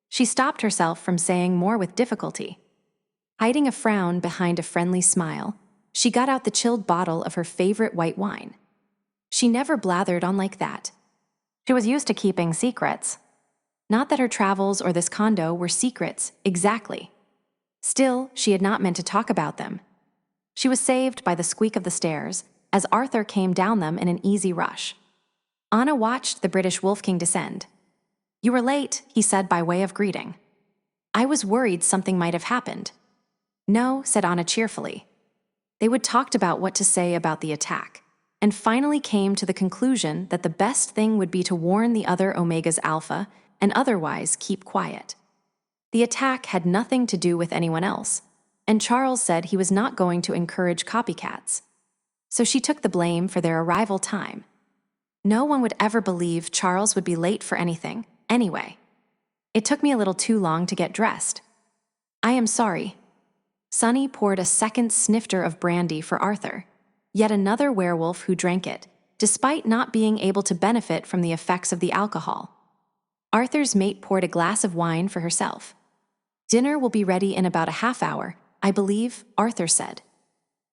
She stopped herself from saying more with difficulty. Hiding a frown behind a friendly smile, she got out the chilled bottle of her favorite white wine. She never blathered on like that. She was used to keeping secrets. Not that her travels or this condo were secrets, exactly. Still, she had not meant to talk about them. She was saved by the squeak of the stairs as Arthur came down them in an easy rush. Anna watched the British Wolf King descend. "You were late," he said by way of greeting. "I was worried something might have happened." "No," said Anna cheerfully. They would talked about what to say about the attack, and finally came to the conclusion that the best thing would be to warn the other Omegas Alpha and otherwise keep quiet. The attack had nothing to do with anyone else, and Charles said he was not going to encourage copycats. So she took the blame for their arrival time. No one would ever believe Charles would be late for anything, anyway. It took me a little too long to get dressed. "I am sorry." Sunny poured a second snifter of brandy for Arthur, yet another werewolf who drank it, despite not being able to benefit from the effects of the alcohol. Arthur's mate poured a glass of wine for herself. "Dinner will be ready in about a half hour, I believe," Arthur said.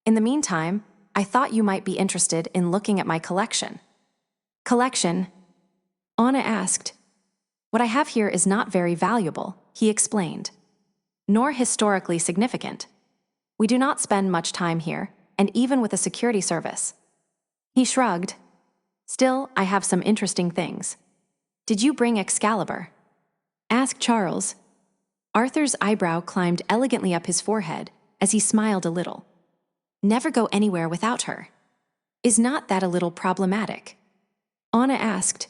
"In the meantime, I thought you might be interested in looking at my collection." "Collection?" Anna asked. "What I have here is not very valuable," he explained. "Nor historically significant. We do not spend much time here, and even with a security service." He shrugged. "Still, I have some interesting things." "Did you bring Excalibur?" asked Charles. Arthur's eyebrow climbed elegantly up his forehead as he smiled a little. "Never go anywhere without her." "Is not that a little problematic?" Anna asked.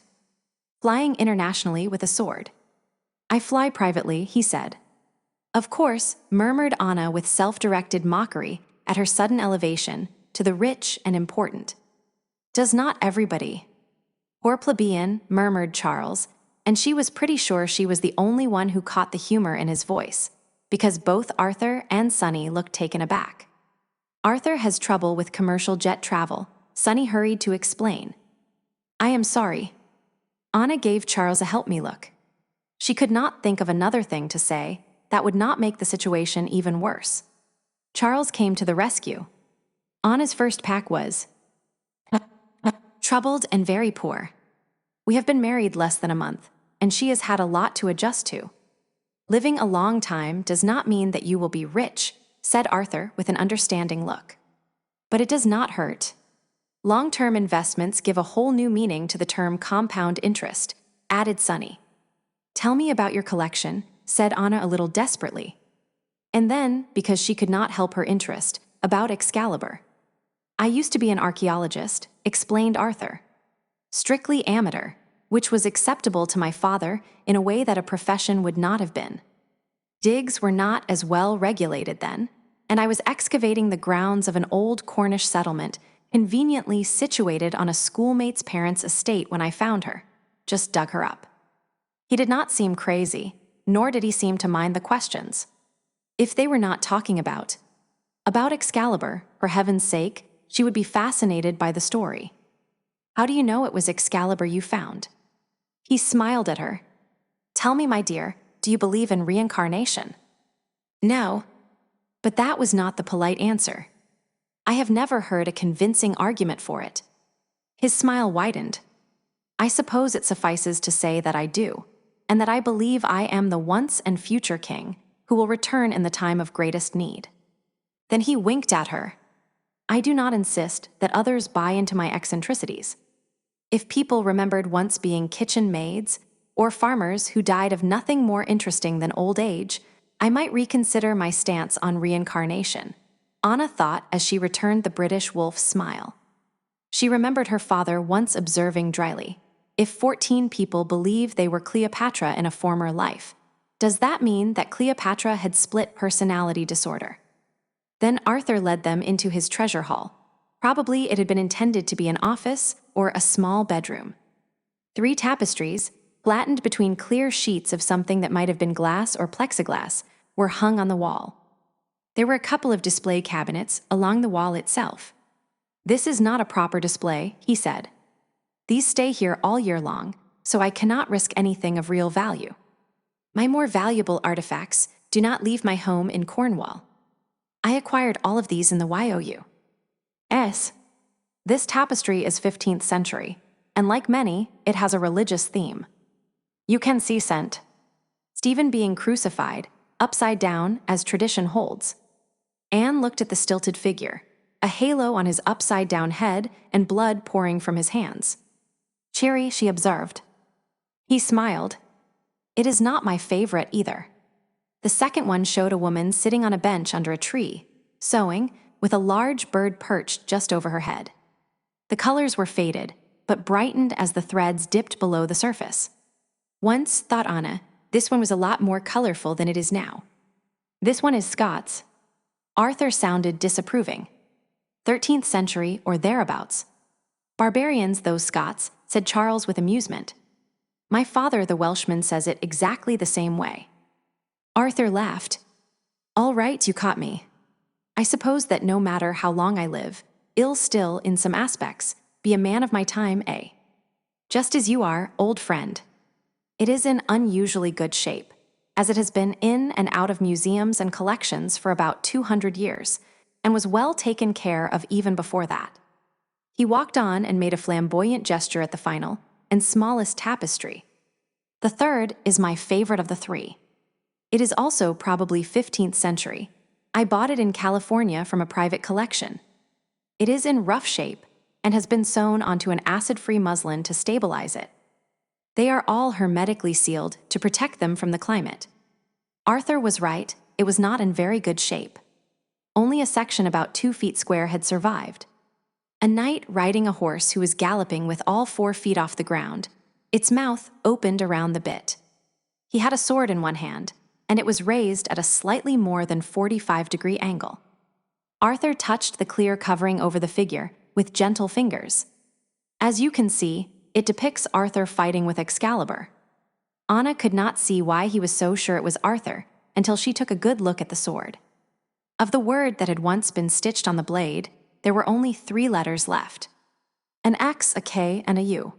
"Flying internationally with a sword." "I fly privately," he said. "Of course," murmured Anna with self-directed mockery at her sudden elevation to the rich and important. "Does not everybody?" "Poor plebeian," murmured Charles, and she was pretty sure she was the only one who caught the humor in his voice, because both Arthur and Sunny looked taken aback. "Arthur has trouble with commercial jet travel," Sunny hurried to explain. "I am sorry." Anna gave Charles a help me look. She could not think of another thing to say that would not make the situation even worse. Charles came to the rescue. Anna's first pack was troubled and very poor. "We have been married less than a month, and she has had a lot to adjust to." "Living a long time does not mean that you will be rich," said Arthur with an understanding look. "But it does not hurt. Long-term investments give a whole new meaning to the term compound interest," added Sunny. "Tell me about your collection," said Anna a little desperately. And then, because she could not help her interest, about Excalibur. "I used to be an archaeologist," explained Arthur. "Strictly amateur, which was acceptable to my father in a way that a profession would not have been. Digs were not as well regulated then, and I was excavating the grounds of an old Cornish settlement conveniently situated on a schoolmate's parents' estate when I found her. Just dug her up." He did not seem crazy, nor did he seem to mind the questions. If they were not talking about Excalibur, for heaven's sake, she would be fascinated by the story. "How do you know it was Excalibur you found?" He smiled at her. "Tell me, my dear, do you believe in reincarnation?" "No." But that was not the polite answer. "I have never heard a convincing argument for it." His smile widened. "I suppose it suffices to say that I do, and that I believe I am the once and future king who will return in the time of greatest need." Then he winked at her. "I do not insist that others buy into my eccentricities. If people remembered once being kitchen maids or farmers who died of nothing more interesting than old age, I might reconsider my stance on reincarnation," Anna thought as she returned the British wolf's smile. She remembered her father once observing dryly, "If 14 people believe they were Cleopatra in a former life, does that mean that Cleopatra had split personality disorder?" Then Arthur led them into his treasure hall. Probably it had been intended to be an office or a small bedroom. 3 tapestries, flattened between clear sheets of something that might have been glass or plexiglass, were hung on the wall. There were a couple of display cabinets along the wall itself. "This is not a proper display," he said. "These stay here all year long, so I cannot risk anything of real value. My more valuable artifacts do not leave my home in Cornwall. I acquired all of these in the YOU.S. This tapestry is 15th century, and like many, it has a religious theme. You can see St. Stephen being crucified, upside down as tradition holds." Anne looked at the stilted figure, a halo on his upside-down head and blood pouring from his hands. "Cheery," she observed. He smiled. "It is not my favorite either." The second one showed a woman sitting on a bench under a tree, sewing, with a large bird perched just over her head. The colors were faded, but brightened as the threads dipped below the surface. Once, thought Anna, this one was a lot more colorful than it is now. "This one is Scots." Arthur sounded disapproving. 13th century or thereabouts. "Barbarians, those Scots," said Charles with amusement. "My father, the Welshman, says it exactly the same way." Arthur laughed. "All right, you caught me. I suppose that no matter how long I live, ill still in some aspects, be a man of my time, eh? Just as you are, old friend. It is in unusually good shape, as it has been in and out of museums and collections for about 200 years, and was well taken care of even before that." He walked on and made a flamboyant gesture at the final and smallest tapestry. "The third is my favorite of the 3. It is also probably 15th century. I bought it in California from a private collection. It is in rough shape and has been sewn onto an acid-free muslin to stabilize it. They are all hermetically sealed to protect them from the climate." Arthur was right, it was not in very good shape. Only a section about 2 feet square had survived. A knight riding a horse who was galloping with all 4 feet off the ground, its mouth opened around the bit. He had a sword in one hand, and it was raised at a slightly more than 45-degree angle. Arthur touched the clear covering over the figure with gentle fingers. As you can see, it depicts Arthur fighting with Excalibur. Anna could not see why he was so sure it was Arthur until she took a good look at the sword. Of the word that had once been stitched on the blade, there were only 3 letters left: an X, a K, and a U.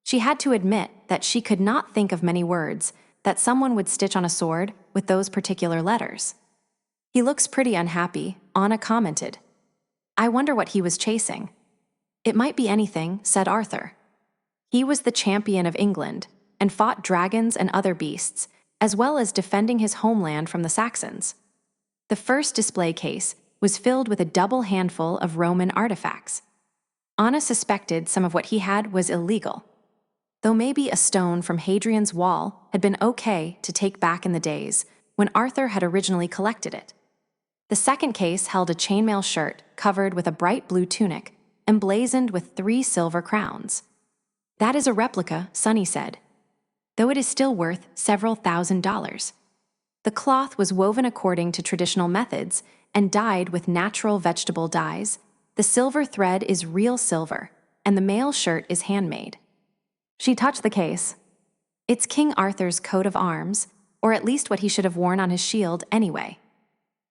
She had to admit that she could not think of many words that someone would stitch on a sword with those particular letters. "He looks pretty unhappy," Anna commented. "I wonder what he was chasing." "It might be anything," said Arthur. "He was the champion of England and fought dragons and other beasts, as well as defending his homeland from the Saxons." The first display case was filled with a double handful of Roman artifacts. Anna suspected some of what he had was illegal, though maybe a stone from Hadrian's Wall had been okay to take back in the days when Arthur had originally collected it. The second case held a chainmail shirt covered with a bright blue tunic, emblazoned with 3 silver crowns. "That is a replica," Sonny said, "though it is still worth several $1,000s. The cloth was woven according to traditional methods and dyed with natural vegetable dyes. The silver thread is real silver, and the mail shirt is handmade." She touched the case. "It's King Arthur's coat of arms, or at least what he should have worn on his shield anyway."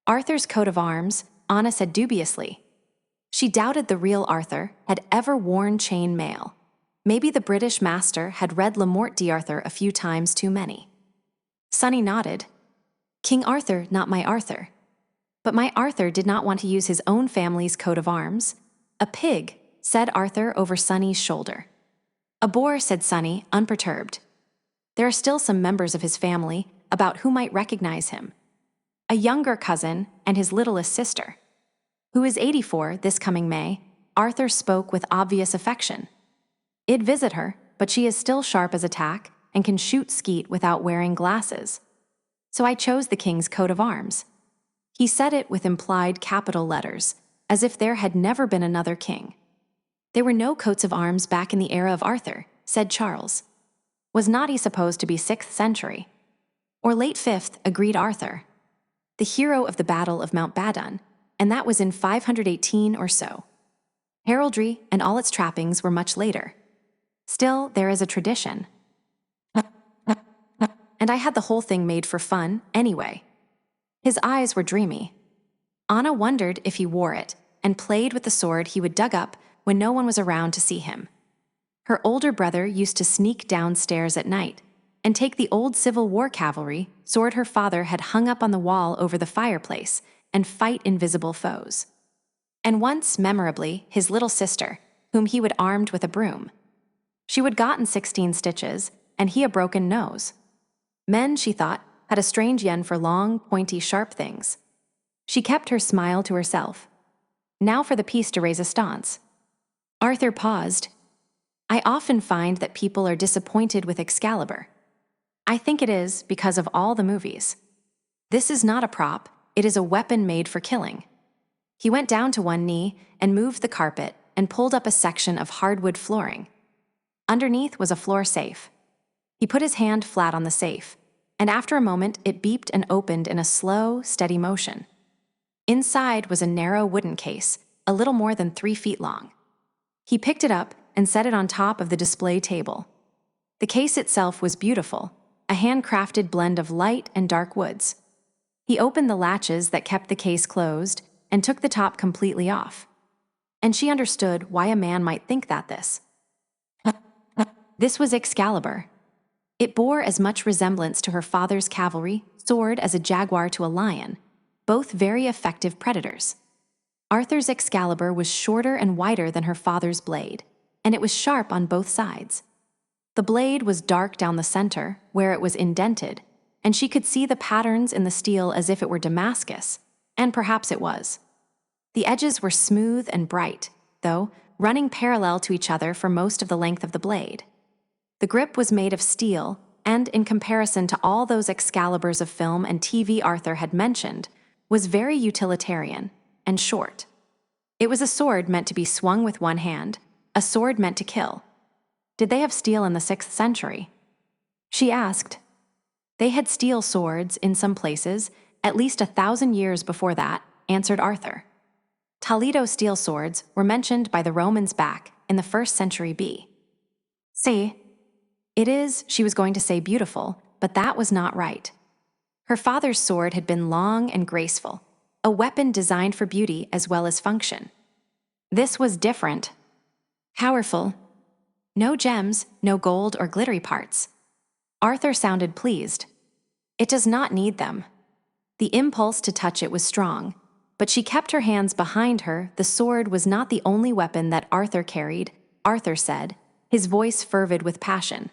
"Arthur's coat of arms," Anna said dubiously. She doubted the real Arthur had ever worn chain mail. Maybe the British master had read Le Morte d'Arthur a few times too many. Sonny nodded. "King Arthur, not my Arthur." "But my Arthur did not want to use his own family's coat of arms." "A pig," said Arthur over Sonny's shoulder. "A boar," said Sonny, unperturbed. "There are still some members of his family about who might recognize him. A younger cousin and his littlest sister, who is 84 this coming May." Arthur spoke with obvious affection. "I'd visit her, but she is still sharp as a tack and can shoot skeet without wearing glasses. So I chose the king's coat of arms." He said it with implied capital letters, as if there had never been another king. "There were no coats of arms back in the era of Arthur," said Charles. "Was not he supposed to be 6th century? Or late 5th, agreed Arthur. "The hero of the Battle of Mount Badon, and that was in 518 or so." Heraldry and all its trappings were much later. Still, there is a tradition. And I had the whole thing made for fun, anyway. His eyes were dreamy. Anna wondered if he wore it, and played with the sword he would dug up when no one was around to see him. Her older brother used to sneak downstairs at night and take the old Civil War cavalry sword her father had hung up on the wall over the fireplace and fight invisible foes. And once, memorably, his little sister, whom he would armed with a broom. She would gotten 16 stitches, and he a broken nose. Men, she thought, had a strange yen for long, pointy, sharp things. She kept her smile to herself. Now for the piece de resistance. Arthur paused. I often find that people are disappointed with Excalibur. I think it is because of all the movies. This is not a prop, it is a weapon made for killing. He went down to one knee and moved the carpet and pulled up a section of hardwood flooring. Underneath was a floor safe. He put his hand flat on the safe, and after a moment it beeped and opened in a slow, steady motion. Inside was a narrow wooden case, a little more than 3 feet long. He picked it up and set it on top of the display table. The case itself was beautiful, a handcrafted blend of light and dark woods. He opened the latches that kept the case closed and took the top completely off. And she understood why a man might think this. This was Excalibur. It bore as much resemblance to her father's cavalry sword as a jaguar to a lion, both very effective predators. Arthur's Excalibur was shorter and wider than her father's blade, and it was sharp on both sides. The blade was dark down the center, where it was indented, and she could see the patterns in the steel as if it were Damascus, and perhaps it was. The edges were smooth and bright, though, running parallel to each other for most of the length of the blade. The grip was made of steel, and in comparison to all those Excaliburs of film and TV Arthur had mentioned, was very utilitarian and short. It was a sword meant to be swung with one hand, a sword meant to kill. Did they have steel in the 6th century? She asked. They had steel swords in some places, at least 1,000 years before that, answered Arthur. Toledo steel swords were mentioned by the Romans back in the 1st century B. C. It is, she was going to say beautiful, but that was not right. Her father's sword had been long and graceful, a weapon designed for beauty as well as function. This was different. Powerful. No gems, no gold or glittery parts. Arthur sounded pleased. It does not need them. The impulse to touch it was strong, but she kept her hands behind her. The sword was not the only weapon that Arthur carried, Arthur said, his voice fervid with passion.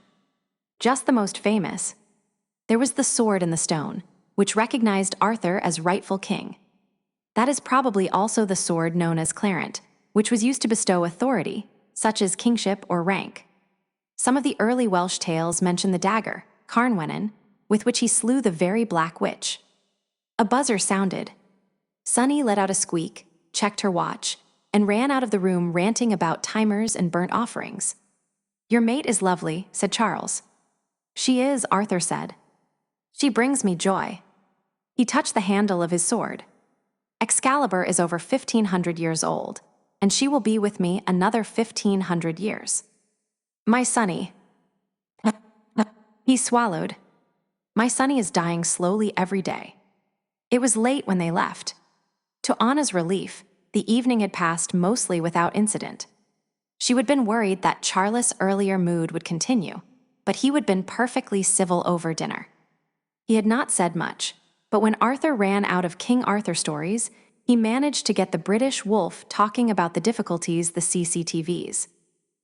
Just the most famous. There was the sword in the stone, which recognized Arthur as rightful king. That is probably also the sword known as clarent, which was used to bestow authority, such as kingship or rank. Some of the early Welsh tales mention the dagger, Carnwennen, with which he slew the very black witch. A buzzer sounded. Sunny let out a squeak, checked her watch, and ran out of the room ranting about timers and burnt offerings. Your mate is lovely, said Charles. She is, Arthur said. She brings me joy. He touched the handle of his sword. Excalibur is over 1,500 years old, and she will be with me another 1,500 years. My Sonny. He swallowed. My Sonny is dying slowly every day. It was late when they left. To Anna's relief, the evening had passed mostly without incident. She would have been worried that Charles' earlier mood would continue, but he would have been perfectly civil over dinner. He had not said much, but when Arthur ran out of King Arthur stories, he managed to get the British wolf talking about the difficulties the CCTVs,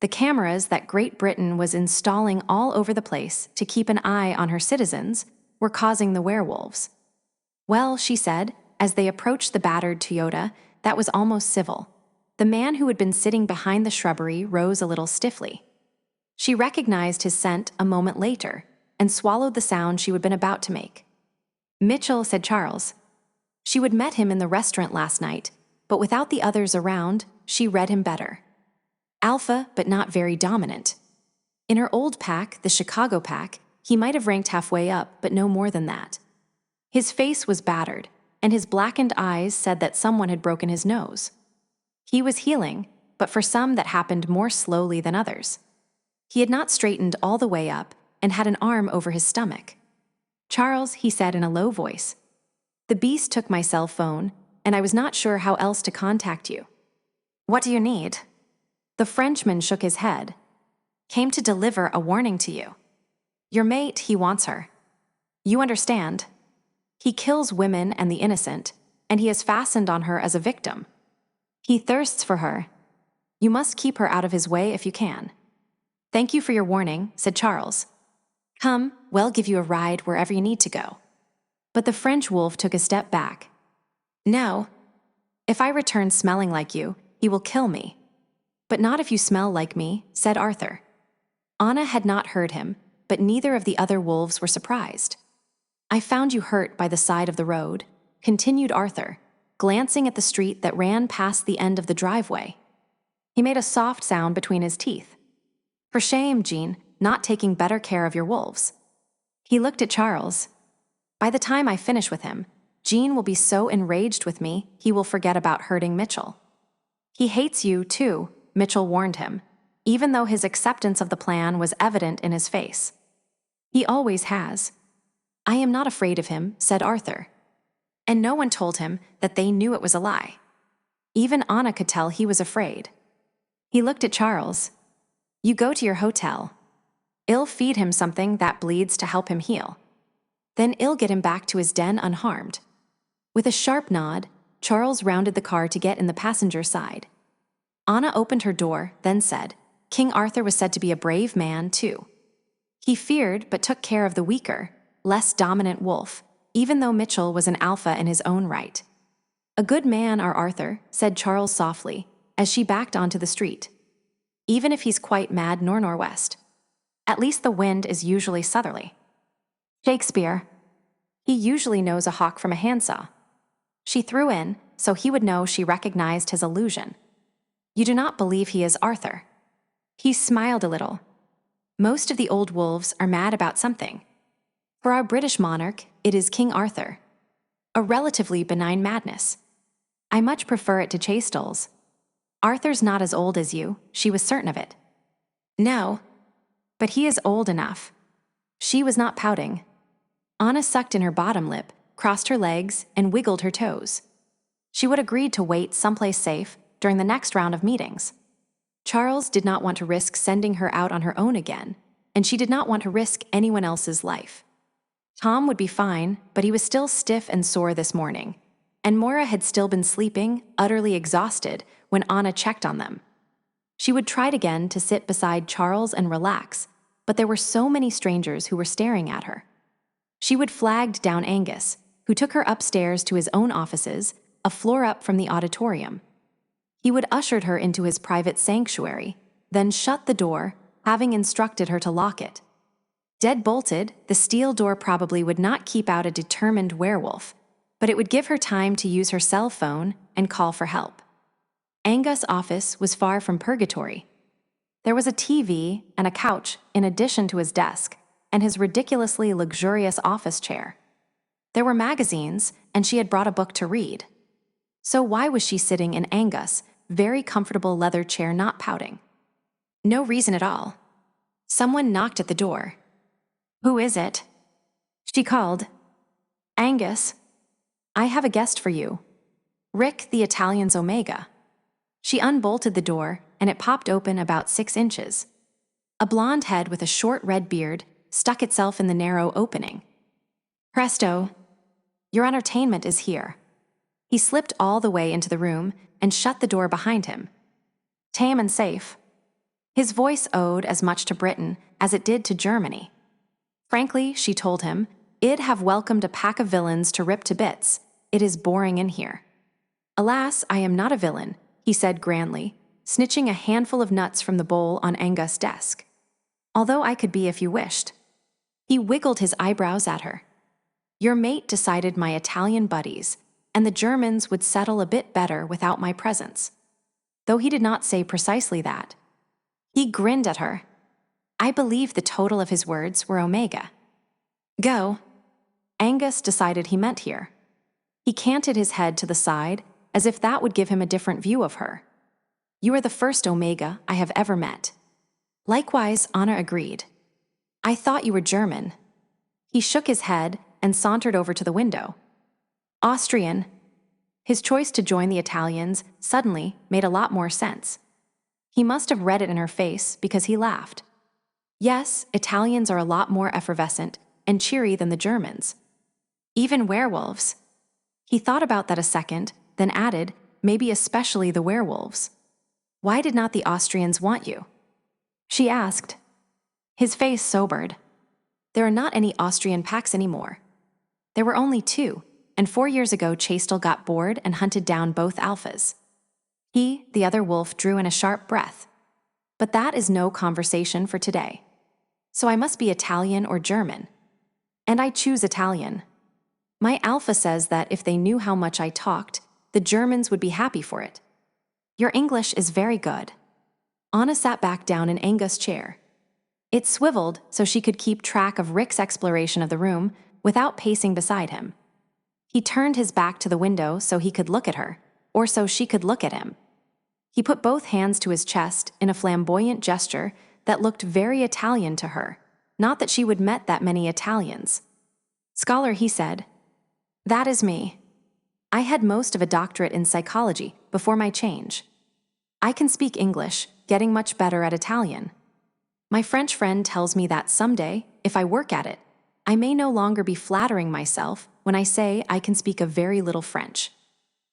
the cameras that Great Britain was installing all over the place to keep an eye on her citizens, were causing the werewolves. Well, she said, as they approached the battered Toyota, that was almost civil. The man who had been sitting behind the shrubbery rose a little stiffly. She recognized his scent a moment later and swallowed the sound she would have been about to make. Mitchell, said Charles. She would met him in the restaurant last night, but without the others around, she read him better. Alpha, but not very dominant. In her old pack, the Chicago pack, he might have ranked halfway up, but no more than that. His face was battered, and his blackened eyes said that someone had broken his nose. He was healing, but for some that happened more slowly than others. He had not straightened all the way up and had an arm over his stomach. "Charles," he said in a low voice, "the beast took my cell phone, and I was not sure how else to contact you." "What do you need?" The Frenchman shook his head. "Came to deliver a warning to you. Your mate, he wants her. You understand? He kills women and the innocent, and he has fastened on her as a victim. He thirsts for her. You must keep her out of his way if you can." "Thank you for your warning," said Charles. "Come, we'll give you a ride wherever you need to go." But the French wolf took a step back. "No. If I return smelling like you, he will kill me." "But not if you smell like me," said Arthur. Anna had not heard him, but neither of the other wolves were surprised. "I found you hurt by the side of the road," continued Arthur, glancing at the street that ran past the end of the driveway. He made a soft sound between his teeth. "For shame, Jean, not taking better care of your wolves." He looked at Charles. "By the time I finish with him, Jean will be so enraged with me he will forget about hurting Mitchell." "He hates you, too," Mitchell warned him, even though his acceptance of the plan was evident in his face. "He always has." "I am not afraid of him," said Arthur. And no one told him that they knew it was a lie. Even Anna could tell he was afraid. He looked at Charles. "You go to your hotel. I'll feed him something that bleeds to help him heal. Then I'll get him back to his den unharmed." With a sharp nod, Charles rounded the car to get in the passenger side. Anna opened her door, then said, "King Arthur was said to be a brave man, too. He feared but took care of the weaker, less dominant wolf, even though Mitchell was an alpha in his own right." "A good man, our Arthur," said Charles softly, as she backed onto the street. "Even if he's quite mad nor'west. At least the wind is usually southerly." "Shakespeare. He usually knows a hawk from a handsaw." She threw in, so he would know she recognized his allusion. "You do not believe he is Arthur." He smiled a little. "Most of the old wolves are mad about something. For our British monarch, it is King Arthur. A relatively benign madness. I much prefer it to Chastel's. Arthur's not as old as you," she was certain of it. "No, but he is old enough." She was not pouting. Anna sucked in her bottom lip, crossed her legs, and wiggled her toes. She would agreed to wait someplace safe during the next round of meetings. Charles did not want to risk sending her out on her own again, and she did not want to risk anyone else's life. Tom would be fine, but he was still stiff and sore this morning, and Moira had still been sleeping, utterly exhausted, when Anna checked on them. She would try again to sit beside Charles and relax, but there were so many strangers who were staring at her. She would flagged down Angus, who took her upstairs to his own offices, a floor up from the auditorium. He would ushered her into his private sanctuary, then shut the door, having instructed her to lock it. Dead-bolted, the steel door probably would not keep out a determined werewolf, but it would give her time to use her cell phone and call for help. Angus' office was far from purgatory. There was a TV and a couch in addition to his desk and his ridiculously luxurious office chair. There were magazines, and she had brought a book to read. So why was she sitting in Angus' very comfortable leather chair not pouting? No reason at all. Someone knocked at the door. "Who is it?" She called. "Angus, I have a guest for you. Rick, the Italian's Omega." She unbolted the door, and it popped open about 6 inches. A blonde head with a short red beard stuck itself in the narrow opening. "Presto, your entertainment is here." He slipped all the way into the room and shut the door behind him. "Tame and safe." His voice owed as much to Britain as it did to Germany. Frankly, she told him, "I'd have welcomed a pack of villains to rip to bits. It is boring in here." "Alas, I am not a villain," he said grandly, snitching a handful of nuts from the bowl on Angus' desk. "Although I could be if you wished." He wiggled his eyebrows at her. "Your mate decided my Italian buddies, and the Germans would settle a bit better without my presence." Though he did not say precisely that. He grinned at her. I believe the total of his words were Omega. "Go." Angus decided he meant here. He canted his head to the side, as if that would give him a different view of her. You are the first Omega I have ever met." "Likewise," Anna agreed. "I thought you were German." He shook his head and sauntered over to the window. "Austrian." His choice to join the Italians suddenly made a lot more sense. He must have read it in her face because he laughed. Yes, Italians are a lot more effervescent and cheery than the Germans. Even werewolves. He thought about that a second, then added, maybe especially the werewolves. "Why did not the Austrians want you?" she asked. His face sobered. "There are not any Austrian packs anymore. There were only 2, and 4 years ago Chastel got bored and hunted down both alphas." He, the other wolf, drew in a sharp breath. "But that is no conversation for today. So I must be Italian or German. And I choose Italian. My alpha says that if they knew how much I talked, the Germans would be happy for it. Your English is very good." Anna sat back down in Angus' chair. It swiveled so she could keep track of Rick's exploration of the room without pacing beside him. He turned his back to the window so he could look at her, or so she could look at him. He put both hands to his chest in a flamboyant gesture that looked very Italian to her, not that she would met that many Italians. "Scholar," he said. "That is me. I had most of a doctorate in psychology before my change. I can speak English, getting much better at Italian. My French friend tells me that someday, if I work at it, I may no longer be flattering myself when I say I can speak a very little French."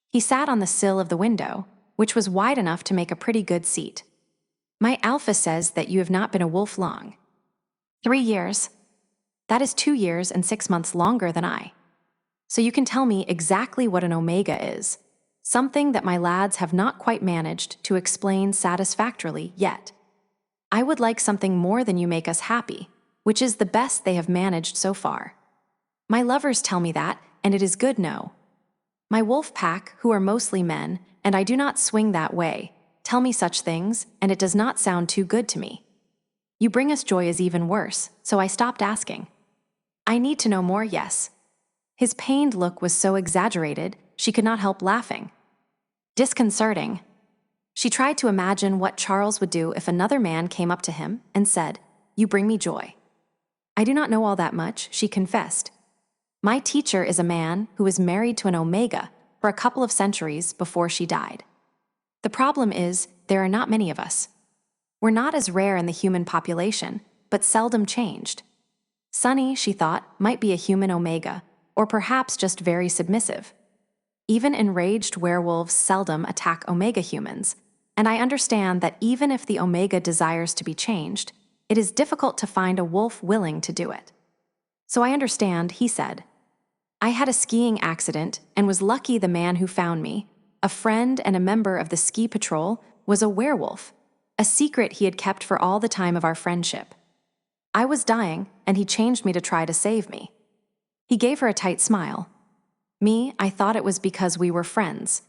He sat on the sill of the window, which was wide enough to make a pretty good seat. "My alpha says that you have not been a wolf long." 3 years. That is 2 years and 6 months longer than I. So you can tell me exactly what an omega is, something that my lads have not quite managed to explain satisfactorily yet. I would like something more than you make us happy, which is the best they have managed so far. My lovers tell me that, and it is good no. My wolf pack, who are mostly men, and I do not swing that way, tell me such things, and it does not sound too good to me. You bring us joy is even worse, so I stopped asking. I need to know more, yes." His pained look was so exaggerated, she could not help laughing. Disconcerting. She tried to imagine what Charles would do if another man came up to him and said, "You bring me joy." "I do not know all that much," she confessed. "My teacher is a man who was married to an omega for a couple of centuries before she died. The problem is, there are not many of us. We're not as rare in the human population, but seldom changed. Sunny, she thought, might be a human omega, or perhaps just very submissive. Even enraged werewolves seldom attack omega humans, and I understand that even if the omega desires to be changed, it is difficult to find a wolf willing to do it. So I understand," he said. "I had a skiing accident and was lucky the man who found me, a friend and a member of the ski patrol, was a werewolf, a secret he had kept for all the time of our friendship. I was dying, and he changed me to try to save me." He gave her a tight smile. "Me, I thought it was because we were friends,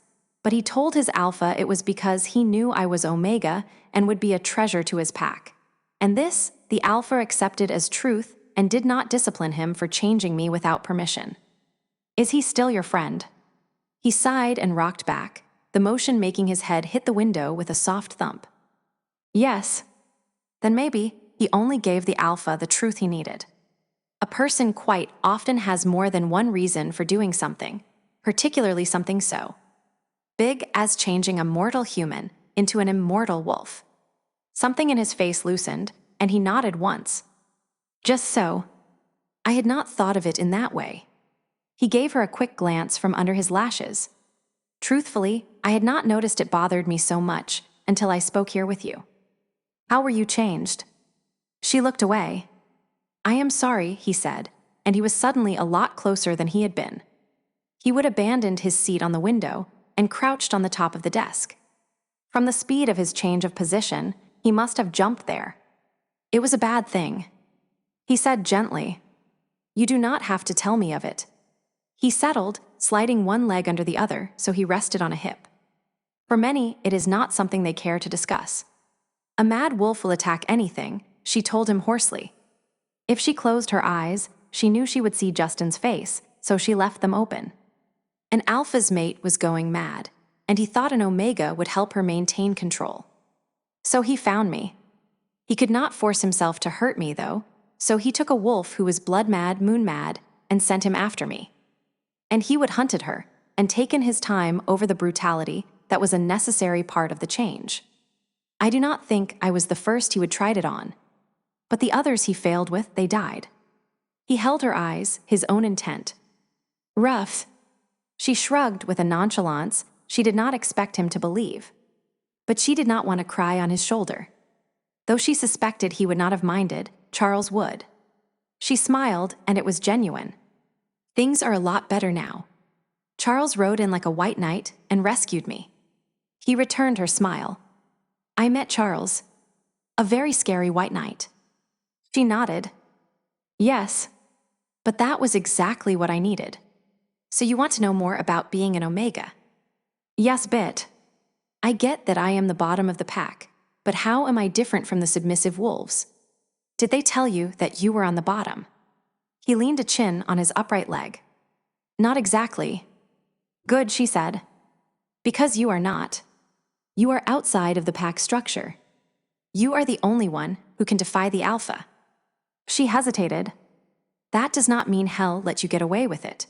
but he told his alpha it was because he knew I was omega and would be a treasure to his pack. And this, the alpha accepted as truth and did not discipline him for changing me without permission. Is he still your friend?" He sighed and rocked back, the motion making his head hit the window with a soft thump. "Yes." "Then maybe he only gave the alpha the truth he needed. A person quite often has more than one reason for doing something, particularly something so big as changing a mortal human into an immortal wolf." Something in his face loosened, and he nodded once. "Just so. I had not thought of it in that way." He gave her a quick glance from under his lashes. "Truthfully, I had not noticed it bothered me so much until I spoke here with you. How were you changed?" She looked away. "I am sorry," he said, and he was suddenly a lot closer than he had been. He would abandoned his seat on the window and crouched on the top of the desk. From the speed of his change of position, he must have jumped there. "It was a bad thing." He said gently, "You do not have to tell me of it." He settled, sliding one leg under the other so he rested on a hip. For many, it is not something they care to discuss. A mad wolf will attack anything, she told him hoarsely. If she closed her eyes, she knew she would see Justin's face, so she left them open. An alpha's mate was going mad. and he thought an omega would help her maintain control. So he found me. He could not force himself to hurt me, though, so he took a wolf who was blood-mad, moon-mad, and sent him after me. And he would hunted her, and taken his time over the brutality that was a necessary part of the change. I do not think I was the first he would tried it on. But the others he failed with, they died. He held her eyes, his own intent. Rough. She shrugged with a nonchalance she did not expect him to believe. But she did not want to cry on his shoulder. Though she suspected he would not have minded, Charles would. She smiled, and it was genuine. Things are a lot better now. Charles rode in like a white knight and rescued me. He returned her smile. I met Charles. A very scary white knight. She nodded. Yes, but that was exactly what I needed. So you want to know more about being an omega? Yes, bit. I get that I am the bottom of the pack, but how am I different from the submissive wolves? Did they tell you that you were on the bottom? He leaned a chin on his upright leg. Not exactly. Good, she said. Because you are not. You are outside of the pack structure. You are the only one who can defy the alpha. She hesitated. That does not mean hell lets you get away with it.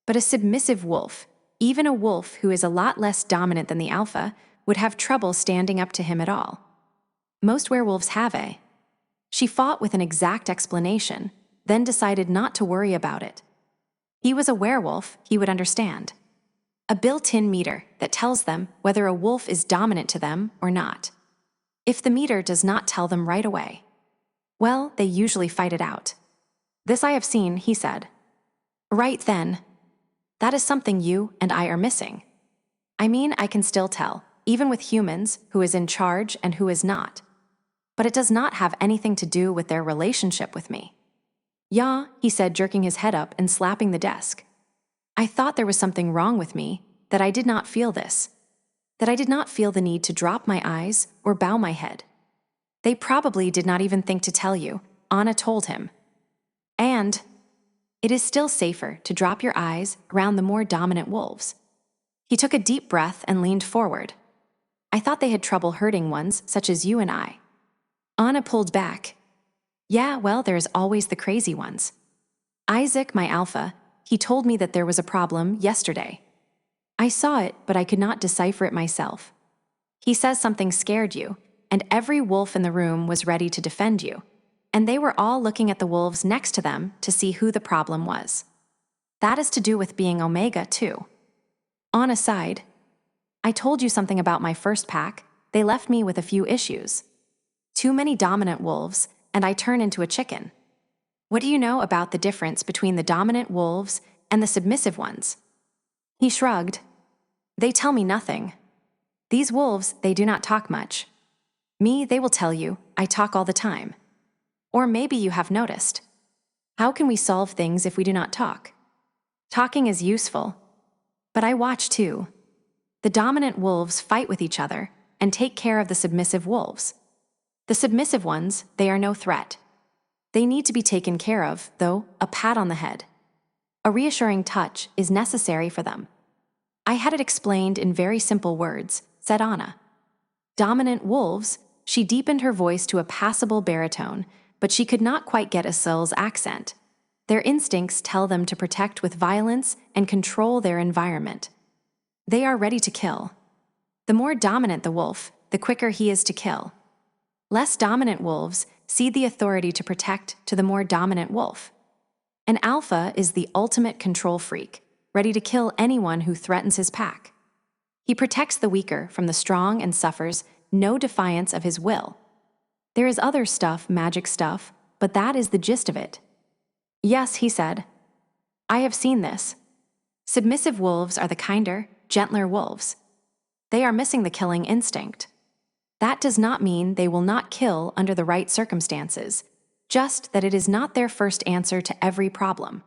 But a submissive wolf, even a wolf who is a lot less dominant than the alpha, would have trouble standing up to him at all. Most werewolves have a. She fought with an exact explanation, then decided not to worry about it. He was a werewolf, he would understand. A built-in meter that tells them whether a wolf is dominant to them or not. If the meter does not tell them right away, well, they usually fight it out. This I have seen, he said. Right then. That is something you and I are missing. I mean, I can still tell, even with humans, who is in charge and who is not. But it does not have anything to do with their relationship with me. Yeah, he said, jerking his head up and slapping the desk. I thought there was something wrong with me, that I did not feel this. That I did not feel the need to drop my eyes or bow my head. They probably did not even think to tell you, Anna told him. And it is still safer to drop your eyes around the more dominant wolves. He took a deep breath and leaned forward. I thought they had trouble hurting ones such as you and I. Anna pulled back. Yeah, well, there is always the crazy ones. Isaac, my alpha, he told me that there was a problem yesterday. I saw it, but I could not decipher it myself. He says something scared you, and every wolf in the room was ready to defend you, and they were all looking at the wolves next to them to see who the problem was. That is to do with being omega, too. On a side, I told you something about my first pack. They left me with a few issues. Too many dominant wolves, and I turn into a chicken. What do you know about the difference between the dominant wolves and the submissive ones? He shrugged. They tell me nothing. These wolves, they do not talk much. Me, they will tell you, I talk all the time. Or maybe you have noticed. How can we solve things if we do not talk? Talking is useful. But I watch too. The dominant wolves fight with each other and take care of the submissive wolves. The submissive ones, they are no threat. They need to be taken care of, though, a pat on the head. A reassuring touch is necessary for them. I had it explained in very simple words, said Anna. Dominant wolves, she deepened her voice to a passable baritone, but she could not quite get Asil's accent. Their instincts tell them to protect with violence and control their environment. They are ready to kill. The more dominant the wolf, the quicker he is to kill. Less dominant wolves cede the authority to protect to the more dominant wolf. An alpha is the ultimate control freak, ready to kill anyone who threatens his pack. He protects the weaker from the strong and suffers no defiance of his will. There is other stuff, magic stuff, but that is the gist of it. Yes, he said. I have seen this. Submissive wolves are the kinder, gentler wolves. They are missing the killing instinct. That does not mean they will not kill under the right circumstances, just that it is not their first answer to every problem.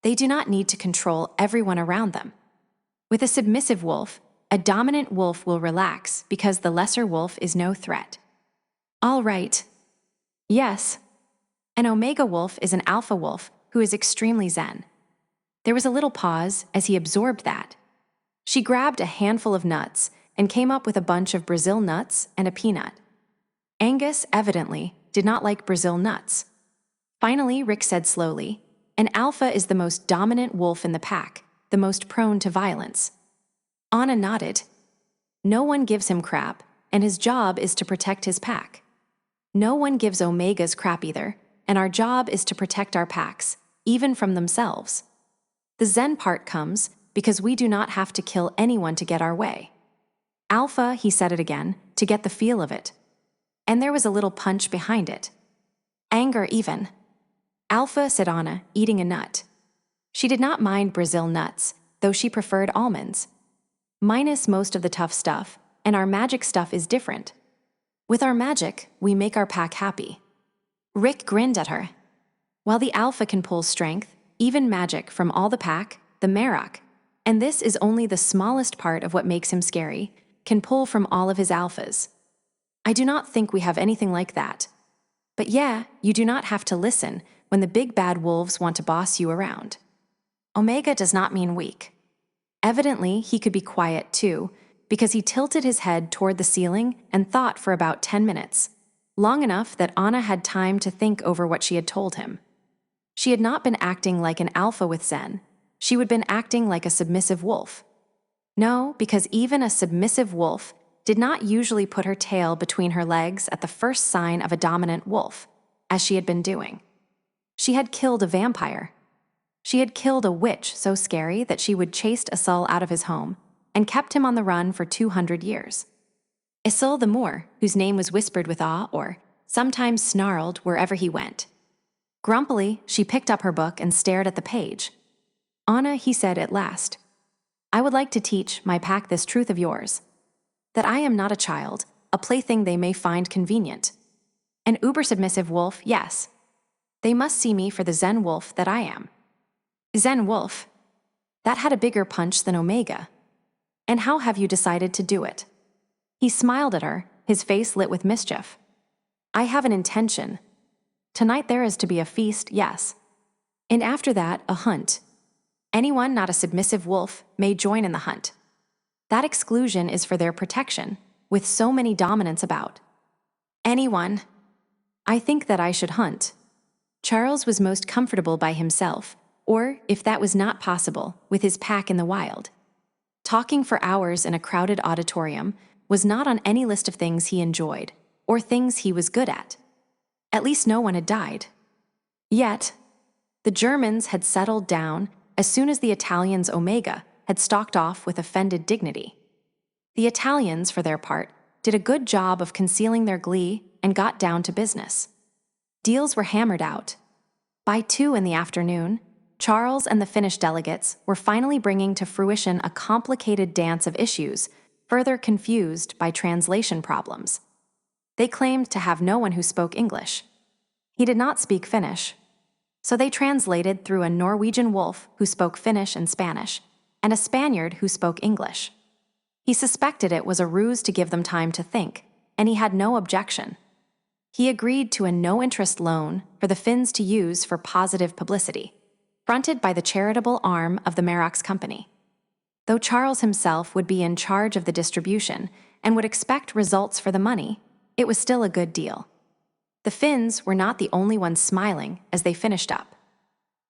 They do not need to control everyone around them. With a submissive wolf, a dominant wolf will relax because the lesser wolf is no threat. All right. Yes. An omega wolf is an alpha wolf who is extremely zen. There was a little pause as he absorbed that. She grabbed a handful of nuts and came up with a bunch of Brazil nuts and a peanut. Angus, evidently, did not like Brazil nuts. Finally, Rick said slowly, "An alpha is the most dominant wolf in the pack, the most prone to violence." Anna nodded. No one gives him crap, and his job is to protect his pack. No one gives Omegas crap either, and our job is to protect our packs, even from themselves. The Zen part comes because we do not have to kill anyone to get our way. Alpha, he said it again, to get the feel of it. And there was a little punch behind it. Anger even. Alpha, said Anna, eating a nut. She did not mind Brazil nuts, though she preferred almonds. Minus most of the tough stuff, and our magic stuff is different. With our magic, we make our pack happy. Rick grinned at her. While the alpha can pull strength, even magic from all the pack, the Marrok, and this is only the smallest part of what makes him scary, can pull from all of his alphas. I do not think we have anything like that. But yeah, you do not have to listen when the big bad wolves want to boss you around. Omega does not mean weak. Evidently, he could be quiet too, because he tilted his head toward the ceiling and thought for about 10 minutes, long enough that Anna had time to think over what she had told him. She had not been acting like an alpha with Zen. She had been acting like a submissive wolf. No, because even a submissive wolf did not usually put her tail between her legs at the first sign of a dominant wolf, as she had been doing. She had killed a vampire. She had killed a witch so scary that she would chased Isil out of his home and kept him on the run for 200 years. Isil the Moor, whose name was whispered with awe or sometimes snarled wherever he went. Grumpily, she picked up her book and stared at the page. Anna, he said at last, I would like to teach my pack this truth of yours, that I am not a child, a plaything they may find convenient. An uber-submissive wolf, yes. They must see me for the Zen wolf that I am. Zen wolf. That had a bigger punch than Omega. And how have you decided to do it? He smiled at her, his face lit with mischief. I have an intention. Tonight there is to be a feast, yes. And after that, a hunt. Anyone not a submissive wolf may join in the hunt. That exclusion is for their protection, with so many dominants about. Anyone. I think that I should hunt. Charles was most comfortable by himself, or, if that was not possible, with his pack in the wild. Talking for hours in a crowded auditorium was not on any list of things he enjoyed, or things he was good at. At least no one had died. Yet, the Germans had settled down as soon as the Italians' Omega had stalked off with offended dignity. The Italians, for their part, did a good job of concealing their glee and got down to business. Deals were hammered out. By 2 in the afternoon, Charles and the Finnish delegates were finally bringing to fruition a complicated dance of issues, further confused by translation problems. They claimed to have no one who spoke English. He did not speak Finnish. So they translated through a Norwegian wolf who spoke Finnish and Spanish, and a Spaniard who spoke English. He suspected it was a ruse to give them time to think, and he had no objection. He agreed to a no-interest loan for the Finns to use for positive publicity, fronted by the charitable arm of the Marrok's company. Though Charles himself would be in charge of the distribution and would expect results for the money, it was still a good deal. The Finns were not the only ones smiling as they finished up.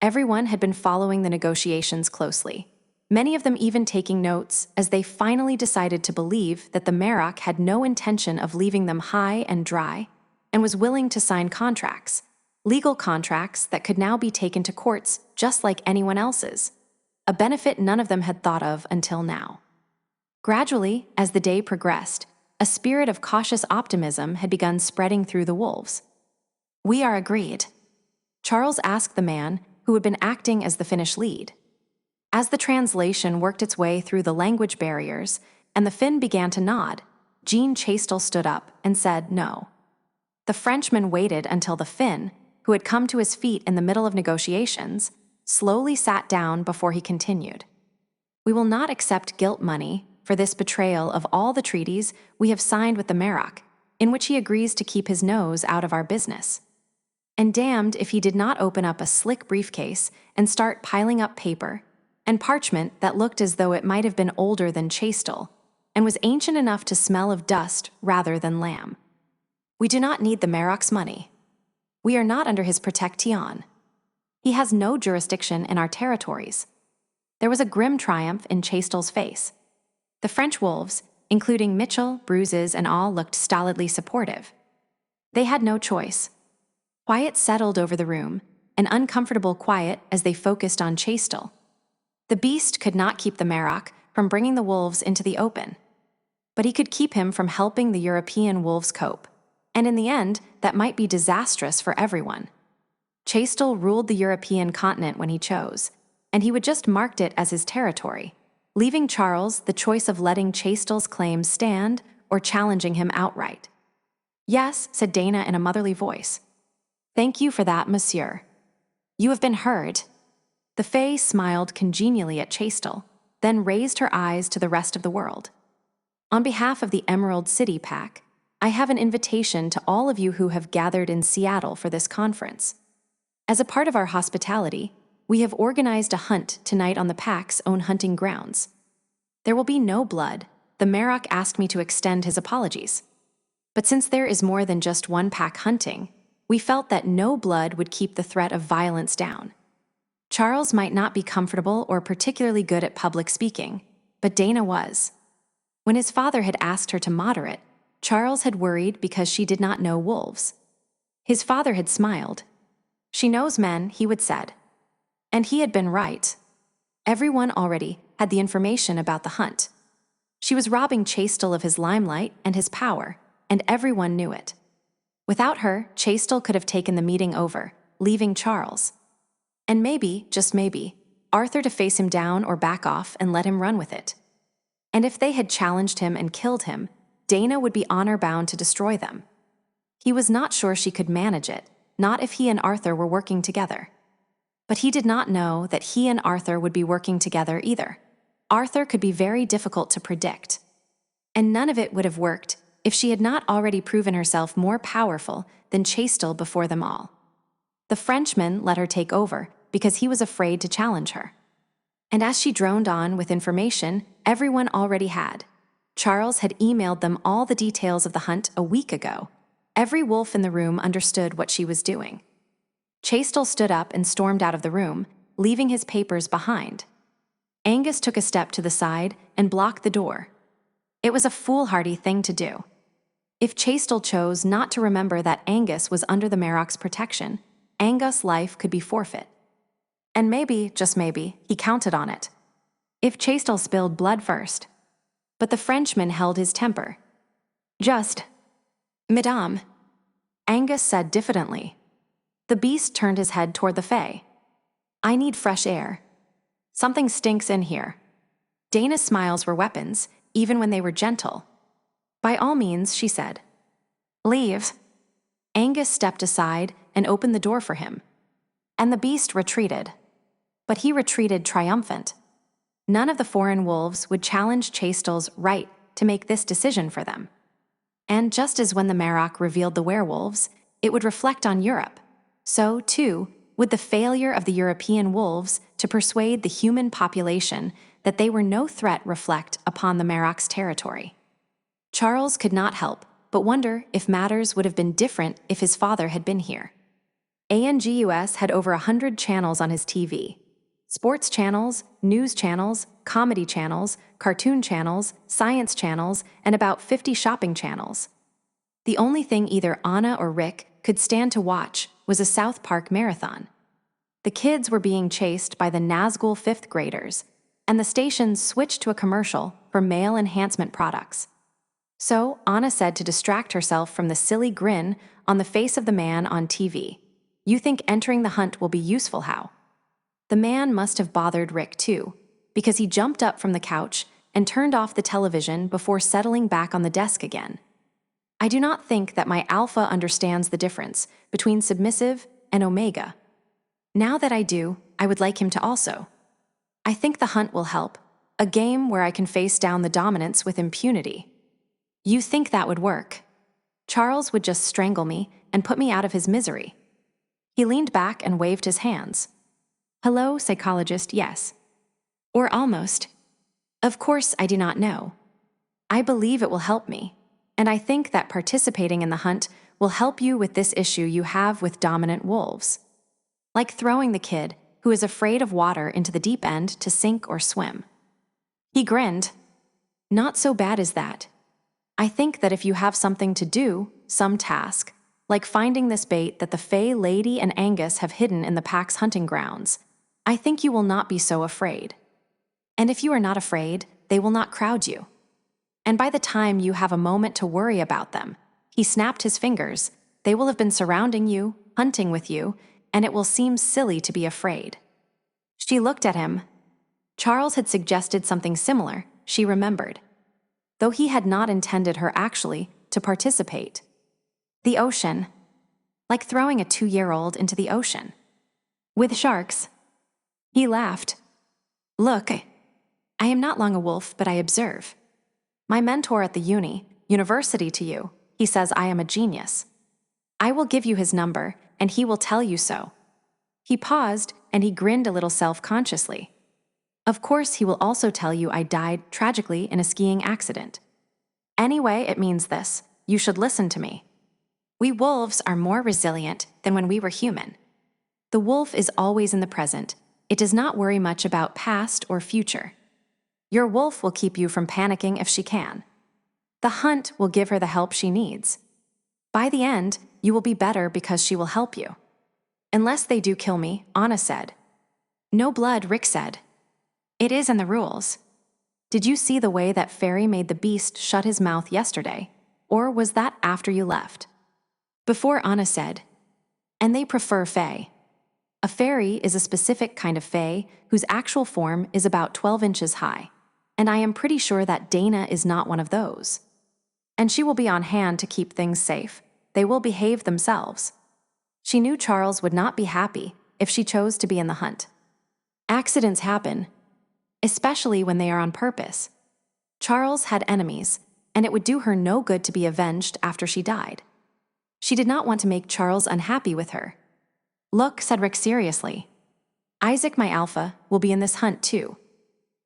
Everyone had been following the negotiations closely, many of them even taking notes as they finally decided to believe that the Marrok had no intention of leaving them high and dry and was willing to sign contracts, legal contracts that could now be taken to courts just like anyone else's, a benefit none of them had thought of until now. Gradually, as the day progressed, a spirit of cautious optimism had begun spreading through the wolves. We are agreed. Charles asked the man who had been acting as the Finnish lead. As the translation worked its way through the language barriers and the Finn began to nod, Jean Chastel stood up and said no. The Frenchman waited until the Finn, who had come to his feet in the middle of negotiations, slowly sat down before he continued. We will not accept guilt money for this betrayal of all the treaties we have signed with the Marrok, in which he agrees to keep his nose out of our business. And damned if he did not open up a slick briefcase and start piling up paper, and parchment that looked as though it might have been older than Chastel, and was ancient enough to smell of dust rather than lamb. We do not need the Marrok's money. We are not under his protection. He has no jurisdiction in our territories. There was a grim triumph in Chastel's face. The French wolves, including Mitchell, Bruises, and all, looked stolidly supportive. They had no choice. Quiet settled over the room, an uncomfortable quiet as they focused on Chastel. The beast could not keep the Marrok from bringing the wolves into the open, but he could keep him from helping the European wolves cope, and in the end, that might be disastrous for everyone. Chastel ruled the European continent when he chose, and he would just marked it as his territory, leaving Charles the choice of letting Chastel's claims stand or challenging him outright. "Yes," said Dana in a motherly voice. "Thank you for that, monsieur. You have been heard." The Fae smiled congenially at Chastel, then raised her eyes to the rest of the world. "On behalf of the Emerald City Pack, I have an invitation to all of you who have gathered in Seattle for this conference. As a part of our hospitality, we have organized a hunt tonight on the Pack's own hunting grounds. There will be no blood. The Marrok asked me to extend his apologies. But since there is more than just one pack hunting, we felt that no blood would keep the threat of violence down. Charles might not be comfortable or particularly good at public speaking, but Dana was. When his father had asked her to moderate, Charles had worried because she did not know wolves. His father had smiled. "She knows men," he would said. And he had been right. Everyone already had the information about the hunt. She was robbing Chastel of his limelight and his power, and everyone knew it. Without her, Chastel could have taken the meeting over, leaving Charles. And maybe, just maybe, Arthur to face him down or back off and let him run with it. And if they had challenged him and killed him, Dana would be honor-bound to destroy them. He was not sure she could manage it, not if he and Arthur were working together. But he did not know that he and Arthur would be working together either. Arthur could be very difficult to predict. And none of it would have worked if she had not already proven herself more powerful than Chastel before them all. The Frenchman let her take over because he was afraid to challenge her. And as she droned on with information everyone already had, Charles had emailed them all the details of the hunt a week ago. Every wolf in the room understood what she was doing. Chastel stood up and stormed out of the room, leaving his papers behind. Angus took a step to the side and blocked the door. It was a foolhardy thing to do. If Chastel chose not to remember that Angus was under the Marrok's protection, Angus' life could be forfeit. And maybe, just maybe, he counted on it. If Chastel spilled blood first. But the Frenchman held his temper. "Just, Madame," Angus said diffidently. The beast turned his head toward the Fae. "I need fresh air. Something stinks in here." Dana's smiles were weapons, even when they were gentle. "By all means," she said. "Leave." Angus stepped aside and opened the door for him. And the beast retreated. But he retreated triumphant. None of the foreign wolves would challenge Chastel's right to make this decision for them. And just as when the Marrok revealed the werewolves, it would reflect on Europe. So, too, would the failure of the European wolves to persuade the human population that they were no threat reflect upon the Marrok's territory. Charles could not help but wonder if matters would have been different if his father had been here. ANGUS had over 100 channels on his TV. Sports channels, news channels, comedy channels, cartoon channels, science channels, and about 50 shopping channels. The only thing either Anna or Rick could stand to watch was a South Park marathon. The kids were being chased by the Nazgul 5th graders, and the station switched to a commercial for male enhancement products. So Anna said to distract herself from the silly grin on the face of the man on TV, "You think entering the hunt will be useful, how?" The man must have bothered Rick too, because he jumped up from the couch and turned off the television before settling back on the desk again. I do not think that my alpha understands the difference between submissive and omega. Now that I do, I would like him to also. I think the hunt will help, a game where I can face down the dominance with impunity. You think that would work? Charles would just strangle me and put me out of his misery. He leaned back and waved his hands. "Hello, psychologist, yes. Or almost. Of course, I do not know. I believe it will help me, and I think that participating in the hunt will help you with this issue you have with dominant wolves. Like throwing the kid, who is afraid of water, into the deep end to sink or swim. He grinned. Not so bad as that. I think that if you have something to do, some task, like finding this bait that the Fey Lady and Angus have hidden in the pack's hunting grounds, I think you will not be so afraid. And if you are not afraid, they will not crowd you. And by the time you have a moment to worry about them, he snapped his fingers, they will have been surrounding you, hunting with you, and it will seem silly to be afraid. She looked at him. Charles had suggested something similar, she remembered, though he had not intended her actually to participate. The ocean. Like throwing a 2-year-old into the ocean. With sharks. He laughed. Look, I am not long a wolf, but I observe. My mentor at the university to you, he says I am a genius. I will give you his number, and he will tell you so. He paused, and he grinned a little self-consciously. Of course, he will also tell you I died tragically in a skiing accident. Anyway, it means this. You should listen to me. We wolves are more resilient than when we were human. The wolf is always in the present. It does not worry much about past or future. Your wolf will keep you from panicking if she can. The hunt will give her the help she needs. By the end, you will be better because she will help you. Unless they do kill me, Anna said. No blood, Rick said. It is in the rules. Did you see the way that fairy made the beast shut his mouth yesterday? Or was that after you left? Before, Anna said. And they prefer fae. A fairy is a specific kind of fae whose actual form is about 12 inches high, and I am pretty sure that Dana is not one of those. And she will be on hand to keep things safe. They will behave themselves. She knew Charles would not be happy if she chose to be in the hunt. Accidents happen, especially when they are on purpose. Charles had enemies, and it would do her no good to be avenged after she died. She did not want to make Charles unhappy with her. Look, said Rick seriously. Isaac, my alpha, will be in this hunt too.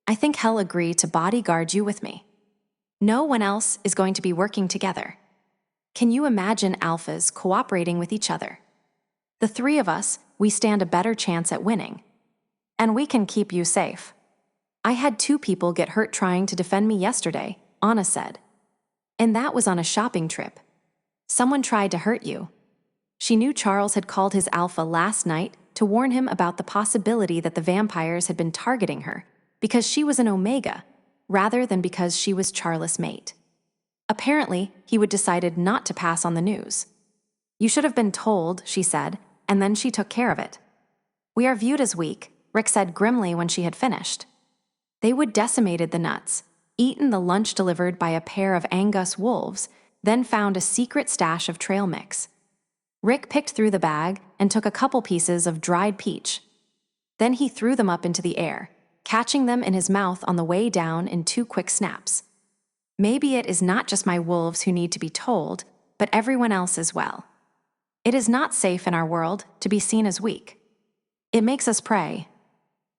I think he'll agree to bodyguard you with me. No one else is going to be working together. Can you imagine alphas cooperating with each other? The 3 of us, we stand a better chance at winning. And we can keep you safe. I had 2 people get hurt trying to defend me yesterday, Anna said. And that was on a shopping trip. Someone tried to hurt you. She knew Charles had called his alpha last night to warn him about the possibility that the vampires had been targeting her because she was an Omega, rather than because she was Charles' mate. Apparently, he would decided not to pass on the news. You should have been told, she said, and then she took care of it. We are viewed as weak, Rick said grimly when she had finished. They would decimated the nuts, eaten the lunch delivered by a pair of Angus wolves, then found a secret stash of trail mix. Rick picked through the bag and took a couple pieces of dried peach. Then he threw them up into the air, catching them in his mouth on the way down in 2 quick snaps. Maybe it is not just my wolves who need to be told, but everyone else as well. It is not safe in our world to be seen as weak. It makes us pray.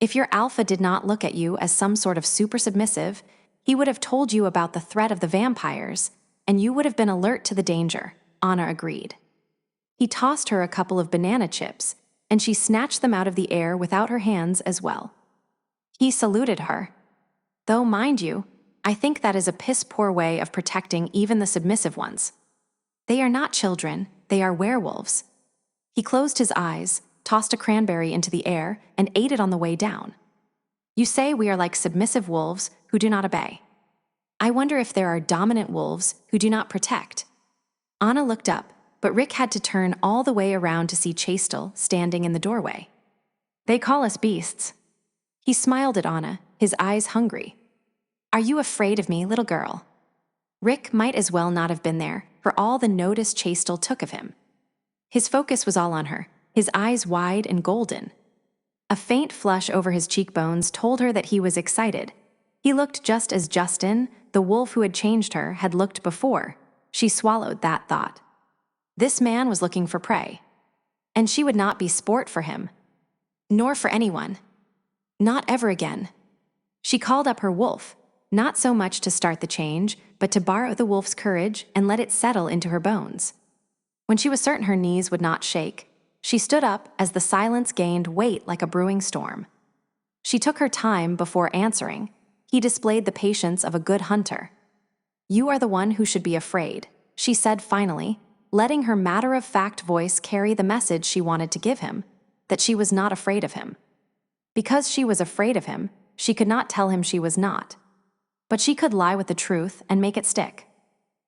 If your alpha did not look at you as some sort of super submissive, he would have told you about the threat of the vampires, and you would have been alert to the danger, Anna agreed. He tossed her a couple of banana chips, and she snatched them out of the air without her hands as well. He saluted her. Though, mind you, I think that is a piss-poor way of protecting even the submissive ones. They are not children, they are werewolves. He closed his eyes, tossed a cranberry into the air, and ate it on the way down. You say we are like submissive wolves who do not obey. I wonder if there are dominant wolves who do not protect. Anna looked up, but Rick had to turn all the way around to see Chastel standing in the doorway. They call us beasts. He smiled at Anna, his eyes hungry. Are you afraid of me, little girl? Rick might as well not have been there for all the notice Chastel took of him. His focus was all on her, his eyes wide and golden. A faint flush over his cheekbones told her that he was excited. He looked just as Justin, the wolf who had changed her, had looked before. She swallowed that thought. This man was looking for prey. And she would not be sport for him. Nor for anyone. Not ever again. She called up her wolf, not so much to start the change, but to borrow the wolf's courage and let it settle into her bones. When she was certain her knees would not shake, she stood up as the silence gained weight like a brewing storm. She took her time before answering. He displayed the patience of a good hunter. "You are the one who should be afraid," she said finally, letting her matter-of-fact voice carry the message she wanted to give him, that she was not afraid of him. Because she was afraid of him, she could not tell him she was not. But she could lie with the truth and make it stick.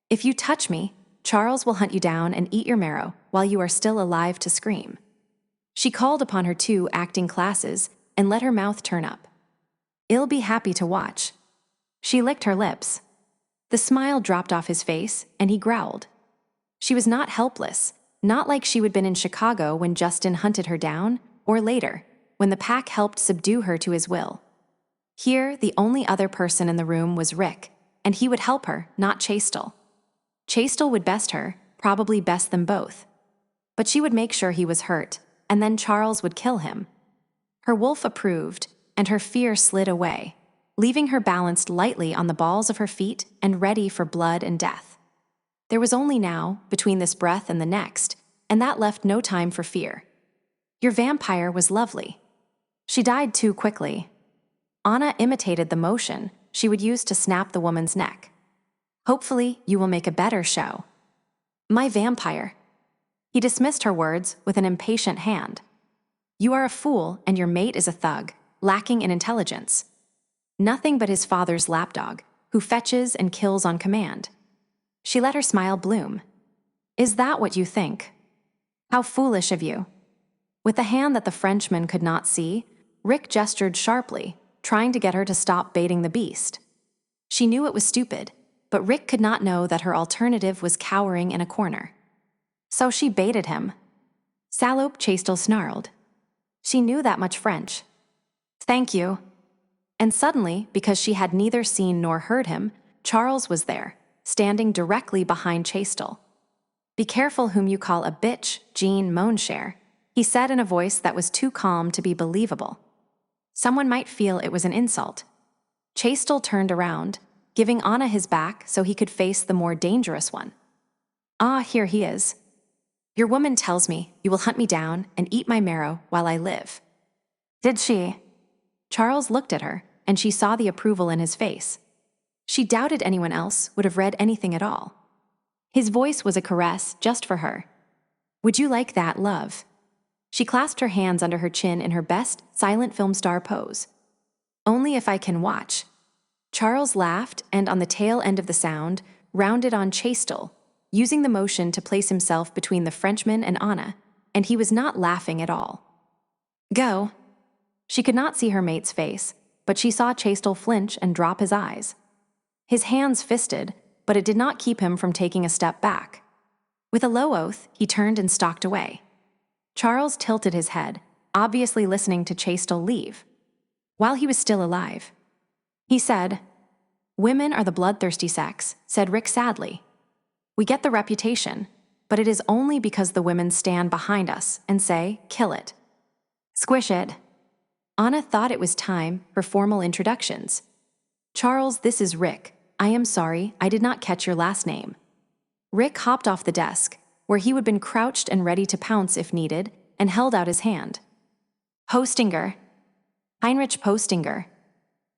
"If you touch me, Charles will hunt you down and eat your marrow while you are still alive to scream." She called upon her 2 acting classes and let her mouth turn up. "I'll be happy to watch." She licked her lips. The smile dropped off his face, and he growled. She was not helpless, not like she had been in Chicago when Justin hunted her down, or later, when the pack helped subdue her to his will. Here, the only other person in the room was Rick, and he would help her, not Chastel. Chastel would best her, probably best them both. But she would make sure he was hurt, and then Charles would kill him. Her wolf approved, and her fear slid away, leaving her balanced lightly on the balls of her feet and ready for blood and death. There was only now, between this breath and the next, and that left no time for fear. "Your vampire was lovely. She died too quickly." Anna imitated the motion she would use to snap the woman's neck. "Hopefully, you will make a better show." "My vampire." He dismissed her words with an impatient hand. "You are a fool, and your mate is a thug, lacking in intelligence. Nothing but his father's lapdog, who fetches and kills on command." She let her smile bloom. "Is that what you think? How foolish of you." With a hand that the Frenchman could not see, Rick gestured sharply, trying to get her to stop baiting the beast. She knew it was stupid, but Rick could not know that her alternative was cowering in a corner. So she baited him. Salope Chastel snarled. She knew that much French. "Thank you." And suddenly, because she had neither seen nor heard him, Charles was there, standing directly behind Chastel. "Be careful whom you call a bitch, Jean Monshare," he said in a voice that was too calm to be believable. Someone might feel it was an insult. Chastel turned around, giving Anna his back so he could face the more dangerous one. "Ah, here he is. Your woman tells me you will hunt me down and eat my marrow while I live." "Did she?" Charles looked at her, and she saw the approval in his face. She doubted anyone else would have read anything at all. His voice was a caress just for her. "Would you like that, love?" She clasped her hands under her chin in her best silent film star pose. "Only if I can watch." Charles laughed and, on the tail end of the sound, rounded on Chastel, using the motion to place himself between the Frenchman and Anna, and he was not laughing at all. "Go." She could not see her mate's face, but she saw Chastel flinch and drop his eyes. His hands fisted, but it did not keep him from taking a step back. With a low oath, he turned and stalked away. Charles tilted his head, obviously listening to Chastel leave. While he was still alive, he said, "Women are the bloodthirsty sex," said Rick sadly. "We get the reputation, but it is only because the women stand behind us and say, 'Kill it. Squish it.'" Anna thought it was time for formal introductions. "Charles, this is Rick. I am sorry, I did not catch your last name." Rick hopped off the desk, where he had been crouched and ready to pounce if needed, and held out his hand. "Postinger. Heinrich Postinger."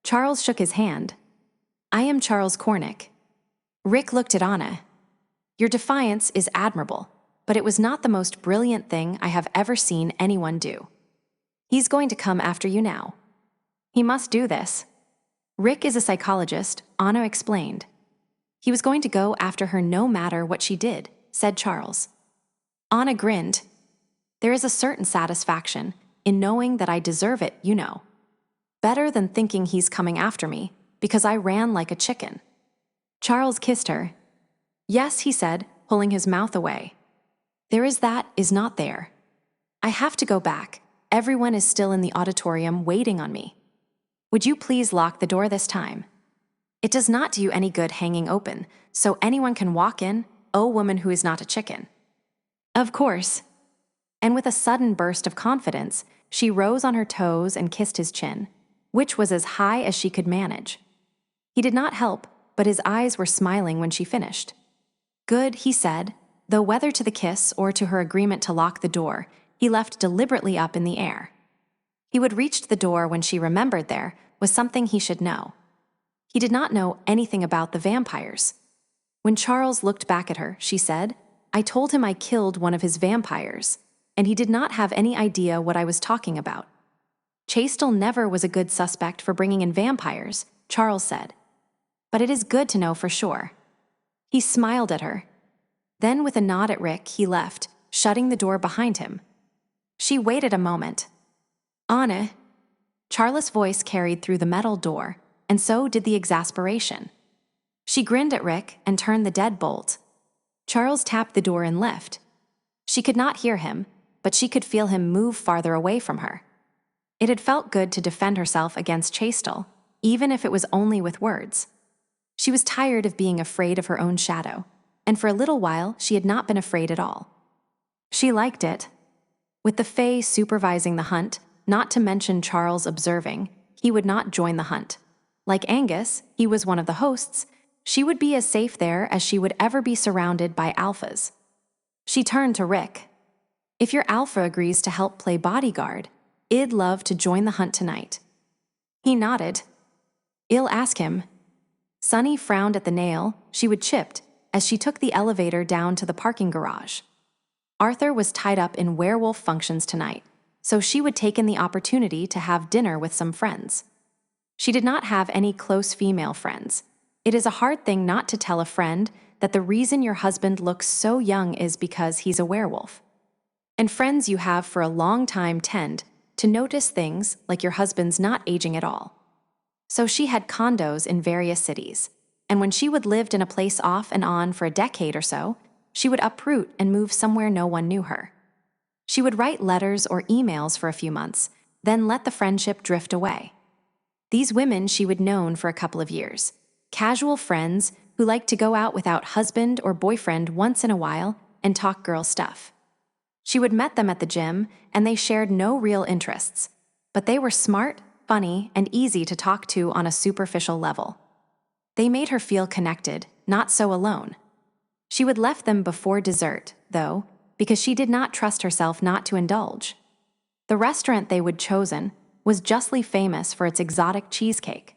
Charles shook his hand. "I am Charles Cornick." Rick looked at Anna. "Your defiance is admirable, but it was not the most brilliant thing I have ever seen anyone do. He's going to come after you now. He must do this." "Rick is a psychologist," Anna explained. "He was going to go after her no matter what she did," said Charles. Anna grinned. "There is a certain satisfaction in knowing that I deserve it, you know. Better than thinking he's coming after me, because I ran like a chicken." Charles kissed her. "Yes," he said, pulling his mouth away. "There is that is not there. I have to go back. Everyone is still in the auditorium waiting on me. Would you please lock the door this time? It does not do you any good hanging open, so anyone can walk in, oh woman who is not a chicken." "Of course." And with a sudden burst of confidence, she rose on her toes and kissed his chin. which was as high as she could manage. He did not help, but his eyes were smiling when she finished. "Good," he said, though whether to the kiss or to her agreement to lock the door, he left deliberately up in the air. He would reach the door when she remembered there was something he should know. He did not know anything about the vampires. When Charles looked back at her, she said, "I told him I killed one of his vampires, and he did not have any idea what I was talking about." "Chastel never was a good suspect for bringing in vampires," Charles said. "But it is good to know for sure." He smiled at her. Then with a nod at Rick, he left, shutting the door behind him. She waited a moment. "Anne." Charles' voice carried through the metal door, and so did the exasperation. She grinned at Rick and turned the deadbolt. Charles tapped the door and left. She could not hear him, but she could feel him move farther away from her. It had felt good to defend herself against Chastel, even if it was only with words. She was tired of being afraid of her own shadow, and for a little while she had not been afraid at all. She liked it. With the Fae supervising the hunt, not to mention Charles observing, he would not join the hunt. Like Angus, he was one of the hosts. She would be as safe there as she would ever be surrounded by alphas. She turned to Rick. "If your alpha agrees to help play bodyguard, I'd love to join the hunt tonight." He nodded. "I'll ask him." Sunny frowned at the nail she would chipped as she took the elevator down to the parking garage. Arthur was tied up in werewolf functions tonight, so she would take in the opportunity to have dinner with some friends. She did not have any close female friends. It is a hard thing not to tell a friend that the reason your husband looks so young is because he's a werewolf. And friends you have for a long time tend to notice things like your husband's not aging at all. So she had condos in various cities, and when she would lived in a place off and on for a decade or so, she would uproot and move somewhere no one knew her. She would write letters or emails for a few months, then let the friendship drift away. These women she would known for a couple of years, casual friends who liked to go out without husband or boyfriend once in a while and talk girl stuff. She would met them at the gym, and they shared no real interests, but they were smart, funny, and easy to talk to on a superficial level. They made her feel connected, not so alone. She would left them before dessert, though, because she did not trust herself not to indulge. The restaurant they would chosen was justly famous for its exotic cheesecake.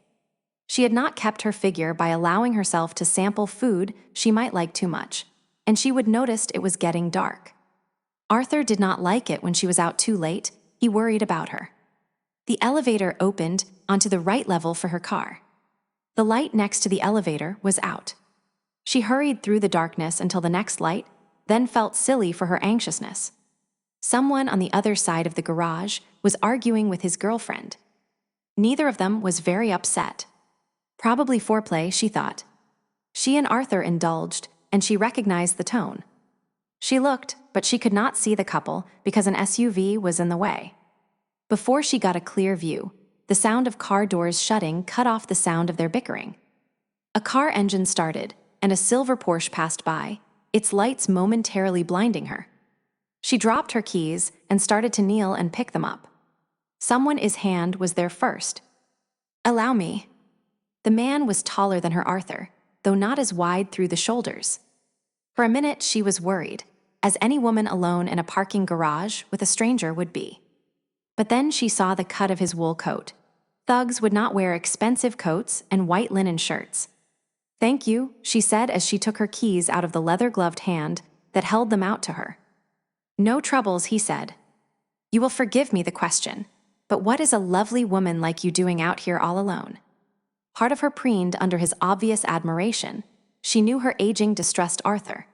She had not kept her figure by allowing herself to sample food she might like too much, and she would notice it was getting dark. Arthur did not like it when she was out too late. He worried about her. The elevator opened onto the right level for her car. The light next to the elevator was out. She hurried through the darkness until the next light, then felt silly for her anxiousness. Someone on the other side of the garage was arguing with his girlfriend. Neither of them was very upset. Probably foreplay, she thought. She and Arthur indulged, and she recognized the tone. She looked, but she could not see the couple because an SUV was in the way. Before she got a clear view, the sound of car doors shutting cut off the sound of their bickering. A car engine started, and a silver Porsche passed by, its lights momentarily blinding her. She dropped her keys and started to kneel and pick them up. Someone's hand was there first. "Allow me." The man was taller than her Arthur, though not as wide through the shoulders. For a minute she was worried, as any woman alone in a parking garage with a stranger would be. But then she saw the cut of his wool coat. Thugs would not wear expensive coats and white linen shirts. "Thank you," she said as she took her keys out of the leather-gloved hand that held them out to her. "No troubles," he said. "You will forgive me the question, but what is a lovely woman like you doing out here all alone?" Part of her preened under his obvious admiration. She knew her aging distressed Arthur.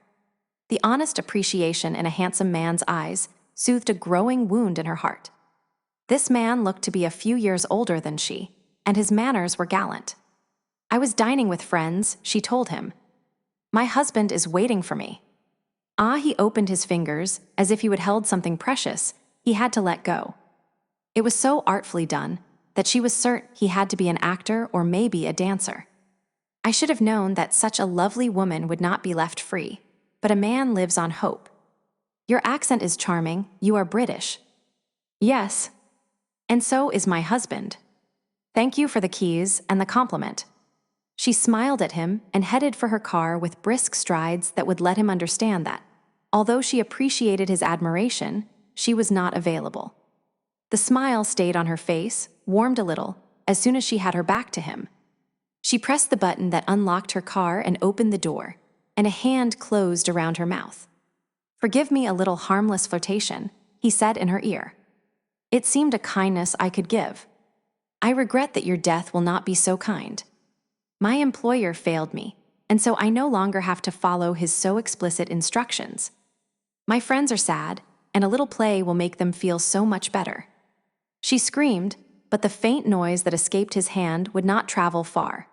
The honest appreciation in a handsome man's eyes soothed a growing wound in her heart. This man looked to be a few years older than she, and his manners were gallant. "I was dining with friends," she told him. "My husband is waiting for me." He opened his fingers, as if he had held something precious he had to let go. It was so artfully done that she was certain he had to be an actor or maybe a dancer. "I should have known that such a lovely woman would not be left free, but a man lives on hope. Your accent is charming, you are British." "Yes. And so is my husband." Thank you for the keys and the compliment. She smiled at him and headed for her car with brisk strides that would let him understand that, although she appreciated his admiration, she was not available. The smile stayed on her face, warmed a little, as soon as she had her back to him. She pressed the button that unlocked her car and opened the door, and a hand closed around her mouth. "Forgive me a little harmless flirtation," he said in her ear. "It seemed a kindness I could give. I regret that your death will not be so kind. My employer failed me, and so I no longer have to follow his so explicit instructions. My friends are sad, and a little play will make them feel so much better." She screamed, but the faint noise that escaped his hand would not travel far.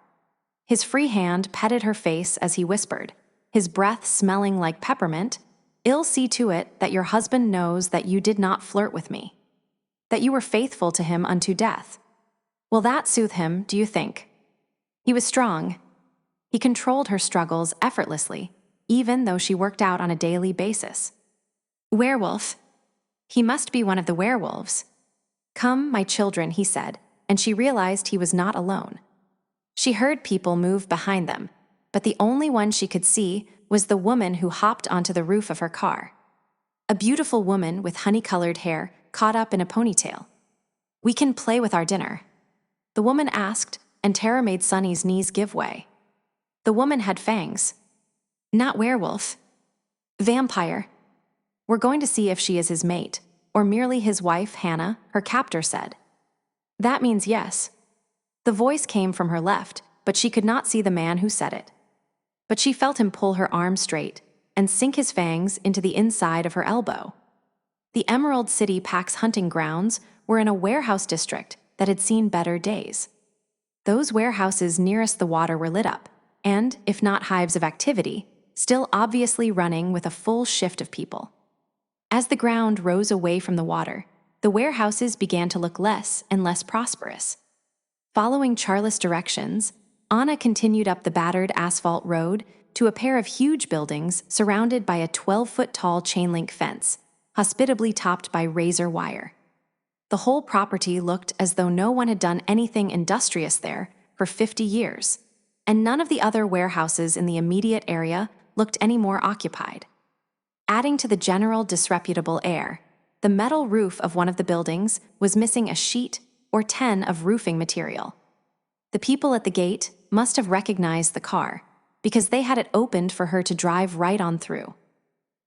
His free hand petted her face as he whispered, his breath smelling like peppermint, "I'll see to it that your husband knows that you did not flirt with me, that you were faithful to him unto death." Will that soothe him, do you think? He was strong. He controlled her struggles effortlessly, even though she worked out on a daily basis. Werewolf. He must be one of the werewolves. "Come, my children," he said, and she realized he was not alone. She heard people move behind them, but the only one she could see was the woman who hopped onto the roof of her car. A beautiful woman with honey-colored hair caught up in a ponytail. "We can play with our dinner," the woman asked, and Tara made Sunny's knees give way. The woman had fangs. "Not werewolf. Vampire. We're going to see if she is his mate, or merely his wife, Hannah," her captor said. "That means yes." The voice came from her left, but she could not see the man who said it. But she felt him pull her arm straight and sink his fangs into the inside of her elbow. The Emerald City Pack's hunting grounds were in a warehouse district that had seen better days. Those warehouses nearest the water were lit up, and, if not hives of activity, still obviously running with a full shift of people. As the ground rose away from the water, the warehouses began to look less and less prosperous. Following Charles' directions, Anna continued up the battered asphalt road to a pair of huge buildings surrounded by a 12-foot-tall chain-link fence, hospitably topped by razor wire. The whole property looked as though no one had done anything industrious there for 50 years, and none of the other warehouses in the immediate area looked any more occupied. Adding to the general disreputable air, the metal roof of one of the buildings was missing a sheet or 10 of roofing material. The people at the gate must have recognized the car, because they had it opened for her to drive right on through.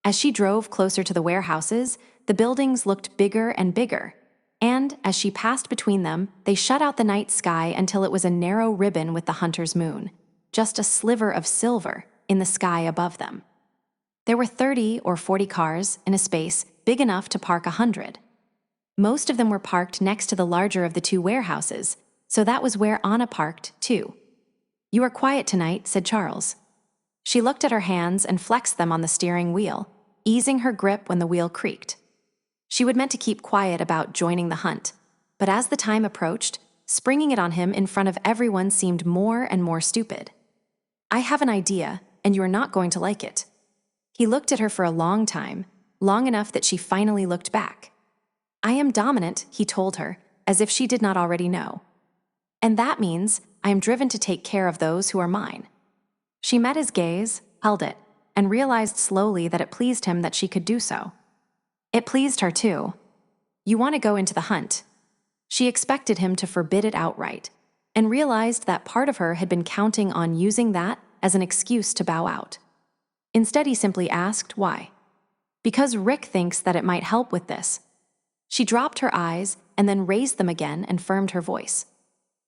As she drove closer to the warehouses, the buildings looked bigger and bigger, and as she passed between them, they shut out the night sky until it was a narrow ribbon with the hunter's moon, just a sliver of silver in the sky above them. There were 30 or 40 cars in a space big enough to park 100. Most of them were parked next to the larger of the two warehouses, so that was where Anna parked, too. "You are quiet tonight," said Charles. She looked at her hands and flexed them on the steering wheel, easing her grip when the wheel creaked. She would meant to keep quiet about joining the hunt, but as the time approached, springing it on him in front of everyone seemed more and more stupid. "I have an idea, and you are not going to like it." He looked at her for a long time, long enough that she finally looked back. "I am dominant," he told her, as if she did not already know. "And that means I am driven to take care of those who are mine." She met his gaze, held it, and realized slowly that it pleased him that she could do so. It pleased her, too. "You want to go into the hunt." She expected him to forbid it outright, and realized that part of her had been counting on using that as an excuse to bow out. Instead, he simply asked why. "Because Rick thinks that it might help with this." She dropped her eyes and then raised them again and firmed her voice.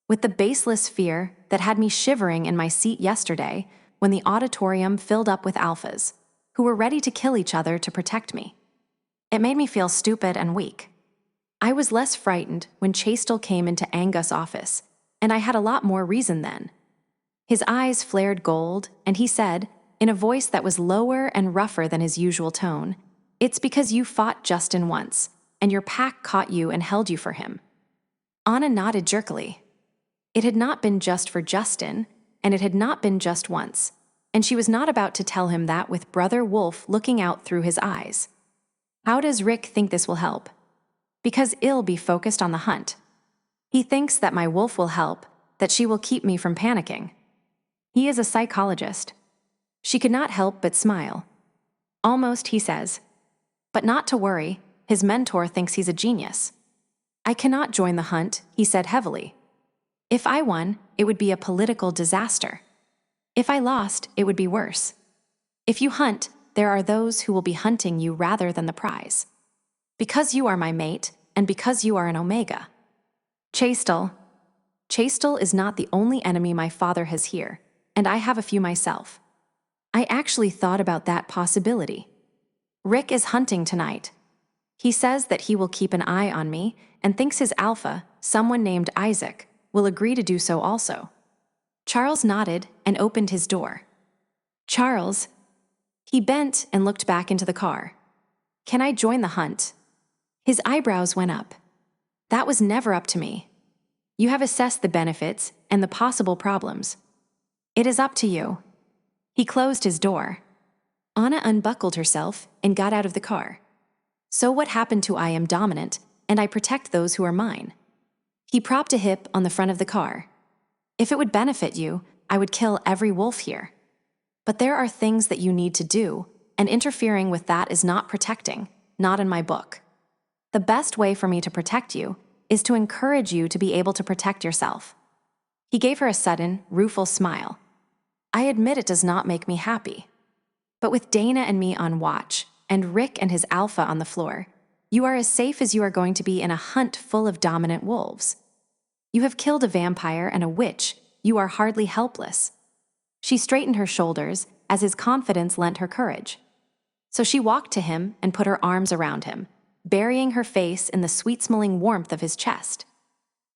"With the baseless fear that had me shivering in my seat yesterday when the auditorium filled up with alphas, who were ready to kill each other to protect me. It made me feel stupid and weak. I was less frightened when Chastel came into Angus' office, and I had a lot more reason then." His eyes flared gold, and he said, in a voice that was lower and rougher than his usual tone, "It's because you fought Justin once, and your pack caught you and held you for him." Anna nodded jerkily. It had not been just for Justin, and it had not been just once, and she was not about to tell him that with Brother Wolf looking out through his eyes. "How does Rick think this will help?" "Because I'll be focused on the hunt." He thinks that my wolf will help, that she will keep me from panicking. He is a psychologist. She could not help but smile. Almost, he says. But not to worry, his mentor thinks he's a genius. I cannot join the hunt, he said heavily. If I won, it would be a political disaster. If I lost, it would be worse. If you hunt, there are those who will be hunting you rather than the prize. Because you are my mate, and because you are an omega. Chastel is not the only enemy my father has here, and I have a few myself. I actually thought about that possibility. Rick is hunting tonight. He says that he will keep an eye on me and thinks his alpha, someone named Isaac, will agree to do so also. Charles nodded and opened his door. Charles. He bent and looked back into the car. Can I join the hunt? His eyebrows went up. That was never up to me. You have assessed the benefits and the possible problems. It is up to you. He closed his door. Anna unbuckled herself and got out of the car. So what happened to I am dominant, and I protect those who are mine? He propped a hip on the front of the car. If it would benefit you, I would kill every wolf here. But there are things that you need to do, and interfering with that is not protecting, not in my book. The best way for me to protect you is to encourage you to be able to protect yourself. He gave her a sudden, rueful smile. I admit it does not make me happy. But with Dana and me on watch, and Rick and his alpha on the floor, you are as safe as you are going to be in a hunt full of dominant wolves. You have killed a vampire and a witch. You are hardly helpless. She straightened her shoulders as his confidence lent her courage. So she walked to him and put her arms around him, burying her face in the sweet-smelling warmth of his chest.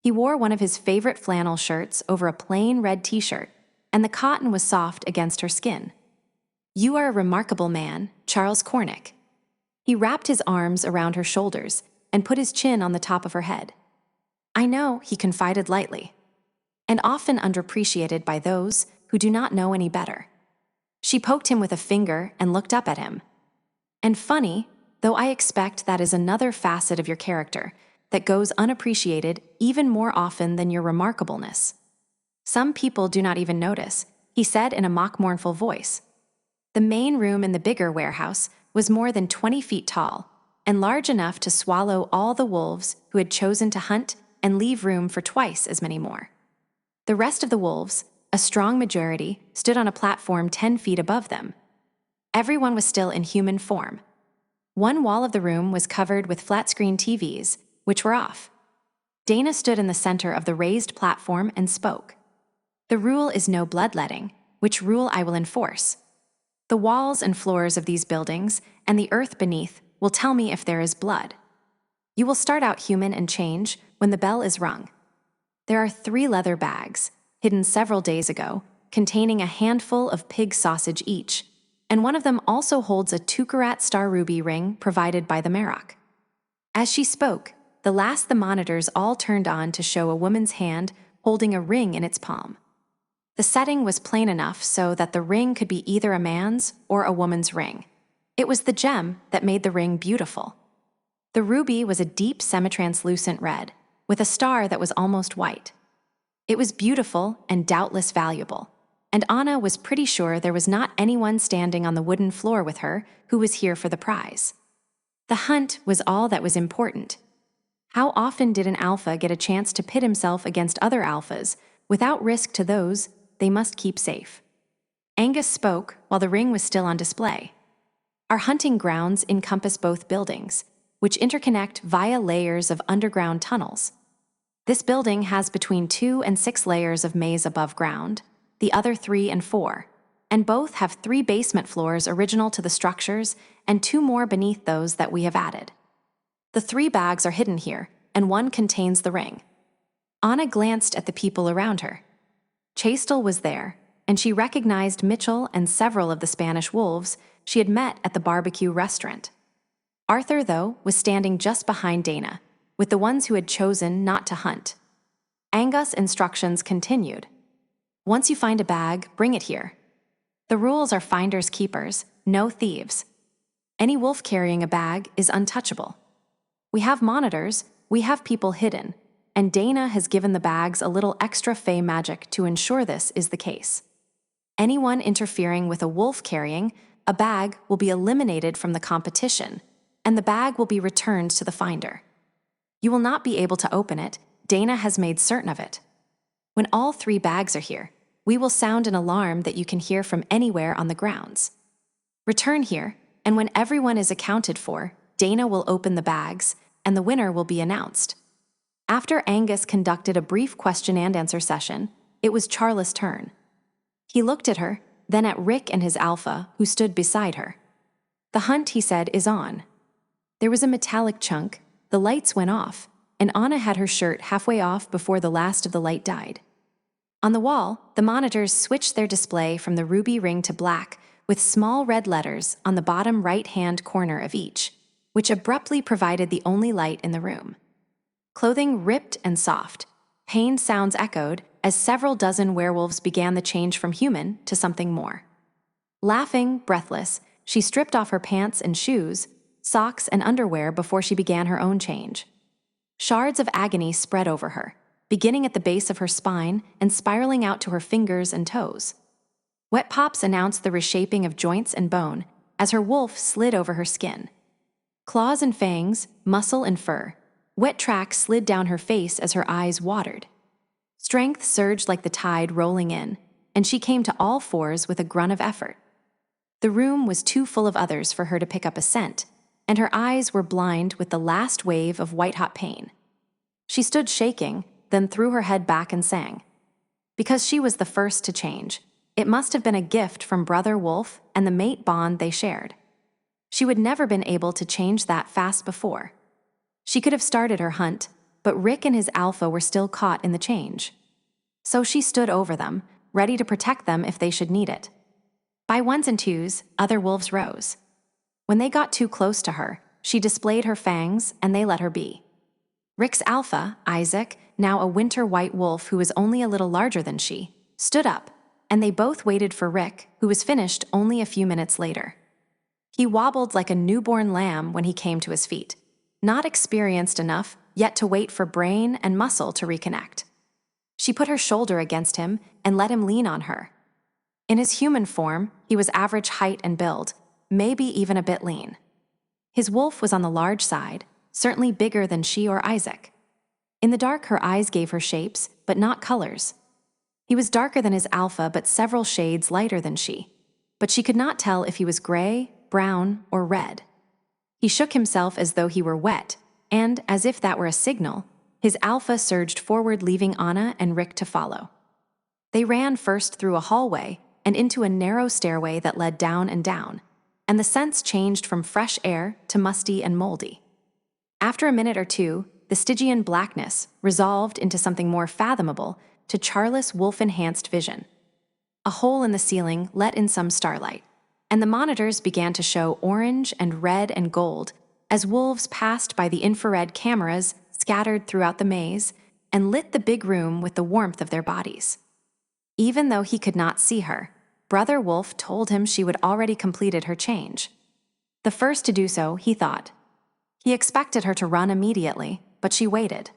He wore one of his favorite flannel shirts over a plain red t-shirt, and the cotton was soft against her skin. You are a remarkable man, Charles Cornick. He wrapped his arms around her shoulders and put his chin on the top of her head. I know, he confided lightly, and often underappreciated by those who do not know any better. She poked him with a finger and looked up at him. And funny, though I expect that is another facet of your character that goes unappreciated even more often than your remarkableness. Some people do not even notice, he said in a mock-mournful voice. The main room in the bigger warehouse was more than 20 feet tall and large enough to swallow all the wolves who had chosen to hunt and leave room for twice as many more. The rest of the wolves, a strong majority, stood on a platform 10 feet above them. Everyone was still in human form. One wall of the room was covered with flat-screen TVs, which were off. Dana stood in the center of the raised platform and spoke. The rule is no bloodletting, which rule I will enforce. The walls and floors of these buildings and the earth beneath will tell me if there is blood. You will start out human and change when the bell is rung. There are 3 leather bags, hidden several days ago, containing a handful of pig sausage each, and one of them also holds a Tukarat star ruby ring provided by the Marrok. As she spoke, the monitors all turned on to show a woman's hand holding a ring in its palm. The setting was plain enough so that the ring could be either a man's or a woman's ring. It was the gem that made the ring beautiful. The ruby was a deep semi-translucent red, with a star that was almost white. It was beautiful and doubtless valuable, and Anna was pretty sure there was not anyone standing on the wooden floor with her who was here for the prize. The hunt was all that was important. How often did an alpha get a chance to pit himself against other alphas without risk to those they must keep safe? Angus spoke while the ring was still on display. Our hunting grounds encompass both buildings, which interconnect via layers of underground tunnels. This building has between 2 and 6 layers of maze above ground, the other 3 and 4, and both have 3 basement floors original to the structures and 2 more beneath those that we have added. The 3 bags are hidden here, and one contains the ring. Anna glanced at the people around her. Chastel was there, and she recognized Mitchell and several of the Spanish wolves she had met at the barbecue restaurant. Arthur, though, was standing just behind Dana, with the ones who had chosen not to hunt. Angus' instructions continued. Once you find a bag, bring it here. The rules are finders keepers, no thieves. Any wolf carrying a bag is untouchable. We have monitors, we have people hidden, and Dana has given the bags a little extra fey magic to ensure this is the case. Anyone interfering with a wolf carrying a bag will be eliminated from the competition, and the bag will be returned to the finder. You will not be able to open it. Dana has made certain of it. When all 3 bags are here, we will sound an alarm that you can hear from anywhere on the grounds. Return here, and when everyone is accounted for, Dana will open the bags, and the winner will be announced. After Angus conducted a brief question-and-answer session, it was Charles' turn. He looked at her, then at Rick and his alpha, who stood beside her. "The hunt," he said, "is on." There was a metallic chunk, the lights went off, and Anna had her shirt halfway off before the last of the light died. On the wall, the monitors switched their display from the ruby ring to black, with small red letters on the bottom right-hand corner of each, which abruptly provided the only light in the room. Clothing ripped and soft, pain sounds echoed as several dozen werewolves began the change from human to something more. Laughing, breathless, she stripped off her pants and shoes, socks and underwear before she began her own change. Shards of agony spread over her, beginning at the base of her spine and spiraling out to her fingers and toes. Wet pops announced the reshaping of joints and bone as her wolf slid over her skin. Claws and fangs, muscle and fur, wet tracks slid down her face as her eyes watered. Strength surged like the tide rolling in, and she came to all fours with a grunt of effort. The room was too full of others for her to pick up a scent, and her eyes were blind with the last wave of white-hot pain. She stood shaking, then threw her head back and sang. Because she was the first to change, it must have been a gift from Brother Wolf and the mate bond they shared. She would never been able to change that fast before. She could have started her hunt, but Rick and his alpha were still caught in the change. So she stood over them, ready to protect them if they should need it. By ones and twos, other wolves rose. When they got too close to her, she displayed her fangs and they let her be. Rick's alpha, Isaac, now a winter white wolf who was only a little larger than she, stood up, and they both waited for Rick, who was finished only a few minutes later. He wobbled like a newborn lamb when he came to his feet, not experienced enough yet to wait for brain and muscle to reconnect. She put her shoulder against him and let him lean on her. In his human form, he was average height and build, maybe even a bit lean. His wolf was on the large side, certainly bigger than she or Isaac. In the dark, her eyes gave her shapes, but not colors. He was darker than his alpha, but several shades lighter than she. But she could not tell if he was gray, brown, or red. He shook himself as though he were wet, and, as if that were a signal, his alpha surged forward, leaving Anna and Rick to follow. They ran first through a hallway and into a narrow stairway that led down, and the scents changed from fresh air to musty and moldy. After a minute or two, the Stygian blackness resolved into something more fathomable to Charles' wolf-enhanced vision. A hole in the ceiling let in some starlight, and the monitors began to show orange and red and gold as wolves passed by the infrared cameras scattered throughout the maze and lit the big room with the warmth of their bodies. Even though he could not see her, Brother Wolf told him she would already completed her change. The first to do so, he thought. He expected her to run immediately, but she waited.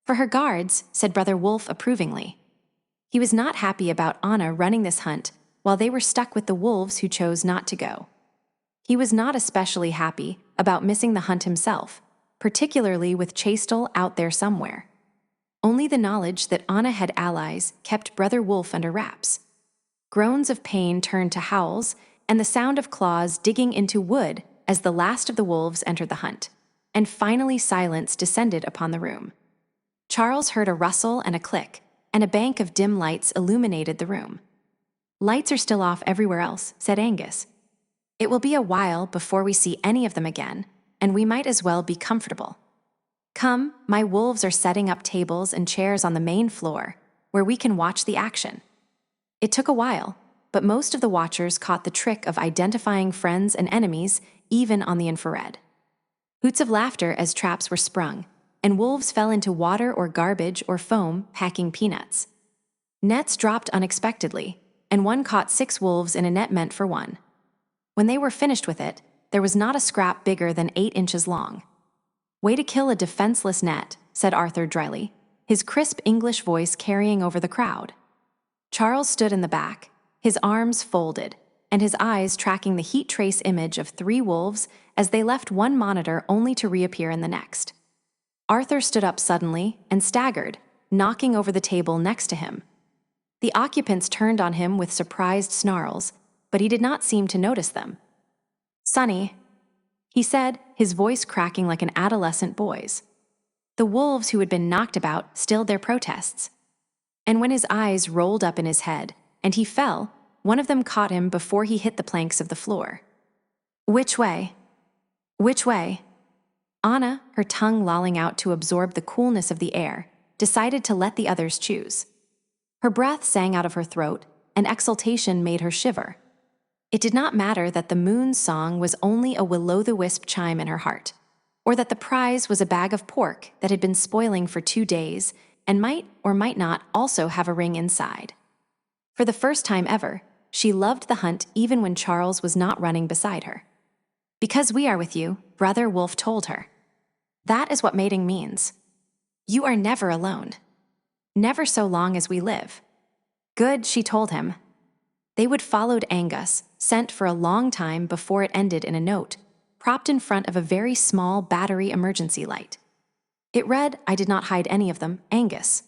For her guards, said Brother Wolf approvingly. He was not happy about Anna running this hunt while they were stuck with the wolves who chose not to go. He was not especially happy about missing the hunt himself, particularly with Chastel out there somewhere. Only the knowledge that Anna had allies kept Brother Wolf under wraps. Groans of pain turned to howls, and the sound of claws digging into wood as the last of the wolves entered the hunt, and finally silence descended upon the room. Charles heard a rustle and a click, and a bank of dim lights illuminated the room. Lights are still off everywhere else, said Angus. It will be a while before we see any of them again, and we might as well be comfortable. Come, my wolves are setting up tables and chairs on the main floor, where we can watch the action. It took a while, but most of the watchers caught the trick of identifying friends and enemies, even on the infrared. Hoots of laughter as traps were sprung, and wolves fell into water or garbage or foam packing peanuts. Nets dropped unexpectedly, and one caught 6 wolves in a net meant for one. When they were finished with it, there was not a scrap bigger than 8 inches long. Way to kill a defenseless net, said Arthur dryly. his crisp English voice carrying over the crowd. Charles stood in the back, his arms folded, and his eyes tracking the heat trace image of 3 wolves as they left one monitor only to reappear in the next. Arthur stood up suddenly and staggered, knocking over the table next to him. The occupants turned on him with surprised snarls, but he did not seem to notice them. "Sonny," he said, his voice cracking like an adolescent boy's. The wolves who had been knocked about stilled their protests. And when his eyes rolled up in his head, and he fell, one of them caught him before he hit the planks of the floor. "Which way? Which way?" Anna, her tongue lolling out to absorb the coolness of the air, decided to let the others choose. Her breath sang out of her throat, and exultation made her shiver. It did not matter that the moon's song was only a will-o'-the-wisp chime in her heart, or that the prize was a bag of pork that had been spoiling for 2 days and might or might not also have a ring inside. For the first time ever, she loved the hunt even when Charles was not running beside her. "Because we are with you," Brother Wolf told her. "That is what mating means. You are never alone. Never so long as we live." "Good," she told him. They would followed Angus, sent for a long time before it ended in a note, propped in front of a very small battery emergency light. It read, "I did not hide any of them, Angus."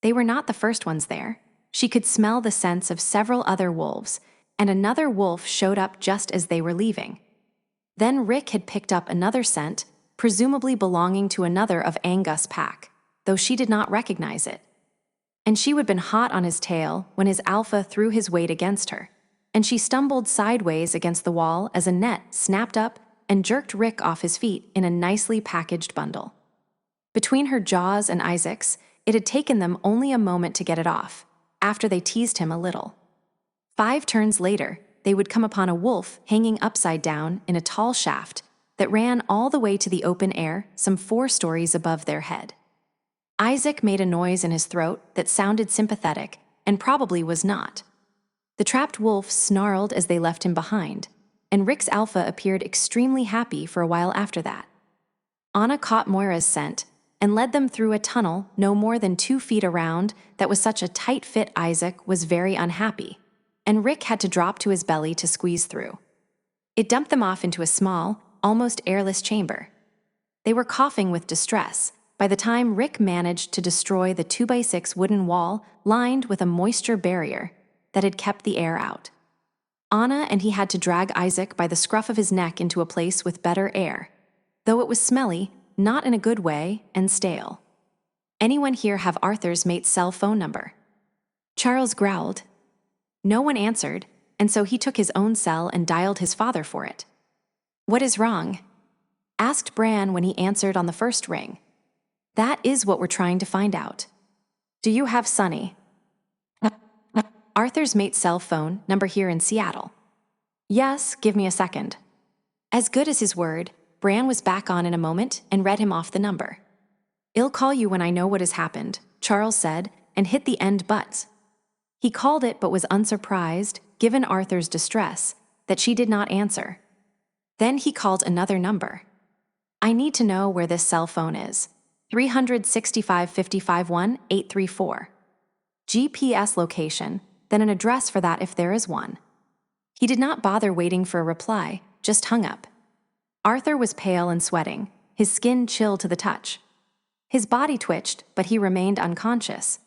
They were not the first ones there. She could smell the scents of several other wolves, and another wolf showed up just as they were leaving. Then Rick had picked up another scent, presumably belonging to another of Angus' pack, though she did not recognize it. And she had been hot on his tail when his alpha threw his weight against her, and she stumbled sideways against the wall as a net snapped up and jerked Rick off his feet in a nicely packaged bundle. Between her jaws and Isaac's, it had taken them only a moment to get it off, after they teased him a little. 5 turns later, they would come upon a wolf hanging upside down in a tall shaft that ran all the way to the open air some 4 stories above their head. Isaac made a noise in his throat that sounded sympathetic and probably was not. The trapped wolf snarled as they left him behind, and Rick's alpha appeared extremely happy for a while after that. Anna caught Moira's scent and led them through a tunnel no more than 2 feet around that was such a tight fit Isaac was very unhappy, and Rick had to drop to his belly to squeeze through. It dumped them off into a small, almost airless chamber. They were coughing with distress by the time Rick managed to destroy the 2x6 wooden wall lined with a moisture barrier that had kept the air out. Anna and he had to drag Isaac by the scruff of his neck into a place with better air, though it was smelly, not in a good way, and stale. "Anyone here have Arthur's mate's cell phone number?" Charles growled. No one answered, and so he took his own cell and dialed his father for it. "What is wrong?" asked Bran when he answered on the first ring. "That is what we're trying to find out. Do you have Sonny?" "Arthur's mate's cell phone number here in Seattle." "Yes, give me a second." As good as his word, Bran was back on in a moment and read him off the number. "I'll call you when I know what has happened," Charles said, and hit the end but. He called it but was unsurprised, given Arthur's distress, that she did not answer. Then he called another number. "I need to know where this cell phone is. 365-55-1-834. GPS location, then an address for that if there is one." He did not bother waiting for a reply, just hung up. Arthur was pale and sweating, his skin chill to the touch. His body twitched, but he remained unconscious.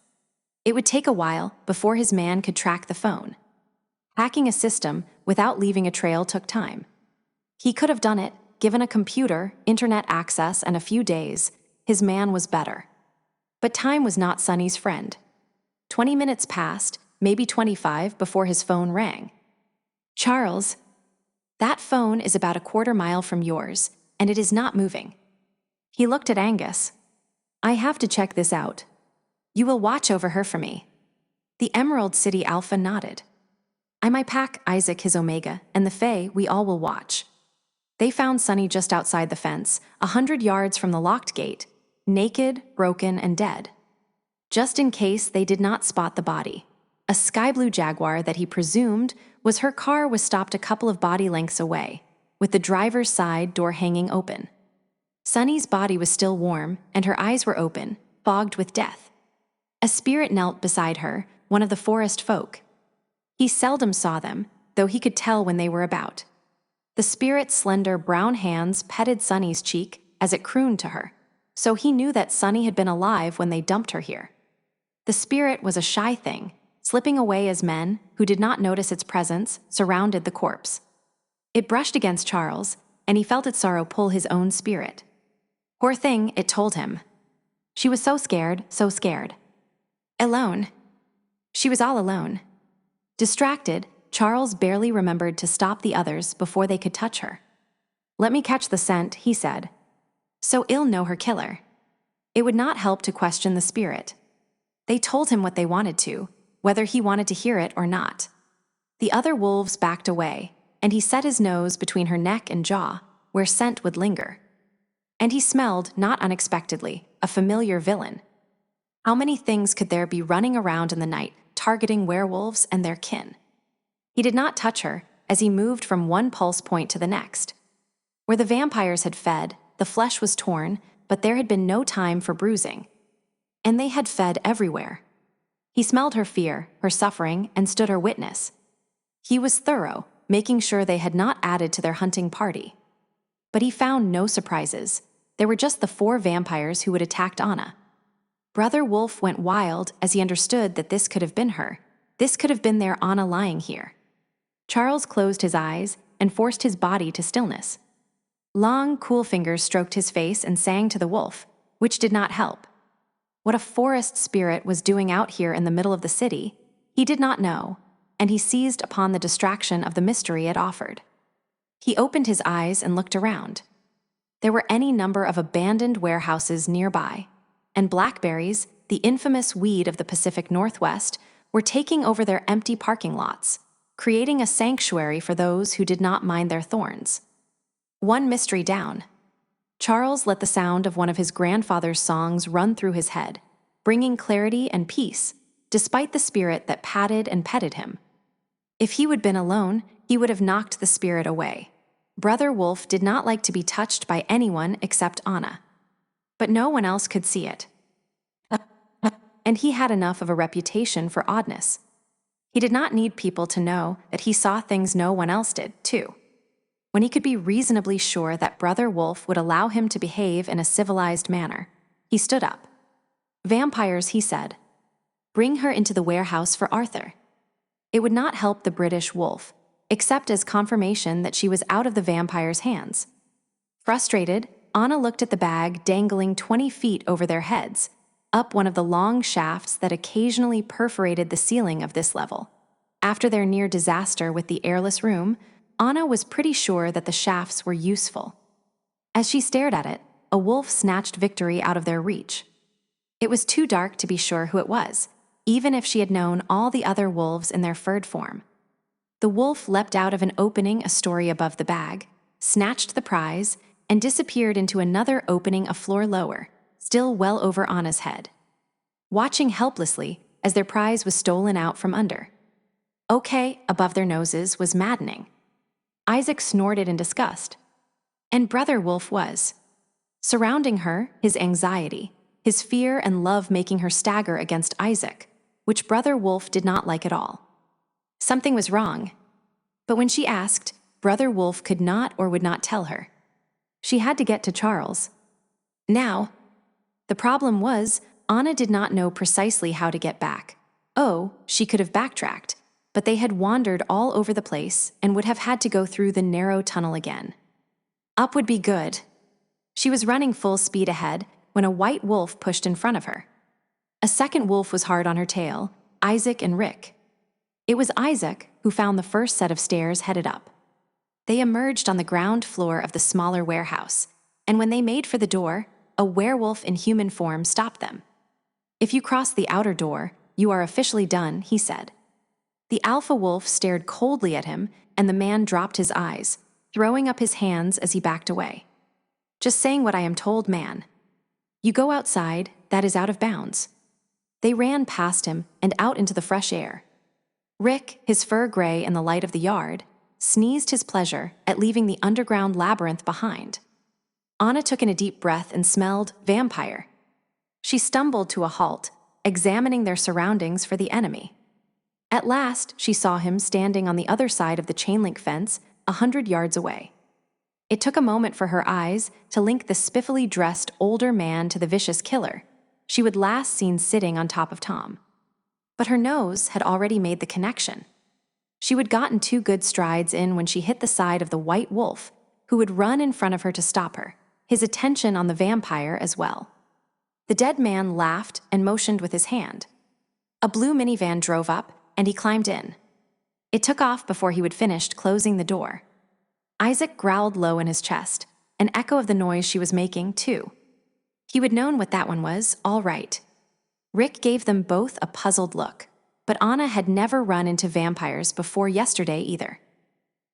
It would take a while before his man could track the phone. Hacking a system without leaving a trail took time. He could have done it, given a computer, internet access, and a few days. His man was better. But time was not Sonny's friend. 20 minutes passed, maybe 25, before his phone rang. "Charles, that phone is about a quarter mile from yours, and it is not moving." He looked at Angus. "I have to check this out. You will watch over her for me." The Emerald City Alpha nodded. "I might pack Isaac his Omega, and the Fae we all will watch." They found Sonny just outside the fence, 100 yards from the locked gate, naked, broken, and dead. Just in case they did not spot the body, a sky-blue Jaguar that he presumed was her car was stopped a couple of body lengths away, with the driver's side door hanging open. Sonny's body was still warm, and her eyes were open, fogged with death. A spirit knelt beside her, one of the forest folk. He seldom saw them, though he could tell when they were about. The spirit's slender brown hands petted Sunny's cheek as it crooned to her, so he knew that Sunny had been alive when they dumped her here. The spirit was a shy thing, slipping away as men, who did not notice its presence, surrounded the corpse. It brushed against Charles, and he felt its sorrow pull his own spirit. Poor thing, it told him. She was so scared, so scared. Alone. She was all alone. Distracted, Charles barely remembered to stop the others before they could touch her. "Let me catch the scent," he said. So ill know her killer. It would not help to question the spirit. They told him what they wanted to, whether he wanted to hear it or not. The other wolves backed away, and he set his nose between her neck and jaw, where scent would linger. And he smelled, not unexpectedly, a familiar villain. How many things could there be running around in the night, targeting werewolves and their kin? He did not touch her as he moved from one pulse point to the next. Where the vampires had fed, the flesh was torn, but there had been no time for bruising. And they had fed everywhere. He smelled her fear, her suffering, and stood her witness. He was thorough, making sure they had not added to their hunting party. But he found no surprises. There were just the 4 vampires who had attacked Anna. Brother Wolf went wild as he understood that this could have been her. This could have been their Anna lying here. Charles closed his eyes and forced his body to stillness. Long, cool fingers stroked his face and sang to the wolf, which did not help. What a forest spirit was doing out here in the middle of the city, he did not know, and he seized upon the distraction of the mystery it offered. He opened his eyes and looked around. There were any number of abandoned warehouses nearby, and blackberries, the infamous weed of the Pacific Northwest, were taking over their empty parking lots, creating a sanctuary for those who did not mind their thorns. One mystery down. Charles let the sound of one of his grandfather's songs run through his head, bringing clarity and peace, despite the spirit that patted and petted him. If he would been alone, he would have knocked the spirit away. Brother Wolf did not like to be touched by anyone except Anna. But no one else could see it. And he had enough of a reputation for oddness. He did not need people to know that he saw things no one else did, too. When he could be reasonably sure that Brother Wolf would allow him to behave in a civilized manner, he stood up. "Vampires," he said. "Bring her into the warehouse for Arthur." It would not help the British wolf, except as confirmation that she was out of the vampire's hands. Frustrated, Anna looked at the bag dangling 20 feet over their heads, up one of the long shafts that occasionally perforated the ceiling of this level. After their near disaster with the airless room, Anna was pretty sure that the shafts were useful. As she stared at it, a wolf snatched victory out of their reach. It was too dark to be sure who it was, even if she had known all the other wolves in their furred form. The wolf leapt out of an opening a story above the bag, snatched the prize, and disappeared into another opening a floor lower, still well over Anna's head, watching helplessly as their prize was stolen out from under. Okay, above their noses was maddening. Isaac snorted in disgust. And Brother Wolf was. Surrounding her, his anxiety, his fear and love making her stagger against Isaac, which Brother Wolf did not like at all. Something was wrong. But when she asked, Brother Wolf could not or would not tell her. She had to get to Charles. Now, the problem was, Anna did not know precisely how to get back. Oh, she could have backtracked, but they had wandered all over the place and would have had to go through the narrow tunnel again. Up would be good. She was running full speed ahead when a white wolf pushed in front of her. A second wolf was hard on her tail, Isaac and Rick. It was Isaac who found the first set of stairs headed up. They emerged on the ground floor of the smaller warehouse, and when they made for the door, a werewolf in human form stopped them. "If you cross the outer door, you are officially done," he said. The alpha wolf stared coldly at him, and the man dropped his eyes, throwing up his hands as he backed away. "Just saying what I am told, man. You go outside, that is out of bounds." They ran past him and out into the fresh air. Rick, his fur gray in the light of the yard, sneezed his pleasure at leaving the underground labyrinth behind. Anna took in a deep breath and smelled vampire. She stumbled to a halt, examining their surroundings for the enemy. At last, she saw him standing on the other side of the chain-link fence, 100 yards away. It took a moment for her eyes to link the spiffily dressed older man to the vicious killer she would last seen sitting on top of Tom. But her nose had already made the connection. She had gotten 2 good strides in when she hit the side of the white wolf, who would run in front of her to stop her, his attention on the vampire as well. The dead man laughed and motioned with his hand. A blue minivan drove up, and he climbed in. It took off before he would finish closing the door. Isaac growled low in his chest, an echo of the noise she was making, too. He would known what that one was, all right. Rick gave them both a puzzled look, but Anna had never run into vampires before yesterday either.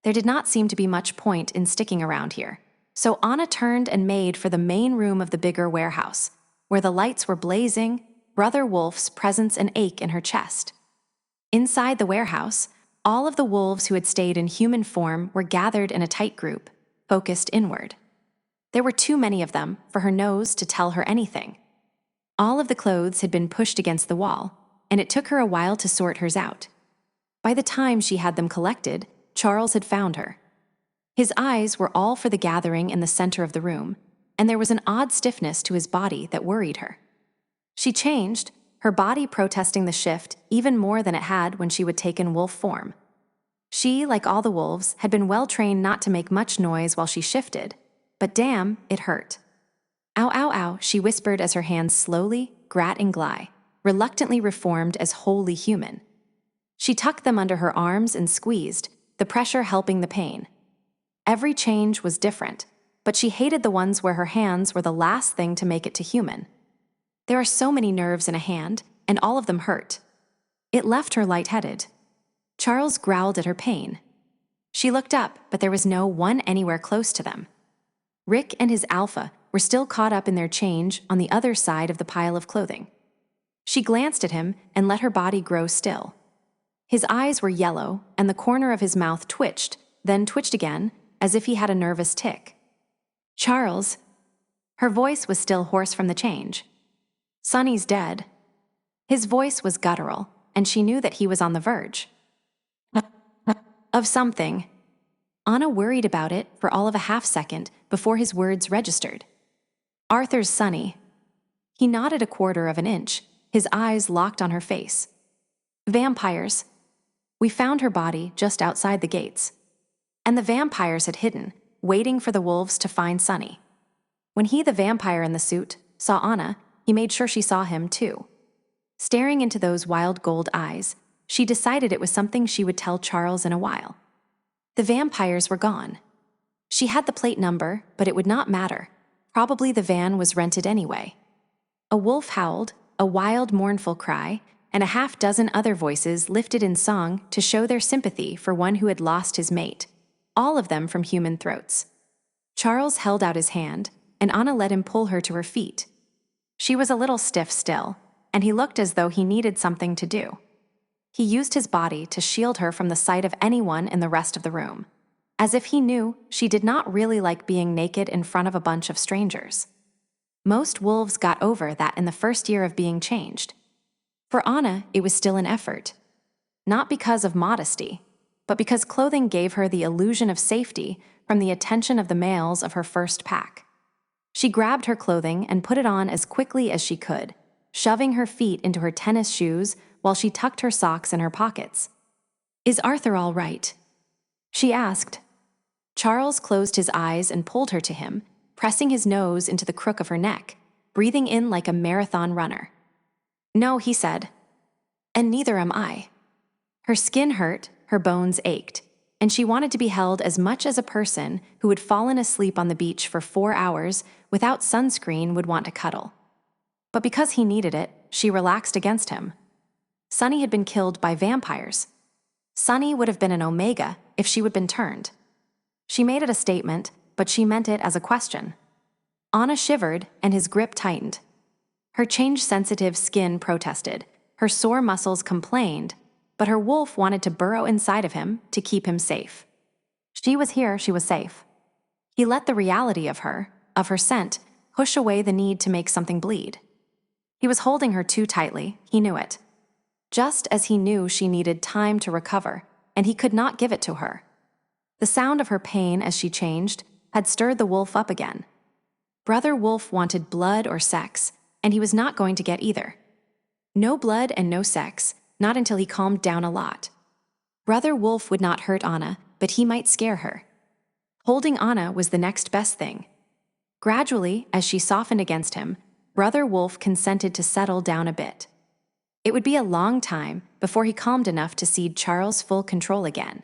There did not seem to be much point in sticking around here, so Anna turned and made for the main room of the bigger warehouse, where the lights were blazing, Brother Wolf's presence an ache in her chest. Inside the warehouse, all of the wolves who had stayed in human form were gathered in a tight group, focused inward. There were too many of them for her nose to tell her anything. All of the clothes had been pushed against the wall, and it took her a while to sort hers out. By the time she had them collected, Charles had found her. His eyes were all for the gathering in the center of the room, and there was an odd stiffness to his body that worried her. She changed, her body protesting the shift even more than it had when she would taken wolf form. She, like all the wolves, had been well trained not to make much noise while she shifted, but damn, it hurt. Ow, ow, ow, she whispered as her hands slowly, grat and gly, reluctantly reformed as wholly human. She tucked them under her arms and squeezed, the pressure helping the pain. Every change was different, but she hated the ones where her hands were the last thing to make it to human. There are so many nerves in a hand, and all of them hurt. It left her lightheaded. Charles growled at her pain. She looked up, but there was no one anywhere close to them. Rick and his alpha were still caught up in their change on the other side of the pile of clothing. She glanced at him and let her body grow still. His eyes were yellow, and the corner of his mouth twitched, then twitched again, as if he had a nervous tic. Charles. Her voice was still hoarse from the change. Sonny's dead. His voice was guttural, and she knew that he was on the verge of something. Anna worried about it for all of a half-second before his words registered. Arthur's Sonny. He nodded a quarter of an inch, his eyes locked on her face. Vampires. We found her body just outside the gates. And the vampires had hidden, waiting for the wolves to find Sonny. When he, the vampire in the suit, saw Anna, he made sure she saw him too. Staring into those wild gold eyes, she decided it was something she would tell Charles in a while. The vampires were gone. She had the plate number, but it would not matter. Probably the van was rented anyway. A wolf howled, a wild, mournful cry, and a half-dozen other voices lifted in song to show their sympathy for one who had lost his mate, all of them from human throats. Charles held out his hand, and Anna let him pull her to her feet. She was a little stiff still, and he looked as though he needed something to do. He used his body to shield her from the sight of anyone in the rest of the room, as if he knew she did not really like being naked in front of a bunch of strangers. Most wolves got over that in the first year of being changed. For Anna, it was still an effort. Not because of modesty, but because clothing gave her the illusion of safety from the attention of the males of her first pack. She grabbed her clothing and put it on as quickly as she could, shoving her feet into her tennis shoes while she tucked her socks in her pockets. "Is Arthur all right?" she asked. Charles closed his eyes and pulled her to him, pressing his nose into the crook of her neck, breathing in like a marathon runner. "No," he said. "And neither am I." Her skin hurt, her bones ached, and she wanted to be held as much as a person who had fallen asleep on the beach for 4 hours without sunscreen would want to cuddle. But because he needed it, she relaxed against him. Sonny had been killed by vampires. Sonny would have been an Omega if she would have been turned. She made it a statement, but she meant it as a question. Anna shivered, and his grip tightened. Her change-sensitive skin protested, her sore muscles complained, but her wolf wanted to burrow inside of him to keep him safe. She was here, she was safe. He let the reality of her scent, push away the need to make something bleed. He was holding her too tightly, he knew it. Just as he knew she needed time to recover, and he could not give it to her. The sound of her pain as she changed had stirred the wolf up again. Brother Wolf wanted blood or sex, and he was not going to get either. No blood and no sex, not until he calmed down a lot. Brother Wolf would not hurt Anna, but he might scare her. Holding Anna was the next best thing. Gradually, as she softened against him, Brother Wolf consented to settle down a bit. It would be a long time before he calmed enough to cede Charles full control again.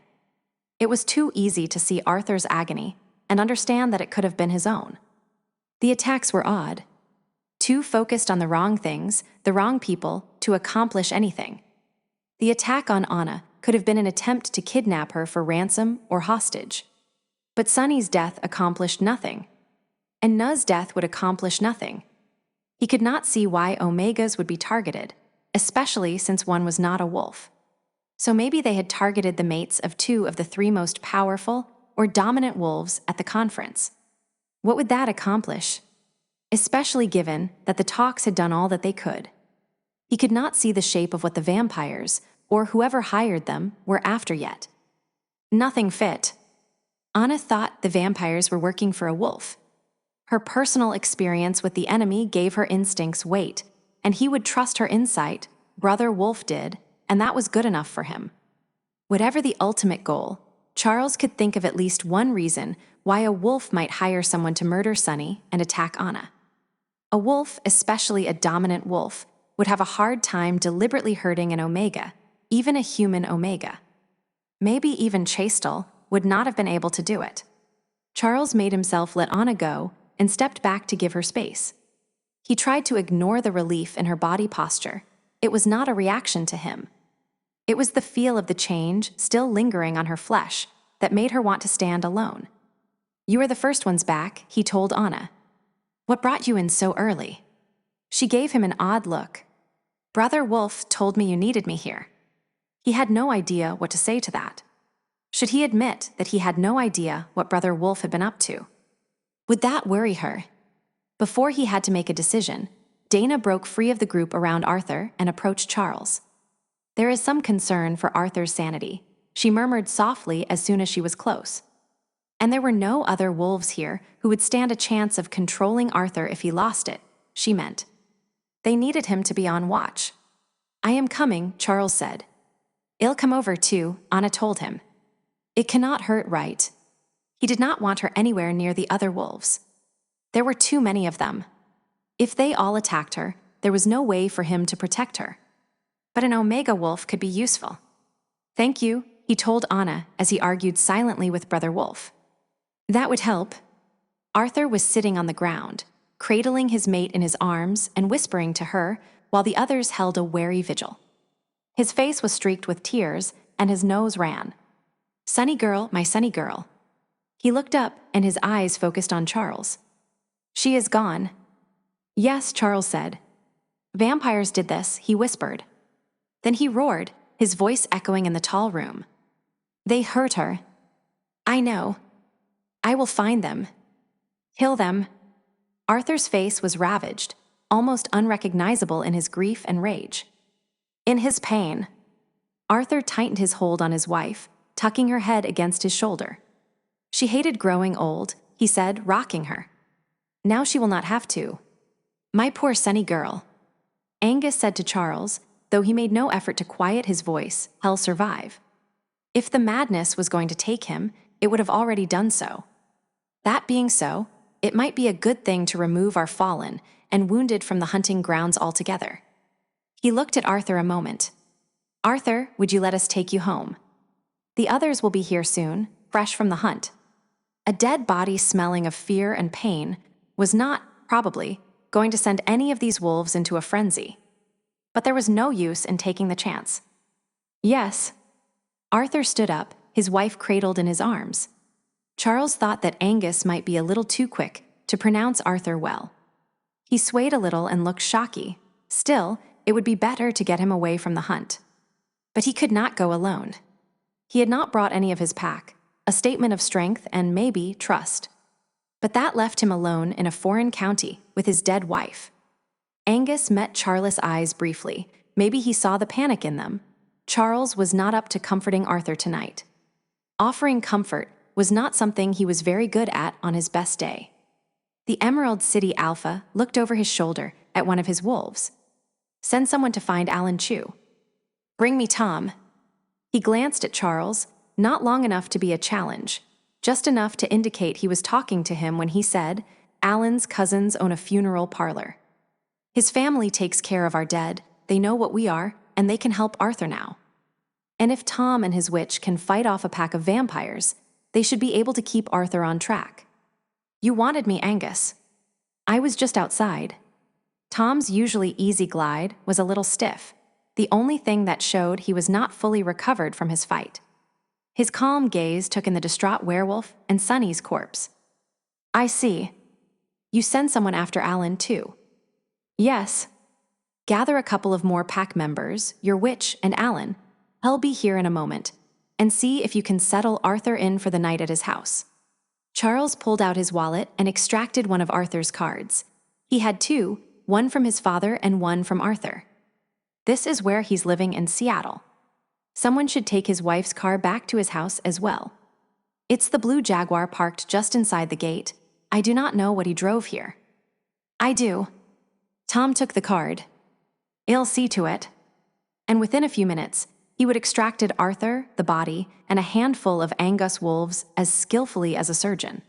It was too easy to see Arthur's agony and understand that it could have been his own. The attacks were odd. Too focused on the wrong things, the wrong people, to accomplish anything. The attack on Anna could have been an attempt to kidnap her for ransom or hostage. But Sunny's death accomplished nothing. And Nuz's death would accomplish nothing. He could not see why Omegas would be targeted, especially since one was not a wolf. So maybe they had targeted the mates of 2 of the 3 most powerful or dominant wolves at the conference. What would that accomplish? Especially given that the talks had done all that they could. He could not see the shape of what the vampires, or whoever hired them, were after yet. Nothing fit. Anna thought the vampires were working for a wolf. Her personal experience with the enemy gave her instincts weight, and he would trust her insight, Brother Wolf did, and that was good enough for him. Whatever the ultimate goal, Charles could think of at least one reason why a wolf might hire someone to murder Sunny and attack Anna. A wolf, especially a dominant wolf, would have a hard time deliberately hurting an Omega, even a human Omega. Maybe even Chastel would not have been able to do it. Charles made himself let Anna go and stepped back to give her space. He tried to ignore the relief in her body posture. It was not a reaction to him. It was the feel of the change still lingering on her flesh that made her want to stand alone. "You are the first ones back," he told Anna. "What brought you in so early?" She gave him an odd look. "Brother Wolf told me you needed me here." He had no idea what to say to that. Should he admit that he had no idea what Brother Wolf had been up to? Would that worry her? Before he had to make a decision, Dana broke free of the group around Arthur and approached Charles. "There is some concern for Arthur's sanity," she murmured softly as soon as she was close. And there were no other wolves here who would stand a chance of controlling Arthur if he lost it, she meant. They needed him to be on watch. "I am coming," Charles said. "I'll come over too," Anna told him. It cannot hurt, right? He did not want her anywhere near the other wolves. There were too many of them. If they all attacked her, there was no way for him to protect her. But an Omega wolf could be useful. "Thank you," he told Anna as he argued silently with Brother Wolf. That would help. Arthur was sitting on the ground, cradling his mate in his arms and whispering to her while the others held a wary vigil. His face was streaked with tears and his nose ran. "Sunny girl, my sunny girl." He looked up and his eyes focused on Charles. "She is gone." "Yes," Charles said. "Vampires did this," he whispered. Then he roared, his voice echoing in the tall room. "They hurt her." "I know. I will find them. Kill them." Arthur's face was ravaged, almost unrecognizable in his grief and rage. In his pain, Arthur tightened his hold on his wife, tucking her head against his shoulder. "She hated growing old," he said, rocking her. "Now she will not have to. My poor Sunny girl." Angus said to Charles, though he made no effort to quiet his voice, "He'll survive." If the madness was going to take him, it would have already done so. That being so, it might be a good thing to remove our fallen and wounded from the hunting grounds altogether. He looked at Arthur a moment. "Arthur, would you let us take you home? The others will be here soon, fresh from the hunt." A dead body smelling of fear and pain was not, probably, going to send any of these wolves into a frenzy. But there was no use in taking the chance. "Yes." Arthur stood up, his wife cradled in his arms. Charles thought that Angus might be a little too quick to pronounce Arthur well. He swayed a little and looked shocky. Still, it would be better to get him away from the hunt. But he could not go alone. He had not brought any of his pack, a statement of strength and maybe trust. But that left him alone in a foreign county with his dead wife. Angus met Charles' eyes briefly. Maybe he saw the panic in them. Charles was not up to comforting Arthur tonight. Offering comfort was not something he was very good at on his best day. The Emerald City Alpha looked over his shoulder at one of his wolves. "Send someone to find Alan Chew." "Bring me Tom." He glanced at Charles, not long enough to be a challenge, just enough to indicate he was talking to him when he said, "Alan's cousins own a funeral parlor. His family takes care of our dead, they know what we are, and they can help Arthur now. And if Tom and his witch can fight off a pack of vampires, they should be able to keep Arthur on track." "You wanted me, Angus." "I was just outside." Tom's usually easy glide was a little stiff, the only thing that showed he was not fully recovered from his fight. His calm gaze took in the distraught werewolf and Sonny's corpse. "I see. You send someone after Alan, too." "Yes. Gather a couple of more pack members, your witch and Alan. I'll be here in a moment, and see if you can settle Arthur in for the night at his house." Charles pulled out his wallet and extracted one of Arthur's cards. He had two, one from his father and one from Arthur. This is where he's living in Seattle. Someone should take his wife's car back to his house as well. It's the blue Jaguar parked just inside the gate. I do not know what he drove here. "I do." Tom took the card. "I'll see to it." And within a few minutes, he would extracted Arthur, the body, and a handful of Angus wolves as skillfully as a surgeon.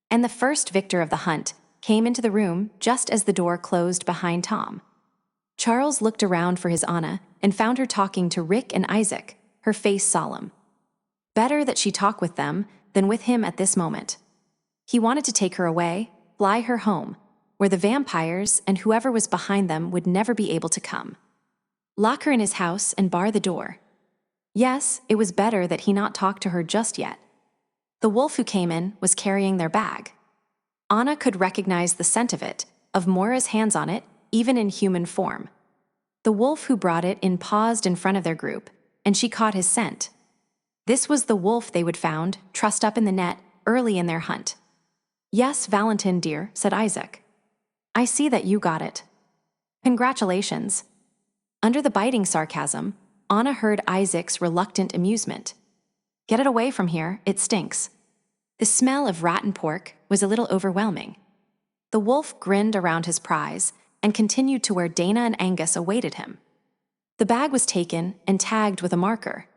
And the first victor of the hunt came into the room just as the door closed behind Tom. Charles looked around for his Anna and found her talking to Rick and Isaac, her face solemn. Better that she talk with them than with him at this moment. He wanted to take her away, fly her home, where the vampires and whoever was behind them would never be able to come. Lock her in his house and bar the door. Yes, it was better that he not talk to her just yet. The wolf who came in was carrying their bag. Anna could recognize the scent of it, of Moira's hands on it, even in human form. The wolf who brought it in paused in front of their group, and she caught his scent. This was the wolf they would found, trussed up in the net, early in their hunt. "Yes, Valentin, dear," said Isaac. "I see that you got it. Congratulations." Under the biting sarcasm, Anna heard Isaac's reluctant amusement. "Get it away from here, it stinks." The smell of rotten pork was a little overwhelming. The wolf grinned around his prize and continued to where Dana and Angus awaited him. The bag was taken and tagged with a marker.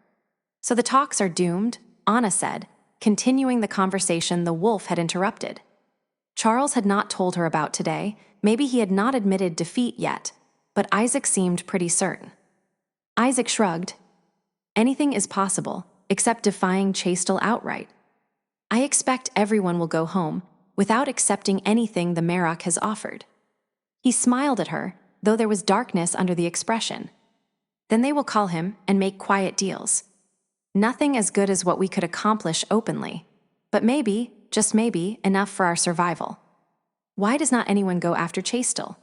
"So the talks are doomed," Anna said, continuing the conversation the wolf had interrupted. Charles had not told her about today. Maybe he had not admitted defeat yet, but Isaac seemed pretty certain. Isaac shrugged. "Anything is possible, except defying Chastel outright. I expect everyone will go home without accepting anything the Marrok has offered." He smiled at her, though there was darkness under the expression. "Then they will call him and make quiet deals. Nothing as good as what we could accomplish openly, but maybe, just maybe, enough for our survival." "Why does not anyone go after Chastel?"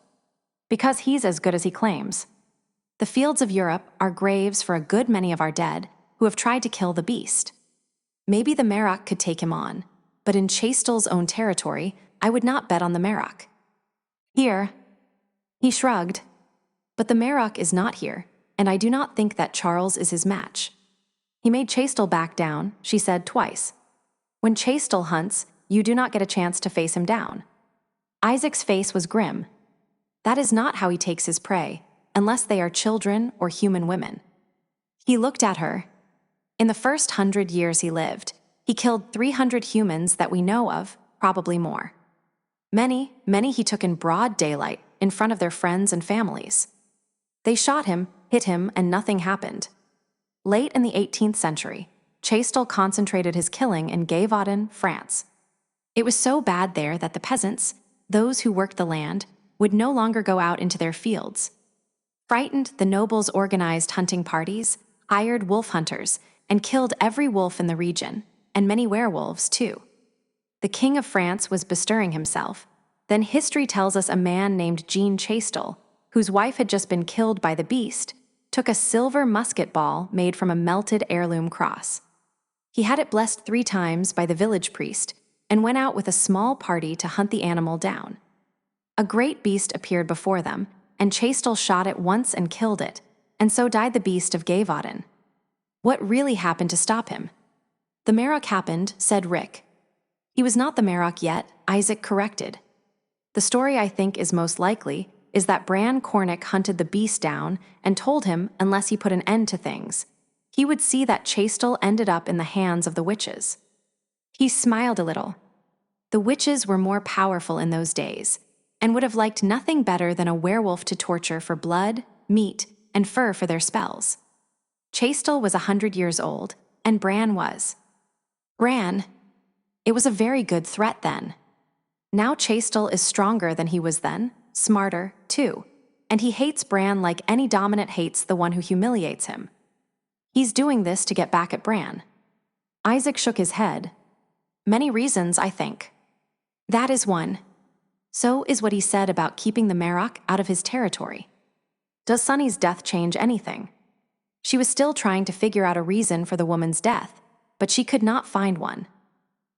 "Because he's as good as he claims. The fields of Europe are graves for a good many of our dead who have tried to kill the beast. Maybe the Marrok could take him on, but in Chastel's own territory, I would not bet on the Marrok. Here." He shrugged. "But the Marrok is not here, and I do not think that Charles is his match." "He made Chastel back down," she said twice. "When Chastel hunts, you do not get a chance to face him down." Isaac's face was grim. "That is not how he takes his prey, unless they are children or human women." He looked at her. "In the first 100 years he lived, he killed 300 humans that we know of, probably more. Many he took in broad daylight in front of their friends and families. They shot him, hit him, and nothing happened. Late in the 18th century, Chastel concentrated his killing in Gévaudan, France. It was so bad there that the peasants, those who worked the land, would no longer go out into their fields. Frightened, the nobles organized hunting parties, hired wolf hunters, and killed every wolf in the region, and many werewolves, too. The king of France was bestirring himself. Then history tells us a man named Jean Chastel, whose wife had just been killed by the beast, took a silver musket ball made from a melted heirloom cross. He had it blessed 3 times by the village priest and went out with a small party to hunt the animal down. A great beast appeared before them, and Chastel shot it once and killed it, and so died the beast of Gavaden. What really happened to stop him? The Marrok happened, said Rick. He was not the Marrok yet, Isaac corrected. The story I think is most likely is that Bran Cornick hunted the beast down and told him unless he put an end to things, he would see that Chastel ended up in the hands of the witches. He smiled a little. The witches were more powerful in those days, and would have liked nothing better than a werewolf to torture for blood, meat, and fur for their spells. Chastel was 100 years old, and Bran was. Bran? It was a very good threat then. Now Chastel is stronger than he was then, smarter, too, and he hates Bran like any dominant hates the one who humiliates him. He's doing this to get back at Bran. Isaac shook his head. Many reasons, I think. That is one. So is what he said about keeping the Marrok out of his territory. Does Sunny's death change anything? She was still trying to figure out a reason for the woman's death, but she could not find one.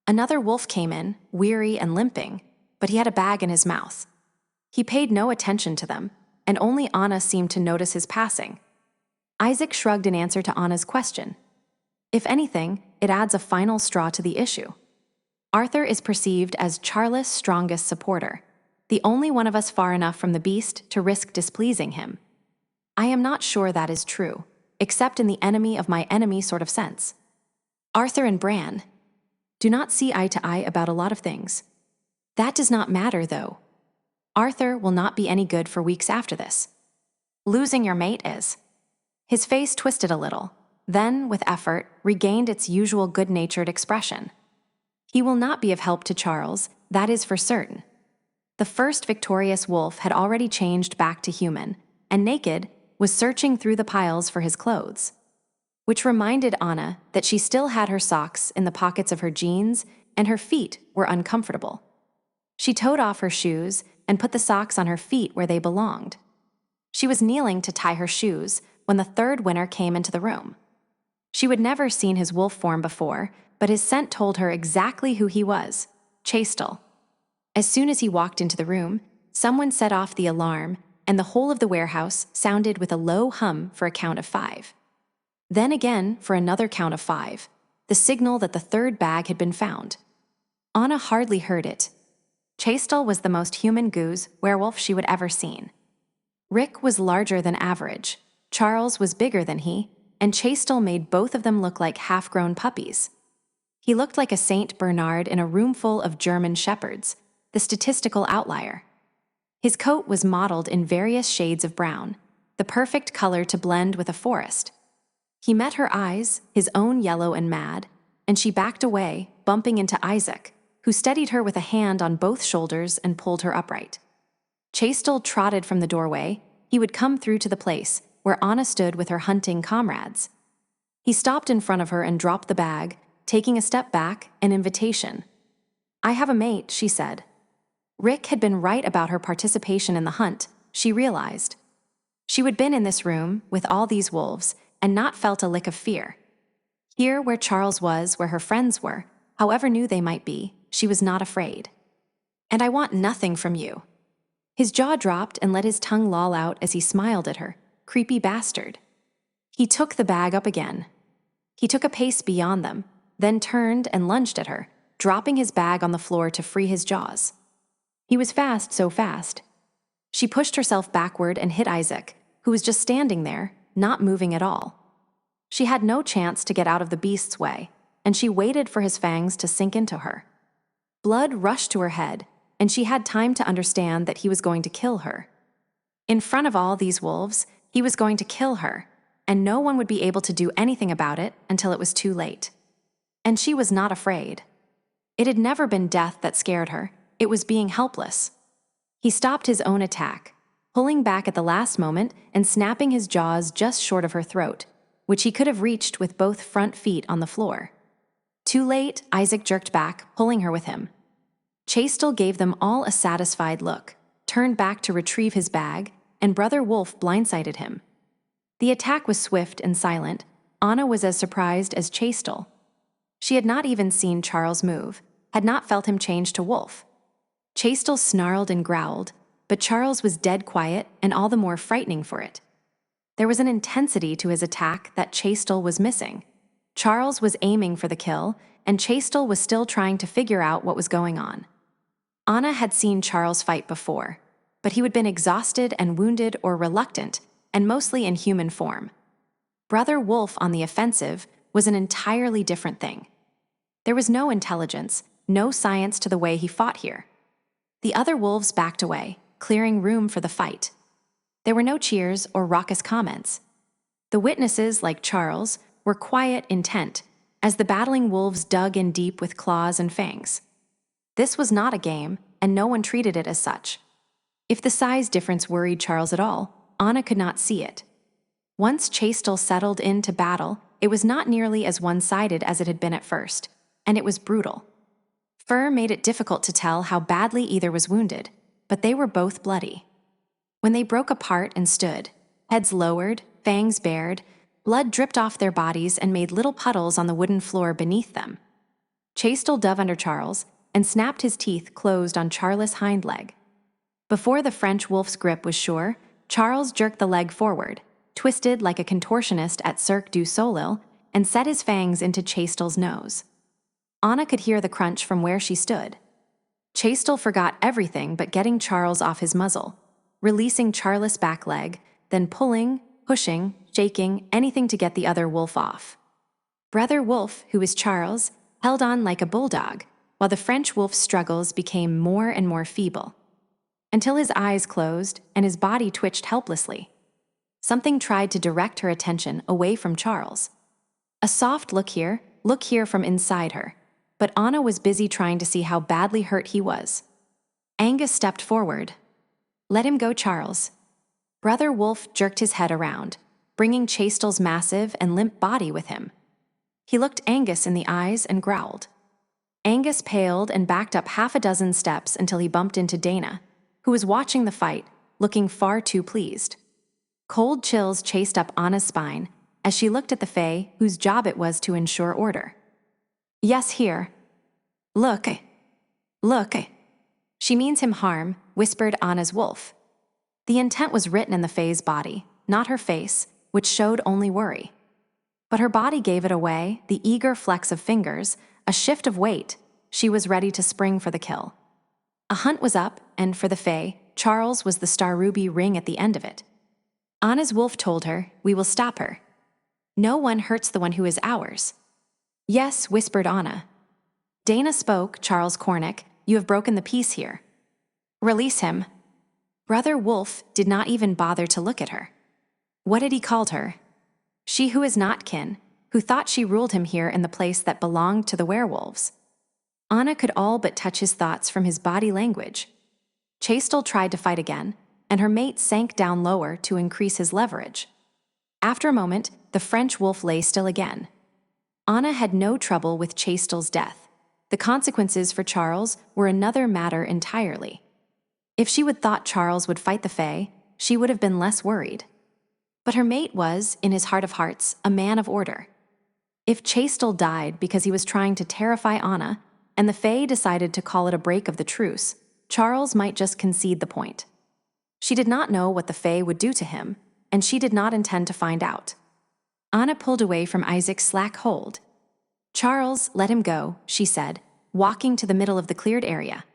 Another wolf came in, weary and limping, but he had a bag in his mouth. He paid no attention to them, and only Anna seemed to notice his passing. Isaac shrugged in answer to Anna's question. If anything, it adds a final straw to the issue. Arthur is perceived as Charles' strongest supporter, the only one of us far enough from the beast to risk displeasing him. I am not sure that is true, except in the enemy of my enemy sort of sense. Arthur and Bran do not see eye to eye about a lot of things. That does not matter, though. Arthur will not be any good for weeks after this. Losing your mate is. His face twisted a little, then, with effort, regained its usual good-natured expression. He will not be of help to Charles, that is for certain. The first victorious wolf had already changed back to human, and naked, was searching through the piles for his clothes. Which reminded Anna that she still had her socks in the pockets of her jeans, and her feet were uncomfortable. She toed off her shoes and put the socks on her feet where they belonged. She was kneeling to tie her shoes when the third winner came into the room. She would never seen his wolf form before, but his scent told her exactly who he was, Chastel. As soon as he walked into the room, someone set off the alarm, and the whole of the warehouse sounded with a low hum for a count of 5. Then again for another count of 5, the signal that the third bag had been found. Anna hardly heard it. Chastel was the most human goose werewolf she would ever seen. Rick was larger than average, Charles was bigger than he, and Chastel made both of them look like half-grown puppies. He looked like a Saint Bernard in a room full of German shepherds, the statistical outlier. His coat was mottled in various shades of brown, the perfect color to blend with a forest. He met her eyes, his own yellow and mad, and she backed away, bumping into Isaac, who steadied her with a hand on both shoulders and pulled her upright. Chastel trotted from the doorway. He would come through to the place where Anna stood with her hunting comrades. He stopped in front of her and dropped the bag, taking a step back, an invitation. I have a mate, she said. Rick had been right about her participation in the hunt, she realized. She would been in this room, with all these wolves, and not felt a lick of fear. Here where Charles was, where her friends were, however new they might be, she was not afraid. And I want nothing from you. His jaw dropped and let his tongue loll out as he smiled at her. Creepy bastard. He took the bag up again. He took a pace beyond them, then turned and lunged at her, dropping his bag on the floor to free his jaws. He was fast, so fast. She pushed herself backward and hit Isaac, who was just standing there, not moving at all. She had no chance to get out of the beast's way, and she waited for his fangs to sink into her. Blood rushed to her head, and she had time to understand that he was going to kill her. In front of all these wolves, he was going to kill her, and no one would be able to do anything about it until it was too late. And she was not afraid. It had never been death that scared her, it was being helpless. He stopped his own attack, pulling back at the last moment and snapping his jaws just short of her throat, which he could have reached with both front feet on the floor. Too late, Isaac jerked back, pulling her with him. Chastel gave them all a satisfied look, turned back to retrieve his bag, and Brother Wolf blindsided him. The attack was swift and silent. Anna was as surprised as Chastel. She had not even seen Charles move, had not felt him change to wolf. Chastel snarled and growled, but Charles was dead quiet and all the more frightening for it. There was an intensity to his attack that Chastel was missing. Charles was aiming for the kill, and Chastel was still trying to figure out what was going on. Anna had seen Charles fight before, but he had been exhausted and wounded or reluctant, and mostly in human form. Brother Wolf on the offensive was an entirely different thing. There was no intelligence, no science to the way he fought here. The other wolves backed away, clearing room for the fight. There were no cheers or raucous comments. The witnesses, like Charles, were quiet, intent, as the battling wolves dug in deep with claws and fangs. This was not a game, and no one treated it as such. If the size difference worried Charles at all, Anna could not see it. Once Chastel settled into battle, it was not nearly as one-sided as it had been at first, and it was brutal. Fur made it difficult to tell how badly either was wounded, but they were both bloody. When they broke apart and stood, heads lowered, fangs bared, blood dripped off their bodies and made little puddles on the wooden floor beneath them. Chastel dove under Charles and snapped his teeth closed on Charles' hind leg. Before the French wolf's grip was sure, Charles jerked the leg forward, twisted like a contortionist at Cirque du Soleil, and set his fangs into Chastel's nose. Anna could hear the crunch from where she stood. Chastel forgot everything but getting Charles off his muzzle, releasing Charles' back leg, then pulling, pushing, shaking, anything to get the other wolf off. Brother Wolf, who was Charles, held on like a bulldog, while the French wolf's struggles became more and more feeble, until his eyes closed and his body twitched helplessly. Something tried to direct her attention away from Charles. A soft look here from inside her, but Anna was busy trying to see how badly hurt he was. Angus stepped forward. "Let him go, Charles." Brother Wolf jerked his head around, bringing Chastel's massive and limp body with him. He looked Angus in the eyes and growled. Angus paled and backed up half a dozen steps until he bumped into Dana, who was watching the fight, looking far too pleased. Cold chills chased up Anna's spine as she looked at the Fae whose job it was to ensure order. "Yes, here. Look. She means him harm," whispered Anna's wolf. The intent was written in the Fae's body, not her face, which showed only worry. But her body gave it away, the eager flex of fingers, a shift of weight. She was ready to spring for the kill. A hunt was up, and for the Fae, Charles was the star ruby ring at the end of it. Anna's wolf told her, "We will stop her. No one hurts the one who is ours." "Yes," whispered Anna. Dana spoke, "Charles Cornick, you have broken the peace here. Release him." Brother Wolf did not even bother to look at her. What had he called her? She who is not kin, who thought she ruled him here in the place that belonged to the werewolves. Anna could all but touch his thoughts from his body language. Chastel tried to fight again, and her mate sank down lower to increase his leverage. After a moment, the French wolf lay still again. Anna had no trouble with Chastel's death. The consequences for Charles were another matter entirely. If she would thought Charles would fight the Fae, she would have been less worried. But her mate was, in his heart of hearts, a man of order. If Chastel died because he was trying to terrify Anna, and the Fae decided to call it a break of the truce, Charles might just concede the point. She did not know what the Fae would do to him, and she did not intend to find out. Anna pulled away from Isaac's slack hold. "Charles, let him go," she said, walking to the middle of the cleared area.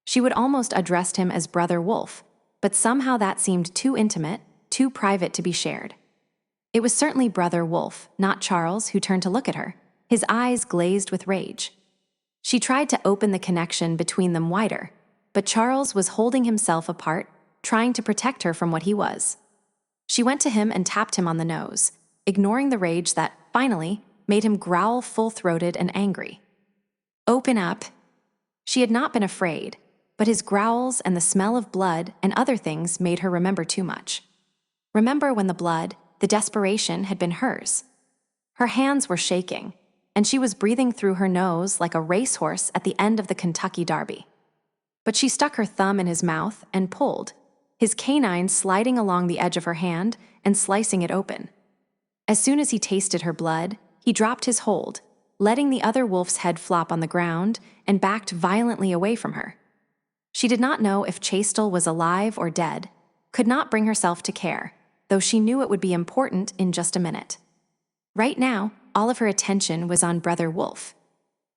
She would almost addressed him as Brother Wolf, but somehow that seemed too intimate, too private to be shared. It was certainly Brother Wolf, not Charles, who turned to look at her, his eyes glazed with rage. She tried to open the connection between them wider, but Charles was holding himself apart, trying to protect her from what he was. She went to him and tapped him on the nose, ignoring the rage that, finally, made him growl full-throated and angry. "Open up." She had not been afraid, but his growls and the smell of blood and other things made her remember too much. Remember when the blood, the desperation, had been hers. Her hands were shaking, and she was breathing through her nose like a racehorse at the end of the Kentucky Derby. But she stuck her thumb in his mouth and pulled, his canine sliding along the edge of her hand and slicing it open. As soon as he tasted her blood, he dropped his hold, letting the other wolf's head flop on the ground and backed violently away from her. She did not know if Chastel was alive or dead, could not bring herself to care, though she knew it would be important in just a minute. Right now, all of her attention was on Brother Wolf.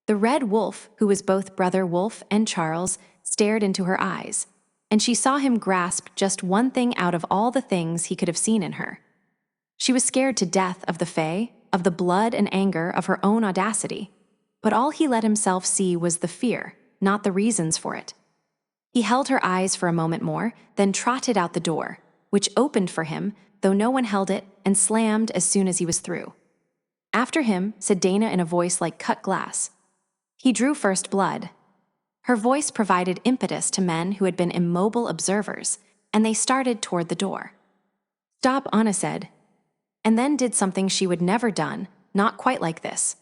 The red wolf, who was both Brother Wolf and Charles, stared into her eyes, and she saw him grasp just one thing out of all the things he could have seen in her. She was scared to death of the Fae, of the blood and anger of her own audacity, but all he let himself see was the fear, not the reasons for it. He held her eyes for a moment more, then trotted out the door, which opened for him, though no one held it, and slammed as soon as he was through. After him, said Dana in a voice like cut glass. He drew first blood. Her voice provided impetus to men who had been immobile observers, and they started toward the door. Stop, Anna said, and then did something she would never done, not quite like this.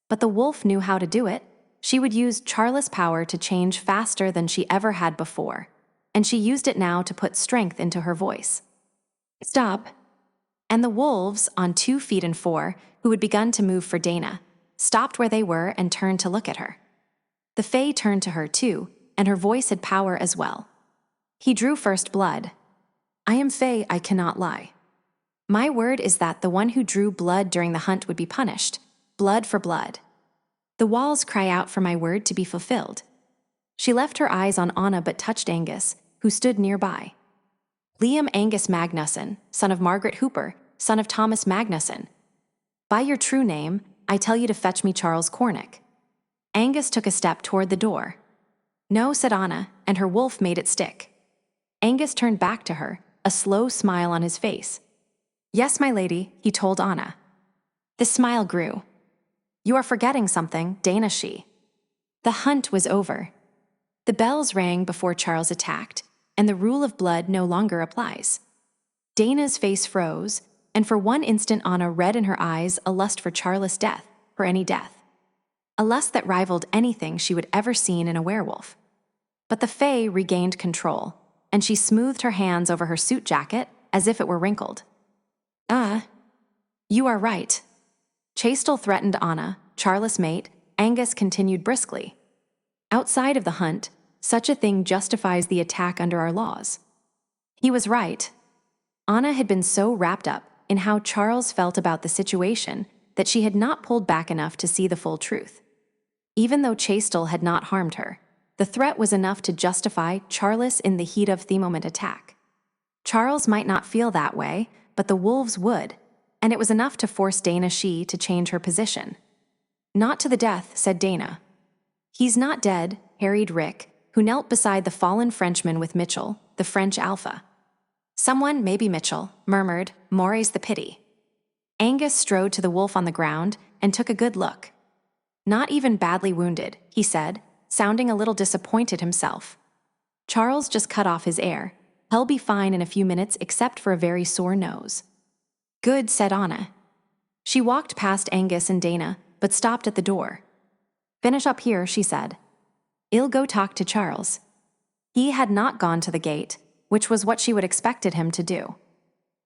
But the wolf knew how to do it. She would use Charles' power to change faster than she ever had before, and she used it now to put strength into her voice. Stop. And the wolves, on 2 feet and 4, who had begun to move for Dana, stopped where they were and turned to look at her. The Fae turned to her too, and her voice had power as well. He drew first blood. I am Fae, I cannot lie. My word is that the one who drew blood during the hunt would be punished, blood for blood. The walls cry out for my word to be fulfilled. She left her eyes on Anna but touched Angus, who stood nearby. Liam Angus Magnuson, son of Margaret Hooper, son of Thomas Magnuson. By your true name, I tell you to fetch me Charles Cornick. Angus took a step toward the door. No, said Anna, and her wolf made it stick. Angus turned back to her, a slow smile on his face. Yes, my lady, he told Anna. The smile grew. You are forgetting something, Dana she. The hunt was over. The bells rang before Charles attacked, and the rule of blood no longer applies. Dana's face froze, and for one instant Anna read in her eyes a lust for Charles' death, for any death. A lust that rivaled anything she would ever seen in a werewolf. But the Fae regained control, and she smoothed her hands over her suit jacket as if it were wrinkled. You are right. Chastel threatened Anna, Charles' mate. Angus continued briskly. Outside of the hunt, such a thing justifies the attack under our laws. He was right. Anna had been so wrapped up in how Charles felt about the situation that she had not pulled back enough to see the full truth. Even though Chastel had not harmed her, the threat was enough to justify Charles in the heat of the moment attack. Charles might not feel that way, but the wolves would, and it was enough to force Dana she to change her position. Not to the death, said Dana. He's not dead, harried Rick, who knelt beside the fallen Frenchman with Mitchell, the French alpha. Someone, maybe Mitchell, murmured, More's the pity. Angus strode to the wolf on the ground and took a good look. Not even badly wounded, he said, sounding a little disappointed himself. Charles just cut off his air. He'll be fine in a few minutes except for a very sore nose. Good, said Anna. She walked past Angus and Dana, but stopped at the door. Finish up here, she said. I'll go talk to Charles. He had not gone to the gate, which was what she would expected him to do.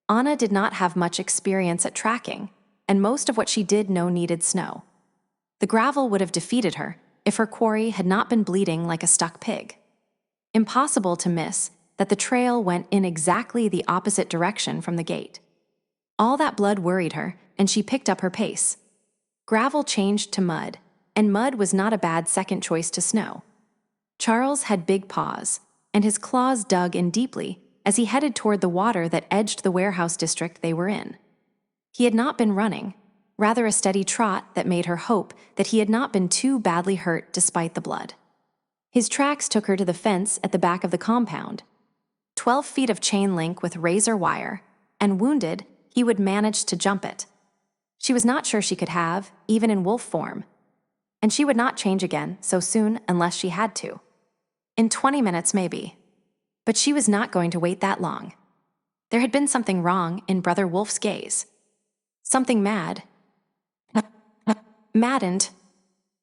Anna did not have much experience at tracking, and most of what she did know needed snow. The gravel would have defeated her if her quarry had not been bleeding like a stuck pig. Impossible to miss that the trail went in exactly the opposite direction from the gate. All that blood worried her, and she picked up her pace. Gravel changed to mud, and mud was not a bad second choice to snow. Charles had big paws, and his claws dug in deeply as he headed toward the water that edged the warehouse district they were in. He had not been running, rather a steady trot that made her hope that he had not been too badly hurt despite the blood. His tracks took her to the fence at the back of the compound. 12 feet of chain link with razor wire, and wounded, he would manage to jump it. She was not sure she could have, even in wolf form. And she would not change again so soon unless she had to. In 20 minutes, maybe. But she was not going to wait that long. There had been something wrong in Brother Wolf's gaze. Something mad. Maddened.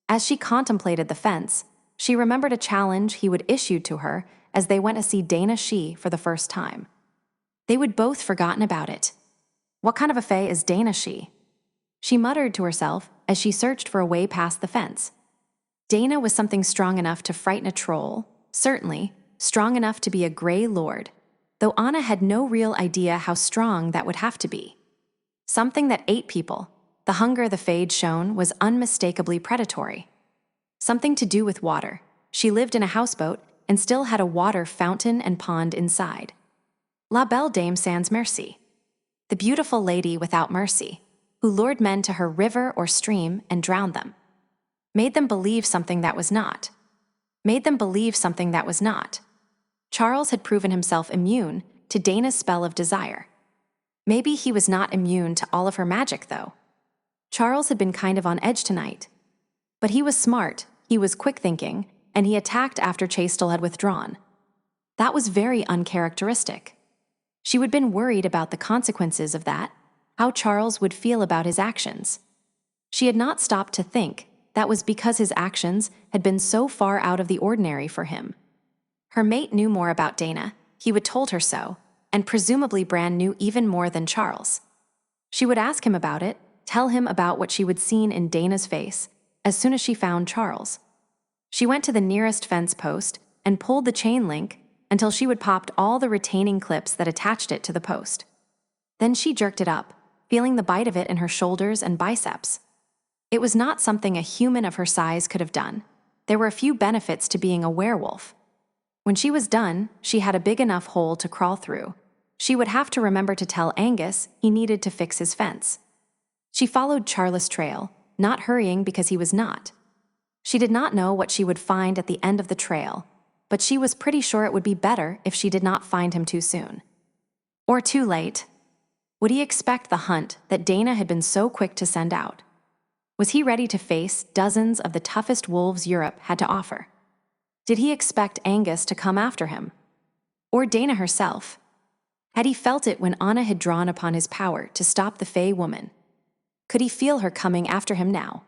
As she contemplated the fence, she remembered a challenge he would issue to her as they went to see Dana she for the first time. They would both forgotten about it. What kind of a fae is Dana she? She muttered to herself as she searched for a way past the fence. Dana was something strong enough to frighten a troll, certainly, strong enough to be a Grey Lord, though Anna had no real idea how strong that would have to be. Something that ate people, the hunger the Fade shown was unmistakably predatory. Something to do with water. She lived in a houseboat and still had a water fountain and pond inside. La Belle Dame sans merci. The beautiful lady without mercy, who lured men to her river or stream and drowned them. Made them believe something that was not. Charles had proven himself immune to Dana's spell of desire. Maybe he was not immune to all of her magic, though. Charles had been kind of on edge tonight. But he was smart, he was quick-thinking, and he attacked after Chastel had withdrawn. That was very uncharacteristic. She would have been worried about the consequences of that, how Charles would feel about his actions. She had not stopped to think that was because his actions had been so far out of the ordinary for him. Her mate knew more about Dana, he would told her so, and presumably Bran knew even more than Charles. She would ask him about it, tell him about what she would seen in Dana's face, as soon as she found Charles. She went to the nearest fence post and pulled the chain link until she would popped all the retaining clips that attached it to the post. Then she jerked it up, feeling the bite of it in her shoulders and biceps. It was not something a human of her size could have done. There were a few benefits to being a werewolf. When she was done, she had a big enough hole to crawl through. She would have to remember to tell Angus he needed to fix his fence. She followed Charles' trail, not hurrying because he was not. She did not know what she would find at the end of the trail, but she was pretty sure it would be better if she did not find him too soon. Or too late. Would he expect the hunt that Dana had been so quick to send out? Was he ready to face dozens of the toughest wolves Europe had to offer? Did he expect Angus to come after him? Or Dana herself? Had he felt it when Anna had drawn upon his power to stop the Fey woman? Could he feel her coming after him now?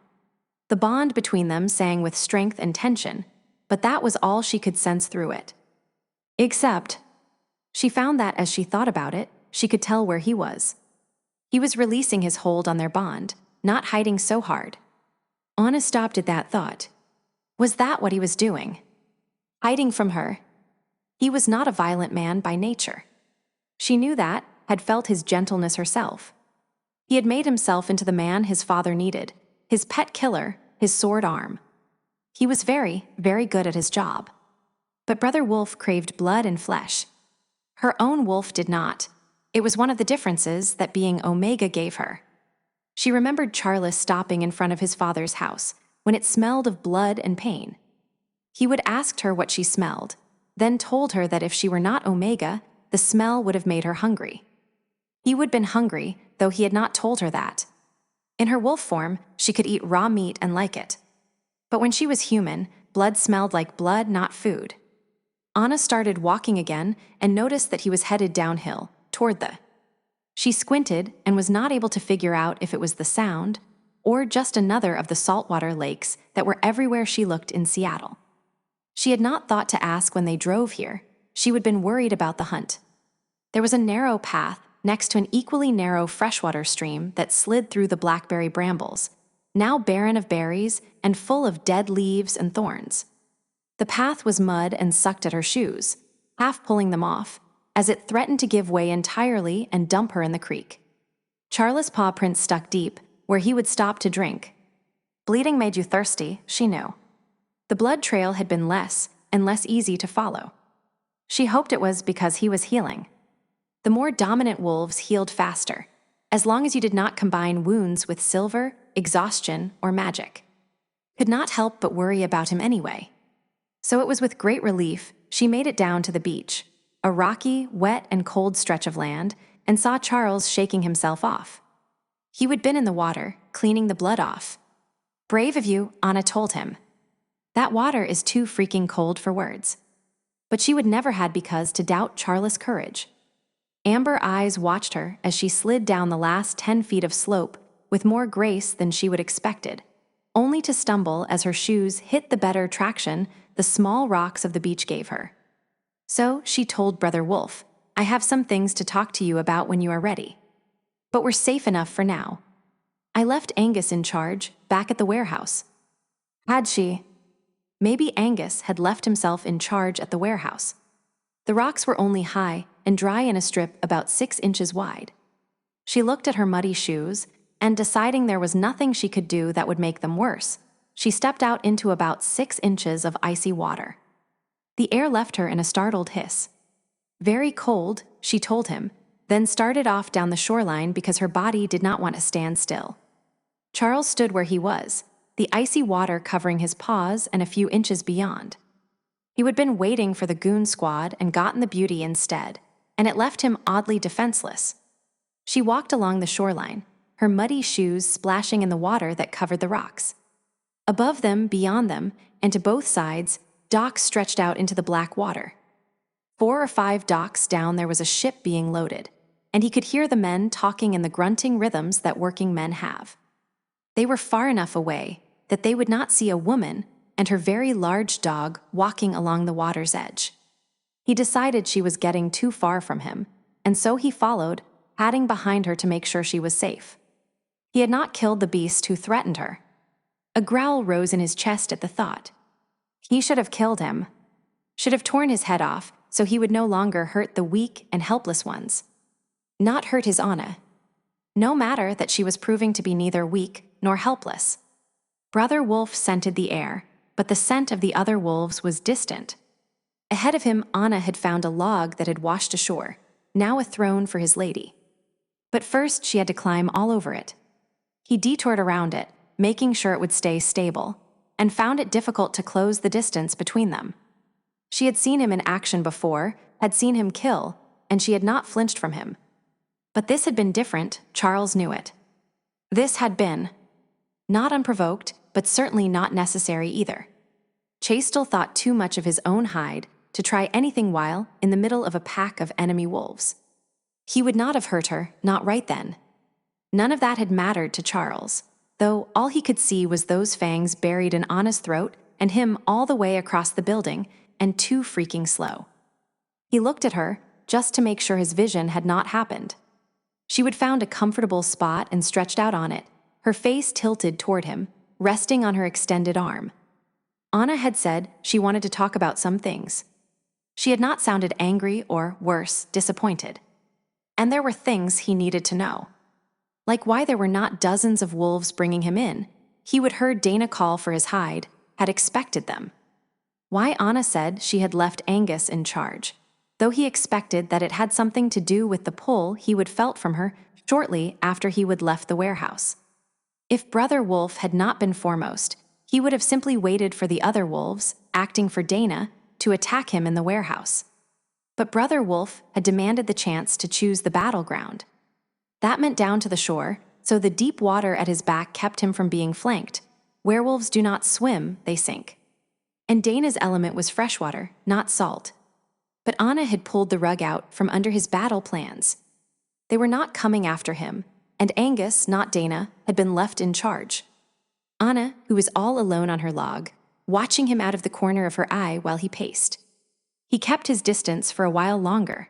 The bond between them sang with strength and tension, but that was all she could sense through it. Except, she found that as she thought about it, she could tell where he was. He was releasing his hold on their bond, not hiding so hard. Anna stopped at that thought. Was that what he was doing? Hiding from her? He was not a violent man by nature. She knew that, had felt his gentleness herself. He had made himself into the man his father needed, his pet killer, his sword arm. He was very, very good at his job. But Brother Wolf craved blood and flesh. Her own wolf did not. It was one of the differences that being Omega gave her. She remembered Charles stopping in front of his father's house, when it smelled of blood and pain. He would ask her what she smelled, then told her that if she were not Omega, the smell would have made her hungry. He would have been hungry, though he had not told her that. In her wolf form, she could eat raw meat and like it. But when she was human, blood smelled like blood, not food. Anna started walking again and noticed that he was headed downhill, toward the... She squinted and was not able to figure out if it was the sound or just another of the saltwater lakes that were everywhere she looked in Seattle. She had not thought to ask when they drove here. She would have been worried about the hunt. There was a narrow path next to an equally narrow freshwater stream that slid through the blackberry brambles, now barren of berries and full of dead leaves and thorns. The path was mud and sucked at her shoes, half pulling them off, as it threatened to give way entirely and dump her in the creek. Charles' paw prints stuck deep, where he would stop to drink. Bleeding made you thirsty, she knew. The blood trail had been less and less easy to follow. She hoped it was because he was healing. The more dominant wolves healed faster, as long as you did not combine wounds with silver, exhaustion, or magic. Could not help but worry about him anyway. So it was with great relief she made it down to the beach, a rocky, wet, and cold stretch of land, and saw Charles shaking himself off. He would been in the water, cleaning the blood off. Brave of you, Anna told him. That water is too freaking cold for words. But she would never had because to doubt Charles' courage. Amber eyes watched her as she slid down the last 10 feet of slope with more grace than she would expected, only to stumble as her shoes hit the better traction the small rocks of the beach gave her. So she told Brother Wolf, I have some things to talk to you about when you are ready. But we're safe enough for now. I left Angus in charge, back at the warehouse. Had she? Maybe Angus had left himself in charge at the warehouse. The rocks were only high and dry in a strip about 6 inches wide. She looked at her muddy shoes, and deciding there was nothing she could do that would make them worse, she stepped out into about 6 inches of icy water. The air left her in a startled hiss. Very cold, she told him, then started off down the shoreline because her body did not want to stand still. Charles stood where he was, the icy water covering his paws and a few inches beyond. He had been waiting for the goon squad and gotten the beauty instead, and it left him oddly defenseless. She walked along the shoreline, her muddy shoes splashing in the water that covered the rocks. Above them, beyond them, and to both sides, docks stretched out into the black water. 4 or 5 docks down there was a ship being loaded, and he could hear the men talking in the grunting rhythms that working men have. They were far enough away that they would not see a woman and her very large dog walking along the water's edge. He decided she was getting too far from him, and so he followed, padding behind her to make sure she was safe. He had not killed the beast who threatened her. A growl rose in his chest at the thought. He should have killed him, should have torn his head off so he would no longer hurt the weak and helpless ones. Not hurt his Anna. No matter that she was proving to be neither weak nor helpless. Brother Wolf scented the air, but the scent of the other wolves was distant. Ahead of him, Anna had found a log that had washed ashore, now a throne for his lady. But first she had to climb all over it. He detoured around it, making sure it would stay stable, and found it difficult to close the distance between them. She had seen him in action before, had seen him kill, and she had not flinched from him. But this had been different, Charles knew it. This had been not unprovoked, but certainly not necessary either. Chastel thought too much of his own hide to try anything while in the middle of a pack of enemy wolves. He would not have hurt her, not right then. None of that had mattered to Charles, though all he could see was those fangs buried in Anna's throat and him all the way across the building and too freaking slow. He looked at her just to make sure his vision had not happened. She had found a comfortable spot and stretched out on it, her face tilted toward him, resting on her extended arm. Anna had said she wanted to talk about some things. She had not sounded angry or, worse, disappointed. And there were things he needed to know. Like why there were not dozens of wolves bringing him in. He would heard Dana call for his hide, had expected them. Why Anna said she had left Angus in charge, though he expected that it had something to do with the pull he would felt from her shortly after he would left the warehouse. If Brother Wolf had not been foremost, he would have simply waited for the other wolves, acting for Dana, to attack him in the warehouse. But Brother Wolf had demanded the chance to choose the battleground. That meant down to the shore, so the deep water at his back kept him from being flanked. Werewolves do not swim, they sink. And Dana's element was freshwater, not salt. But Anna had pulled the rug out from under his battle plans. They were not coming after him, and Angus, not Dana, had been left in charge. Anna, who was all alone on her log, watching him out of the corner of her eye while he paced. He kept his distance for a while longer.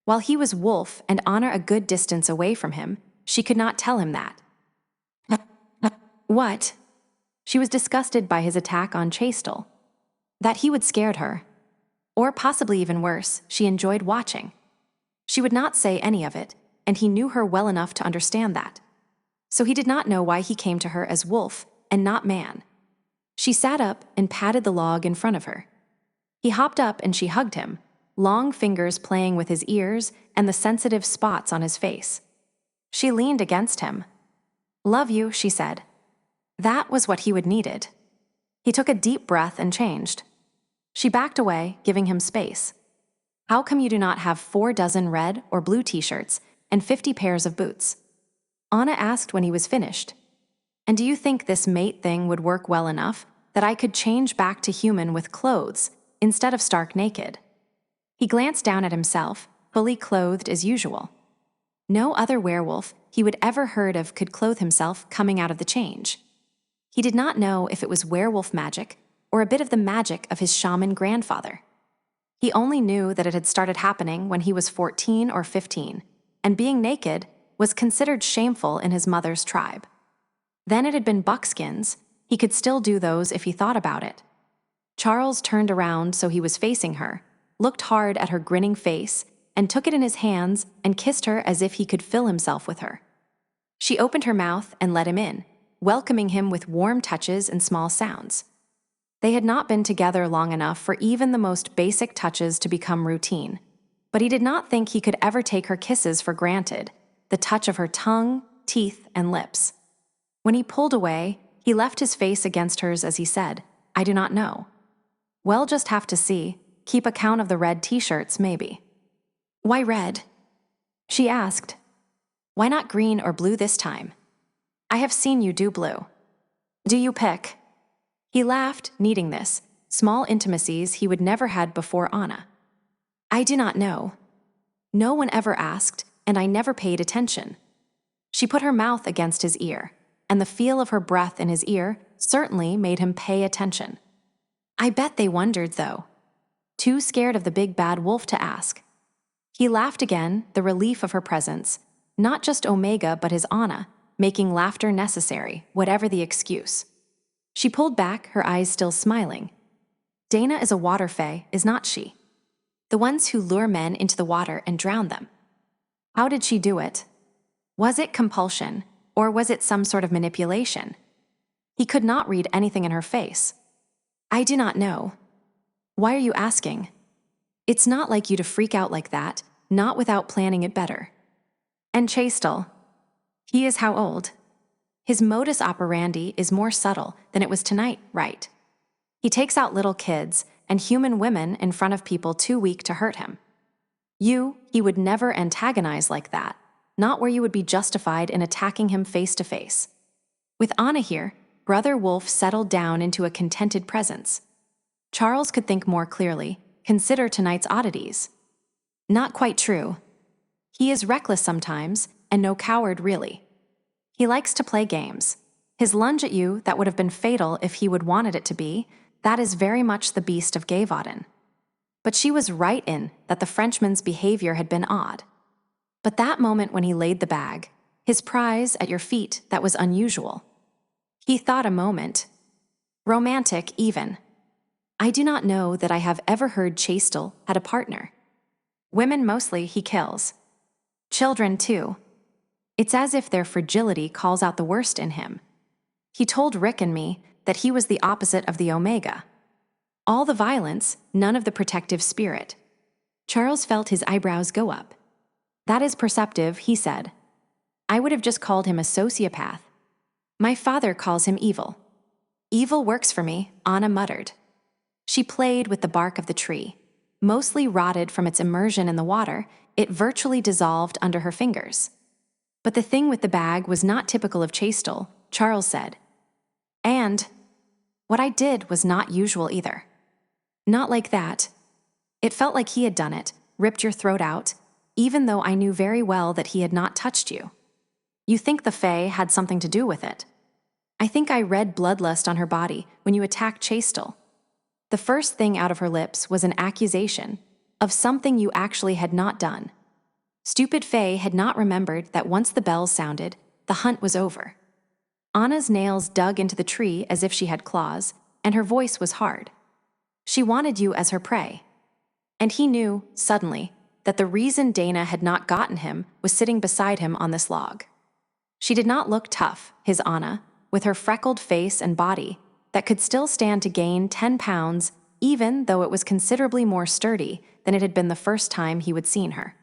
While he was Wolf and Anna a good distance away from him, she could not tell him that. What? She was disgusted by his attack on Chastel. That he would scared her. Or possibly even worse, she enjoyed watching. She would not say any of it, and he knew her well enough to understand that. So he did not know why he came to her as wolf and not man. She sat up and patted the log in front of her. He hopped up and she hugged him, long fingers playing with his ears and the sensitive spots on his face. She leaned against him. "Love you," she said. That was what he would needed. He took a deep breath and changed. She backed away, giving him space. "How come you do not have 4 dozen red or blue t-shirts and 50 pairs of boots?" Anna asked when he was finished. "And do you think this mate thing would work well enough that I could change back to human with clothes instead of stark naked?" He glanced down at himself, fully clothed as usual. No other werewolf he would ever heard of could clothe himself coming out of the change. He did not know if it was werewolf magic or a bit of the magic of his shaman grandfather. He only knew that it had started happening when he was 14 or 15, and being naked was considered shameful in his mother's tribe. Then it had been buckskins. He could still do those if he thought about it. Charles turned around so he was facing her, looked hard at her grinning face, and took it in his hands and kissed her as if he could fill himself with her. She opened her mouth and let him in, welcoming him with warm touches and small sounds. They had not been together long enough for even the most basic touches to become routine, but he did not think he could ever take her kisses for granted, the touch of her tongue, teeth, and lips. When he pulled away, he left his face against hers as he said, "I do not know." "We'll just have to see. Keep account of the red t-shirts, maybe." "Why red?" she asked. "Why not green or blue this time? I have seen you do blue. Do you pick?" He laughed, needing this, small intimacies he would never had before Anna. "I do not know. No one ever asked, and I never paid attention." She put her mouth against his ear, and the feel of her breath in his ear certainly made him pay attention. I bet they wondered, though. Too scared of the big bad wolf to ask. He laughed again, the relief of her presence, not just Omega but his Anna, making laughter necessary, whatever the excuse. She pulled back, her eyes still smiling. Dana is a water fae, is not she? The ones who lure men into the water and drown them. How did she do it? Was it compulsion, or was it some sort of manipulation? He could not read anything in her face. "I do not know." "Why are you asking?" "It's not like you to freak out like that, not without planning it better." "And Chastel? He is how old?" "His modus operandi is more subtle than it was tonight, right? He takes out little kids and human women in front of people too weak to hurt him. He would never antagonize like that, not where you would be justified in attacking him face to face." With Anna here, Brother Wolf settled down into a contented presence. Charles could think more clearly, consider tonight's oddities. Not quite true. He is reckless sometimes, and no coward really. He likes to play games. His lunge at you that would have been fatal if he would wanted it to be, that is very much the beast of Gayvaden. But she was right in that the Frenchman's behavior had been odd. But that moment when he laid the bag, his prize at your feet, that was unusual. He thought a moment. Romantic, even. I do not know that I have ever heard Chastel had a partner. Women mostly he kills. Children, too. It's as if their fragility calls out the worst in him. He told Rick and me that he was the opposite of the Omega. All the violence, none of the protective spirit. Charles felt his eyebrows go up. That is perceptive, he said. I would have just called him a sociopath. My father calls him evil. Evil works for me, Anna muttered. She played with the bark of the tree. Mostly rotted from its immersion in the water, it virtually dissolved under her fingers. But the thing with the bag was not typical of Chastel, Charles said. And what I did was not usual either. Not like that. It felt like he had done it, ripped your throat out, even though I knew very well that he had not touched you. You think the Fae had something to do with it. I think I read bloodlust on her body when you attacked Chastel. The first thing out of her lips was an accusation of something you actually had not done. Stupid Faye had not remembered that once the bells sounded, the hunt was over. Anna's nails dug into the tree as if she had claws, and her voice was hard. She wanted you as her prey. And he knew, suddenly, that the reason Dana had not gotten him was sitting beside him on this log. She did not look tough, his Anna, with her freckled face and body, that could still stand to gain 10 pounds, even though it was considerably more sturdy than it had been the first time he would seen her.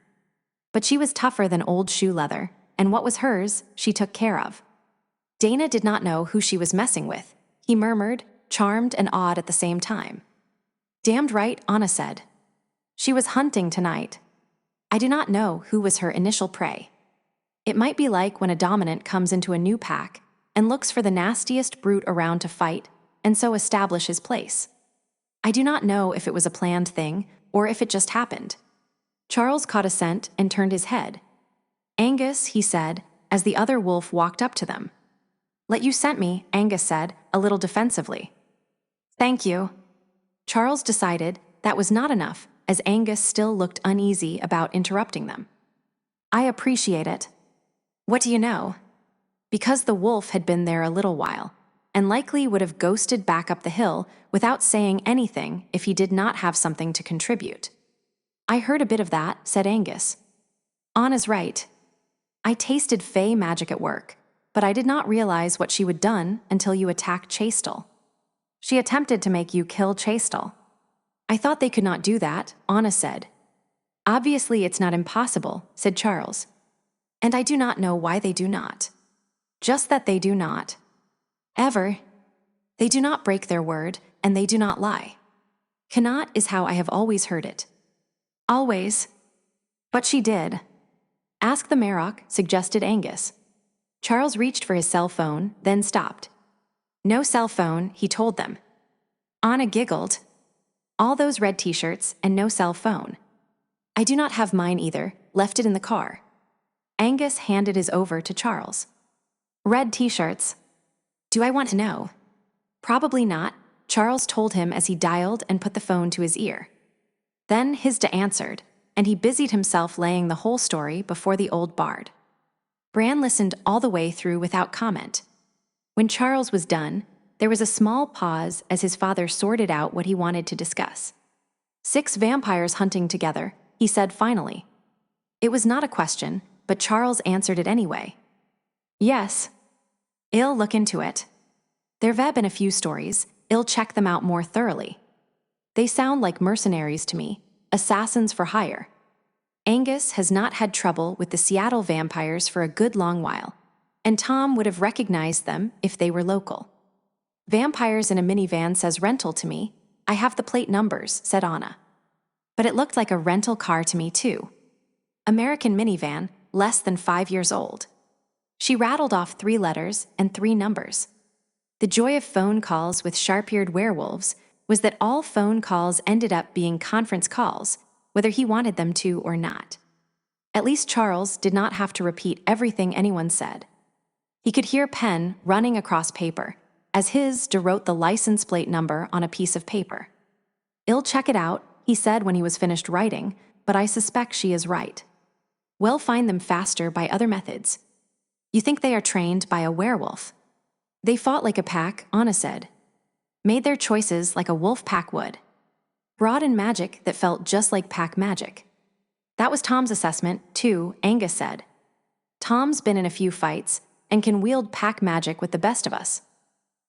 But she was tougher than old shoe leather, and what was hers, she took care of. Dana did not know who she was messing with, he murmured, charmed and awed at the same time. Damned right, Anna said. She was hunting tonight. I do not know who was her initial prey. It might be like when a dominant comes into a new pack and looks for the nastiest brute around to fight and so establish his place. I do not know if it was a planned thing or if it just happened. Charles caught a scent and turned his head. Angus, he said, as the other wolf walked up to them. Let you scent me, Angus said, a little defensively. Thank you. Charles decided that was not enough, as Angus still looked uneasy about interrupting them. I appreciate it. What do you know? Because the wolf had been there a little while. and likely would have ghosted back up the hill without saying anything if he did not have something to contribute. I heard a bit of that, said Angus. Anna's right. I tasted fey magic at work, but I did not realize what she would done until you attacked Chastel. She attempted to make you kill Chastel. I thought they could not do that, Anna said. Obviously it's not impossible, said Charles. And I do not know why they do not. Just that they do not. Ever. They do not break their word, and they do not lie. Cannot is how I have always heard it. Always. But she did. Ask the Marrok, suggested Angus. Charles reached for his cell phone, then stopped. No cell phone, he told them. Anna giggled. All those red t-shirts and no cell phone. I do not have mine either, left it in the car. Angus handed his over to Charles. Red t-shirts. Do I want to know? Probably not, Charles told him as he dialed and put the phone to his ear. Then Hisda answered, and he busied himself laying the whole story before the old bard. Bran listened all the way through without comment. When Charles was done, there was a small pause as his father sorted out what he wanted to discuss. 6 vampires hunting together, he said finally. It was not a question, but Charles answered it anyway. Yes. I'll look into it. There've been a few stories, I'll check them out more thoroughly. They sound like mercenaries to me, assassins for hire. Angus has not had trouble with the Seattle vampires for a good long while, and Tom would have recognized them if they were local. Vampires in a minivan says rental to me. I have the plate numbers, said Anna. But it looked like a rental car to me too. American minivan, less than 5 years old. She rattled off 3 letters and 3 numbers. The joy of phone calls with sharp-eared werewolves was that all phone calls ended up being conference calls, whether he wanted them to or not. At least Charles did not have to repeat everything anyone said. He could hear pen running across paper, as Hisda wrote the license plate number on a piece of paper. I'll check it out, he said when he was finished writing, but I suspect she is right. We'll find them faster by other methods. You think they are trained by a werewolf? They fought like a pack, Anna said. Made their choices like a wolf pack would. Brought in magic that felt just like pack magic. That was Tom's assessment, too, Angus said. Tom's been in a few fights and can wield pack magic with the best of us.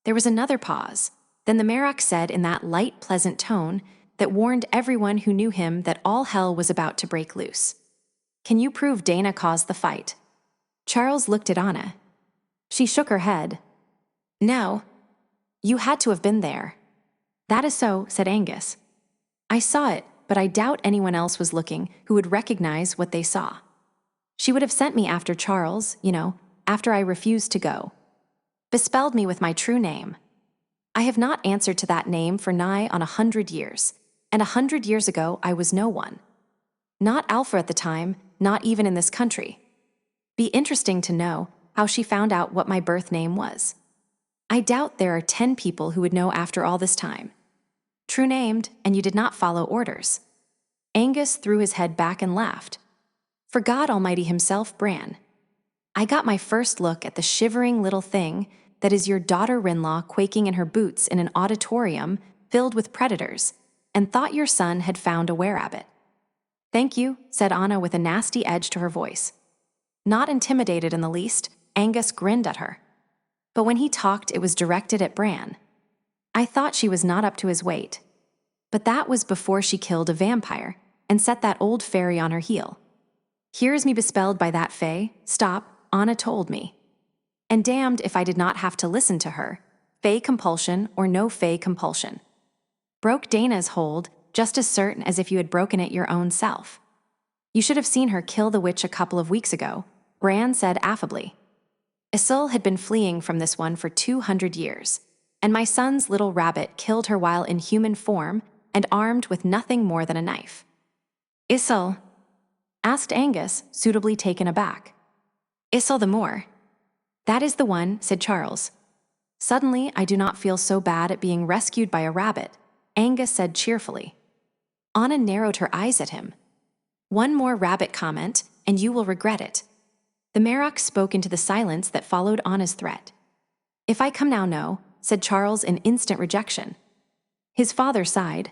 There was another pause. Then the Marrok said in that light, pleasant tone that warned everyone who knew him that all hell was about to break loose. Can you prove Dana caused the fight? Charles looked at Anna. She shook her head. No. You had to have been there. That is so, said Angus. I saw it, but I doubt anyone else was looking who would recognize what they saw. She would have sent me after Charles, after I refused to go. Bespelled me with my true name. I have not answered to that name for nigh on 100 years, and 100 years ago I was no one. Not Alpha at the time, not even in this country. Be interesting to know how she found out what my birth name was. I doubt there are 10 people who would know after all this time. True named, and you did not follow orders. Angus threw his head back and laughed. For God Almighty himself, Bran. I got my first look at the shivering little thing that is your daughter-in-law quaking in her boots in an auditorium filled with predators, and thought your son had found a were-rabbit. Thank you, said Anna with a nasty edge to her voice. Not intimidated in the least, Angus grinned at her. But when he talked, it was directed at Bran. I thought she was not up to his weight. But that was before she killed a vampire and set that old fairy on her heel. Here's me bespelled by that fey. Stop, Anna told me. And damned if I did not have to listen to her, fey compulsion or no fey compulsion. Broke Dana's hold just as certain as if you had broken it your own self. You should have seen her kill the witch a couple of weeks ago, Bran said affably. Isil had been fleeing from this one for 200 years, and my son's little rabbit killed her while in human form and armed with nothing more than a knife. Isil? Asked Angus, suitably taken aback. Isil the Moor. That is the one, said Charles. Suddenly, I do not feel so bad at being rescued by a rabbit, Angus said cheerfully. Anna narrowed her eyes at him. One more rabbit comment, and you will regret it. The Marrok spoke into the silence that followed Anna's threat. If I come now, no, said Charles in instant rejection. His father sighed.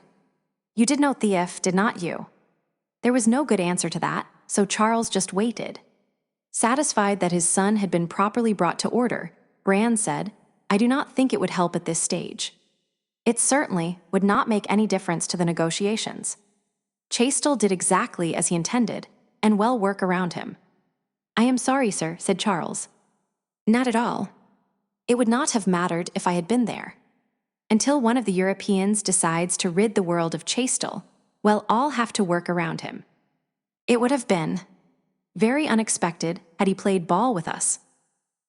You did know thief, did not you? There was no good answer to that, so Charles just waited. Satisfied that his son had been properly brought to order, Bran said, I do not think it would help at this stage. It certainly would not make any difference to the negotiations. Chastel did exactly as he intended, and well work around him. I am sorry, sir, said Charles. Not at all. It would not have mattered if I had been there. Until one of the Europeans decides to rid the world of Chastel, well, all have to work around him. It would have been very unexpected had he played ball with us.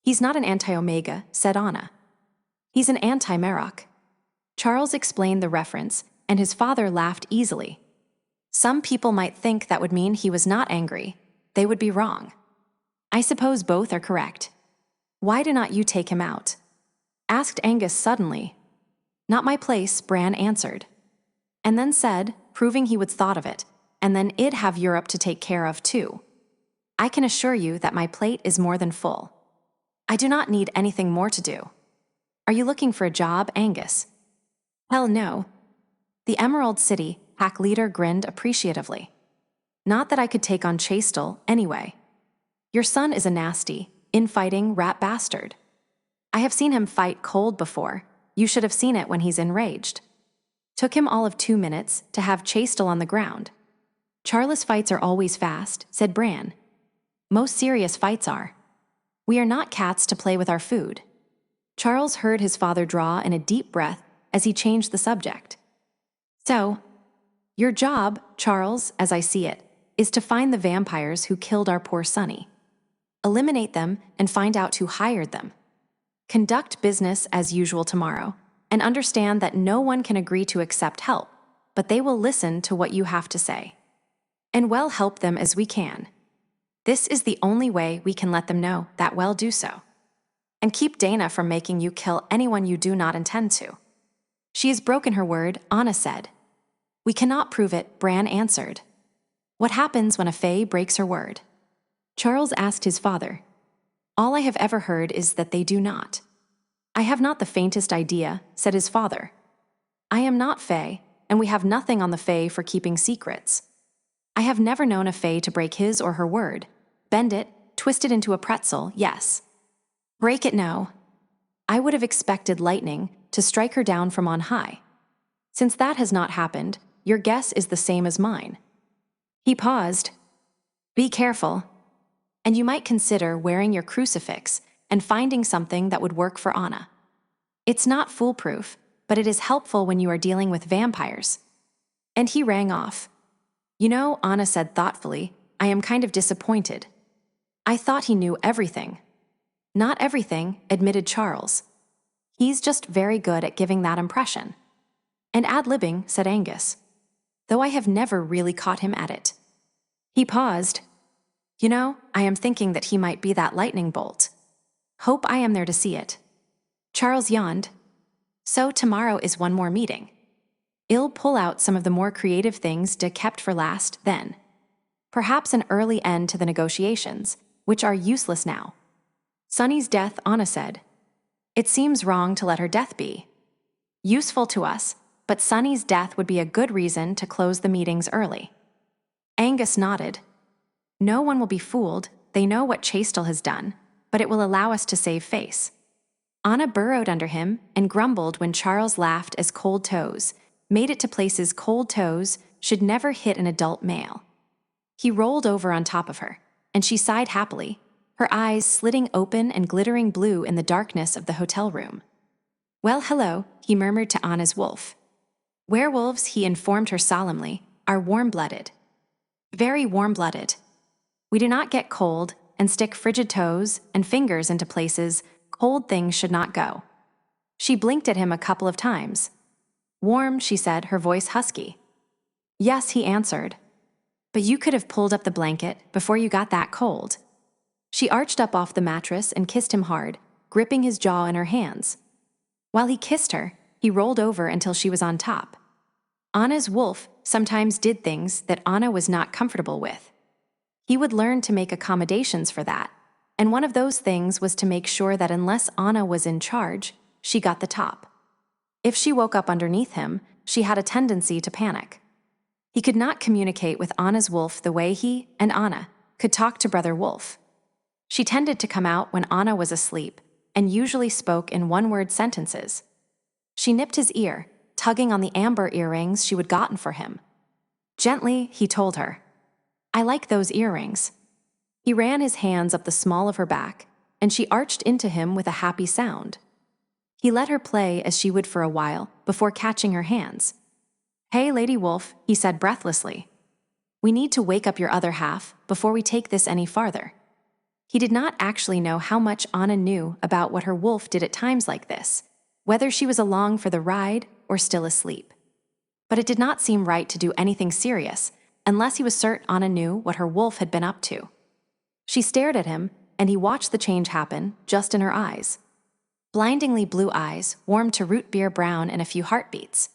He's not an anti-Omega, said Anna. He's an anti-Marrok. Charles explained the reference, and his father laughed easily. Some people might think that would mean he was not angry. They would be wrong. I suppose both are correct. Why do not you take him out? Asked Angus suddenly. Not my place, Bran answered. And then said, proving he would thought of it, and then I'd have Europe to take care of too. I can assure you that my plate is more than full. I do not need anything more to do. Are you looking for a job, Angus? Hell no. The Emerald City pack leader grinned appreciatively. Not that I could take on Chastel, anyway. Your son is a nasty, infighting rat bastard. I have seen him fight cold before. You should have seen it when he's enraged. Took him all of 2 minutes to have Chastel on the ground. Charles' fights are always fast, said Bran. Most serious fights are. We are not cats to play with our food. Charles heard his father draw in a deep breath as he changed the subject. So, your job, Charles, as I see it, is to find the vampires who killed our poor Sonny. Eliminate them and find out who hired them. Conduct business as usual tomorrow, and understand that no one can agree to accept help, but they will listen to what you have to say. And well help them as we can. This is the only way we can let them know that we'll do so. And keep Dana from making you kill anyone you do not intend to. She has broken her word, Anna said. We cannot prove it, Bran answered. What happens when a fae breaks her word? Charles asked his father. All I have ever heard is that they do not. I have not the faintest idea, said his father. I am not fae, and we have nothing on the fae for keeping secrets. I have never known a fae to break his or her word. Bend it, twist it into a pretzel, yes. Break it, no. I would have expected lightning to strike her down from on high. Since that has not happened, your guess is the same as mine. He paused. Be careful. And you might consider wearing your crucifix and finding something that would work for Anna. It's not foolproof, but it is helpful when you are dealing with vampires. And he rang off. You know, Anna said thoughtfully, I am kind of disappointed. I thought he knew everything. Not everything, admitted Charles. He's just very good at giving that impression. And ad-libbing, said Angus. Though I have never really caught him at it. He paused. You know, I am thinking that he might be that lightning bolt. Hope I am there to see it. Charles yawned. So tomorrow is one more meeting. I'll pull out some of the more creative things De kept for last then. Perhaps an early end to the negotiations, which are useless now. Sonny's death, Anna said. It seems wrong to let her death be. Useful to us, but Sonny's death would be a good reason to close the meetings early. Angus nodded. No one will be fooled, they know what Chastel has done, but it will allow us to save face. Anna burrowed under him and grumbled when Charles laughed as cold toes, made it to places cold toes should never hit an adult male. He rolled over on top of her, and she sighed happily, her eyes slitting open and glittering blue in the darkness of the hotel room. Well, hello, he murmured to Anna's wolf. Werewolves, he informed her solemnly, are warm-blooded. Very warm-blooded. We do not get cold and stick frigid toes and fingers into places cold things should not go. She blinked at him a couple of times. Warm, she said, her voice husky. Yes, he answered. But you could have pulled up the blanket before you got that cold. She arched up off the mattress and kissed him hard, gripping his jaw in her hands. While he kissed her, he rolled over until she was on top. Anna's wolf sometimes did things that Anna was not comfortable with. He would learn to make accommodations for that, and one of those things was to make sure that unless Anna was in charge, she got the top. If she woke up underneath him, she had a tendency to panic. He could not communicate with Anna's wolf the way he and Anna could talk to Brother Wolf. She tended to come out when Anna was asleep and usually spoke in one-word sentences. She nipped his ear, tugging on the amber earrings she would gotten for him. Gently, he told her, "I like those earrings." He ran his hands up the small of her back, and she arched into him with a happy sound. He let her play as she would for a while before catching her hands. "Hey, Lady Wolf," he said breathlessly. "We need to wake up your other half before we take this any farther." He did not actually know how much Anna knew about what her wolf did at times like this, whether she was along for the ride or still asleep. But it did not seem right to do anything serious unless he was certain Anna knew what her wolf had been up to. She stared at him, and he watched the change happen just in her eyes. Blindingly blue eyes, warmed to root beer brown and a few heartbeats.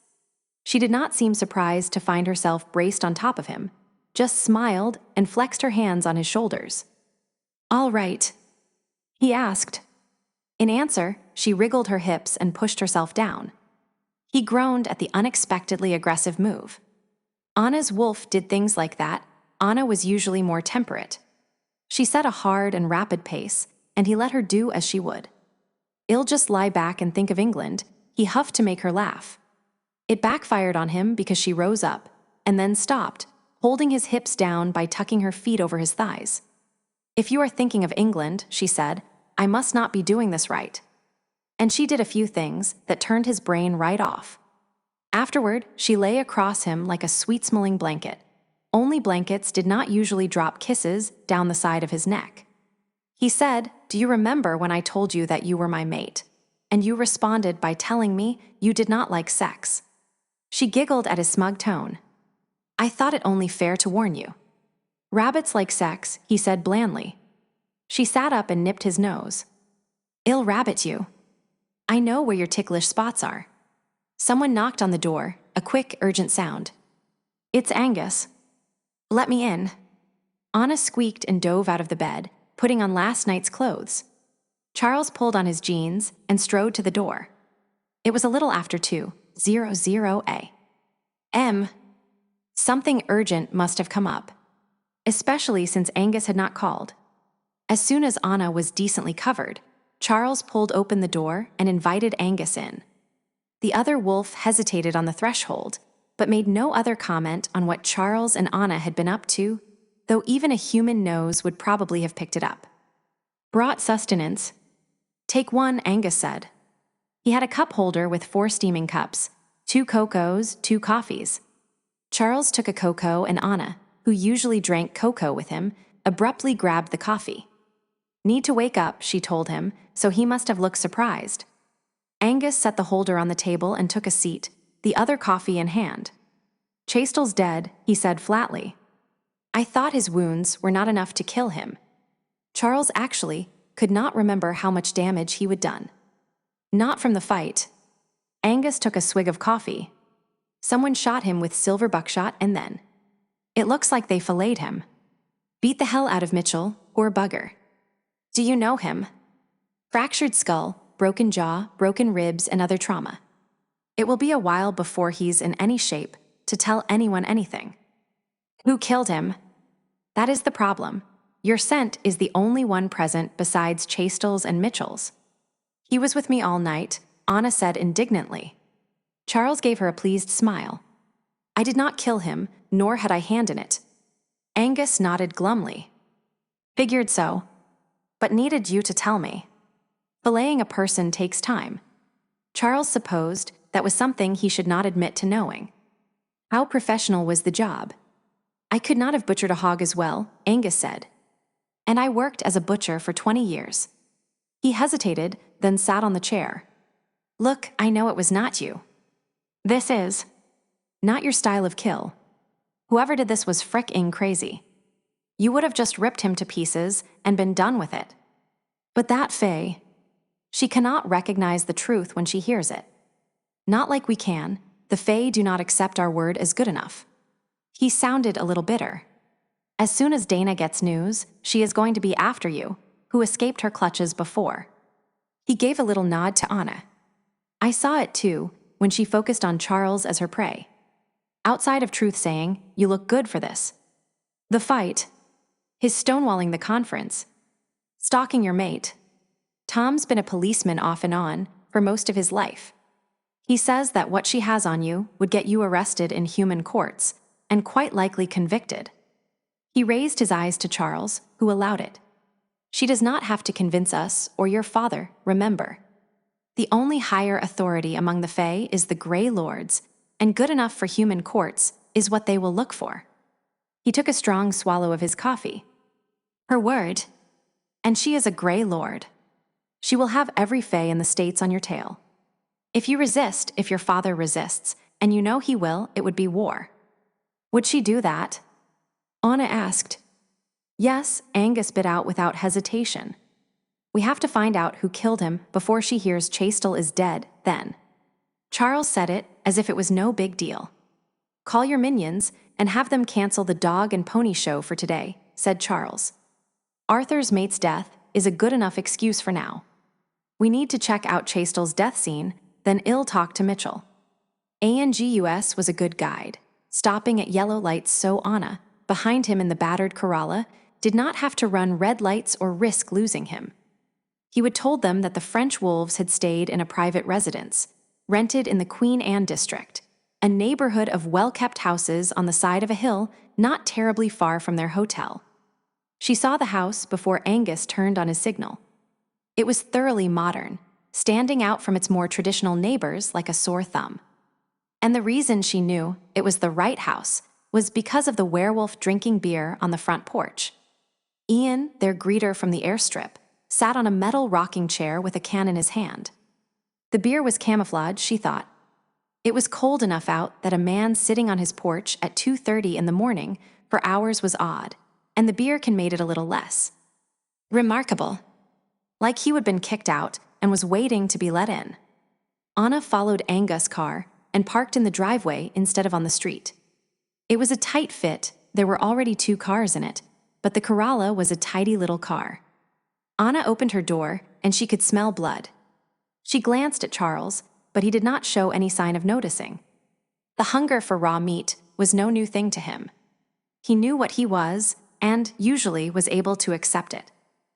She did not seem surprised to find herself braced on top of him, just smiled and flexed her hands on his shoulders. "All right?" he asked. In answer, she wriggled her hips and pushed herself down. He groaned at the unexpectedly aggressive move. Anna's wolf did things like that. Anna was usually more temperate. She set a hard and rapid pace, and he let her do as she would. "I'll just lie back and think of England," he huffed to make her laugh. It backfired on him because she rose up, and then stopped, holding his hips down by tucking her feet over his thighs. "If you are thinking of England," she said, "I must not be doing this right." And she did a few things that turned his brain right off. Afterward, she lay across him like a sweet-smelling blanket. Only blankets did not usually drop kisses down the side of his neck. He said, "Do you remember when I told you that you were my mate? And you responded by telling me you did not like sex." She giggled at his smug tone. "I thought it only fair to warn you." "Rabbits like sex," he said blandly. She sat up and nipped his nose. "I'll rabbit you. I know where your ticklish spots are." Someone knocked on the door, a quick, urgent sound. "It's Angus." "Let me in." Anna squeaked and dove out of the bed, putting on last night's clothes. Charles pulled on his jeans and strode to the door. It was a little after 2:00 a.m. Something urgent must have come up, especially since Angus had not called. As soon as Anna was decently covered, Charles pulled open the door and invited Angus in. The other wolf hesitated on the threshold, but made no other comment on what Charles and Anna had been up to, though even a human nose would probably have picked it up. "Brought sustenance." "Take one," Angus said. He had a cup holder with 4 steaming cups, 2 cocos, 2 coffees. Charles took a cocoa, and Anna, who usually drank cocoa with him, abruptly grabbed the coffee. "Need to wake up," she told him, so he must have looked surprised. Angus set the holder on the table and took a seat, the other coffee in hand. "Chastel's dead," he said flatly. "I thought his wounds were not enough to kill him." Charles actually could not remember how much damage he had done. "Not from the fight." Angus took a swig of coffee. "Someone shot him with silver buckshot and then. It looks like they filleted him. Beat the hell out of Mitchell, or bugger." "Do you know him?" "Fractured skull, broken jaw, broken ribs, and other trauma. It will be a while before he's in any shape to tell anyone anything." "Who killed him?" "That is the problem. Your scent is the only one present besides Chastel's and Mitchell's." "He was with me all night," Anna said indignantly. Charles gave her a pleased smile. "I did not kill him, nor had I hand in it." Angus nodded glumly. "Figured so. But needed you to tell me. Filleting a person takes time." Charles supposed that was something he should not admit to knowing. How professional was the job? "I could not have butchered a hog as well," Angus said. "And I worked as a butcher for 20 years. He hesitated, then sat on the chair. "Look, I know it was not you. This is not your style of kill. Whoever did this was fricking crazy. You would have just ripped him to pieces and been done with it. But that Faye, she cannot recognize the truth when she hears it. Not like we can. The Fae do not accept our word as good enough." He sounded a little bitter. "As soon as Dana gets news, she is going to be after you, who escaped her clutches before." He gave a little nod to Anna. I saw it too, when she focused on Charles as her prey. Outside of truth saying, you look good for this. The fight. His stonewalling the conference. Stalking your mate. Tom's been a policeman off and on for most of his life. He says that what she has on you would get you arrested in human courts, and quite likely convicted. He raised his eyes to Charles, who allowed it. She does not have to convince us or your father, remember. The only higher authority among the Fae is the Grey Lords, and good enough for human courts is what they will look for. He took a strong swallow of his coffee. Her word. And she is a Grey Lord. She will have every Fae in the States on your tail. If you resist, if your father resists, and you know he will, it would be war. Would she do that? Anna asked. Yes, Angus bit out without hesitation. We have to find out who killed him before she hears Chastel is dead, then. Charles said it as if it was no big deal. Call your minions and have them cancel the dog and pony show for today, said Charles. Arthur's mate's death is a good enough excuse for now. We need to check out Chastel's death scene, then talk to Mitchell. ANGUS was a good guide, stopping at yellow lights so Anna, behind him in the battered Corolla, did not have to run red lights or risk losing him. He would told them that the French wolves had stayed in a private residence, rented in the Queen Anne district, a neighborhood of well-kept houses on the side of a hill not terribly far from their hotel. She saw the house before Angus turned on his signal. It was thoroughly modern, standing out from its more traditional neighbors like a sore thumb. And the reason she knew it was the right house was because of the werewolf drinking beer on the front porch. Ian, their greeter from the airstrip, sat on a metal rocking chair with a can in his hand. The beer was camouflage, she thought. It was cold enough out that a man sitting on his porch at 2:30 in the morning for hours was odd, and the beer can made it a little less. Remarkable. Like he had been kicked out and was waiting to be let in. Anna followed Angus' car and parked in the driveway instead of on the street. It was a tight fit, there were already 2 cars in it, but the Corolla was a tidy little car. Anna opened her door, and she could smell blood. She glanced at Charles, but he did not show any sign of noticing. The hunger for raw meat was no new thing to him. He knew what he was, and usually was able to accept it.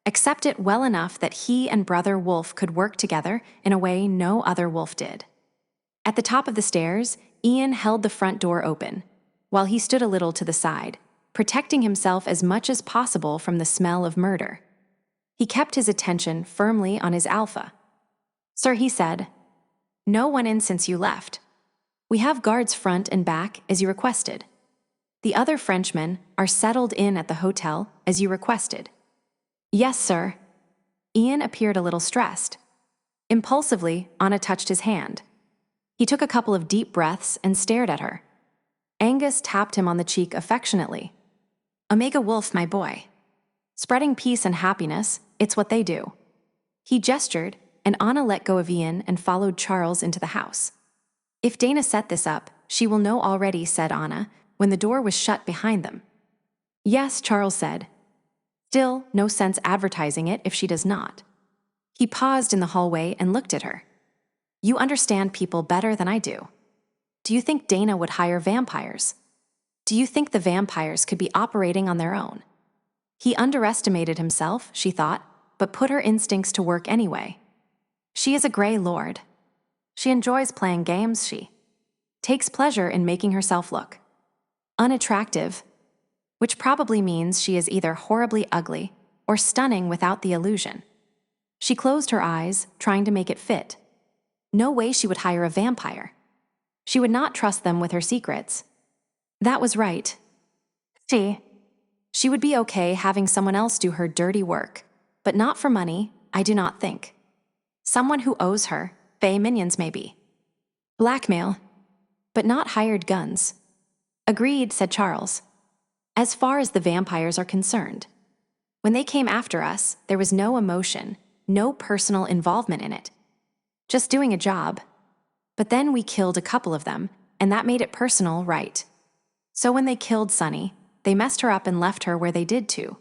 Accept it well enough that he and Brother Wolf could work together in a way no other wolf did. At the top of the stairs, Ian held the front door open, while he stood a little to the side, protecting himself as much as possible from the smell of murder. He kept his attention firmly on his alpha. Sir, he said, no one in since you left. We have guards front and back as you requested. The other Frenchmen are settled in at the hotel as you requested. Yes, sir. Ian appeared a little stressed. Impulsively, Anna touched his hand. He took a couple of deep breaths and stared at her. Angus tapped him on the cheek affectionately. Omega Wolf, my boy. Spreading peace and happiness, it's what they do. He gestured, and Anna let go of Ian and followed Charles into the house. If Dana set this up, she will know already, said Anna, when the door was shut behind them. Yes, Charles said. Still, no sense advertising it if she does not. He paused in the hallway and looked at her. You understand people better than I do. Do you think Dana would hire vampires? Do you think the vampires could be operating on their own? He underestimated himself, she thought, but put her instincts to work anyway. She is a Grey Lord. She enjoys playing games, she takes pleasure in making herself look unattractive, which probably means she is either horribly ugly or stunning without the illusion. She closed her eyes, trying to make it fit. No way she would hire a vampire. She would not trust them with her secrets. That was right. She would be okay having someone else do her dirty work, but not for money, I do not think. Someone who owes her, Fae minions maybe. Blackmail, but not hired guns. Agreed, said Charles. As far as the vampires are concerned. When they came after us, there was no emotion, no personal involvement in it. Just doing a job. But then we killed a couple of them, and that made it personal, right? So when they killed Sunny, they messed her up and left her where they did to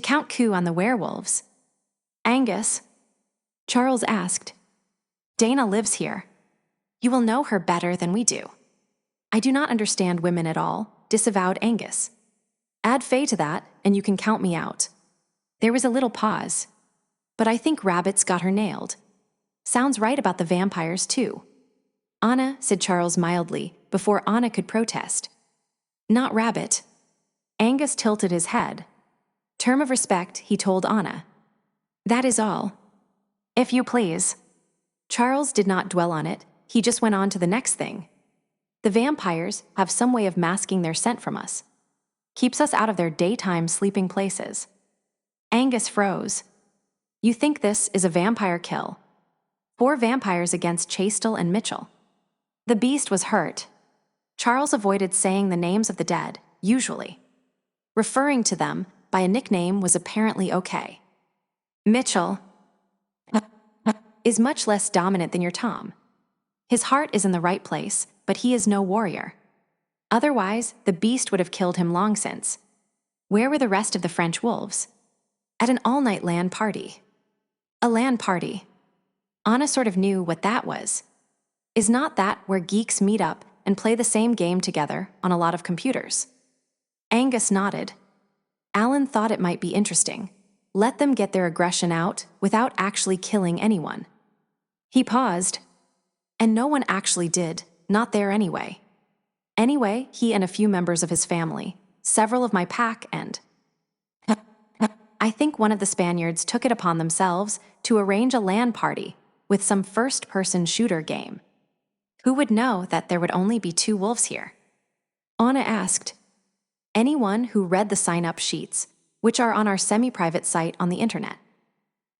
count coup on the werewolves. Angus? Charles asked. Dana lives here. You will know her better than we do. I do not understand women at all, disavowed Angus. Add Faye to that, and you can count me out. There was a little pause. But I think Rabbit's got her nailed. Sounds right about the vampires, too. Anna, said Charles mildly, before Anna could protest. Not Rabbit. Angus tilted his head. Term of respect, he told Anna. That is all. If you please. Charles did not dwell on it, he just went on to the next thing. The vampires have some way of masking their scent from us. Keeps us out of their daytime sleeping places. Angus froze. You think this is a vampire kill? 4 vampires against Chastel and Mitchell. The beast was hurt. Charles avoided saying the names of the dead, usually. Referring to them by a nickname was apparently okay. Mitchell is much less dominant than your Tom. His heart is in the right place, but he is no warrior. Otherwise, the beast would have killed him long since. Where were the rest of the French wolves? At an all-night LAN party. A LAN party. Anna sort of knew what that was. Is not that where geeks meet up and play the same game together on a lot of computers? Angus nodded. Alan thought it might be interesting. Let them get their aggression out without actually killing anyone. He paused. And no one actually did, not there anyway. Anyway, he and a few members of his family, several of my pack, and I think one of the Spaniards took it upon themselves to arrange a LAN party with some first-person shooter game. Who would know that there would only be 2 wolves here? Anna asked. Anyone who read the sign-up sheets, which are on our semi-private site on the internet.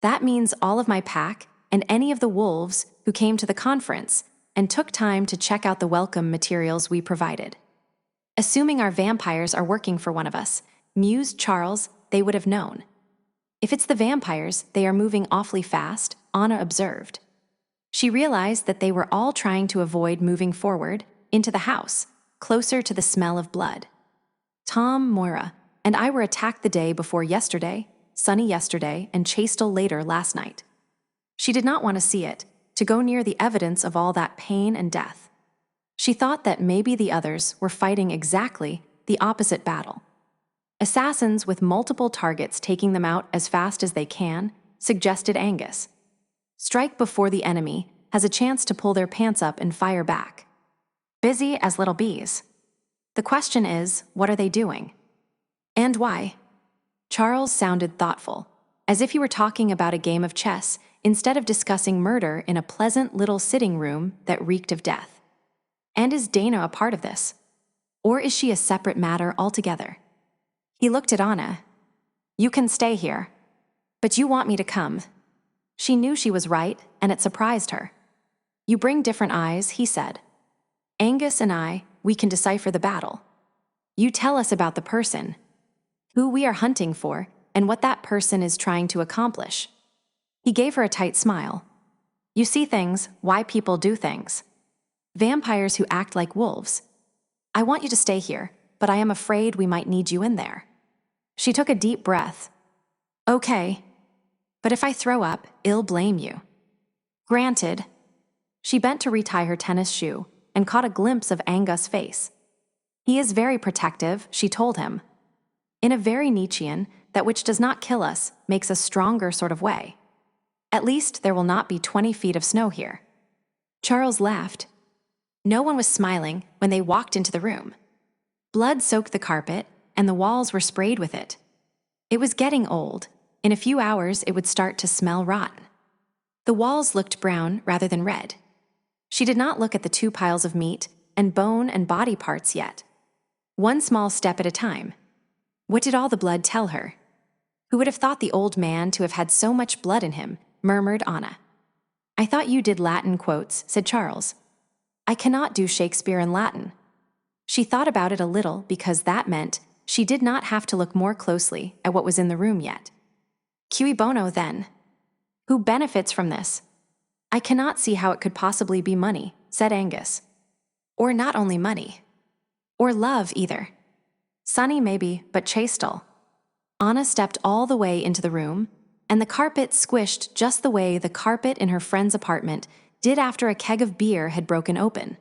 That means all of my pack and any of the wolves who came to the conference and took time to check out the welcome materials we provided. Assuming our vampires are working for one of us, mused Charles, they would have known. If it's the vampires, they are moving awfully fast, Anna observed. She realized that they were all trying to avoid moving forward, into the house, closer to the smell of blood. Tom, Moira, and I were attacked the day before yesterday, Sunny yesterday, and Chastel later last night. She did not want to see it, to go near the evidence of all that pain and death. She thought that maybe the others were fighting exactly the opposite battle. Assassins with multiple targets taking them out as fast as they can, suggested Angus. Strike before the enemy has a chance to pull their pants up and fire back. Busy as little bees. The question is, what are they doing? And why? Charles sounded thoughtful, as if he were talking about a game of chess instead of discussing murder in a pleasant little sitting room that reeked of death. And is Dana a part of this? Or is she a separate matter altogether? He looked at Anna. You can stay here. But you want me to come. She knew she was right, and it surprised her. You bring different eyes, he said. Angus and I, we can decipher the battle. You tell us about the person, who we are hunting for, and what that person is trying to accomplish. He gave her a tight smile. You see things, why people do things. Vampires who act like wolves. I want you to stay here, but I am afraid we might need you in there. She took a deep breath. Okay, but if I throw up, I'll blame you. Granted. She bent to retie her tennis shoe and caught a glimpse of Angus' face. He is very protective, she told him. In a very Nietzschean, that which does not kill us makes us stronger sort of way. At least there will not be 20 feet of snow here. Charles laughed. No one was smiling when they walked into the room. Blood soaked the carpet, and the walls were sprayed with it. It was getting old. In a few hours, it would start to smell rotten. The walls looked brown rather than red. She did not look at the 2 piles of meat and bone and body parts yet. One small step at a time. What did all the blood tell her? Who would have thought the old man to have had so much blood in him, murmured Anna. I thought you did Latin quotes, said Charles. I cannot do Shakespeare in Latin. She thought about it a little because that meant she did not have to look more closely at what was in the room yet. Cui bono, then? Who benefits from this? I cannot see how it could possibly be money, said Angus. Or not only money. Or love, either. Sunny, maybe, but Chastel. Anna stepped all the way into the room, and the carpet squished just the way the carpet in her friend's apartment did after a keg of beer had broken open.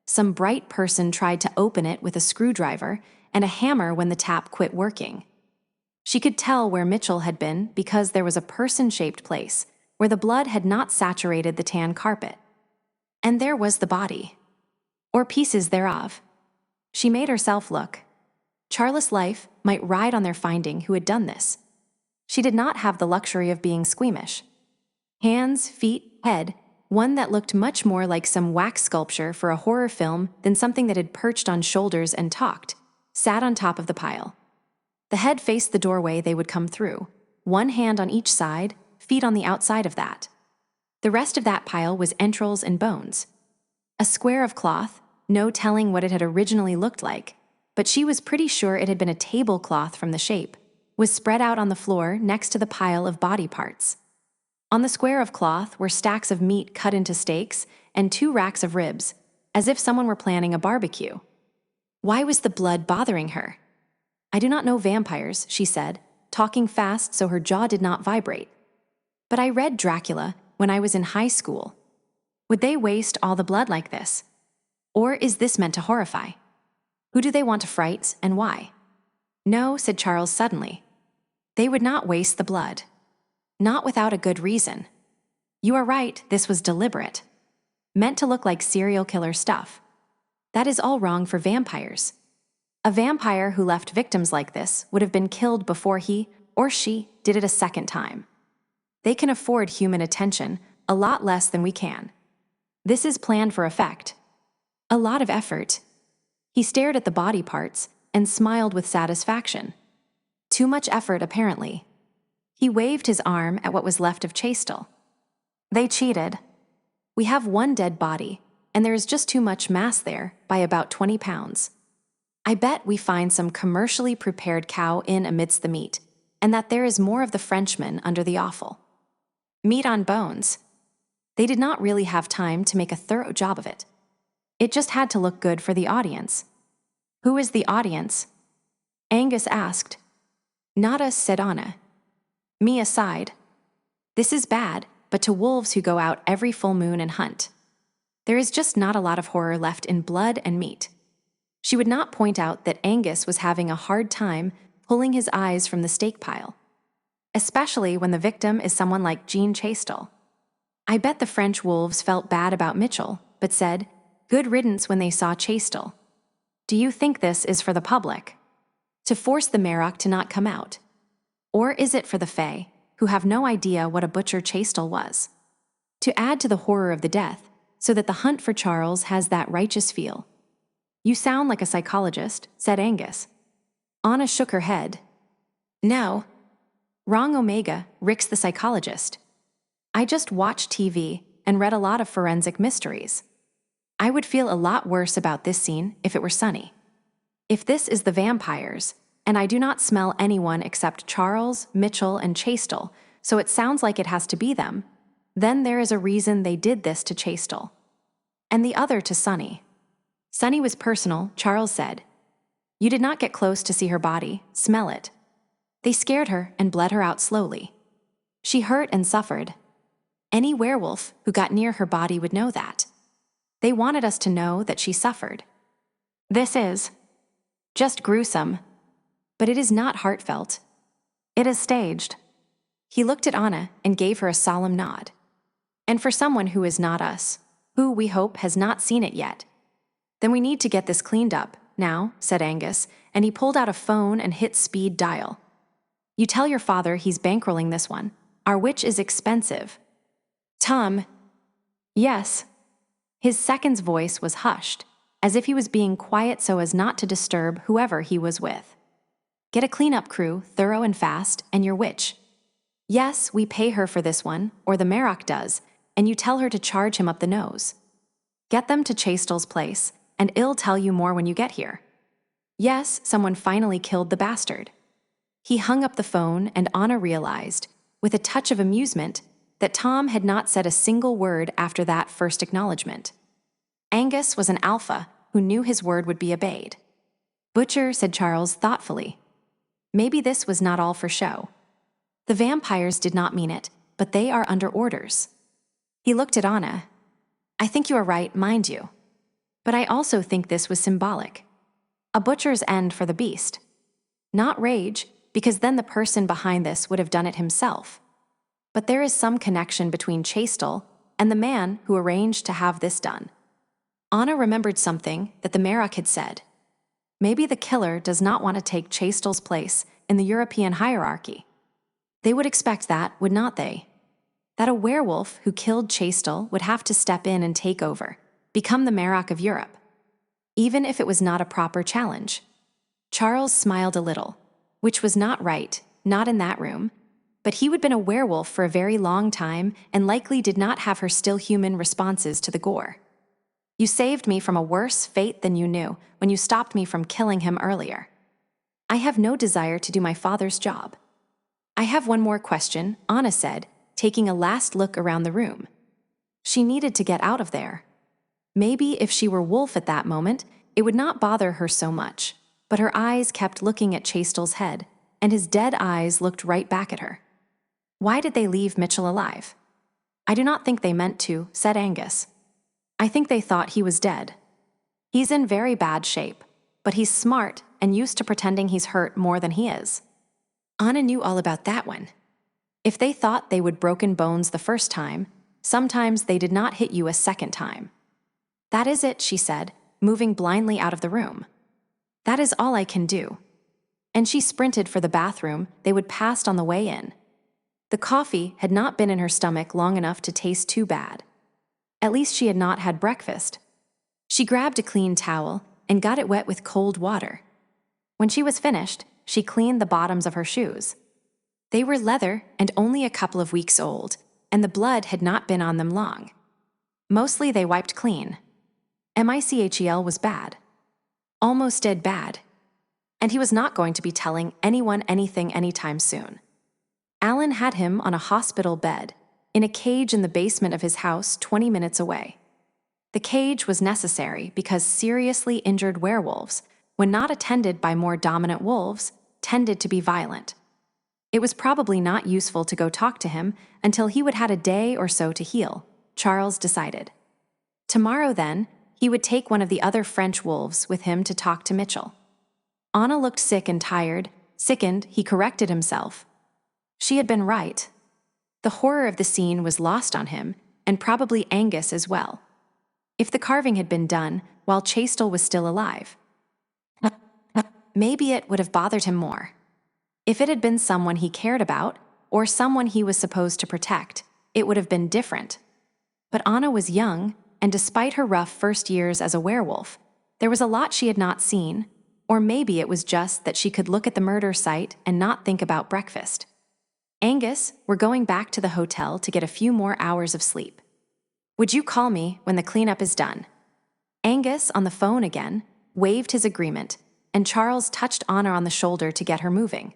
Some bright person tried to open it with a screwdriver and a hammer when the tap quit working. She could tell where Mitchell had been because there was a person-shaped place where the blood had not saturated the tan carpet. And there was the body. Or pieces thereof. She made herself look. Charles' life might ride on their finding who had done this. She did not have the luxury of being squeamish. Hands, feet, head, one that looked much more like some wax sculpture for a horror film than something that had perched on shoulders and talked, sat on top of the pile. The head faced the doorway they would come through, one hand on each side, feet on the outside of that. The rest of that pile was entrails and bones. A square of cloth, no telling what it had originally looked like, but she was pretty sure it had been a tablecloth from the shape, was spread out on the floor next to the pile of body parts. On the square of cloth were stacks of meat cut into steaks and 2 racks of ribs, as if someone were planning a barbecue. Why was the blood bothering her? "I do not know vampires," she said, talking fast so her jaw did not vibrate. "But I read Dracula when I was in high school. Would they waste all the blood like this? Or is this meant to horrify? Who do they want to fright and why?" "No," said Charles suddenly. "They would not waste the blood. Not without a good reason. You are right, this was deliberate. Meant to look like serial killer stuff. That is all wrong for vampires. A vampire who left victims like this would have been killed before he or she did it a second time. They can afford human attention a lot less than we can. This is planned for effect. A lot of effort." He stared at the body parts and smiled with satisfaction. Too much effort, apparently. He waved his arm at what was left of Chastel. "They cheated. We have one dead body, and there is just too much mass there by about 20 pounds. I bet we find some commercially prepared cow in amidst the meat, and that there is more of the Frenchman under the offal. Meat on bones. They did not really have time to make a thorough job of it. It just had to look good for the audience." "Who is the audience?" Angus asked. "Not us," said Anna. Me aside. This is bad, but to wolves who go out every full moon and hunt. There is just not a lot of horror left in blood and meat." She would not point out that Angus was having a hard time pulling his eyes from the steak pile, especially when the victim is someone like Jean Chastel. I bet the French wolves felt bad about Mitchell, but said, "Good riddance" when they saw Chastel. Do you think this is for the public? To force the Marrok to not come out? Or is it for the Fae, who have no idea what a butcher Chastel was? To add to the horror of the death, so that the hunt for Charles has that righteous feel. "You sound like a psychologist," said Angus. Anna shook her head. "No. Wrong Omega, Rick's the psychologist. I just watch TV and read a lot of forensic mysteries. I would feel a lot worse about this scene if it were sunny. If this is the vampires, and I do not smell anyone except Charles, Mitchell, and Chastel, so it sounds like it has to be them, then there is a reason they did this to Chastel. And the other to Sunny. Sunny was personal, Charles said. You did not get close to see her body, smell it. They scared her and bled her out slowly. She hurt and suffered. Any werewolf who got near her body would know that. They wanted us to know that she suffered. This is just gruesome, but it is not heartfelt. It is staged." He looked at Anna and gave her a solemn nod. "And for someone who is not us, who, we hope, has not seen it yet. Then we need to get this cleaned up, now," said Angus, and he pulled out a phone and hit speed dial. "You tell your father he's bankrolling this one. Our witch is expensive." "Tom." "Yes." His second's voice was hushed, as if he was being quiet so as not to disturb whoever he was with. "Get a cleanup crew, thorough and fast, and your witch. Yes, we pay her for this one, or the Marrok does, and you tell her to charge him up the nose. Get them to Chastel's place, and I'll tell you more when you get here. Yes, someone finally killed the bastard." He hung up the phone, and Anna realized, with a touch of amusement, that Tom had not said a single word after that first acknowledgement. Angus was an alpha who knew his word would be obeyed. "Butcher," said Charles thoughtfully. Maybe this was not all for show. The vampires did not mean it, but they are under orders. He looked at Anna. I think you are right, mind you. But I also think this was symbolic. A butcher's end for the beast. Not rage, because then the person behind this would have done it himself. But there is some connection between Chastel and the man who arranged to have this done. Anna remembered something that the Marrok had said. Maybe the killer does not want to take Chastel's place in the European hierarchy. They would expect that, would not they? That a werewolf who killed Chastel would have to step in and take over, become the Marrok of Europe, even if it was not a proper challenge. Charles smiled a little, which was not right, not in that room, but he had been a werewolf for a very long time and likely did not have her still human responses to the gore. You saved me from a worse fate than you knew when you stopped me from killing him earlier. I have no desire to do my father's job. I have one more question, Anna said, taking a last look around the room. She needed to get out of there. Maybe if she were Wolf at that moment, it would not bother her so much, but her eyes kept looking at Chastel's head, and his dead eyes looked right back at her. Why did they leave Mitchell alive? I do not think they meant to, said Angus. I think they thought he was dead. He's in very bad shape, but he's smart and used to pretending he's hurt more than he is. Anna knew all about that one. If they thought they would broken bones the first time, sometimes they did not hit you a second time. That is it, she said, moving blindly out of the room. That is all I can do. And she sprinted for the bathroom they would pass on the way in. The coffee had not been in her stomach long enough to taste too bad. At least she had not had breakfast. She grabbed a clean towel and got it wet with cold water. When she was finished, she cleaned the bottoms of her shoes. They were leather and only a couple of weeks old, and the blood had not been on them long. Mostly they wiped clean. Michael was bad. Almost dead bad. And he was not going to be telling anyone anything anytime soon. Alan had him on a hospital bed, in a cage in the basement of his house 20 minutes away. The cage was necessary because seriously injured werewolves, when not attended by more dominant wolves, tended to be violent. It was probably not useful to go talk to him until he would had a day or so to heal, Charles decided. Tomorrow, then, he would take one of the other French wolves with him to talk to Mitchell. Anna looked sick and tired, sickened, he corrected himself. She had been right. The horror of the scene was lost on him, and probably Angus as well. If the carving had been done while Chastel was still alive, maybe it would have bothered him more. If it had been someone he cared about, or someone he was supposed to protect, it would have been different. But Anna was young, and despite her rough first years as a werewolf, there was a lot she had not seen, or maybe it was just that she could look at the murder site and not think about breakfast. Angus, we're going back to the hotel to get a few more hours of sleep. Would you call me when the cleanup is done? Angus, on the phone again, waved his agreement, and Charles touched Anna on the shoulder to get her moving.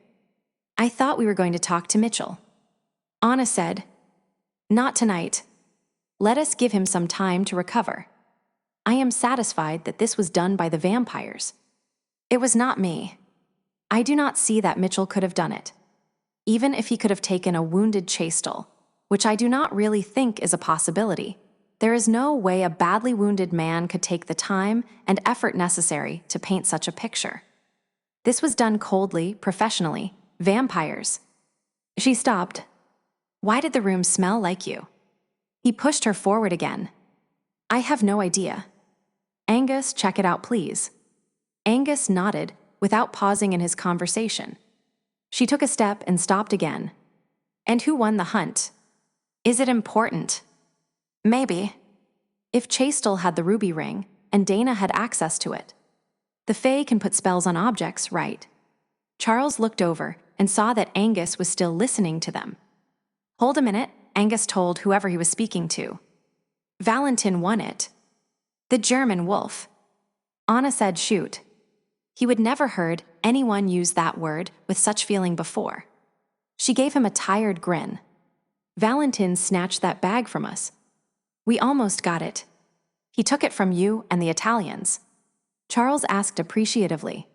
I thought we were going to talk to Mitchell. Anna said, Not tonight. Let us give him some time to recover. I am satisfied that this was done by the vampires. It was not me. I do not see that Mitchell could have done it. Even if he could have taken a wounded Chastel, which I do not really think is a possibility, there is no way a badly wounded man could take the time and effort necessary to paint such a picture. This was done coldly, professionally. Vampires. She stopped. Why did the room smell like you? He pushed her forward again. I have no idea. Angus, check it out, please. Angus nodded, without pausing in his conversation. She took a step and stopped again. And who won the hunt? Is it important? Maybe. If Chastel had the ruby ring, and Dana had access to it. The Fae can put spells on objects, right? Charles looked over and saw that Angus was still listening to them. Hold a minute, Angus told whoever he was speaking to. Valentin won it. The German wolf. Anna said shoot. He would never heard anyone use that word with such feeling before. She gave him a tired grin. Valentin snatched that bag from us. We almost got it. He took it from you and the Italians. Charles asked appreciatively.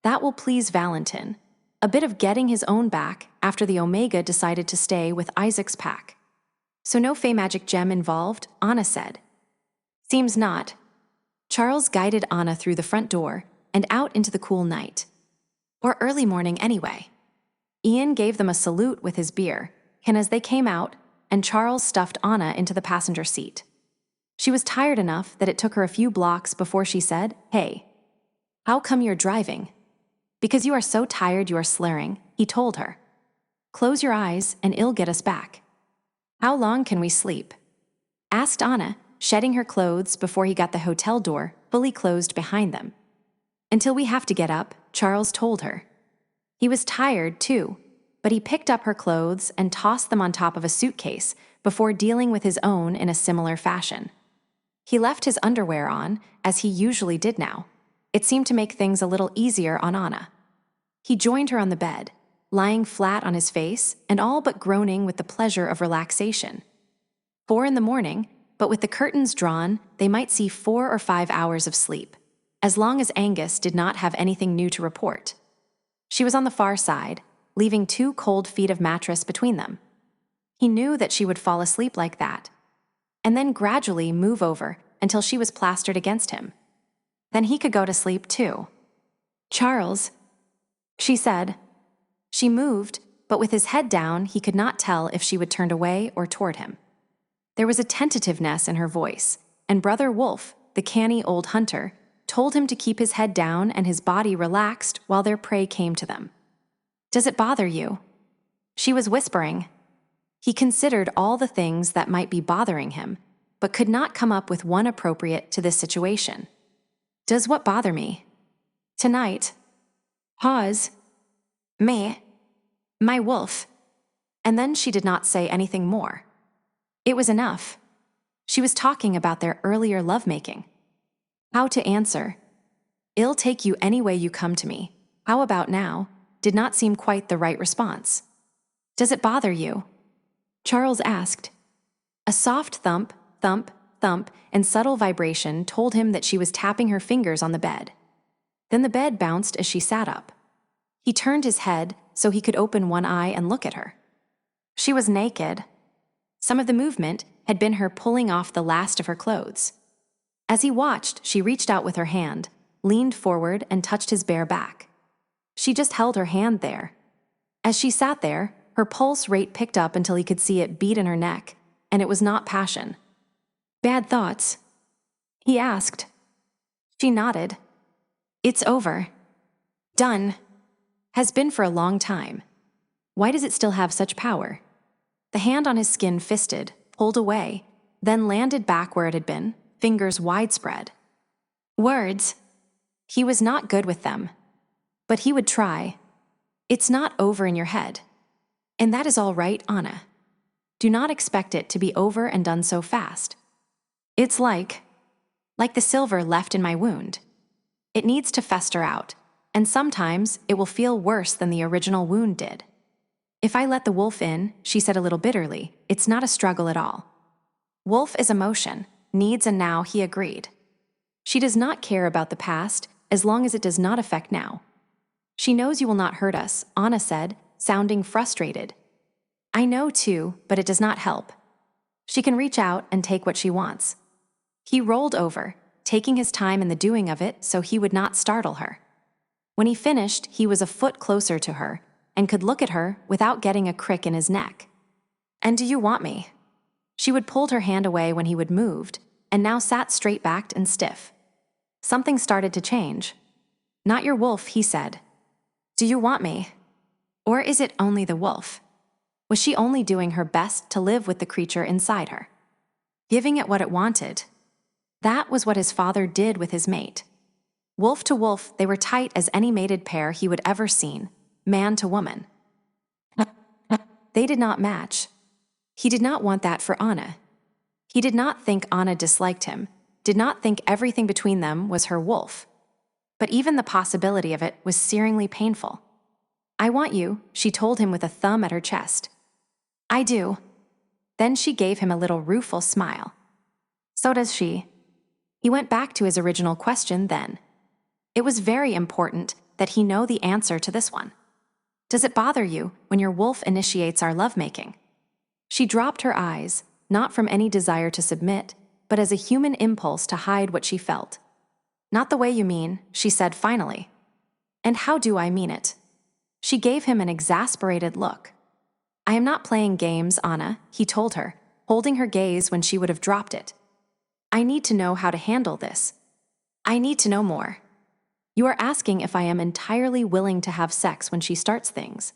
That will please Valentin. A bit of getting his own back after the Omega decided to stay with Isaac's pack. So no Fey magic gem involved, Anna said. Seems not. Charles guided Anna through the front door and out into the cool night. Or early morning anyway. Ian gave them a salute with his beer, and as they came out, and Charles stuffed Anna into the passenger seat. She was tired enough that it took her a few blocks before she said, "Hey, how come you're driving?" "Because you are so tired you are slurring," he told her. "Close your eyes and it'll get us back." "How long can we sleep?" asked Anna, shedding her clothes before he got the hotel door fully closed behind them. "Until we have to get up," Charles told her. He was tired, too, but he picked up her clothes and tossed them on top of a suitcase before dealing with his own in a similar fashion. He left his underwear on, as he usually did now. It seemed to make things a little easier on Anna. He joined her on the bed, lying flat on his face and all but groaning with the pleasure of relaxation. 4 a.m, but with the curtains drawn, they might see 4 or 5 hours of sleep, as long as Angus did not have anything new to report. She was on the far side, leaving 2 cold feet of mattress between them. He knew that she would fall asleep like that, and then gradually move over until she was plastered against him. Then he could go to sleep too. "Charles," she said. She moved, but with his head down, he could not tell if she would turn away or toward him. There was a tentativeness in her voice, and Brother Wolf, the canny old hunter, told him to keep his head down and his body relaxed while their prey came to them. "Does it bother you?" She was whispering. He considered all the things that might be bothering him, but could not come up with one appropriate to this situation. "Does what bother me?" "Tonight." Pause. "Me. My wolf." And then she did not say anything more. It was enough. She was talking about their earlier lovemaking. How to answer. "I'll take you any way you come to me. How about now?" did not seem quite the right response. "Does it bother you?" Charles asked. A soft thump, thump, thump, and subtle vibration told him that she was tapping her fingers on the bed. Then the bed bounced as she sat up. He turned his head so he could open one eye and look at her. She was naked. Some of the movement had been her pulling off the last of her clothes. As he watched, she reached out with her hand, leaned forward, and touched his bare back. She just held her hand there. As she sat there, her pulse rate picked up until he could see it beat in her neck, and it was not passion. "Bad thoughts?" he asked. She nodded. "It's over. Done. Has been for a long time. Why does it still have such power?" The hand on his skin fisted, pulled away, then landed back where it had been, fingers widespread. Words. He was not good with them. But he would try. "It's not over in your head. And that is all right, Anna. Do not expect it to be over and done so fast. It's like the silver left in my wound. It needs to fester out, and sometimes it will feel worse than the original wound did. If I let the wolf in," she said a little bitterly, "it's not a struggle at all. Wolf is emotion, needs, and now," he agreed. "She does not care about the past as long as it does not affect now. She knows you will not hurt us," Anna said, sounding frustrated. "I know too, but it does not help. She can reach out and take what she wants." He rolled over, taking his time in the doing of it so he would not startle her. When he finished, he was a foot closer to her and could look at her without getting a crick in his neck. "And do you want me?" She would pulled her hand away when he would moved, and now sat straight-backed and stiff. Something started to change. "Not your wolf," he said. "Do you want me? Or is it only the wolf?" Was she only doing her best to live with the creature inside her? Giving it what it wanted. That was what his father did with his mate. Wolf to wolf, they were tight as any mated pair he would ever seen, man to woman. They did not match. He did not want that for Anna. He did not think Anna disliked him, did not think everything between them was her wolf. But even the possibility of it was searingly painful. "I want you," she told him with a thumb at her chest. "I do." Then she gave him a little rueful smile. "So does she." He went back to his original question then. It was very important that he know the answer to this one. "Does it bother you when your wolf initiates our lovemaking?" She dropped her eyes, not from any desire to submit, but as a human impulse to hide what she felt. "Not the way you mean," she said finally. "And how do I mean it?" She gave him an exasperated look. "I am not playing games, Anna," he told her, holding her gaze when she would have dropped it. "I need to know how to handle this. I need to know more. You are asking if I am entirely willing to have sex when she starts things."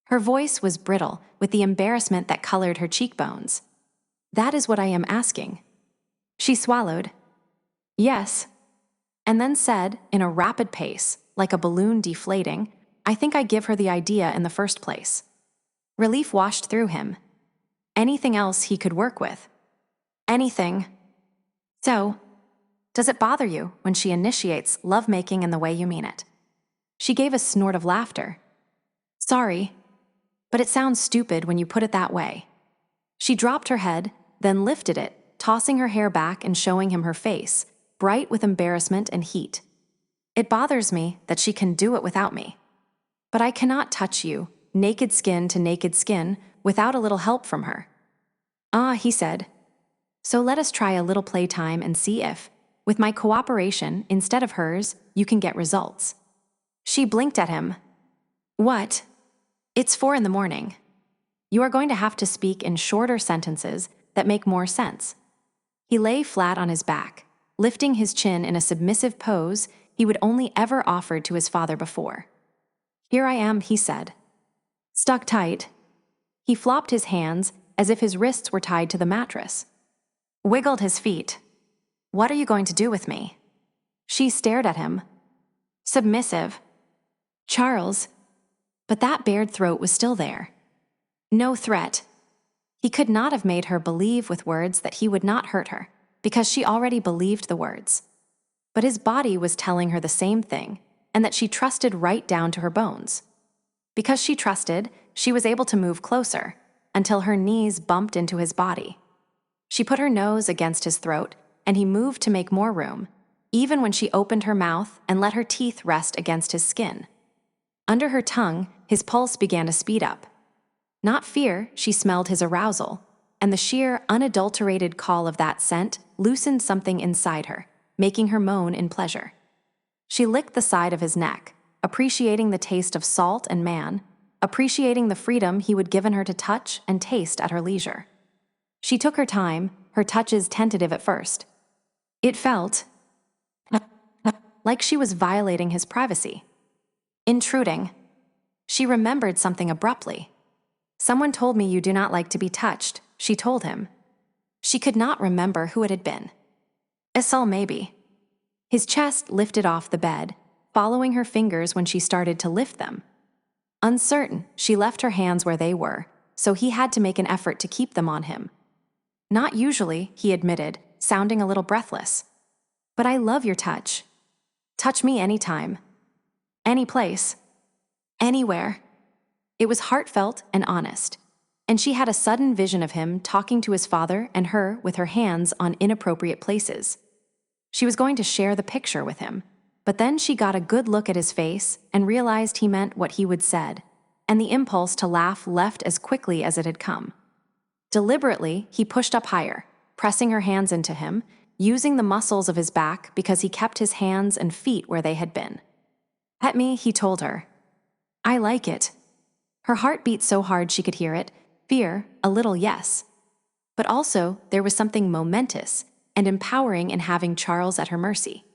Her voice was brittle, with the embarrassment that colored her cheekbones. "That is what I am asking." She swallowed. "Yes," and then said, in a rapid pace, like a balloon deflating, "I think I give her the idea in the first place." Relief washed through him. Anything else he could work with? Anything. "So, does it bother you when she initiates lovemaking in the way you mean it?" She gave a snort of laughter. "Sorry, but it sounds stupid when you put it that way." She dropped her head, then lifted it, tossing her hair back and showing him her face, bright with embarrassment and heat. "It bothers me that she can do it without me. But I cannot touch you, naked skin to naked skin, without a little help from her." "Ah," he said. "So let us try a little playtime and see if, with my cooperation instead of hers, you can get results." She blinked at him. "What?" "It's 4 a.m. You are going to have to speak in shorter sentences that make more sense." He lay flat on his back, lifting his chin in a submissive pose he would only ever offered to his father before. "Here I am," he said. "Stuck tight." He flopped his hands as if his wrists were tied to the mattress. Wiggled his feet. "What are you going to do with me?" She stared at him. Submissive. "Charles." But that bared throat was still there. No threat. He could not have made her believe with words that he would not hurt her, because she already believed the words. But his body was telling her the same thing, and that she trusted right down to her bones. Because she trusted, she was able to move closer, until her knees bumped into his body. She put her nose against his throat, and he moved to make more room, even when she opened her mouth and let her teeth rest against his skin. Under her tongue, his pulse began to speed up. Not fear, she smelled his arousal, and the sheer, unadulterated call of that scent loosened something inside her, making her moan in pleasure. She licked the side of his neck, appreciating the taste of salt and man, appreciating the freedom he would given her to touch and taste at her leisure. She took her time, her touches tentative at first. It felt like she was violating his privacy. Intruding. She remembered something abruptly. "Someone told me you do not like to be touched," she told him. She could not remember who it had been. Esal, maybe. His chest lifted off the bed, following her fingers when she started to lift them. Uncertain, she left her hands where they were, so he had to make an effort to keep them on him. "Not usually," he admitted, sounding a little breathless. "But I love your touch. Touch me anytime. Any place. Anywhere." It was heartfelt and honest, and she had a sudden vision of him talking to his father and her with her hands on inappropriate places. She was going to share the picture with him, but then she got a good look at his face and realized he meant what he would said, and the impulse to laugh left as quickly as it had come. Deliberately, he pushed up higher, pressing her hands into him, using the muscles of his back because he kept his hands and feet where they had been. "Pet me," he told her. "I like it." Her heart beat so hard she could hear it, fear, a little yes. But also, there was something momentous and empowering in having Charles at her mercy.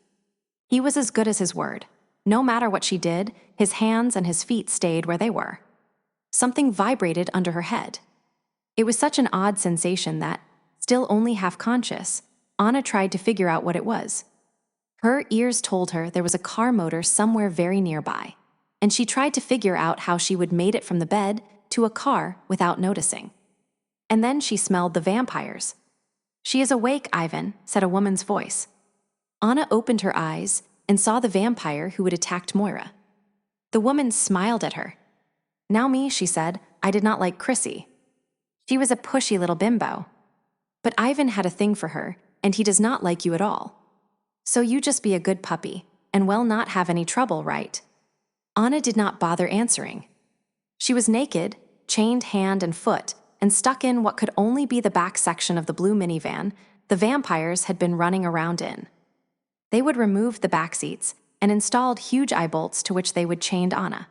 He was as good as his word. No matter what she did, his hands and his feet stayed where they were. Something vibrated under her head. It was such an odd sensation that, still only half-conscious, Anna tried to figure out what it was. Her ears told her there was a car motor somewhere very nearby, and she tried to figure out how she would made it from the bed to a car without noticing. And then she smelled the vampires. "She is awake, Ivan," said a woman's voice. Anna opened her eyes and saw the vampire who had attacked Moira. The woman smiled at her. "Now me," she said, "I did not like Chrissy. She was a pushy little bimbo. But Ivan had a thing for her, and he does not like you at all. So you just be a good puppy, and well not have any trouble, right?" Anna did not bother answering. She was naked, chained hand and foot, and stuck in what could only be the back section of the blue minivan, the vampires had been running around in. They would remove the back seats and installed huge eye bolts to which they would chain Anna.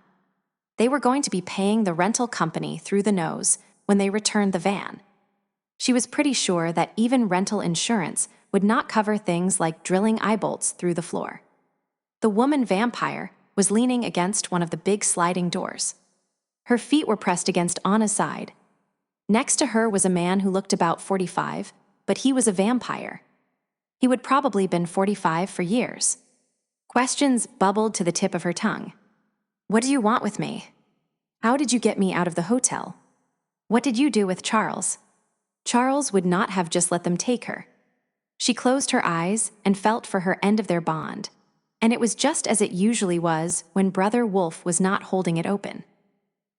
They were going to be paying the rental company through the nose when they returned the van. She was pretty sure that even rental insurance would not cover things like drilling eye bolts through the floor. The woman vampire was leaning against one of the big sliding doors. Her feet were pressed against Anna's side. Next to her was a man who looked about 45, but he was a vampire. He would probably been 45 for years. Questions bubbled to the tip of her tongue. What do you want with me? How did you get me out of the hotel? What did you do with Charles? Charles would not have just let them take her. She closed her eyes and felt for her end of their bond, and it was just as it usually was when Brother Wolf was not holding it open.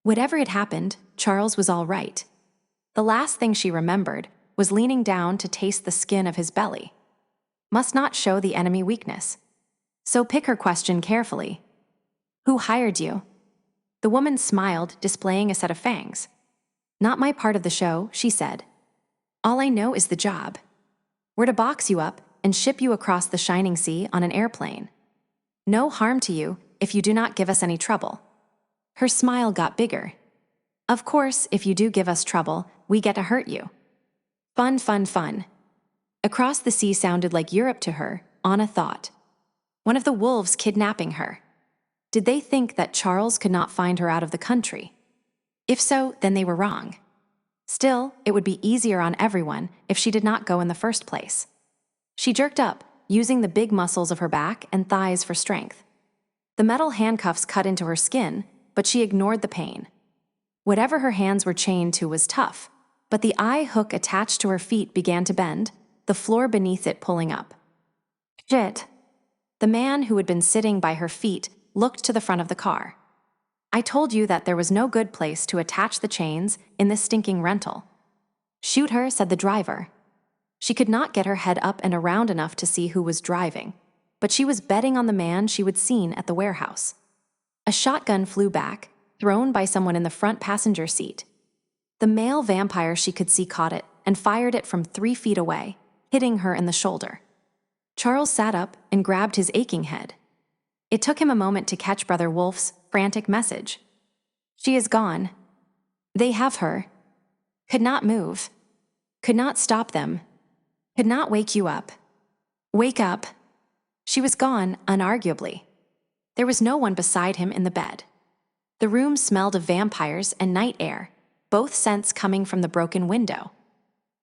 Whatever had happened, Charles was all right. The last thing she remembered was leaning down to taste the skin of his belly. Must not show the enemy weakness. So pick her question carefully. Who hired you? The woman smiled, displaying a set of fangs. Not my part of the show, she said. All I know is the job. We're to box you up and ship you across the shining sea on an airplane. No harm to you if you do not give us any trouble. Her smile got bigger. Of course, if you do give us trouble, we get to hurt you. Fun, fun, fun. Across the sea sounded like Europe to her, Anna thought. One of the wolves kidnapping her. Did they think that Charles could not find her out of the country? If so, then they were wrong. Still, it would be easier on everyone if she did not go in the first place. She jerked up, using the big muscles of her back and thighs for strength. The metal handcuffs cut into her skin, but she ignored the pain. Whatever her hands were chained to was tough, but the eye hook attached to her feet began to bend, the floor beneath it pulling up. Shit. The man who had been sitting by her feet looked to the front of the car. I told you that there was no good place to attach the chains in this stinking rental. Shoot her, said the driver. She could not get her head up and around enough to see who was driving, but she was betting on the man she would seen at the warehouse. A shotgun flew back, thrown by someone in the front passenger seat. The male vampire she could see caught it and fired it from 3 feet away, hitting her in the shoulder. Charles sat up and grabbed his aching head. It took him a moment to catch Brother Wolf's frantic message. She is gone. They have her. Could not move. Could not stop them. Could not wake you up. Wake up. She was gone, unarguably. There was no one beside him in the bed. The room smelled of vampires and night air, both scents coming from the broken window.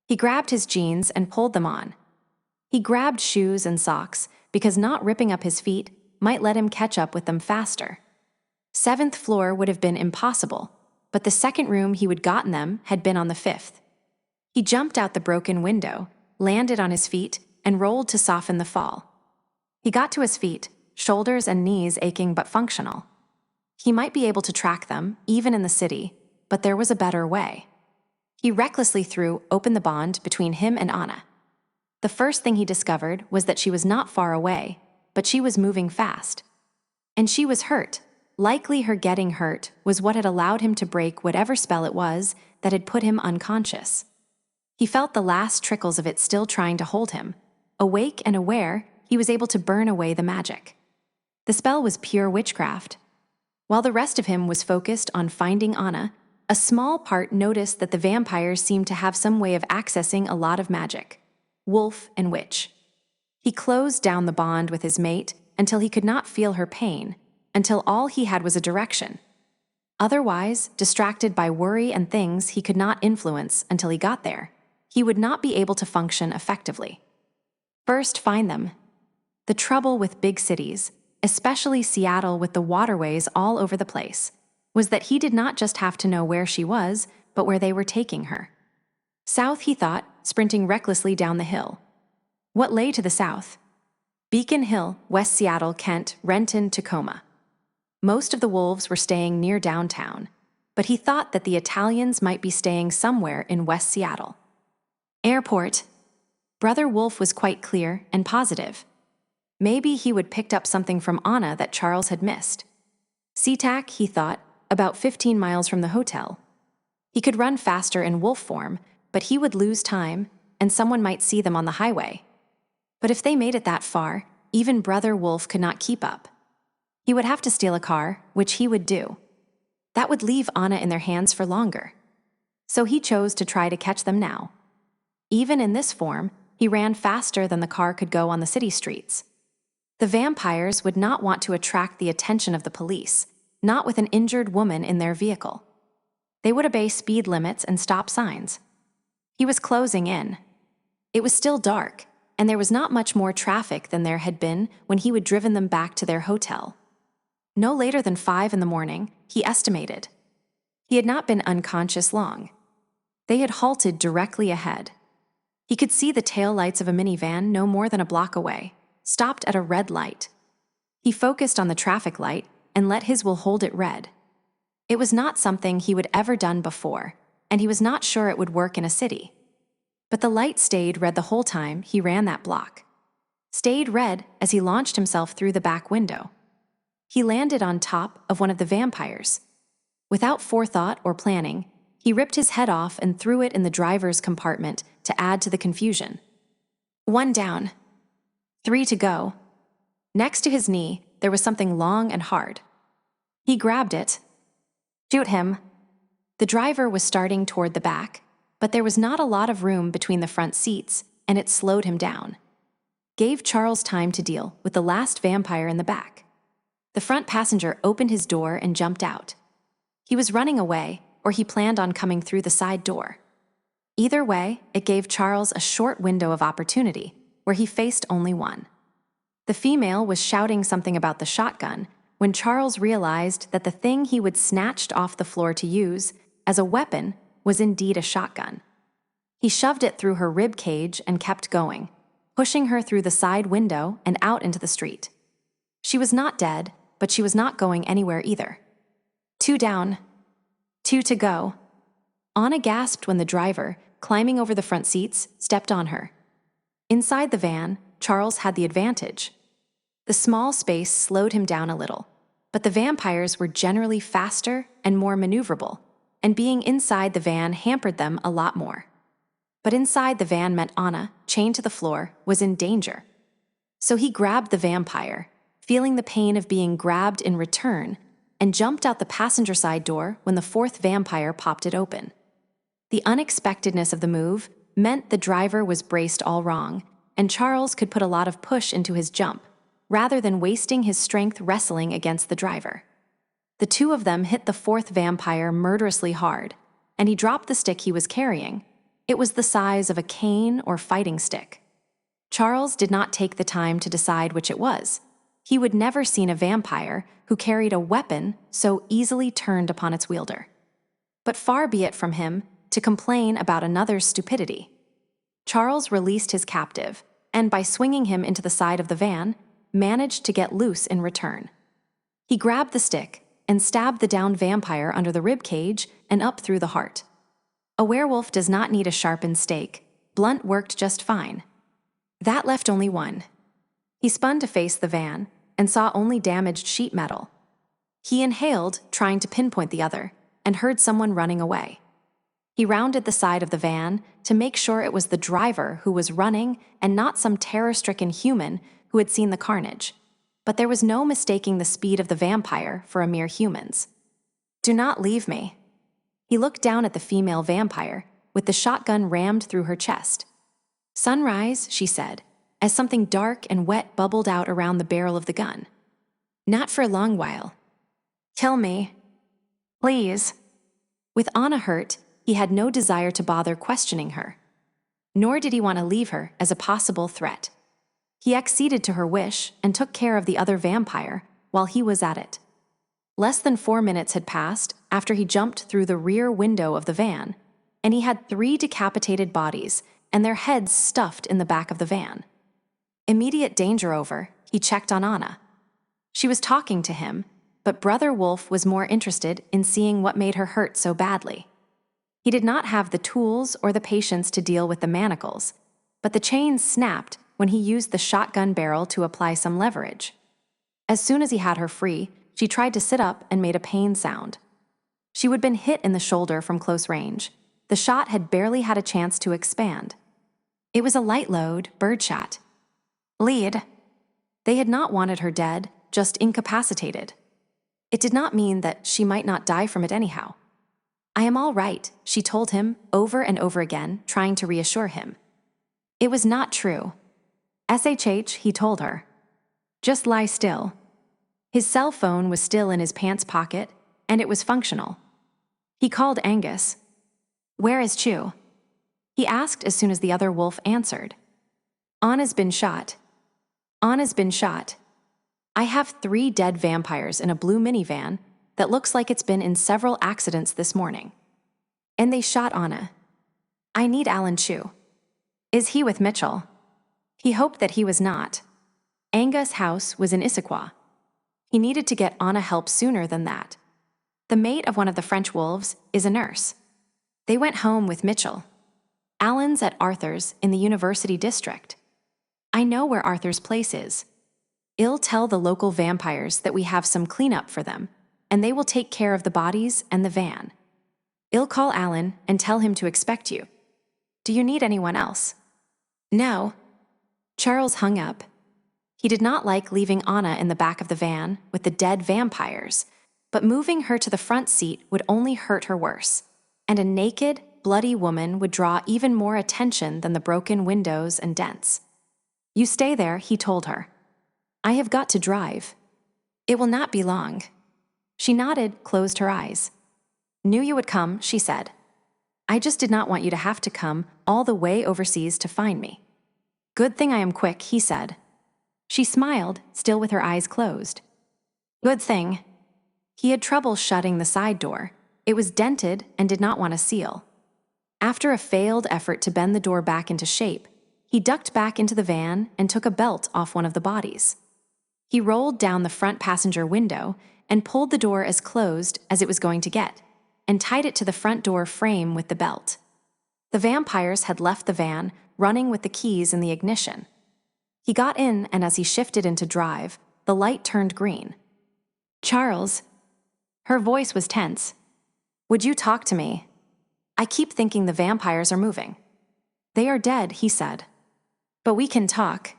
He grabbed his jeans and pulled them on. He grabbed shoes and socks because not ripping up his feet might let him catch up with them faster. 7th floor would have been impossible, but the second room he would gotten them had been on the 5th. He jumped out the broken window, landed on his feet, and rolled to soften the fall. He got to his feet, shoulders and knees aching but functional. He might be able to track them, even in the city, but there was a better way. He recklessly threw open the bond between him and Anna. The first thing he discovered was that she was not far away, but she was moving fast. And she was hurt. Likely her getting hurt was what had allowed him to break whatever spell it was that had put him unconscious. He felt the last trickles of it still trying to hold him. Awake and aware, he was able to burn away the magic. The spell was pure witchcraft. While the rest of him was focused on finding Anna, a small part noticed that the vampires seemed to have some way of accessing a lot of magic. Wolf and witch. He closed down the bond with his mate until he could not feel her pain, until all he had was a direction. Otherwise, distracted by worry and things he could not influence until he got there, he would not be able to function effectively. First, find them. The trouble with big cities, especially Seattle with the waterways all over the place, was that he did not just have to know where she was, but where they were taking her. South, he thought, sprinting recklessly down the hill. What lay to the south? Beacon Hill, West Seattle, Kent, Renton, Tacoma. Most of the wolves were staying near downtown, but he thought that the Italians might be staying somewhere in West Seattle. Airport. Brother Wolf was quite clear and positive. Maybe he would picked up something from Anna that Charles had missed. SeaTac, he thought, about 15 miles from the hotel. He could run faster in wolf form, but he would lose time, and someone might see them on the highway. But if they made it that far, even Brother Wolf could not keep up. He would have to steal a car, which he would do. That would leave Anna in their hands for longer. So he chose to try to catch them now. Even in this form, he ran faster than the car could go on the city streets. The vampires would not want to attract the attention of the police, not with an injured woman in their vehicle. They would obey speed limits and stop signs. He was closing in. It was still dark, and there was not much more traffic than there had been when he would driven them back to their hotel. No later than 5 in the morning, he estimated. He had not been unconscious long. They had halted directly ahead. He could see the taillights of a minivan no more than a block away, stopped at a red light. He focused on the traffic light and let his will hold it red. It was not something he would ever done before, and he was not sure it would work in a city. But the light stayed red the whole time he ran that block. Stayed red as he launched himself through the back window. He landed on top of one of the vampires. Without forethought or planning, he ripped his head off and threw it in the driver's compartment to add to the confusion. 1 down. 3 to go. Next to his knee, there was something long and hard. He grabbed it. Shoot him. The driver was starting toward the back, but there was not a lot of room between the front seats, and it slowed him down. Gave Charles time to deal with the last vampire in the back. The front passenger opened his door and jumped out. He was running away, or he planned on coming through the side door. Either way, it gave Charles a short window of opportunity, where he faced only one. The female was shouting something about the shotgun when Charles realized that the thing he would snatched off the floor to use as a weapon was indeed a shotgun. He shoved it through her rib cage and kept going, pushing her through the side window and out into the street. She was not dead, but she was not going anywhere either. 2 down. 2 to go. Anna gasped when the driver, climbing over the front seats, stepped on her. Inside the van, Charles had the advantage. The small space slowed him down a little, but the vampires were generally faster and more maneuverable, and being inside the van hampered them a lot more. But inside the van meant Anna, chained to the floor, was in danger. So he grabbed the vampire, feeling the pain of being grabbed in return, and jumped out the passenger side door when the 4th vampire popped it open. The unexpectedness of the move meant the driver was braced all wrong, and Charles could put a lot of push into his jump, rather than wasting his strength wrestling against the driver. The 2 of them hit the 4th vampire murderously hard, and he dropped the stick he was carrying. It was the size of a cane or fighting stick. Charles did not take the time to decide which it was. He would never seen a vampire who carried a weapon so easily turned upon its wielder. But far be it from him to complain about another's stupidity. Charles released his captive, and by swinging him into the side of the van, managed to get loose in return. He grabbed the stick and stabbed the downed vampire under the rib cage and up through the heart. A werewolf does not need a sharpened stake. Blunt worked just fine. That left only one. He spun to face the van and saw only damaged sheet metal. He inhaled, trying to pinpoint the other, and heard someone running away. He rounded the side of the van to make sure it was the driver who was running and not some terror-stricken human who had seen the carnage. But there was no mistaking the speed of the vampire for a mere human's. "Do not leave me." He looked down at the female vampire, with the shotgun rammed through her chest. "Sunrise," she said, as something dark and wet bubbled out around the barrel of the gun. "Not for a long while. Kill me. Please." With Anna hurt, he had no desire to bother questioning her. Nor did he want to leave her as a possible threat. He acceded to her wish and took care of the other vampire while he was at it. Less than 4 minutes had passed after he jumped through the rear window of the van, and he had 3 decapitated bodies and their heads stuffed in the back of the van. Immediate danger over, he checked on Anna. She was talking to him, but Brother Wolf was more interested in seeing what made her hurt so badly. He did not have the tools or the patience to deal with the manacles, but the chains snapped when he used the shotgun barrel to apply some leverage. As soon as he had her free, she tried to sit up and made a pain sound. She had been hit in the shoulder from close range. The shot had barely had a chance to expand. It was a light load, birdshot. Lead. They had not wanted her dead, just incapacitated. It did not mean that she might not die from it anyhow. I am all right, she told him over and over again, trying to reassure him. It was not true. SHH, he told her. Just lie still. His cell phone was still in his pants pocket, and it was functional. He called Angus. Where is Chew? He asked as soon as the other wolf answered. Anna's been shot. Anna's been shot. I have 3 dead vampires in a blue minivan that looks like it's been in several accidents this morning. And they shot Anna. I need Alan Chew. Is he with Mitchell? He hoped that he was not. Angus' house was in Issaquah. He needed to get Anna help sooner than that. The mate of one of the French wolves is a nurse. They went home with Mitchell. Alan's at Arthur's in the University District. I know where Arthur's place is. I'll tell the local vampires that we have some cleanup for them, and they will take care of the bodies and the van. I'll call Alan and tell him to expect you. Do you need anyone else? No. Charles hung up. He did not like leaving Anna in the back of the van with the dead vampires, but moving her to the front seat would only hurt her worse, and a naked, bloody woman would draw even more attention than the broken windows and dents. You stay there, he told her. I have got to drive. It will not be long. She nodded, closed her eyes. Knew you would come, she said. I just did not want you to have to come all the way overseas to find me. Good thing I am quick, he said. She smiled, still with her eyes closed. Good thing. He had trouble shutting the side door. It was dented and did not want to seal. After a failed effort to bend the door back into shape, he ducked back into the van and took a belt off one of the bodies. He rolled down the front passenger window and pulled the door as closed as it was going to get, and tied it to the front door frame with the belt. The vampires had left the van, running with the keys in the ignition. He got in, and as he shifted into drive, the light turned green. Charles. Her voice was tense. Would you talk to me? I keep thinking the vampires are moving. They are dead, he said. But we can talk.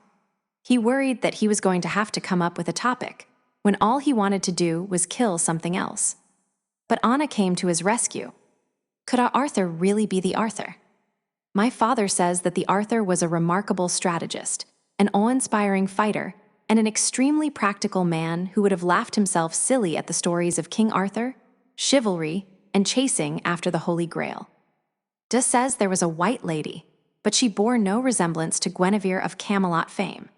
He worried that he was going to have to come up with a topic, when all he wanted to do was kill something else. But Anna came to his rescue. Could our Arthur really be the Arthur? My father says that the Arthur was a remarkable strategist, an awe-inspiring fighter, and an extremely practical man who would have laughed himself silly at the stories of King Arthur, chivalry, and chasing after the Holy Grail. Des says there was a white lady, but she bore no resemblance to Guinevere of Camelot fame.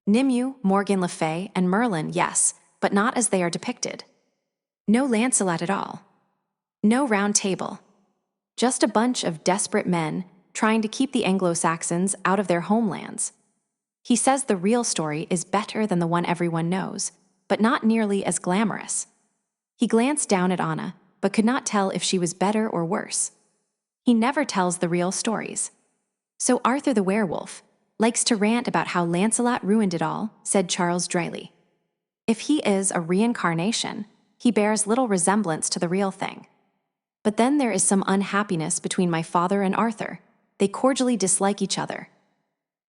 Nimue, Morgan Le Fay, and Merlin, yes, but not as they are depicted. No Lancelot at all. No Round Table. Just a bunch of desperate men trying to keep the Anglo-Saxons out of their homelands. He says the real story is better than the one everyone knows, but not nearly as glamorous. He glanced down at Anna, but could not tell if she was better or worse. He never tells the real stories. So Arthur the werewolf likes to rant about how Lancelot ruined it all, said Charles dryly. If he is a reincarnation, he bears little resemblance to the real thing. But then there is some unhappiness between my father and Arthur. They cordially dislike each other.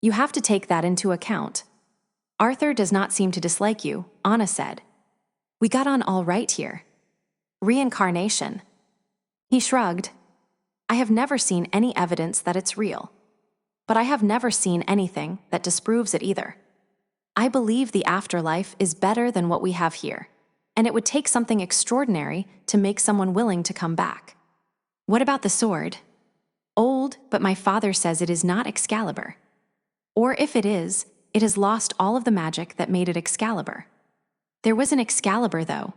You have to take that into account. Arthur does not seem to dislike you, Anna said. We got on all right here. Reincarnation. He shrugged. I have never seen any evidence that it's real. But I have never seen anything that disproves it either. I believe the afterlife is better than what we have here, and it would take something extraordinary to make someone willing to come back. What about the sword? Old, but my father says it is not Excalibur. Or if it is, it has lost all of the magic that made it Excalibur. There was an Excalibur, though.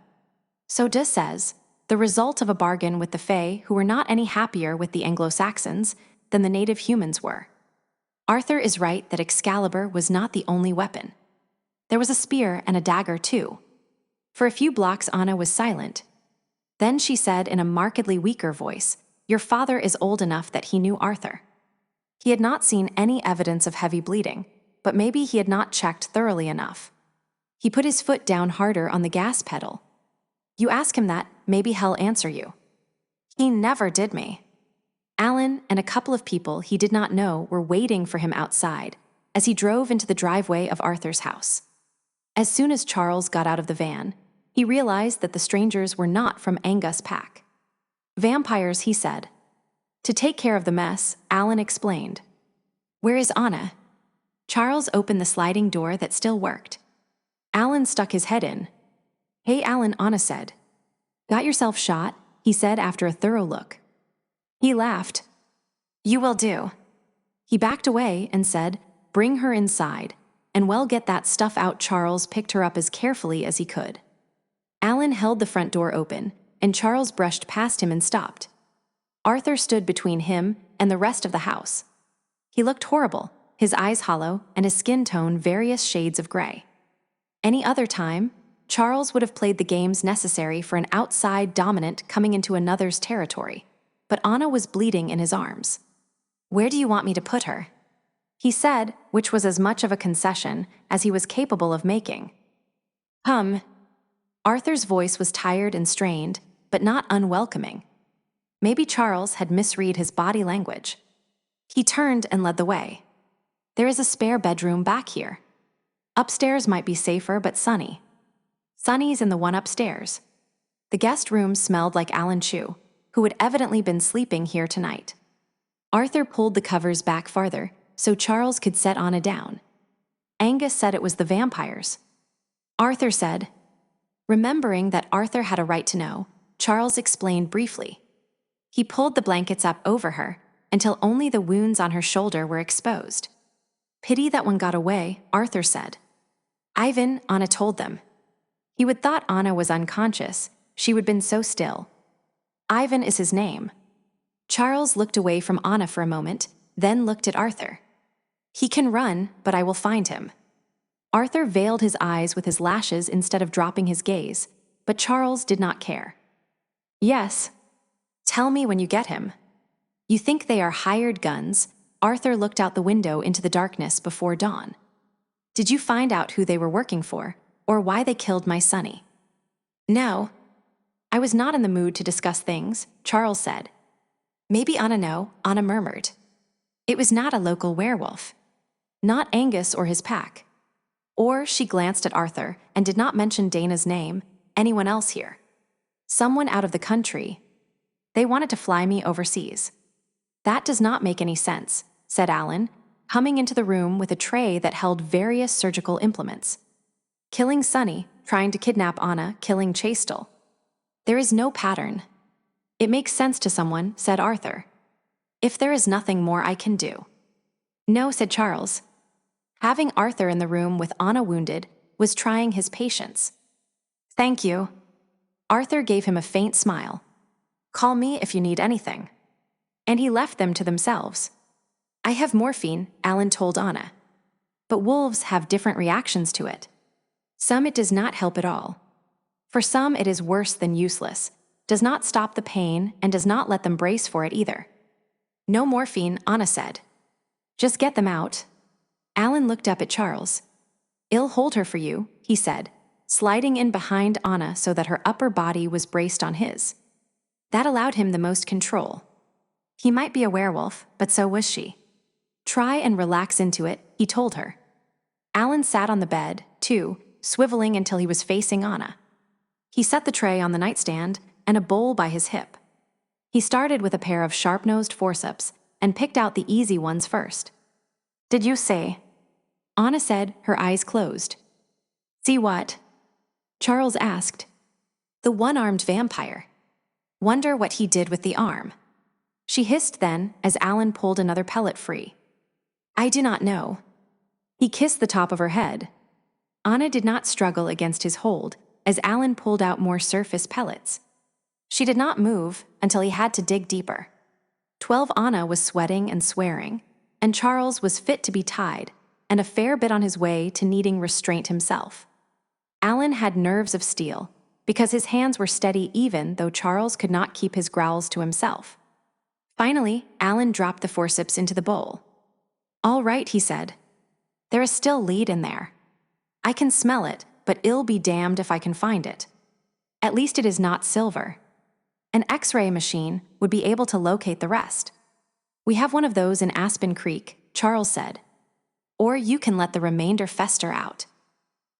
So Des says, the result of a bargain with the Fae who were not any happier with the Anglo-Saxons than the native humans were. Arthur is right that Excalibur was not the only weapon. There was a spear and a dagger, too. For a few blocks Anna was silent. Then she said in a markedly weaker voice, Your father is old enough that he knew Arthur. He had not seen any evidence of heavy bleeding, but maybe he had not checked thoroughly enough. He put his foot down harder on the gas pedal. You ask him that, maybe he'll answer you. He never did me. Alan and a couple of people he did not know were waiting for him outside as he drove into the driveway of Arthur's house. As soon as Charles got out of the van, he realized that the strangers were not from Angus' pack. Vampires, he said. To take care of the mess, Alan explained. Where is Anna? Charles opened the sliding door that still worked. Alan stuck his head in. Hey, Alan, Anna said. Got yourself shot, he said after a thorough look. He laughed. You will do. He backed away and said, Bring her inside, and well, get that stuff out. Charles picked her up as carefully as he could. Alan held the front door open, and Charles brushed past him and stopped. Arthur stood between him and the rest of the house. He looked horrible, his eyes hollow and his skin tone various shades of gray. Any other time, Charles would have played the games necessary for an outside dominant coming into another's territory, but Anna was bleeding in his arms. Where do you want me to put her? He said, which was as much of a concession as he was capable of making. Arthur's voice was tired and strained, but not unwelcoming. Maybe Charles had misread his body language. He turned and led the way. There is a spare bedroom back here. Upstairs might be safer, but Sunny. Sunny's in the one upstairs. The guest room smelled like Alan Chew, who had evidently been sleeping here tonight. Arthur pulled the covers back farther so Charles could set Anna down. Angus said it was the vampires. Arthur said. Remembering that Arthur had a right to know, Charles explained briefly. He pulled the blankets up over her until only the wounds on her shoulder were exposed. Pity that one got away, Arthur said. Ivan, Anna told them. He would thought Anna was unconscious. She would been so still. Ivan is his name. Charles looked away from Anna for a moment, then looked at Arthur. He can run, but I will find him. Arthur veiled his eyes with his lashes instead of dropping his gaze, but Charles did not care. Yes. Tell me when you get him. You think they are hired guns? Arthur looked out the window into the darkness before dawn. Did you find out who they were working for, or why they killed my Sonny? No. I was not in the mood to discuss things, Charles said. Maybe Anna know, Anna murmured. It was not a local werewolf. Not Angus or his pack. Or she glanced at Arthur and did not mention Dana's name, anyone else here. Someone out of the country. They wanted to fly me overseas. That does not make any sense, said Alan, coming into the room with a tray that held various surgical implements. Killing Sonny, trying to kidnap Anna, killing Chastel. There is no pattern. It makes sense to someone, said Arthur. If there is nothing more I can do. No, said Charles. Having Arthur in the room with Anna wounded was trying his patience. Thank you. Arthur gave him a faint smile. Call me if you need anything. And he left them to themselves. I have morphine, Alan told Anna. But wolves have different reactions to it. Some it does not help at all. For some it is worse than useless, does not stop the pain, and does not let them brace for it either. No morphine, Anna said. Just get them out. Alan looked up at Charles. I'll hold her for you, he said, sliding in behind Anna so that her upper body was braced on his. That allowed him the most control. He might be a werewolf, but so was she. Try and relax into it, he told her. Alan sat on the bed, too, swiveling until he was facing Anna. He set the tray on the nightstand and a bowl by his hip. He started with a pair of sharp-nosed forceps and picked out the easy ones first. Did you say? Anna said, her eyes closed. See what? Charles asked. The one-armed vampire. Wonder what he did with the arm. She hissed then as Alan pulled another pellet free. I do not know. He kissed the top of her head. Anna did not struggle against his hold as Alan pulled out more surface pellets. She did not move until he had to dig deeper. 12 Anna was sweating and swearing, and Charles was fit to be tied, and a fair bit on his way to needing restraint himself. Alan had nerves of steel, because his hands were steady even though Charles could not keep his growls to himself. Finally, Alan dropped the forceps into the bowl. All right, he said. There is still lead in there. I can smell it, but I'll be damned if I can find it. At least it is not silver. An X-ray machine would be able to locate the rest. We have one of those in Aspen Creek, Charles said. Or you can let the remainder fester out.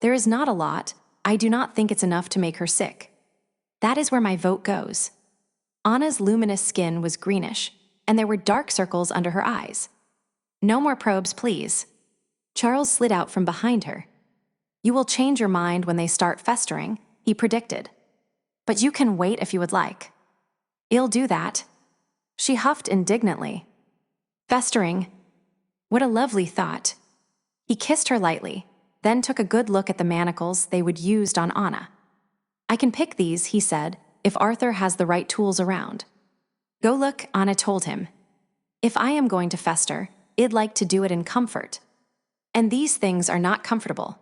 There is not a lot. I do not think it's enough to make her sick. That is where my vote goes. Anna's luminous skin was greenish, and there were dark circles under her eyes. No more probes, please. Charles slid out from behind her. You will change your mind when they start festering, he predicted. But you can wait if you would like. I'll do that. She huffed indignantly. Festering. What a lovely thought. He kissed her lightly, then took a good look at the manacles they would used on Anna. I can pick these, he said, if Arthur has the right tools around. Go look, Anna told him. If I am going to fester, I'd like to do it in comfort. And these things are not comfortable.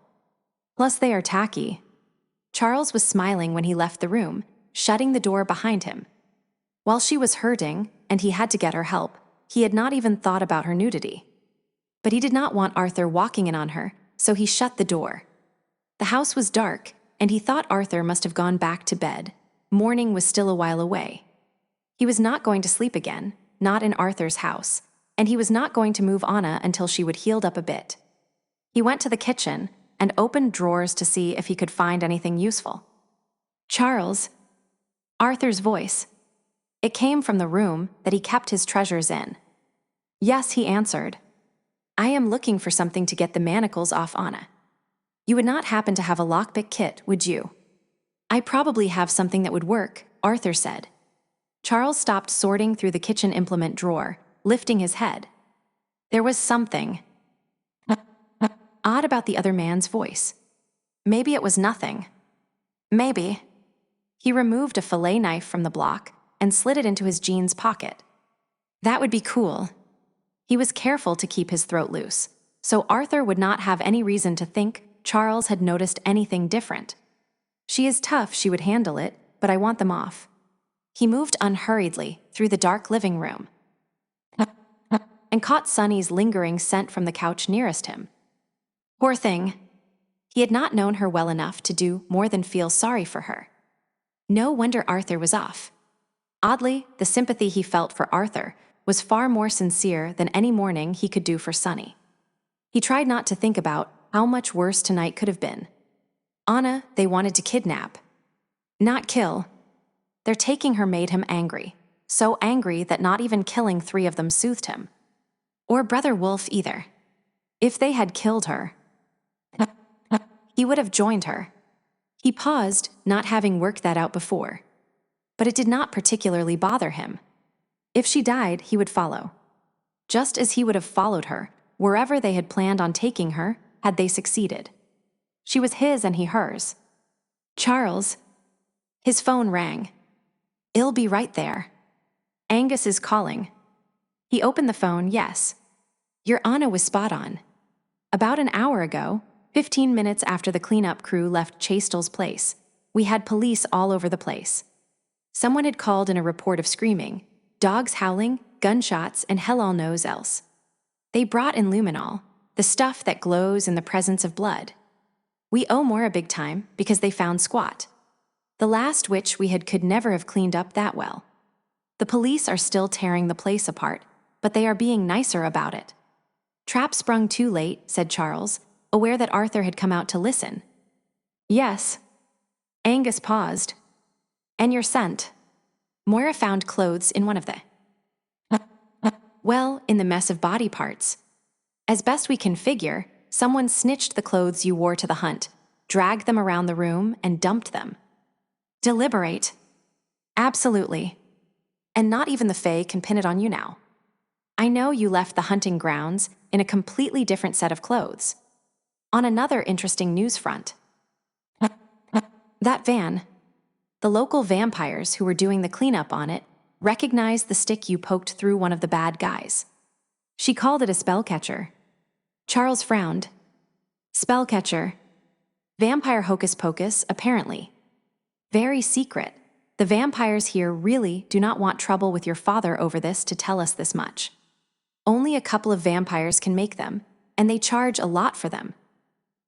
Plus they are tacky. Charles was smiling when he left the room, shutting the door behind him. While she was hurting, and he had to get her help, he had not even thought about her nudity. But he did not want Arthur walking in on her, so he shut the door. The house was dark, and he thought Arthur must have gone back to bed. Morning was still a while away. He was not going to sleep again, not in Arthur's house, and he was not going to move Anna until she would healed up a bit. He went to the kitchen and opened drawers to see if he could find anything useful. Charles, Arthur's voice. It came from the room that he kept his treasures in. Yes, he answered. I am looking for something to get the manacles off Anna. You would not happen to have a lockpick kit, would you? I probably have something that would work, Arthur said. Charles stopped sorting through the kitchen implement drawer, lifting his head. There was something odd about the other man's voice. Maybe it was nothing. Maybe. He removed a fillet knife from the block and slid it into his jeans pocket. That would be cool. He was careful to keep his throat loose, so Arthur would not have any reason to think Charles had noticed anything different. She is tough, she would handle it, but I want them off. He moved unhurriedly through the dark living room and caught Sunny's lingering scent from the couch nearest him. Poor thing. He had not known her well enough to do more than feel sorry for her. No wonder Arthur was off. Oddly, the sympathy he felt for Arthur was far more sincere than any mourning he could do for Sunny. He tried not to think about how much worse tonight could have been. Anna, they wanted to kidnap. Not kill. Their taking her made him angry, so angry that not even killing 3 of them soothed him. Or Brother Wolf either. If they had killed her, he would have joined her. He paused, not having worked that out before. But it did not particularly bother him. If she died, he would follow. Just as he would have followed her, wherever they had planned on taking her, had they succeeded. She was his and he hers. Charles. His phone rang. I'll be right there. Angus is calling. He opened the phone, yes. Your Anna was spot on. About an hour ago, 15 minutes after the cleanup crew left Chastel's place, we had police all over the place. Someone had called in a report of screaming, dogs howling, gunshots, and hell all knows else. They brought in luminol, the stuff that glows in the presence of blood. We owe Mora big time because they found squat. The last witch we had could never have cleaned up that well. The police are still tearing the place apart, but they are being nicer about it. Trap sprung too late, said Charles, aware that Arthur had come out to listen. Yes. Angus paused. And your scent. Moira found clothes in one of the... Well, in the mess of body parts. As best we can figure, someone snitched the clothes you wore to the hunt, dragged them around the room, and dumped them. Deliberate. Absolutely. And not even the Fae can pin it on you now. I know you left the hunting grounds in a completely different set of clothes. On another interesting news front. That van. The local vampires who were doing the cleanup on it recognized the stick you poked through one of the bad guys. She called it a spellcatcher. Charles frowned. Spellcatcher. Vampire hocus pocus, apparently. Very secret. The vampires here really do not want trouble with your father over this to tell us this much. Only a couple of vampires can make them, and they charge a lot for them.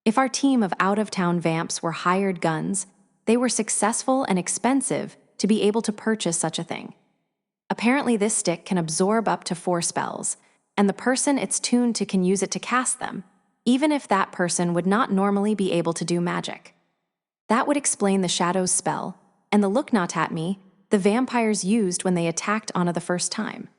If our team of out-of-town vamps were hired guns, they were successful and expensive to be able to purchase such a thing. Apparently, this stick can absorb up to 4 spells, and the person it's tuned to can use it to cast them, even if that person would not normally be able to do magic. That would explain the Shadows spell, and the look not at me the vampires used when they attacked Anna the first time.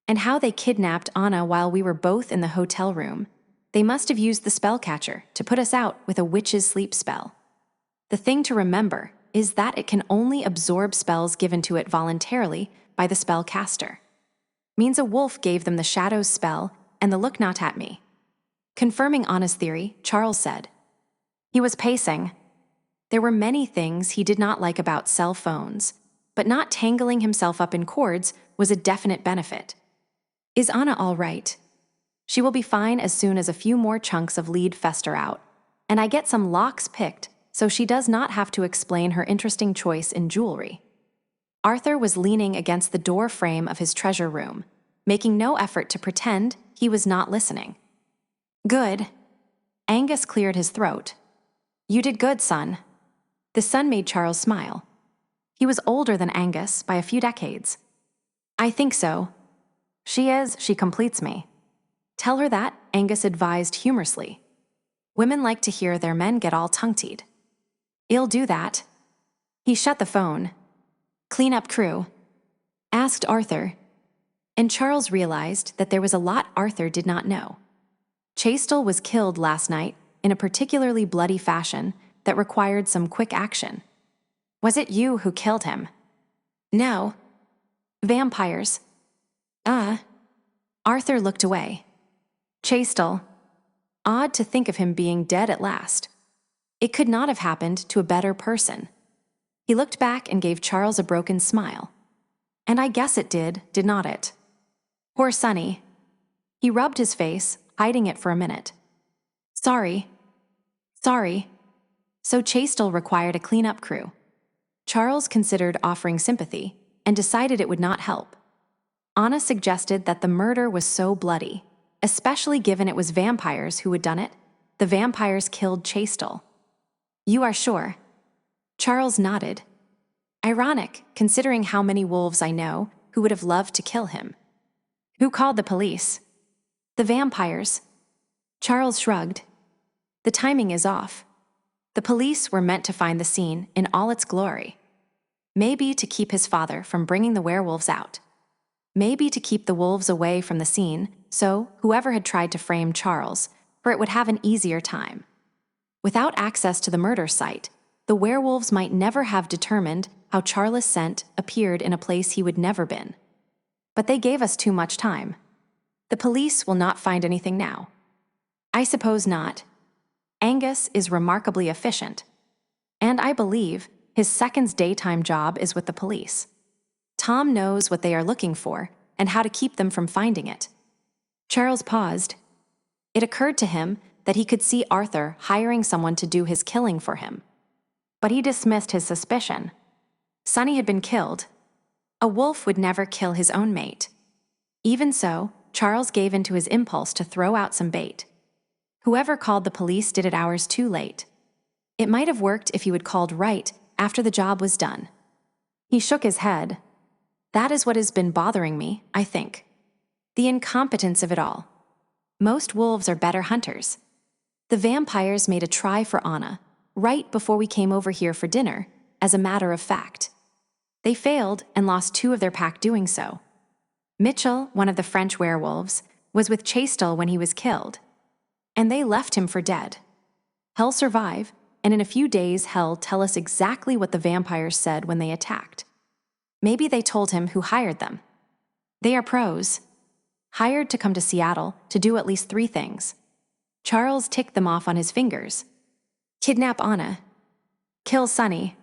And how they kidnapped Anna while we were both in the hotel room. They must have used the spellcatcher to put us out with a witch's sleep spell. The thing to remember is that it can only absorb spells given to it voluntarily by the spellcaster. Means a wolf gave them the Shadows spell and the look not at me. Confirming Anna's theory, Charles said. He was pacing. There were many things he did not like about cell phones, but not tangling himself up in cords was a definite benefit. Is Anna all right? She will be fine as soon as a few more chunks of lead fester out, and I get some locks picked so she does not have to explain her interesting choice in jewelry. Arthur was leaning against the door frame of his treasure room, making no effort to pretend he was not listening. Good. Angus cleared his throat. You did good, son. The son made Charles smile. He was older than Angus by a few decades. I think so. She completes me. Tell her that, Angus advised humorously. Women like to hear their men get all tongue-tied. I'll do that. He shut the phone. Clean up crew? Asked Arthur. And Charles realized that there was a lot Arthur did not know. Chastel was killed last night in a particularly bloody fashion that required some quick action. Was it you who killed him? No. Vampires. Arthur looked away. Chastel. Odd to think of him being dead at last. It could not have happened to a better person. He looked back and gave Charles a broken smile. And I guess it did not it? Poor Sonny. He rubbed his face, hiding it for a minute. Sorry. So Chastel required a cleanup crew. Charles considered offering sympathy and decided it would not help. Anna suggested that the murder was so bloody, especially given it was vampires who had done it. The vampires killed Chastel. You are sure? Charles nodded. Ironic, considering how many wolves I know who would have loved to kill him. Who called the police? The vampires. Charles shrugged. The timing is off. The police were meant to find the scene in all its glory. Maybe to keep his father from bringing the werewolves out. Maybe to keep the wolves away from the scene, so whoever had tried to frame Charles, for it would have an easier time. Without access to the murder site, the werewolves might never have determined how Charles' scent appeared in a place he would never been. But they gave us too much time. The police will not find anything now. I suppose not. Angus is remarkably efficient. And I believe his second's daytime job is with the police. Tom knows what they are looking for and how to keep them from finding it. Charles paused. It occurred to him that he could see Arthur hiring someone to do his killing for him. But he dismissed his suspicion. Sonny had been killed. A wolf would never kill his own mate. Even so, Charles gave in to his impulse to throw out some bait. Whoever called the police did it hours too late. It might have worked if he had called right after the job was done. He shook his head. That is what has been bothering me, I think. The incompetence of it all. Most wolves are better hunters. The vampires made a try for Anna, right before we came over here for dinner, as a matter of fact. They failed and lost 2 of their pack doing so. Mitchell, one of the French werewolves, was with Chastel when he was killed. And they left him for dead. He'll survive, and in a few days Hell tell us exactly what the vampires said when they attacked. Maybe they told him who hired them. They are pros. Hired to come to Seattle to do at least 3 things. Charles ticked them off on his fingers. Kidnap Anna. Kill Sonny.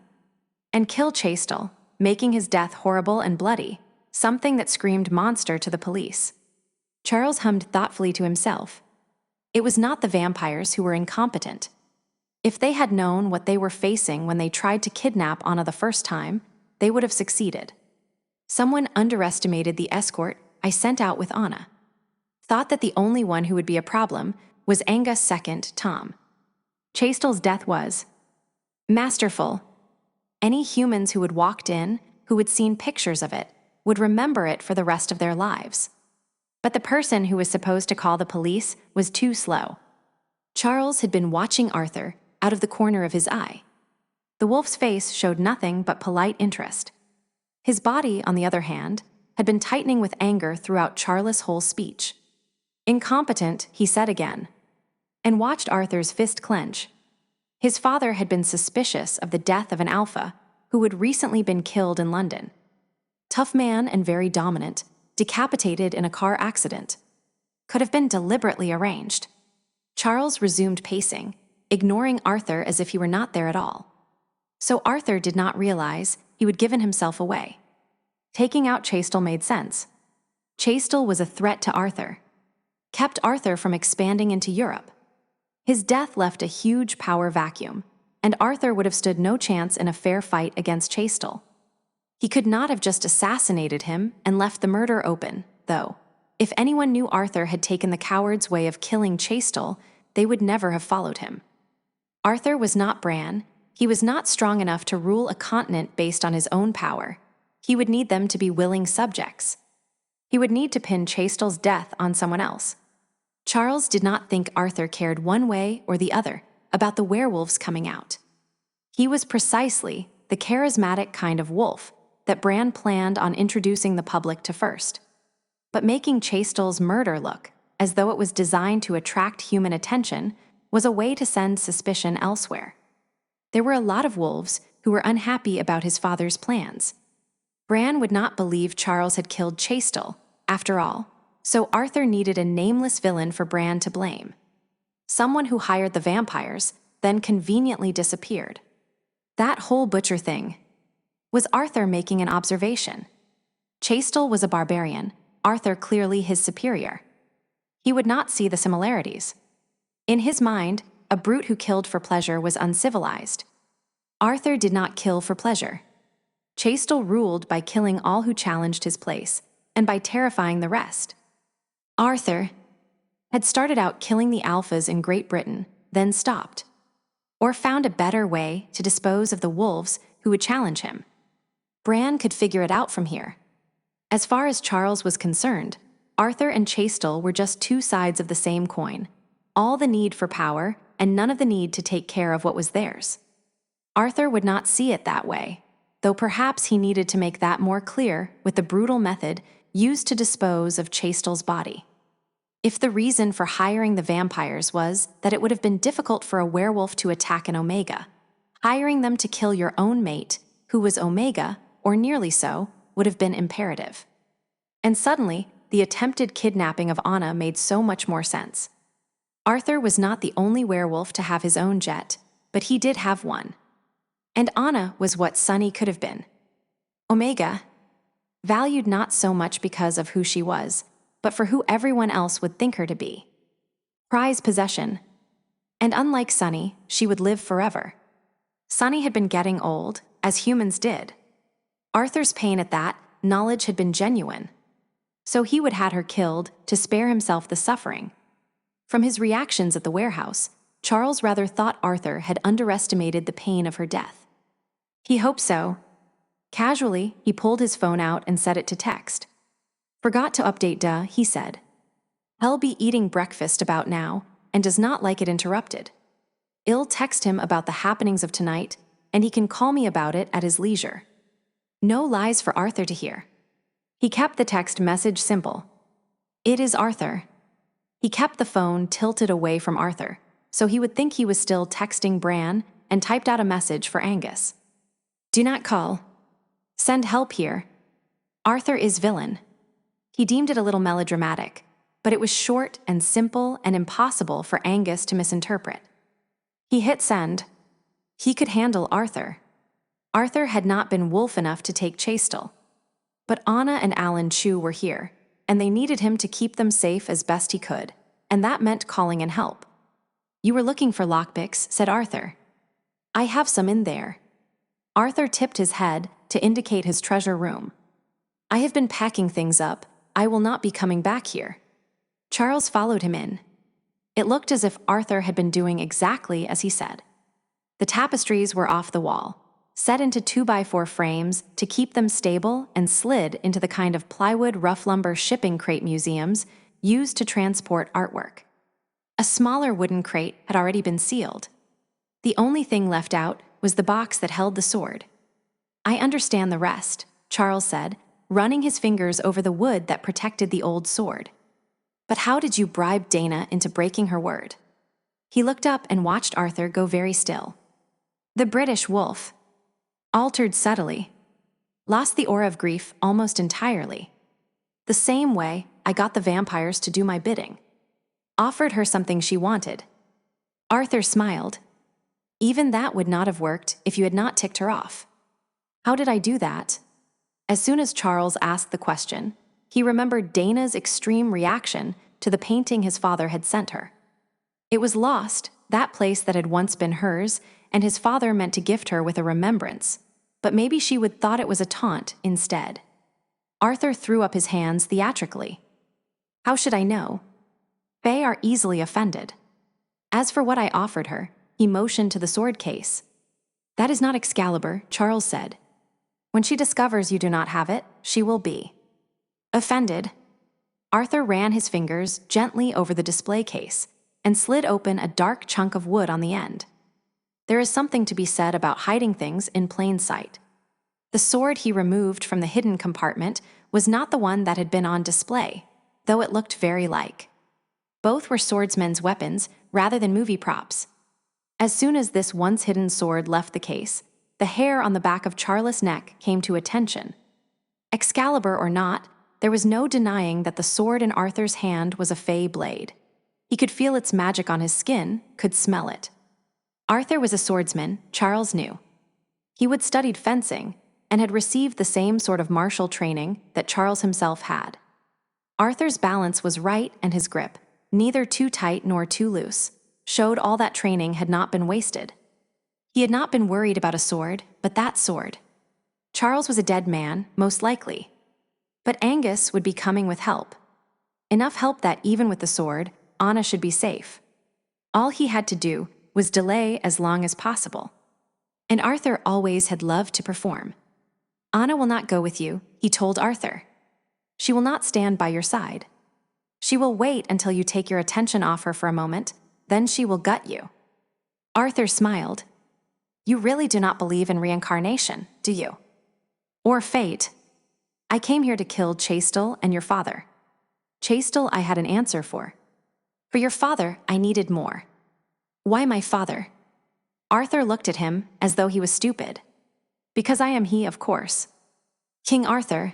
And kill Chastel, making his death horrible and bloody, something that screamed monster to the police. Charles hummed thoughtfully to himself. It was not the vampires who were incompetent. If they had known what they were facing when they tried to kidnap Anna the first time, they would have succeeded. Someone underestimated the escort I sent out with Anna. Thought that the only one who would be a problem was Angus' second, Tom. Chastel's death was masterful. Any humans who had walked in, who had seen pictures of it, would remember it for the rest of their lives. But the person who was supposed to call the police was too slow. Charles had been watching Arthur out of the corner of his eye. The wolf's face showed nothing but polite interest. His body, on the other hand, had been tightening with anger throughout Charles' whole speech. "Incompetent," he said again, and watched Arthur's fist clench. His father had been suspicious of the death of an alpha who had recently been killed in London. Tough man and very dominant, decapitated in a car accident. Could have been deliberately arranged. Charles resumed pacing, ignoring Arthur as if he were not there at all. So Arthur did not realize he had given himself away. Taking out Chastel made sense. Chastel was a threat to Arthur. Kept Arthur from expanding into Europe. His death left a huge power vacuum, and Arthur would have stood no chance in a fair fight against Chastel. He could not have just assassinated him and left the murder open, though. If anyone knew Arthur had taken the coward's way of killing Chastel, they would never have followed him. Arthur was not Bran. He was not strong enough to rule a continent based on his own power. He would need them to be willing subjects. He would need to pin Chastel's death on someone else. Charles did not think Arthur cared one way or the other about the werewolves coming out. He was precisely the charismatic kind of wolf that Bran planned on introducing the public to first. But making Chastel's murder look as though it was designed to attract human attention was a way to send suspicion elsewhere. There were a lot of wolves who were unhappy about his father's plans. Bran would not believe Charles had killed Chastel, after all, so Arthur needed a nameless villain for Bran to blame. Someone who hired the vampires, then conveniently disappeared. That whole butcher thing. Was Arthur making an observation? Chastel was a barbarian, Arthur clearly his superior. He would not see the similarities. In his mind, a brute who killed for pleasure was uncivilized. Arthur did not kill for pleasure. Chastel ruled by killing all who challenged his place, and by terrifying the rest. Arthur had started out killing the alphas in Great Britain, then stopped, or found a better way to dispose of the wolves who would challenge him. Bran could figure it out from here. As far as Charles was concerned, Arthur and Chastel were just two sides of the same coin, all the need for power and none of the need to take care of what was theirs. Arthur would not see it that way, though perhaps he needed to make that more clear with the brutal method used to dispose of Chastel's body. If the reason for hiring the vampires was that it would have been difficult for a werewolf to attack an Omega, hiring them to kill your own mate, who was Omega, or nearly so, would have been imperative. And suddenly, the attempted kidnapping of Anna made so much more sense. Arthur was not the only werewolf to have his own jet, but he did have one. And Anna was what Sunny could have been. Omega, valued not so much because of who she was, but for who everyone else would think her to be. Prized possession. And unlike Sunny, she would live forever. Sunny had been getting old, as humans did. Arthur's pain at that knowledge had been genuine. So he would have her killed to spare himself the suffering. From his reactions at the warehouse, Charles rather thought Arthur had underestimated the pain of her death. He hoped so. Casually, he pulled his phone out and set it to text. Forgot to update duh, he said. He'll be eating breakfast about now, and does not like it interrupted. I'll text him about the happenings of tonight, and he can call me about it at his leisure. No lies for Arthur to hear. He kept the text message simple. It is Arthur. He kept the phone tilted away from Arthur, so he would think he was still texting Bran, and typed out a message for Angus. Do not call. Send help here. Arthur is villain. He deemed it a little melodramatic, but it was short and simple and impossible for Angus to misinterpret. He hit send. He could handle Arthur. Arthur had not been wolf enough to take Chastel. But Anna and Alan Chew were here, and they needed him to keep them safe as best he could, and that meant calling in help. You were looking for lockpicks, said Arthur. I have some in there. Arthur tipped his head to indicate his treasure room. I have been packing things up. I will not be coming back here. Charles followed him in. It looked as if Arthur had been doing exactly as he said. The tapestries were off the wall. set into 2x4 frames to keep them stable and slid into the kind of plywood rough lumber shipping crate museums used to transport artwork. A smaller wooden crate had already been sealed. The only thing left out was the box that held the sword. "I understand the rest," Charles said, running his fingers over the wood that protected the old sword. "But how did you bribe Dana into breaking her word?" He looked up and watched Arthur go very still. "The British wolf. Altered subtly. Lost the aura of grief almost entirely. The same way I got the vampires to do my bidding. Offered her something she wanted." Arthur smiled. "Even that would not have worked if you had not ticked her off." "How did I do that?" As soon as Charles asked the question, he remembered Dana's extreme reaction to the painting his father had sent her. It was lost, that place that had once been hers, and his father meant to gift her with a remembrance, but maybe she would thought it was a taunt instead. Arthur threw up his hands theatrically. "How should I know? Fae are easily offended. As for what I offered her," he motioned to the sword case. "That is not Excalibur," Charles said. "When she discovers you do not have it, she will be offended." Arthur ran his fingers gently over the display case and slid open a dark chunk of wood on the end. There is something to be said about hiding things in plain sight. The sword he removed from the hidden compartment was not the one that had been on display, though it looked very like. Both were swordsmen's weapons rather than movie props. As soon as this once hidden sword left the case, the hair on the back of Charles' neck came to attention. Excalibur or not, there was no denying that the sword in Arthur's hand was a fey blade. He could feel its magic on his skin, could smell it. Arthur was a swordsman, Charles knew. He would studied fencing and had received the same sort of martial training that Charles himself had. Arthur's balance was right and his grip, neither too tight nor too loose, showed all that training had not been wasted. He had not been worried about a sword, but that sword. Charles was a dead man, most likely. But Angus would be coming with help. Enough help that even with the sword, Anna should be safe. All he had to do was delay as long as possible. And Arthur always had loved to perform. "Anna will not go with you," he told Arthur. "She will not stand by your side. She will wait until you take your attention off her for a moment, then she will gut you." Arthur smiled. "You really do not believe in reincarnation, do you? Or fate? I came here to kill Chastel and your father. Chastel I had an answer for. For your father, I needed more." "Why my father?" Arthur looked at him as though he was stupid. "Because I am he, of course. King Arthur.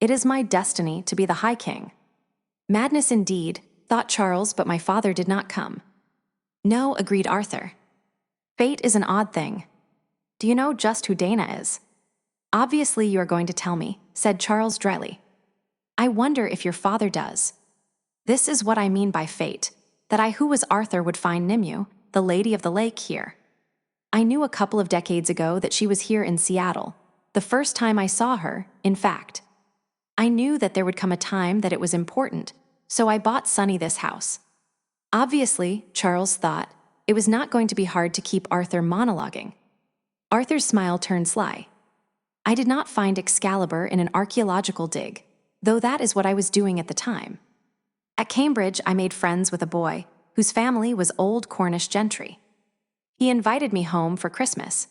It is my destiny to be the High King." "Madness indeed," thought Charles, but my father did not come. "No," agreed Arthur. "Fate is an odd thing. Do you know just who Dana is?" "Obviously you are going to tell me," said Charles dryly. "I wonder if your father does. This is what I mean by fate, that I who was Arthur would find Nimue, the Lady of the Lake, here. I knew a couple of decades ago that she was here in Seattle, the first time I saw her, in fact. I knew that there would come a time that it was important, so I bought Sonny this house." Obviously, Charles thought, it was not going to be hard to keep Arthur monologuing. Arthur's smile turned sly. "I did not find Excalibur in an archaeological dig, though that is what I was doing at the time. At Cambridge, I made friends with a boy whose family was old Cornish gentry. He invited me home for Christmas.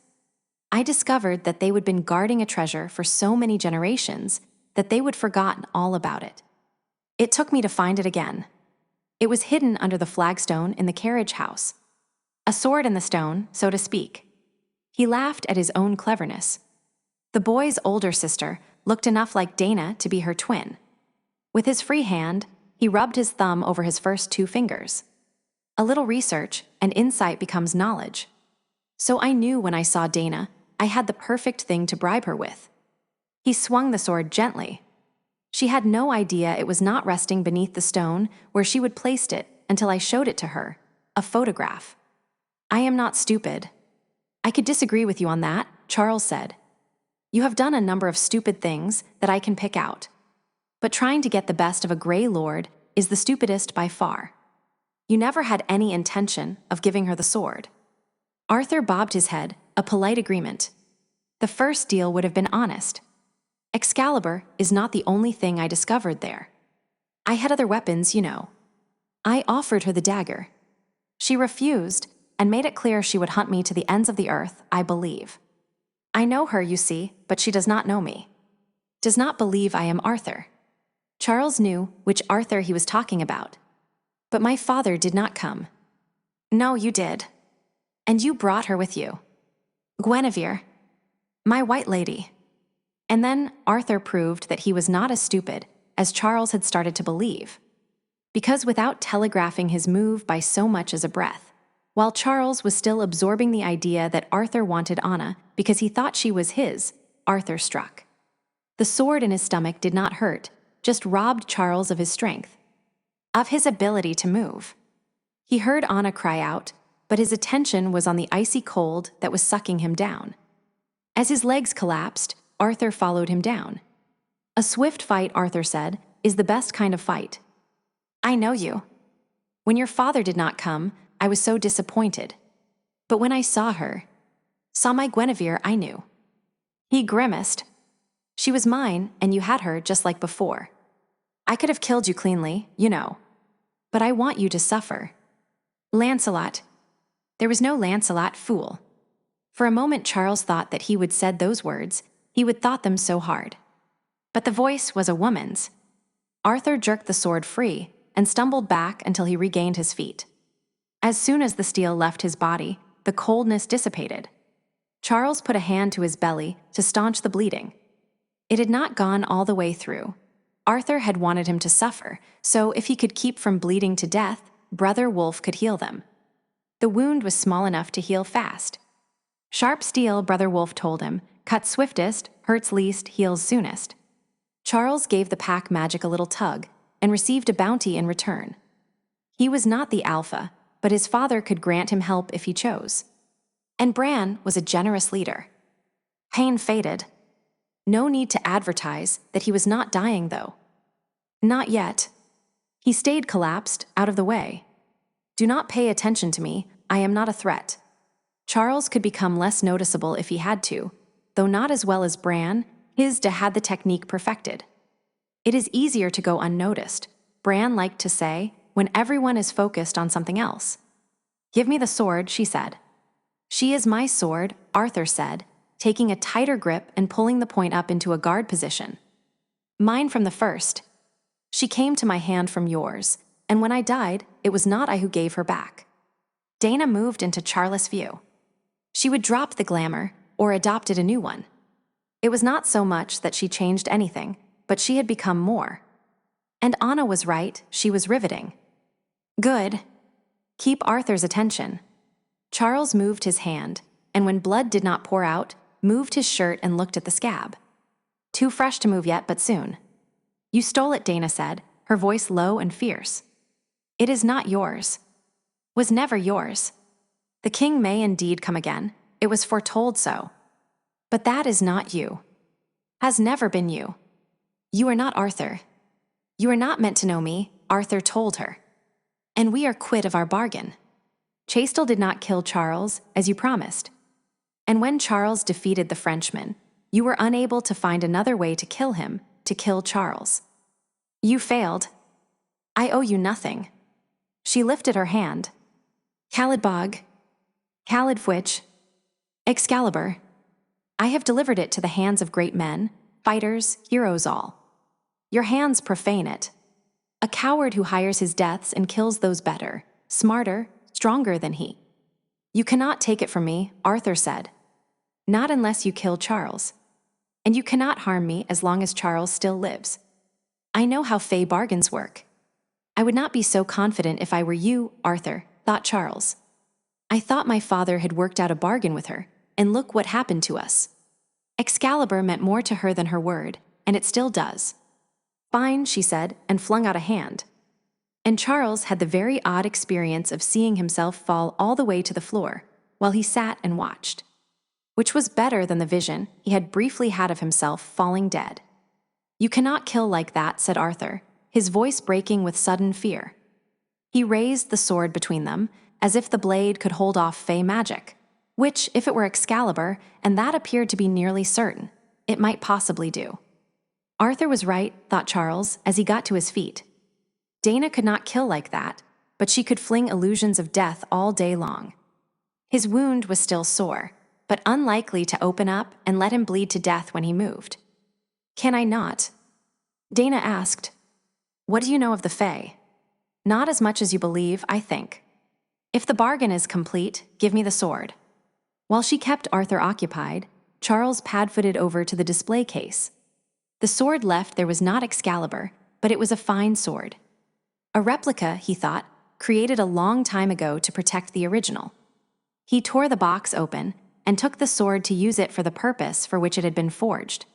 I discovered that they would been guarding a treasure for so many generations that they would forgotten all about it. It took me to find it again. It was hidden under the flagstone in the carriage house. A sword in the stone, so to speak." He laughed at his own cleverness. The boy's older sister looked enough like Dana to be her twin. With his free hand, he rubbed his thumb over his first 2 fingers. A little research, and insight becomes knowledge. So I knew when I saw Dana, I had the perfect thing to bribe her with. He swung the sword gently. She had no idea it was not resting beneath the stone where she would placed it until I showed it to her, a photograph. "I am not stupid." "I could disagree with you on that," Charles said. "You have done a number of stupid things that I can pick out. But trying to get the best of a Grey Lord is the stupidest by far. You never had any intention of giving her the sword." Arthur bobbed his head, a polite agreement. The first deal would have been honest. Excalibur is not the only thing I discovered there. I had other weapons, you know. I offered her the dagger. She refused and made it clear she would hunt me to the ends of the earth, I believe. I know her, you see, but she does not know me. Does not believe I am Arthur. Charles knew which Arthur he was talking about. But my father did not come. No, you did. And you brought her with you. Guinevere. My white lady. And then Arthur proved that he was not as stupid as Charles had started to believe. Because without telegraphing his move by so much as a breath, while Charles was still absorbing the idea that Arthur wanted Anna because he thought she was his, Arthur struck. The sword in his stomach did not hurt, just robbed Charles of his strength, of his ability to move. He heard Anna cry out, but his attention was on the icy cold that was sucking him down. As his legs collapsed, Arthur followed him down. A swift fight, Arthur said, is the best kind of fight. I know you. When your father did not come, I was so disappointed. But when I saw my Guinevere, I knew. He grimaced. She was mine, and you had her just like before. I could have killed you cleanly, you know. But I want you to suffer. Lancelot. There was no Lancelot, fool. For a moment Charles thought that he would said those words, he would thought them so hard. But the voice was a woman's. Arthur jerked the sword free and stumbled back until he regained his feet. As soon as the steel left his body, the coldness dissipated. Charles put a hand to his belly to staunch the bleeding. It had not gone all the way through. Arthur had wanted him to suffer, so if he could keep from bleeding to death, Brother Wolf could heal them. The wound was small enough to heal fast. Sharp steel, Brother Wolf told him, cuts swiftest, hurts least, heals soonest. Charles gave the pack magic a little tug and received a bounty in return. He was not the alpha, but his father could grant him help if he chose. And Bran was a generous leader. Pain faded. No need to advertise that he was not dying, though. Not yet. He stayed collapsed, out of the way. Do not pay attention to me, I am not a threat. Charles could become less noticeable if he had to, though not as well as Bran. His had the technique perfected. It is easier to go unnoticed, Bran liked to say, when everyone is focused on something else. Give me the sword, she said. She is my sword, Arthur said, taking a tighter grip and pulling the point up into a guard position. Mine from the first. She came to my hand from yours, and when I died, it was not I who gave her back. Dana moved into Charles' view. She would drop the glamour, or adopted a new one. It was not so much that she changed anything, but she had become more. And Anna was right, she was riveting. Good. Keep Arthur's attention. Charles moved his hand, and when blood did not pour out, moved his shirt and looked at the scab. Too fresh to move yet, but soon. You stole it, Dana said, her voice low and fierce. It is not yours. Was never yours. The king may indeed come again, it was foretold so. But that is not you. Has never been you. You are not Arthur. You are not meant to know me, Arthur told her. And we are quit of our bargain. Chastel did not kill Charles, as you promised. And when Charles defeated the Frenchman, you were unable to find another way to kill him, to kill Charles. You failed. I owe you nothing. She lifted her hand. Calidbog. Calidfwich. Excalibur. I have delivered it to the hands of great men, fighters, heroes all. Your hands profane it. A coward who hires his deaths and kills those better, smarter, stronger than he. You cannot take it from me, Arthur said. Not unless you kill Charles. And you cannot harm me as long as Charles still lives. I know how fey bargains work. I would not be so confident if I were you, Arthur, thought Charles. I thought my father had worked out a bargain with her, and look what happened to us. Excalibur meant more to her than her word, and it still does. Fine, she said, and flung out a hand. And Charles had the very odd experience of seeing himself fall all the way to the floor, while he sat and watched. Which was better than the vision he had briefly had of himself falling dead. You cannot kill like that, said Arthur, his voice breaking with sudden fear. He raised the sword between them, as if the blade could hold off fey magic. which, if it were Excalibur, and that appeared to be nearly certain, it might possibly do. Arthur was right, thought Charles, as he got to his feet. Dana could not kill like that, but she could fling illusions of death all day long. His wound was still sore, but unlikely to open up and let him bleed to death when he moved. "Can I not?" Dana asked. "What do you know of the Fae?" "Not as much as you believe, I think. If the bargain is complete, give me the sword." While she kept Arthur occupied, Charles pad-footed over to the display case. The sword left there was not Excalibur, but it was a fine sword. A replica, he thought, created a long time ago to protect the original. He tore the box open and took the sword to use it for the purpose for which it had been forged.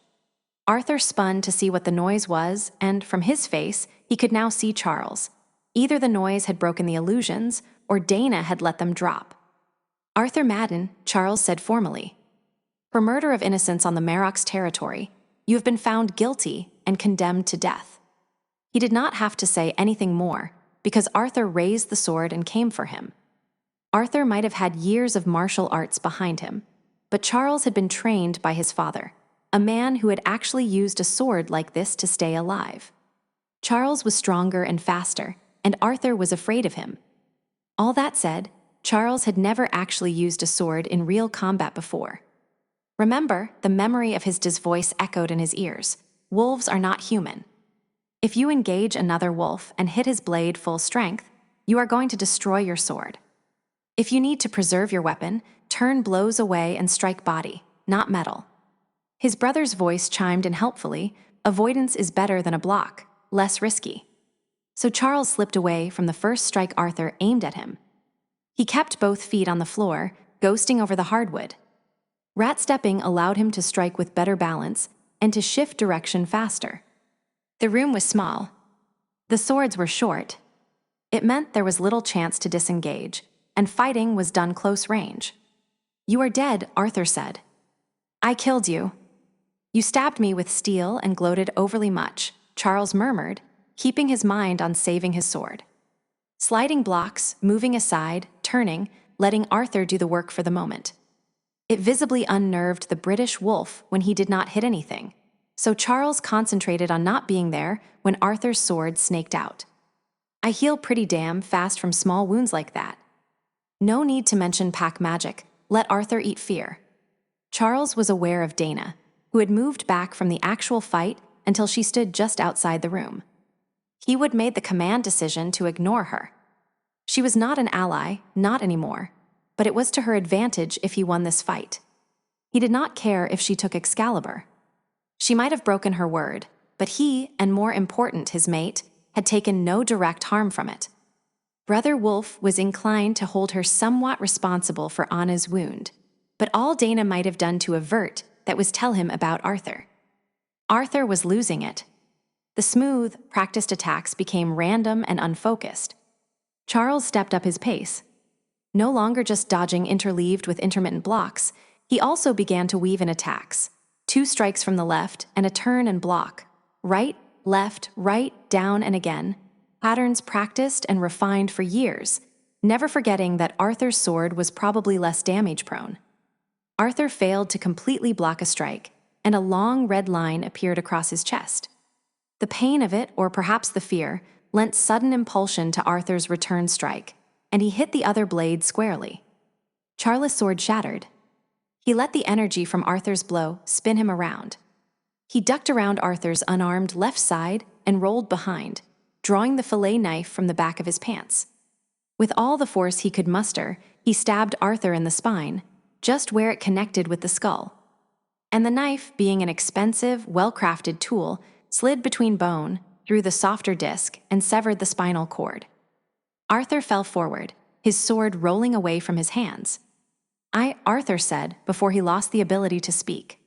Arthur spun to see what the noise was, and from his face, he could now see Charles. Either the noise had broken the illusions, or Dana had let them drop. "Arthur Madden," Charles said formally. "For murder of innocents on the Marrok's territory, you have been found guilty and condemned to death." He did not have to say anything more, because Arthur raised the sword and came for him. Arthur might have had years of martial arts behind him, but Charles had been trained by his father, a man who had actually used a sword like this to stay alive. Charles was stronger and faster, and Arthur was afraid of him. All that said, Charles had never actually used a sword in real combat before. Remember, the memory of his voice echoed in his ears. Wolves are not human. If you engage another wolf and hit his blade full strength, you are going to destroy your sword. If you need to preserve your weapon, turn blows away and strike body, not metal. His brother's voice chimed in helpfully. Avoidance is better than a block, less risky. So Charles slipped away from the first strike Arthur aimed at him. He kept both feet on the floor, ghosting over the hardwood. Rat-stepping allowed him to strike with better balance and to shift direction faster. The room was small. The swords were short. It meant there was little chance to disengage, and fighting was done close range. "You are dead," Arthur said. "I killed you." "You stabbed me with steel and gloated overly much," Charles murmured, keeping his mind on saving his sword. Sliding blocks, moving aside, turning, letting Arthur do the work for the moment. It visibly unnerved the British wolf when he did not hit anything, so Charles concentrated on not being there when Arthur's sword snaked out. "I heal pretty damn fast from small wounds like that." No need to mention pack magic. Let Arthur eat fear. Charles was aware of Dana, who had moved back from the actual fight until she stood just outside the room. He would made the command decision to ignore her. She was not an ally, not anymore, but it was to her advantage if he won this fight. He did not care if she took Excalibur. She might have broken her word, but he, and more important, his mate, had taken no direct harm from it. Brother Wolf was inclined to hold her somewhat responsible for Anna's wound, but all Dana might have done to avert that was tell him about Arthur. Arthur was losing it. The smooth, practiced attacks became random and unfocused. Charles stepped up his pace. No longer just dodging interleaved with intermittent blocks, he also began to weave in attacks. 2 strikes from the left and a turn and block. Right, left, right, down and again. Patterns practiced and refined for years, never forgetting that Arthur's sword was probably less damage-prone. Arthur failed to completely block a strike, and a long red line appeared across his chest. The pain of it, or perhaps the fear, lent sudden impulsion to Arthur's return strike, and he hit the other blade squarely. Charles' sword shattered. He let the energy from Arthur's blow spin him around. He ducked around Arthur's unarmed left side and rolled behind, drawing the fillet knife from the back of his pants. With all the force he could muster, he stabbed Arthur in the spine, just where it connected with the skull. And the knife, being an expensive, well-crafted tool, slid between bone, through the softer disc, and severed the spinal cord. Arthur fell forward, his sword rolling away from his hands. Arthur said, before he lost the ability to speak.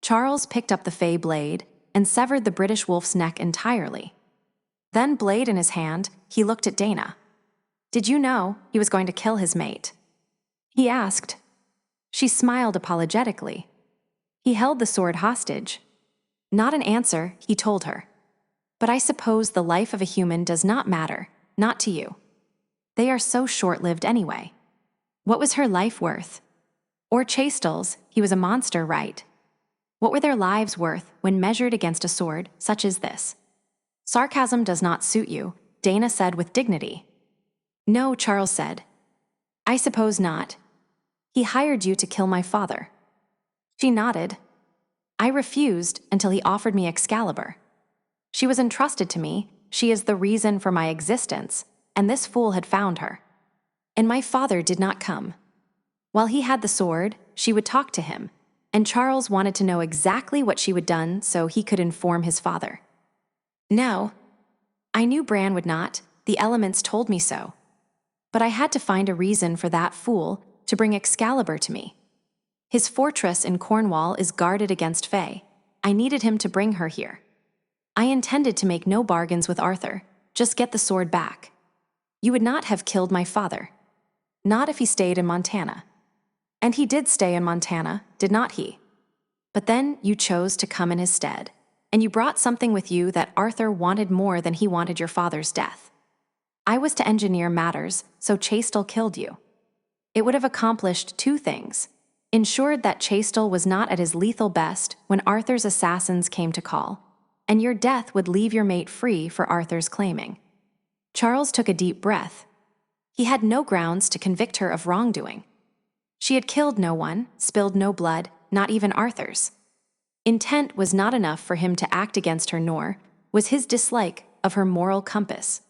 Charles picked up the fey blade and severed the British wolf's neck entirely. Then, blade in his hand, he looked at Dana. "Did you know he was going to kill his mate?" he asked. She smiled apologetically. He held the sword hostage. Not an answer, he told her. "But I suppose the life of a human does not matter, not to you. They are so short-lived anyway. What was her life worth?" Or Chastel's, he was a monster, right? What were their lives worth when measured against a sword such as this? Sarcasm does not suit you, Dana said with dignity. No, Charles said. I suppose not. He hired you to kill my father. She nodded. I refused until he offered me Excalibur. She was entrusted to me, she is the reason for my existence, and this fool had found her. And my father did not come. While he had the sword, she would talk to him, and Charles wanted to know exactly what she had done so he could inform his father. No. I knew Bran would not, the elements told me so. But I had to find a reason for that fool to bring Excalibur to me. His fortress in Cornwall is guarded against Fae. I needed him to bring her here. I intended to make no bargains with Arthur, just get the sword back. You would not have killed my father. Not if he stayed in Montana. And he did stay in Montana, did not he? But then you chose to come in his stead, and you brought something with you that Arthur wanted more than he wanted your father's death. I was to engineer matters, so Chastel killed you. It would have accomplished two things. Ensured that Chastel was not at his lethal best when Arthur's assassins came to call, and your death would leave your mate free for Arthur's claiming. Charles took a deep breath. He had no grounds to convict her of wrongdoing. She had killed no one, spilled no blood, not even Arthur's. Intent was not enough for him to act against her, nor was his dislike of her moral compass.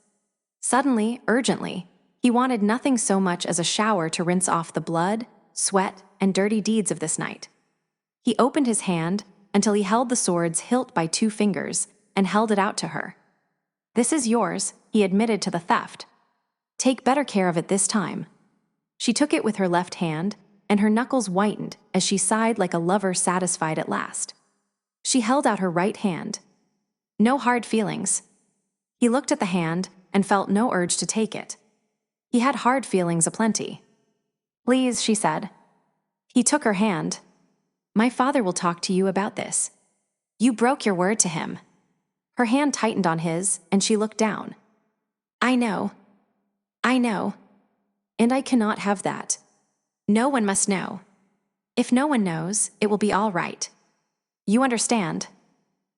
Suddenly, urgently, he wanted nothing so much as a shower to rinse off the blood, sweat, and dirty deeds of this night. He opened his hand until he held the sword's hilt by 2 fingers and held it out to her. This is yours, he admitted to the theft. Take better care of it this time. She took it with her left hand, and her knuckles whitened as she sighed like a lover satisfied at last. She held out her right hand. No hard feelings. He looked at the hand and felt no urge to take it. He had hard feelings aplenty. Please, she said. He took her hand. My father will talk to you about this. You broke your word to him. Her hand tightened on his, and she looked down. I know. And I cannot have that. No one must know. If no one knows, it will be all right. You understand?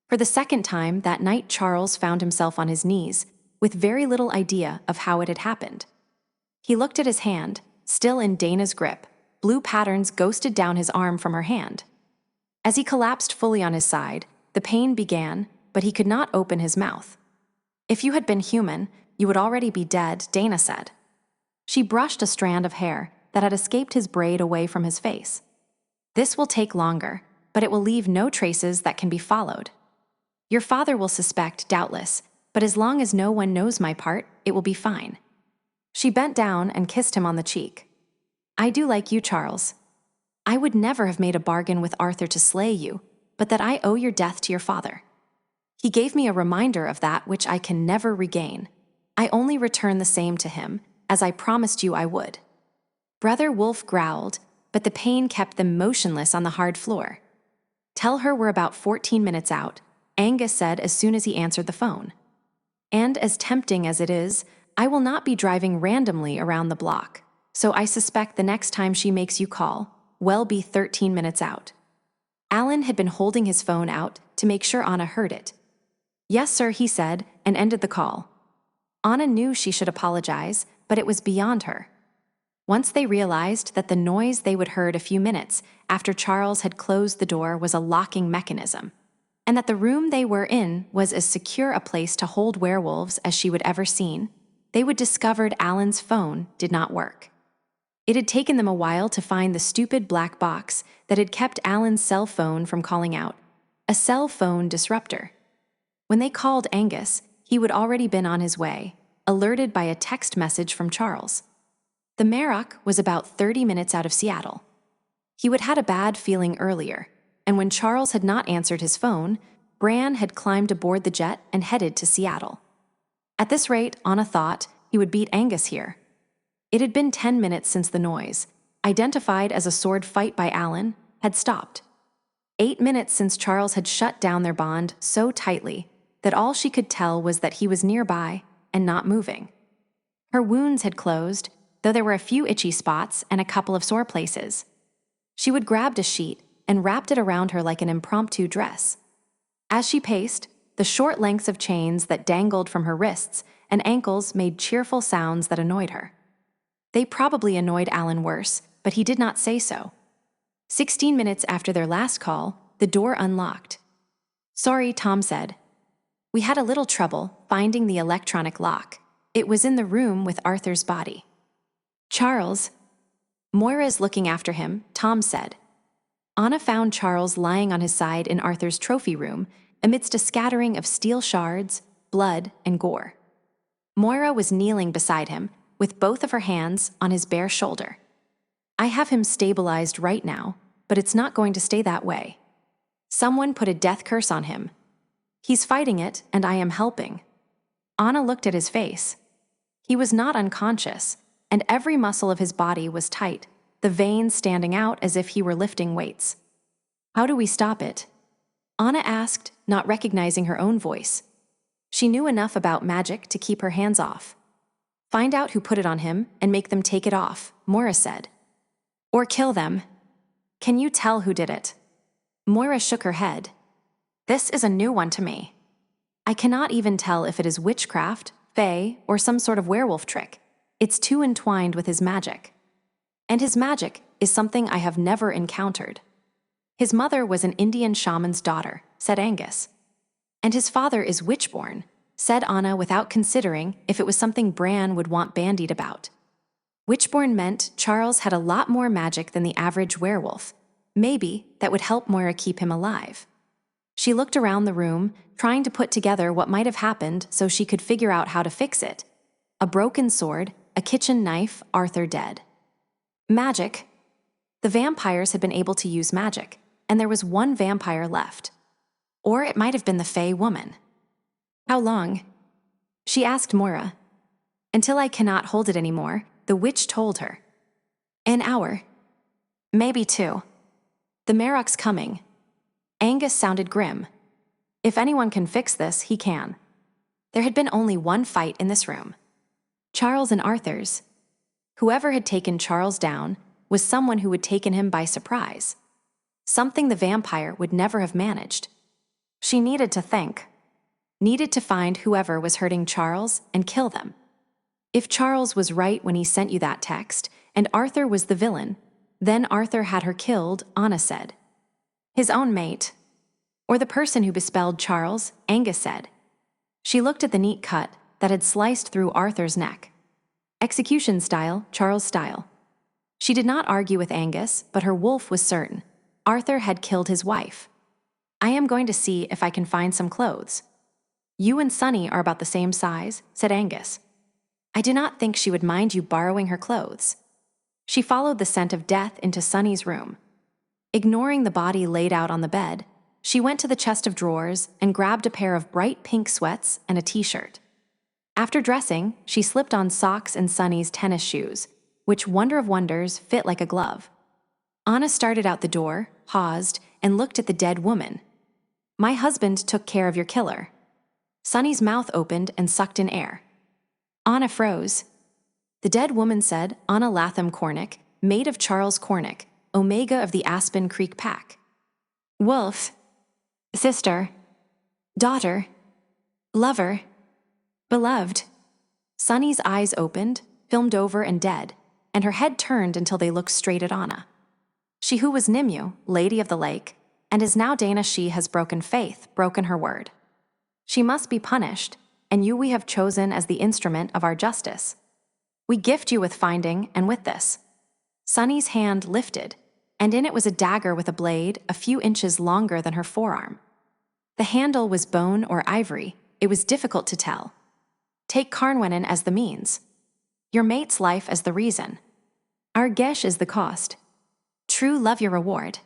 For the second time that night, Charles found himself on his knees, with very little idea of how it had happened. He looked at his hand, still in Dana's grip. Blue patterns ghosted down his arm from her hand. As he collapsed fully on his side, the pain began, but he could not open his mouth. If you had been human, you would already be dead, Dana said. She brushed a strand of hair that had escaped his braid away from his face. This will take longer, but it will leave no traces that can be followed. Your father will suspect, doubtless, but as long as no one knows my part, it will be fine. She bent down and kissed him on the cheek. I do like you, Charles. I would never have made a bargain with Arthur to slay you, but that I owe your death to your father. He gave me a reminder of that which I can never regain. I only return the same to him, as I promised you I would. Brother Wolf growled, but the pain kept them motionless on the hard floor. Tell her we're about 14 minutes out, Angus said as soon as he answered the phone. And as tempting as it is, I will not be driving randomly around the block. So I suspect the next time she makes you call, we'll be 13 minutes out. Alan had been holding his phone out to make sure Anna heard it. Yes, sir, he said, and ended the call. Anna knew she should apologize, but it was beyond her. Once they realized that the noise they would heard a few minutes after Charles had closed the door was a locking mechanism, and that the room they were in was as secure a place to hold werewolves as she would ever seen, they would discovered Alan's phone did not work. It had taken them a while to find the stupid black box that had kept Alan's cell phone from calling out, a cell phone disruptor. When they called Angus, he would already been on his way, alerted by a text message from Charles. The Marrok was about 30 minutes out of Seattle. He would had a bad feeling earlier, and when Charles had not answered his phone, Bran had climbed aboard the jet and headed to Seattle. At this rate, Anna thought he would beat Angus here. It had been 10 minutes since the noise, identified as a sword fight by Alan, had stopped. 8 minutes since Charles had shut down their bond so tightly that all she could tell was that he was nearby and not moving. Her wounds had closed, though there were a few itchy spots and a couple of sore places. She would grabbed a sheet and wrapped it around her like an impromptu dress. As she paced, the short lengths of chains that dangled from her wrists and ankles made cheerful sounds that annoyed her. They probably annoyed Alan worse, but he did not say so. 16 minutes after their last call, the door unlocked. "Sorry," Tom said. "We had a little trouble finding the electronic lock. It was in the room with Arthur's body." "Charles." "Moira is looking after him," Tom said. Anna found Charles lying on his side in Arthur's trophy room amidst a scattering of steel shards, blood, and gore. Moira was kneeling beside him, with both of her hands on his bare shoulder. "I have him stabilized right now, but it's not going to stay that way. Someone put a death curse on him. He's fighting it, and I am helping." Anna looked at his face. He was not unconscious, and every muscle of his body was tight, the veins standing out as if he were lifting weights. "How do we stop it?" Anna asked, not recognizing her own voice. She knew enough about magic to keep her hands off. "Find out who put it on him and make them take it off," Moira said. "Or kill them." "Can you tell who did it?" Moira shook her head. "This is a new one to me. I cannot even tell if it is witchcraft, fae, or some sort of werewolf trick. It's too entwined with his magic. And his magic is something I have never encountered. His mother was an Indian shaman's daughter," said Angus. "And his father is witchborn," said Anna without considering if it was something Bran would want bandied about. Witchborn meant Charles had a lot more magic than the average werewolf. Maybe that would help Moira keep him alive. She looked around the room, trying to put together what might have happened so she could figure out how to fix it. A broken sword, a kitchen knife, Arthur dead. Magic. The vampires had been able to use magic, and there was one vampire left. Or it might have been the Fae woman. "How long?" she asked Moira. "Until I cannot hold it anymore," the witch told her. "An hour. Maybe 2. The Marrok's coming." Angus sounded grim. "If anyone can fix this, he can." There had been only one fight in this room. Charles and Arthur's. Whoever had taken Charles down was someone who had taken him by surprise. Something the vampire would never have managed. She needed to think. Needed to find whoever was hurting Charles and kill them. If Charles was right when he sent you that text, and Arthur was the villain, then Arthur had her killed, Anna said. His own mate. Or the person who bespelled Charles, Angus said. She looked at the neat cut that had sliced through Arthur's neck. Execution style, Charles style. She did not argue with Angus, but her wolf was certain. Arthur had killed his wife. "I am going to see if I can find some clothes." "You and Sunny are about the same size," said Angus. "I do not think she would mind you borrowing her clothes." She followed the scent of death into Sunny's room. Ignoring the body laid out on the bed, she went to the chest of drawers and grabbed a pair of bright pink sweats and a t-shirt. After dressing, she slipped on socks and Sunny's tennis shoes, which, wonder of wonders, fit like a glove. Anna started out the door, paused, and looked at the dead woman. "My husband took care of your killer." Sunny's mouth opened and sucked in air. Anna froze. The dead woman said Anna Latham Cornick, maid of Charles Cornick, Omega of the Aspen Creek Pack. Wolf. Sister. Daughter. Lover. Beloved. Sunny's eyes opened, filmed over and dead, and her head turned until they looked straight at Anna. She who was Nimue, Lady of the Lake, and is now Dana she has broken faith, broken her word. She must be punished, and you we have chosen as the instrument of our justice. We gift you with finding and with this. Sunny's hand lifted, and in it was a dagger with a blade a few inches longer than her forearm. The handle was bone or ivory. It was difficult to tell. Take Carnwenin as the means. Your mate's life as the reason. Our gesh is the cost. True love your reward.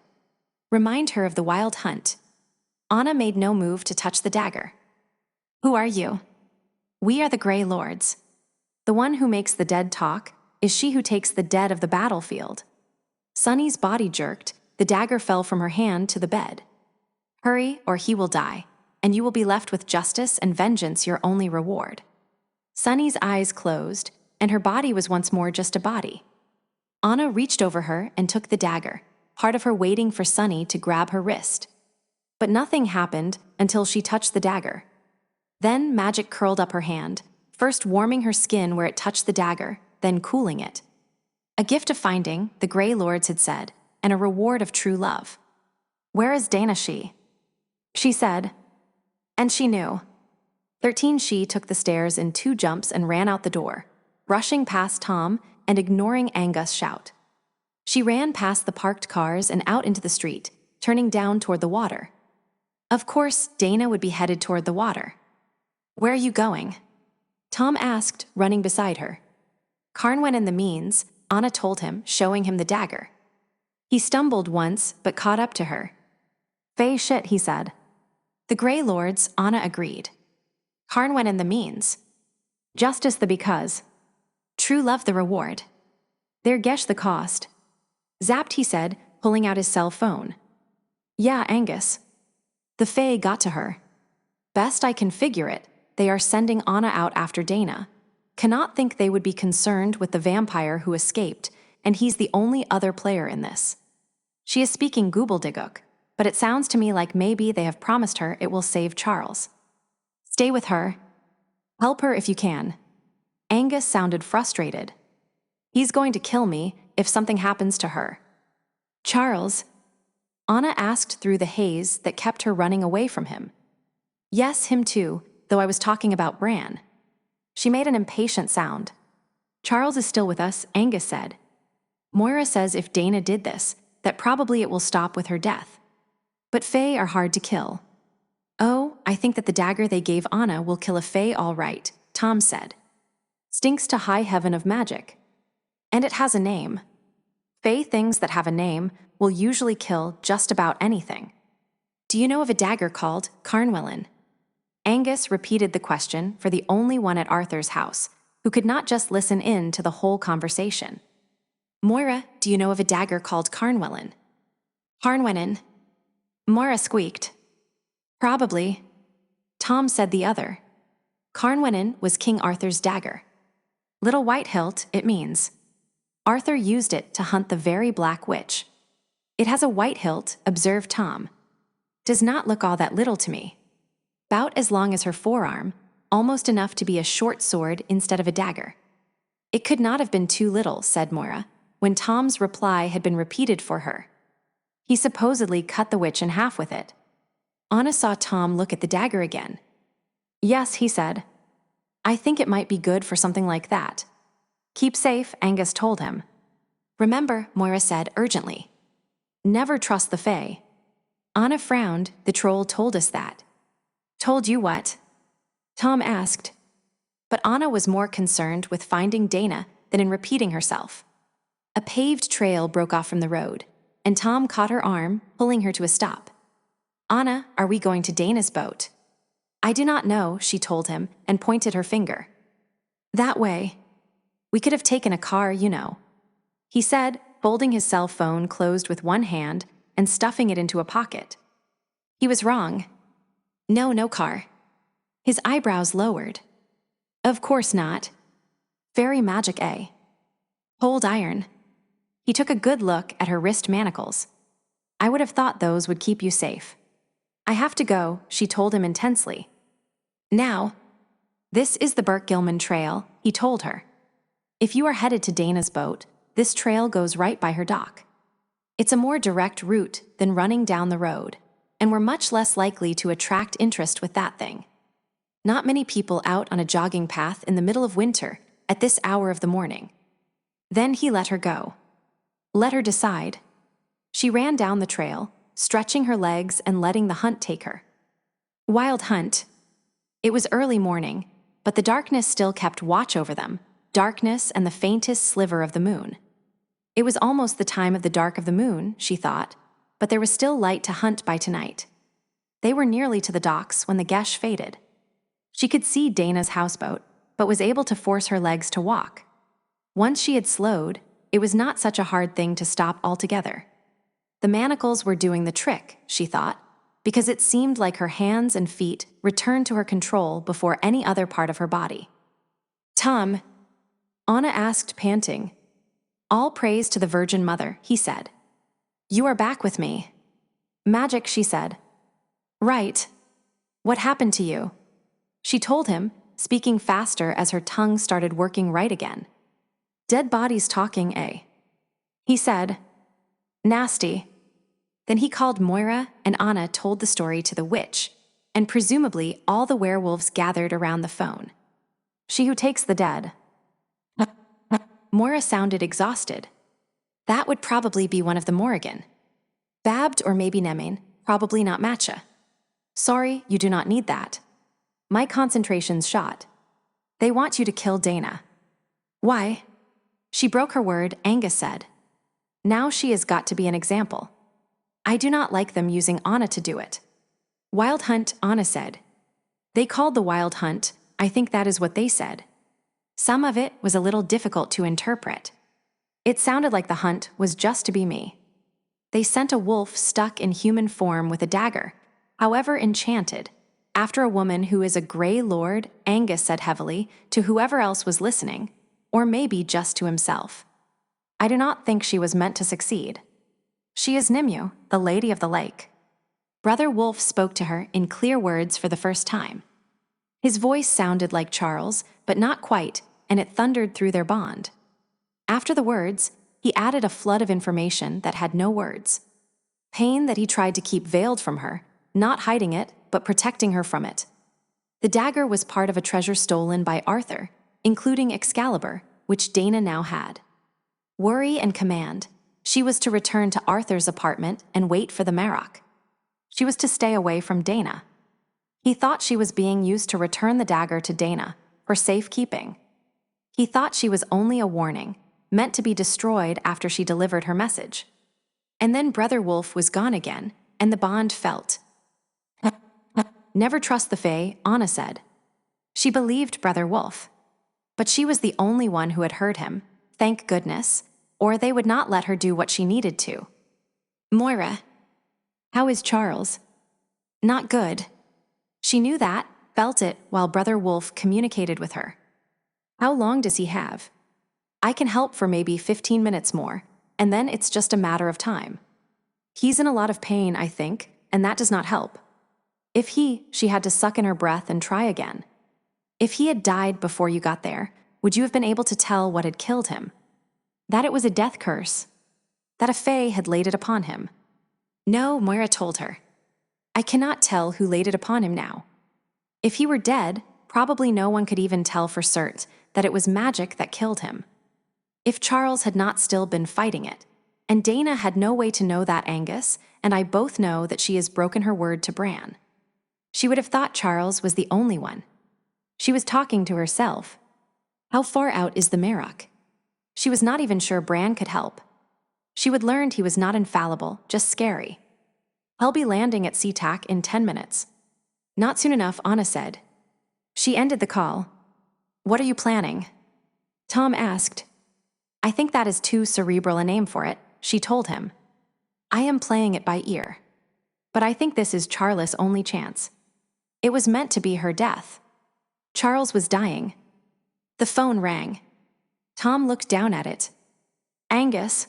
Remind her of the wild hunt. Anna made no move to touch the dagger. Who are you? We are the Grey Lords. The one who makes the dead talk is she who takes the dead of the battlefield. Sunny's body jerked, the dagger fell from her hand to the bed. Hurry, or he will die, and you will be left with justice and vengeance your only reward. Sunny's eyes closed, and her body was once more just a body. Anna reached over her and took the dagger. part of her waiting for Sunny to grab her wrist. But nothing happened until she touched the dagger. Then magic curled up her hand, first warming her skin where it touched the dagger, then cooling it. A gift of finding, the Grey Lords had said, and a reward of true love. "Where is Dana she?" she said. And she knew. 13 She took the stairs in 2 jumps and ran out the door, rushing past Tom and ignoring Angus' shout. She ran past the parked cars and out into the street, turning down toward the water. Of course, Dana would be headed toward the water. "Where are you going?" Tom asked, running beside her. "Carn in the means," Anna told him, showing him the dagger. He stumbled once, but caught up to her. "Fey shit," he said. "The Grey Lords," Anna agreed. "Carn in the means. Justice the because. True love the reward. There gesh the cost." Zapped, he said, pulling out his cell phone. "Yeah, Angus." The Fae got to her. "Best I can figure it, they are sending Anna out after Dana. Cannot think they would be concerned with the vampire who escaped, and he's the only other player in this. She is speaking gooblediggook, but it sounds to me like maybe they have promised her it will save Charles. Stay with her. Help her if you can." Angus sounded frustrated. "He's going to kill me if something happens to her." "Charles?" Anna asked through the haze that kept her running away from him. "Yes, him too, though I was talking about Bran." She made an impatient sound. "Charles is still with us," Angus said. "Moira says if Dana did this, that probably it will stop with her death. But Fae are hard to kill." "Oh, I think that the dagger they gave Anna will kill a Fae all right," Tom said. "Stinks to high heaven of magic. And it has a name. Fae things that have a name will usually kill just about anything. Do you know of a dagger called Carnwellin?" Angus repeated the question for the only one at Arthur's house, who could not just listen in to the whole conversation. "Moira, do you know of a dagger called Carnwellin?" "Carnwenin." Moira squeaked. "Probably." Tom said the other. Carnwenin was King Arthur's dagger. Little white hilt, it means. Arthur used it to hunt the very black witch. "It has a white hilt," observed Tom. "Does not look all that little to me. About as long as her forearm, almost enough to be a short sword instead of a dagger." "It could not have been too little," said Moira, when Tom's reply had been repeated for her. "He supposedly cut the witch in half with it." Anna saw Tom look at the dagger again. "Yes," he said. "I think it might be good for something like that." "Keep safe," Angus told him. "Remember," Moira said urgently. "Never trust the Fae." Anna frowned. "The troll told us that." "Told you what?" Tom asked. But Anna was more concerned with finding Dana than in repeating herself. A paved trail broke off from the road, and Tom caught her arm, pulling her to a stop. "Anna, are we going to Dana's boat?" "I do not know," she told him, and pointed her finger. "That way. We could have taken a car, you know," he said, folding his cell phone closed with one hand and stuffing it into a pocket. He was wrong. No car." His eyebrows lowered. "Of course not. Fairy magic, eh? Cold iron." He took a good look at her wrist manacles. "I would have thought those would keep you safe." "I have to go," she told him intensely. "Now." "This is the Burke Gilman Trail," he told her. "If you are headed to Dana's boat, this trail goes right by her dock. It's a more direct route than running down the road, and we're much less likely to attract interest with that thing. Not many people out on a jogging path in the middle of winter at this hour of the morning." Then he let her go. Let her decide. She ran down the trail, stretching her legs and letting the hunt take her. Wild hunt. It was early morning, but the darkness still kept watch over them, darkness and the faintest sliver of the moon. It was almost the time of the dark of the moon, she thought, but there was still light to hunt by tonight. They were nearly to the docks when the gesh faded. She could see Dana's houseboat, but was able to force her legs to walk. Once she had slowed, it was not such a hard thing to stop altogether. The manacles were doing the trick, she thought, because it seemed like her hands and feet returned to her control before any other part of her body. "Tom," Anna asked, panting. "All praise to the Virgin Mother," he said. You are back with me. Magic, she said. Right. What happened to you? She told him, speaking faster as her tongue started working right again. Dead bodies talking, eh? He said, nasty. Then he called Moira, and Anna told the story to the witch, and presumably all the werewolves gathered around the phone. She who takes the dead. Moira sounded exhausted. That would probably be one of the Morrigan. Babbed or maybe Nemin, probably not Matcha. Sorry, you do not need that. My concentration's shot. They want you to kill Dana. Why? She broke her word, Angus said. Now she has got to be an example. I do not like them using Anna to do it. Wild Hunt, Anna said. They called the Wild Hunt, I think that is what they said. Some of it was a little difficult to interpret. It sounded like the hunt was just to be me. They sent a wolf stuck in human form with a dagger, however enchanted, after a woman who is a Grey Lord, Angus said heavily, to whoever else was listening, or maybe just to himself. I do not think she was meant to succeed. She is Nimue, the Lady of the Lake. Brother Wolf spoke to her in clear words for the first time. His voice sounded like Charles, but not quite, and it thundered through their bond. After the words, he added a flood of information that had no words. Pain that he tried to keep veiled from her, not hiding it, but protecting her from it. The dagger was part of a treasure stolen by Arthur, including Excalibur, which Dana now had. Worry and command. She was to return to Arthur's apartment and wait for the Marrok. She was to stay away from Dana. He thought she was being used to return the dagger to Dana, for safekeeping. He thought she was only a warning, meant to be destroyed after she delivered her message. And then Brother Wolf was gone again, and the bond felt. Never trust the Fae, Anna said. She believed Brother Wolf. But she was the only one who had heard him, thank goodness, or they would not let her do what she needed to. Moira. How is Charles? Not good. She knew that, felt it, while Brother Wolf communicated with her. How long does he have? I can help for maybe 15 minutes more, and then it's just a matter of time. He's in a lot of pain, I think, and that does not help. If she had to suck in her breath and try again. If he had died before you got there, would you have been able to tell what had killed him? That it was a death curse. That a Fae had laid it upon him. No, Moira told her. I cannot tell who laid it upon him now. If he were dead, probably no one could even tell for certain that it was magic that killed him. If Charles had not still been fighting it, and Dana had no way to know that Angus, and I both know that she has broken her word to Bran. She would have thought Charles was the only one. She was talking to herself. How far out is the Marrok? She was not even sure Bran could help. She would learn he was not infallible, just scary. He'll be landing at SeaTac in 10 minutes. Not soon enough, Anna said. She ended the call. What are you planning? Tom asked. I think that is too cerebral a name for it, she told him. I am playing it by ear. But I think this is Charles' only chance. It was meant to be her death. Charles was dying. The phone rang. Tom looked down at it. Angus.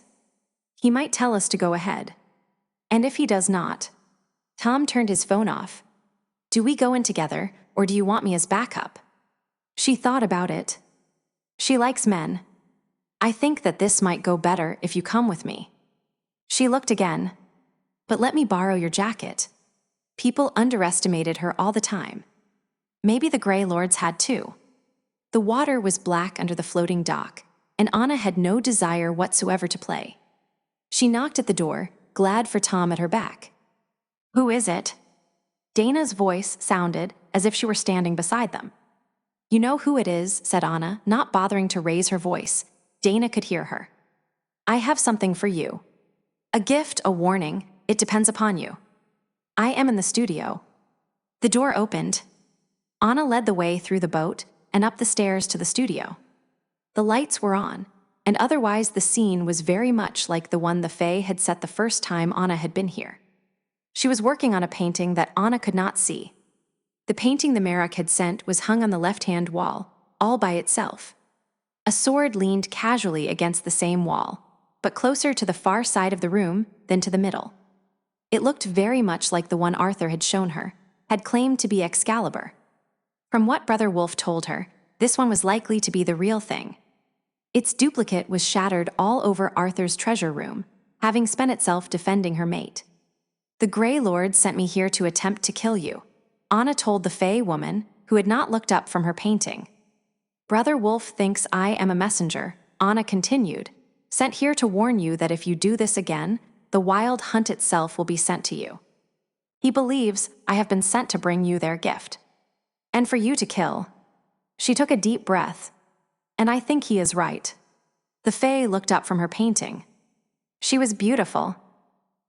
He might tell us to go ahead. And if he does not. Tom turned his phone off. Do we go in together, or do you want me as backup? She thought about it. She likes men. I think that this might go better if you come with me. She looked again. But let me borrow your jacket. People underestimated her all the time. Maybe the Grey Lords had too. The water was black under the floating dock, and Anna had no desire whatsoever to play. She knocked at the door, glad for Tom at her back. Who is it? Dana's voice sounded as if she were standing beside them. You know who it is, said Anna, not bothering to raise her voice. Dana could hear her. I have something for you. A gift, a warning, it depends upon you. I am in the studio. The door opened. Anna led the way through the boat and up the stairs to the studio. The lights were on, and otherwise the scene was very much like the one the Fae had set the first time Anna had been here. She was working on a painting that Anna could not see. The painting the Marrok had sent was hung on the left-hand wall, all by itself. A sword leaned casually against the same wall, but closer to the far side of the room than to the middle. It looked very much like the one Arthur had shown her, had claimed to be Excalibur. From what Brother Wolf told her, this one was likely to be the real thing. Its duplicate was shattered all over Arthur's treasure room, having spent itself defending her mate. "The Grey Lord sent me here to attempt to kill you," Anna told the Fey woman, who had not looked up from her painting. "Brother Wolf thinks I am a messenger," Anna continued, "sent here to warn you that if you do this again, the wild hunt itself will be sent to you. He believes I have been sent to bring you their gift. And for you to kill." She took a deep breath. "And I think he is right." The Fae looked up from her painting. She was beautiful.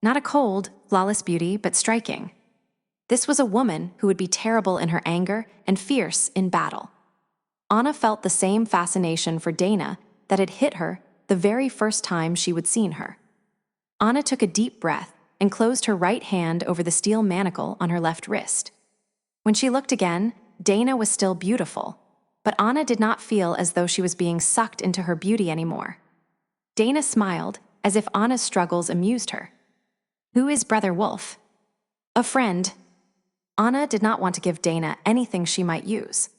Not a cold, flawless beauty, but striking. This was a woman who would be terrible in her anger and fierce in battle. Anna felt the same fascination for Dana that had hit her the very first time she would seen her. Anna took a deep breath and closed her right hand over the steel manacle on her left wrist. When she looked again, Dana was still beautiful, but Anna did not feel as though she was being sucked into her beauty anymore. Dana smiled, as if Anna's struggles amused her. "Who is Brother Wolf?" "A friend." Anna did not want to give Dana anything she might use.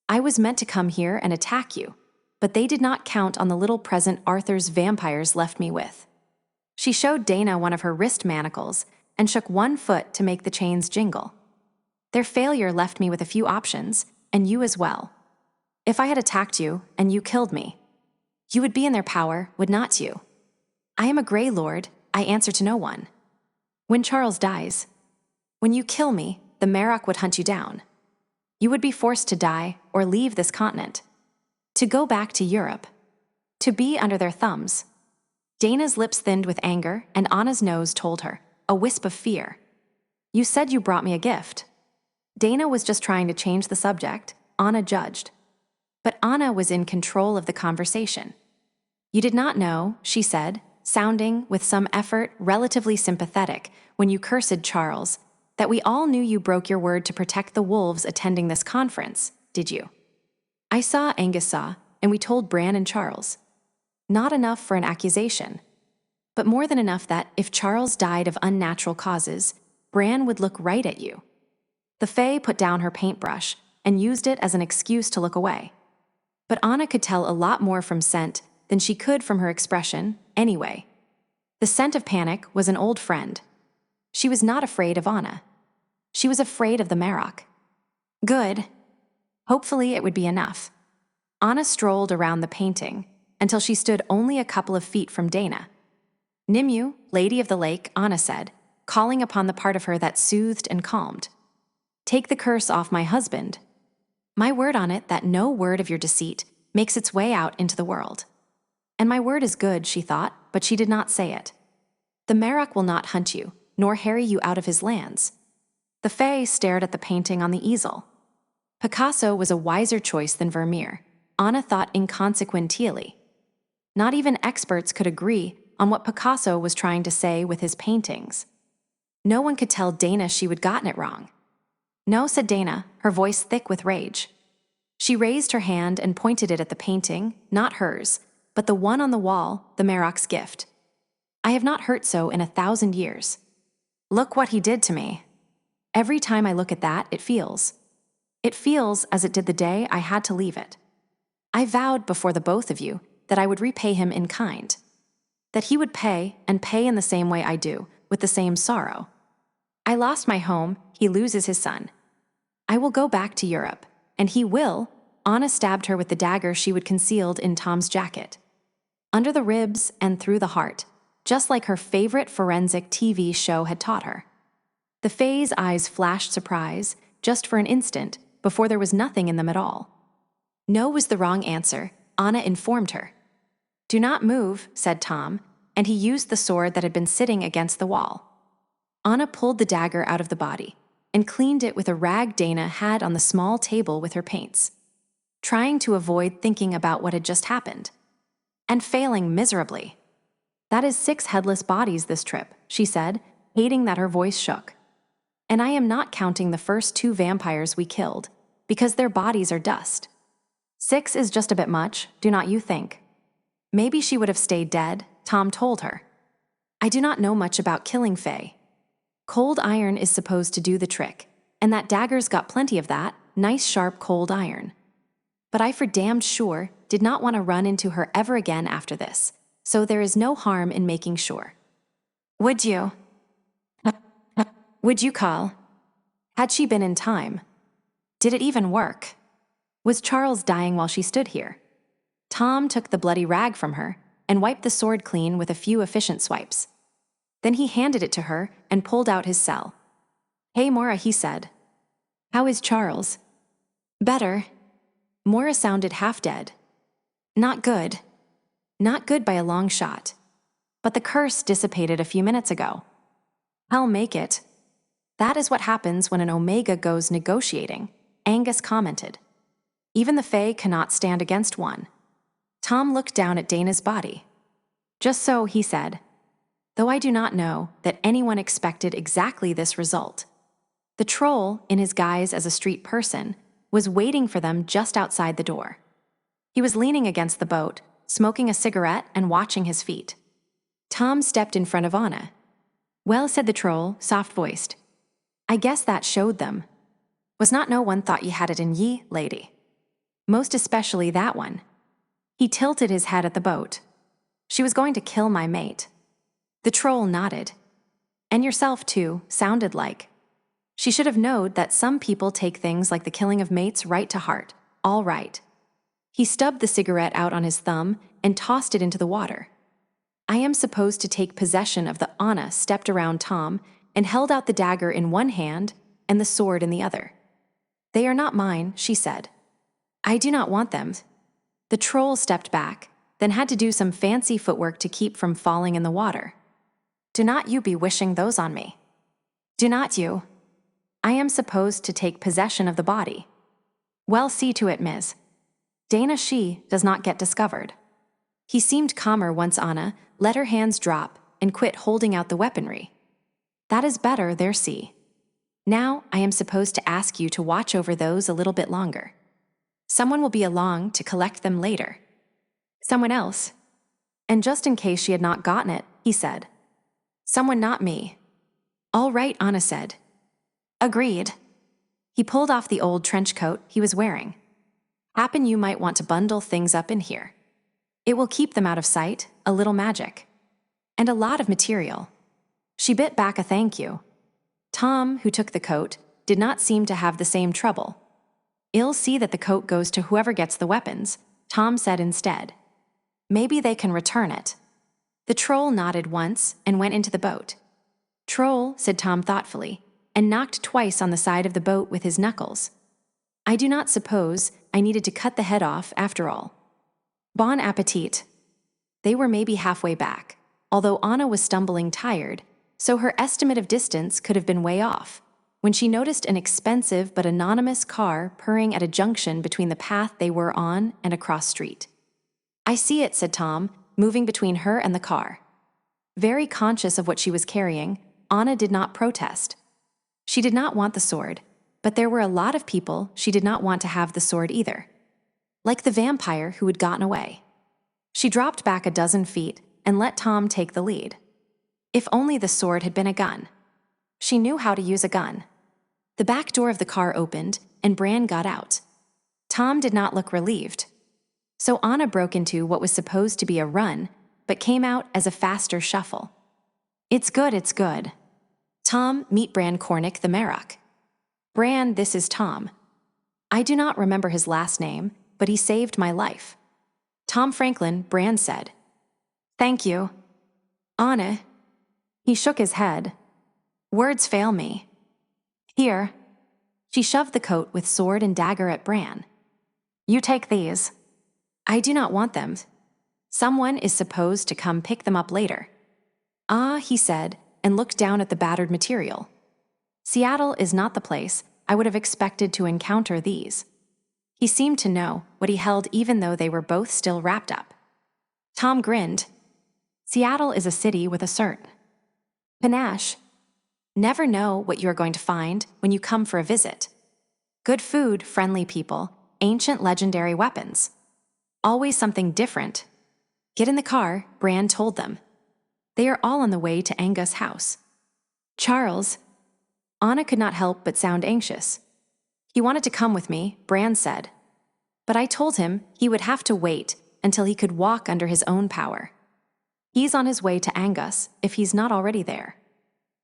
"I was meant to come here and attack you, but they did not count on the little present Arthur's vampires left me with." She showed Dana one of her wrist manacles and shook one foot to make the chains jingle. "Their failure left me with a few options, and you as well. If I had attacked you and you killed me, you would be in their power, would not you? I am a Grey Lord, I answer to no one. When Charles dies, when you kill me, the Marrok would hunt you down. You would be forced to die or leave this continent, to go back to Europe, to be under their thumbs." Dana's lips thinned with anger, and Anna's nose told her, a wisp of fear. "You said you brought me a gift." Dana was just trying to change the subject, Anna judged. But Anna was in control of the conversation. "You did not know," she said, sounding, with some effort, relatively sympathetic, "when you cursed Charles, that we all knew you broke your word to protect the wolves attending this conference, did you?" "I saw, Angus saw, and we told Bran and Charles. Not enough for an accusation, but more than enough that, if Charles died of unnatural causes, Bran would look right at you." The Fae put down her paintbrush and used it as an excuse to look away. But Anna could tell a lot more from scent than she could from her expression, anyway. The scent of panic was an old friend. She was not afraid of Anna. She was afraid of the Marrok. Good. Hopefully it would be enough. Anna strolled around the painting until she stood only a couple of feet from Dana. "Nimue, Lady of the Lake," Anna said, calling upon the part of her that soothed and calmed. "Take the curse off my husband. My word on it that no word of your deceit makes its way out into the world." And my word is good, she thought, but she did not say it. "The Marrok will not hunt you, nor harry you out of his lands." The Fae stared at the painting on the easel. Picasso was a wiser choice than Vermeer, Anna thought inconsequentially. Not even experts could agree on what Picasso was trying to say with his paintings. No one could tell Dana she would gotten it wrong. "No," said Dana, her voice thick with rage. She raised her hand and pointed it at the painting, not hers, but the one on the wall, the Marrok's gift. "I have not hurt so in 1,000 years. Look what he did to me. Every time I look at that, it feels as it did the day I had to leave it. I vowed before the both of you that I would repay him in kind, that he would pay and pay in the same way I do, with the same sorrow. I lost my home, he loses his son. I will go back to Europe, and he will." Anna stabbed her with the dagger she would concealed in Tom's jacket. Under the ribs and through the heart, just like her favorite forensic TV show had taught her. The Fae's eyes flashed surprise, just for an instant, before there was nothing in them at all. No was the wrong answer, Anna informed her. "Do not move," said Tom, and he used the sword that had been sitting against the wall. Anna pulled the dagger out of the body and cleaned it with a rag Dana had on the small table with her paints, trying to avoid thinking about what had just happened, and failing miserably. "That is 6 headless bodies this trip," she said, hating that her voice shook. "And I am not counting the first 2 vampires we killed, because their bodies are dust. 6 is just a bit much, do not you think? Maybe she would have stayed dead," Tom told her. I do not know much about killing fae. Cold iron is supposed to do the trick, and that dagger's got plenty of that, nice sharp cold iron. But I for damned sure did not want to run into her ever again after this, so there is no harm in making sure. Would you? Would you call? Had she been in time? Did it even work? Was Charles dying while she stood here? Tom took the bloody rag from her and wiped the sword clean with a few efficient swipes. Then he handed it to her and pulled out his cell. Hey, Maura, he said. How is Charles? Better. Maura sounded half dead. Not good. Not good by a long shot. But the curse dissipated a few minutes ago. I'll make it. That is what happens when an Omega goes negotiating, Angus commented. Even the Fae cannot stand against one. Tom looked down at Dana's body. Just so, he said. Though I do not know that anyone expected exactly this result. The troll, in his guise as a street person, was waiting for them just outside the door. He was leaning against the boat, smoking a cigarette and watching his feet. Tom stepped in front of Anna. Well, said the troll, soft-voiced. I guess that showed them. Was not no one thought ye had it in ye, lady. Most especially that one. He tilted his head at the boat. She was going to kill my mate. The troll nodded. And yourself, too, sounded like. She should have known that some people take things like the killing of mates right to heart. All right. He stubbed the cigarette out on his thumb and tossed it into the water. I am supposed to take possession of the Anna stepped around Tom and held out the dagger in one hand and the sword in the other. They are not mine, she said. I do not want them. The troll stepped back, then had to do some fancy footwork to keep from falling in the water. Do not you be wishing those on me. Do not you. I am supposed to take possession of the body. Well, see to it, Ms. Dana she does not get discovered. He seemed calmer once Anna let her hands drop and quit holding out the weaponry. That is better, there see. Now I am supposed to ask you to watch over those a little bit longer. Someone will be along to collect them later. Someone else. And just in case she had not gotten it, he said. Someone not me. All right, Anna said. Agreed. He pulled off the old trench coat he was wearing. Happen you might want to bundle things up in here. It will keep them out of sight, a little magic. And a lot of material. She bit back a thank you. Tom, who took the coat, did not seem to have the same trouble. I'll see that the coat goes to whoever gets the weapons, Tom said instead. Maybe they can return it. The troll nodded once and went into the boat. Troll, said Tom thoughtfully, and knocked twice on the side of the boat with his knuckles. I do not suppose I needed to cut the head off after all. Bon appetit. They were maybe halfway back, although Anna was stumbling tired, so her estimate of distance could have been way off, when she noticed an expensive but anonymous car purring at a junction between the path they were on and a cross street. I see it, said Tom, moving between her and the car. Very conscious of what she was carrying, Anna did not protest. She did not want the sword, but there were a lot of people she did not want to have the sword either. Like the vampire who had gotten away. She dropped back a dozen feet and let Tom take the lead. If only the sword had been a gun. She knew how to use a gun. The back door of the car opened, and Bran got out. Tom did not look relieved. So Anna broke into what was supposed to be a run, but came out as a faster shuffle. It's good, it's good. Tom, meet Bran Cornick the Marrok. Bran, this is Tom. I do not remember his last name, but he saved my life. Tom Franklin, Bran said. Thank you. Anna. He shook his head. Words fail me. Here. She shoved the coat with sword and dagger at Bran. You take these. I do not want them. Someone is supposed to come pick them up later. Ah, he said, and looked down at the battered material. Seattle is not the place I would have expected to encounter these. He seemed to know what he held even though they were both still wrapped up. Tom grinned. Seattle is a city with a certain panache. Never know what you are going to find when you come for a visit. Good food, friendly people, ancient legendary weapons. Always something different. Get in the car, Bran told them. They are all on the way to Angus' house. Charles. Anna could not help but sound anxious. He wanted to come with me, Bran said. But I told him he would have to wait until he could walk under his own power. He's on his way to Angus if he's not already there.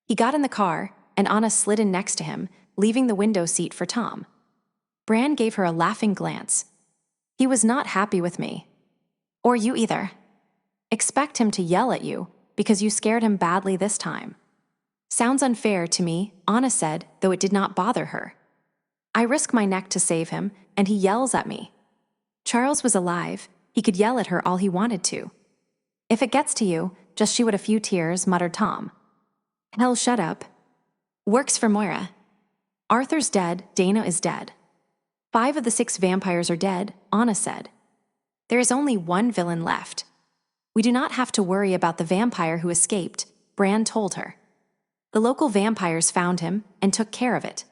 He got in the car, and Anna slid in next to him, leaving the window seat for Tom. Bran gave her a laughing glance. He was not happy with me. Or you either. Expect him to yell at you because you scared him badly this time. Sounds unfair to me, Anna said, though it did not bother her. I risk my neck to save him, and he yells at me. Charles was alive. He could yell at her all he wanted to. If it gets to you, just shoot a few tears, muttered Tom. Hell, shut up. Works for Moira. Arthur's dead, Dana is dead. 5 of the 6 vampires are dead, Anna said. There is only one villain left. We do not have to worry about the vampire who escaped, Bran told her. The local vampires found him and took care of it.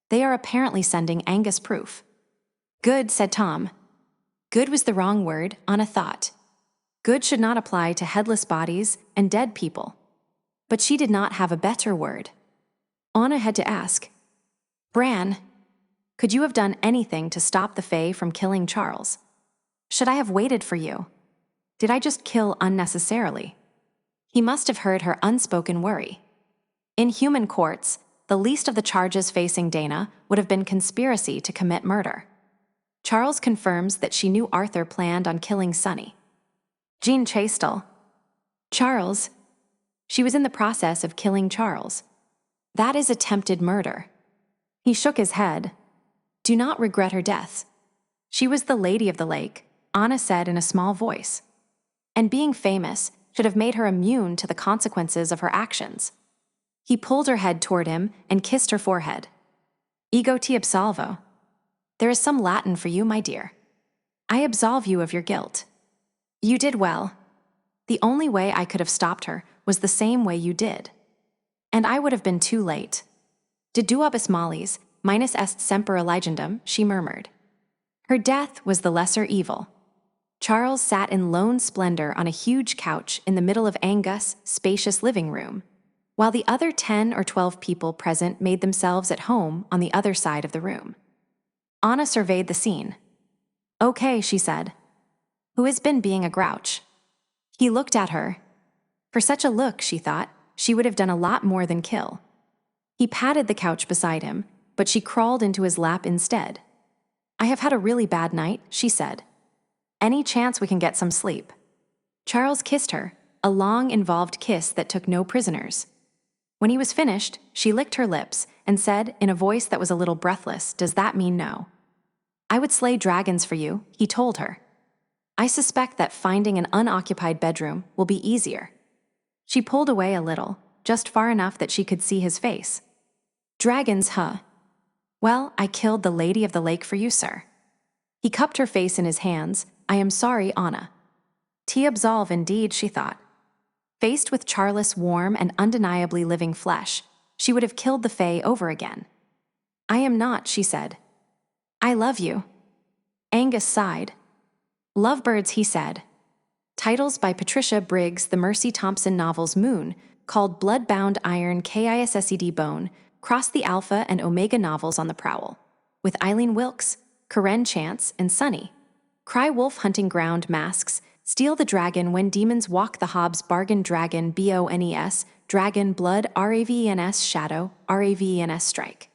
They are apparently sending Angus proof. Good, said Tom. Good was the wrong word, Anna thought. Good should not apply to headless bodies and dead people. But she did not have a better word. Anna had to ask, Bran, could you have done anything to stop the Fae from killing Charles? Should I have waited for you? Did I just kill unnecessarily? He must have heard her unspoken worry. In human courts, the least of the charges facing Dana would have been conspiracy to commit murder. Charles confirms that she knew Arthur planned on killing Sonny. Jean Chastel. Charles. She was in the process of killing Charles. That is attempted murder. He shook his head. Do not regret her death. She was the Lady of the Lake, Anna said in a small voice. And being famous should have made her immune to the consequences of her actions. He pulled her head toward him and kissed her forehead. Ego te absolvo. There is some Latin for you, my dear. I absolve you of your guilt. You did well. The only way I could have stopped her was the same way you did. And I would have been too late. Deduabis malis, minus est semper eligendum, she murmured. Her death was the lesser evil. Charles sat in lone splendor on a huge couch in the middle of Angus' spacious living room, while the other 10 or 12 people present made themselves at home on the other side of the room. Anna surveyed the scene. Okay, she said. Who has been being a grouch? He looked at her. For such a look, she thought, she would have done a lot more than kill. He patted the couch beside him, but she crawled into his lap instead. I have had a really bad night, she said. Any chance we can get some sleep? Charles kissed her, a long, involved kiss that took no prisoners. When he was finished, she licked her lips and said in a voice that was a little breathless, does that mean no? I would slay dragons for you, he told her. I suspect that finding an unoccupied bedroom will be easier. She pulled away a little, just far enough that she could see his face. Dragons, huh? Well, I killed the Lady of the Lake for you, sir. He cupped her face in his hands. I am sorry, Anna. Te absolve indeed, she thought. Faced with Charles' warm and undeniably living flesh, she would have killed the Fae over again. I am not, she said. I love you. Angus sighed. Lovebirds, he said. Titles by Patricia Briggs, the Mercy Thompson novels Moon, called Bloodbound Iron Kissed Bone, crossed the Alpha and Omega novels on the prowl, with Eileen Wilkes, Karen Chance, and Sunny. Cry Wolf Hunting Ground Masks, Steal the Dragon When Demons Walk the Hobbs Bargain Dragon BONES, Dragon Blood RAVENS Shadow RAVENS Strike.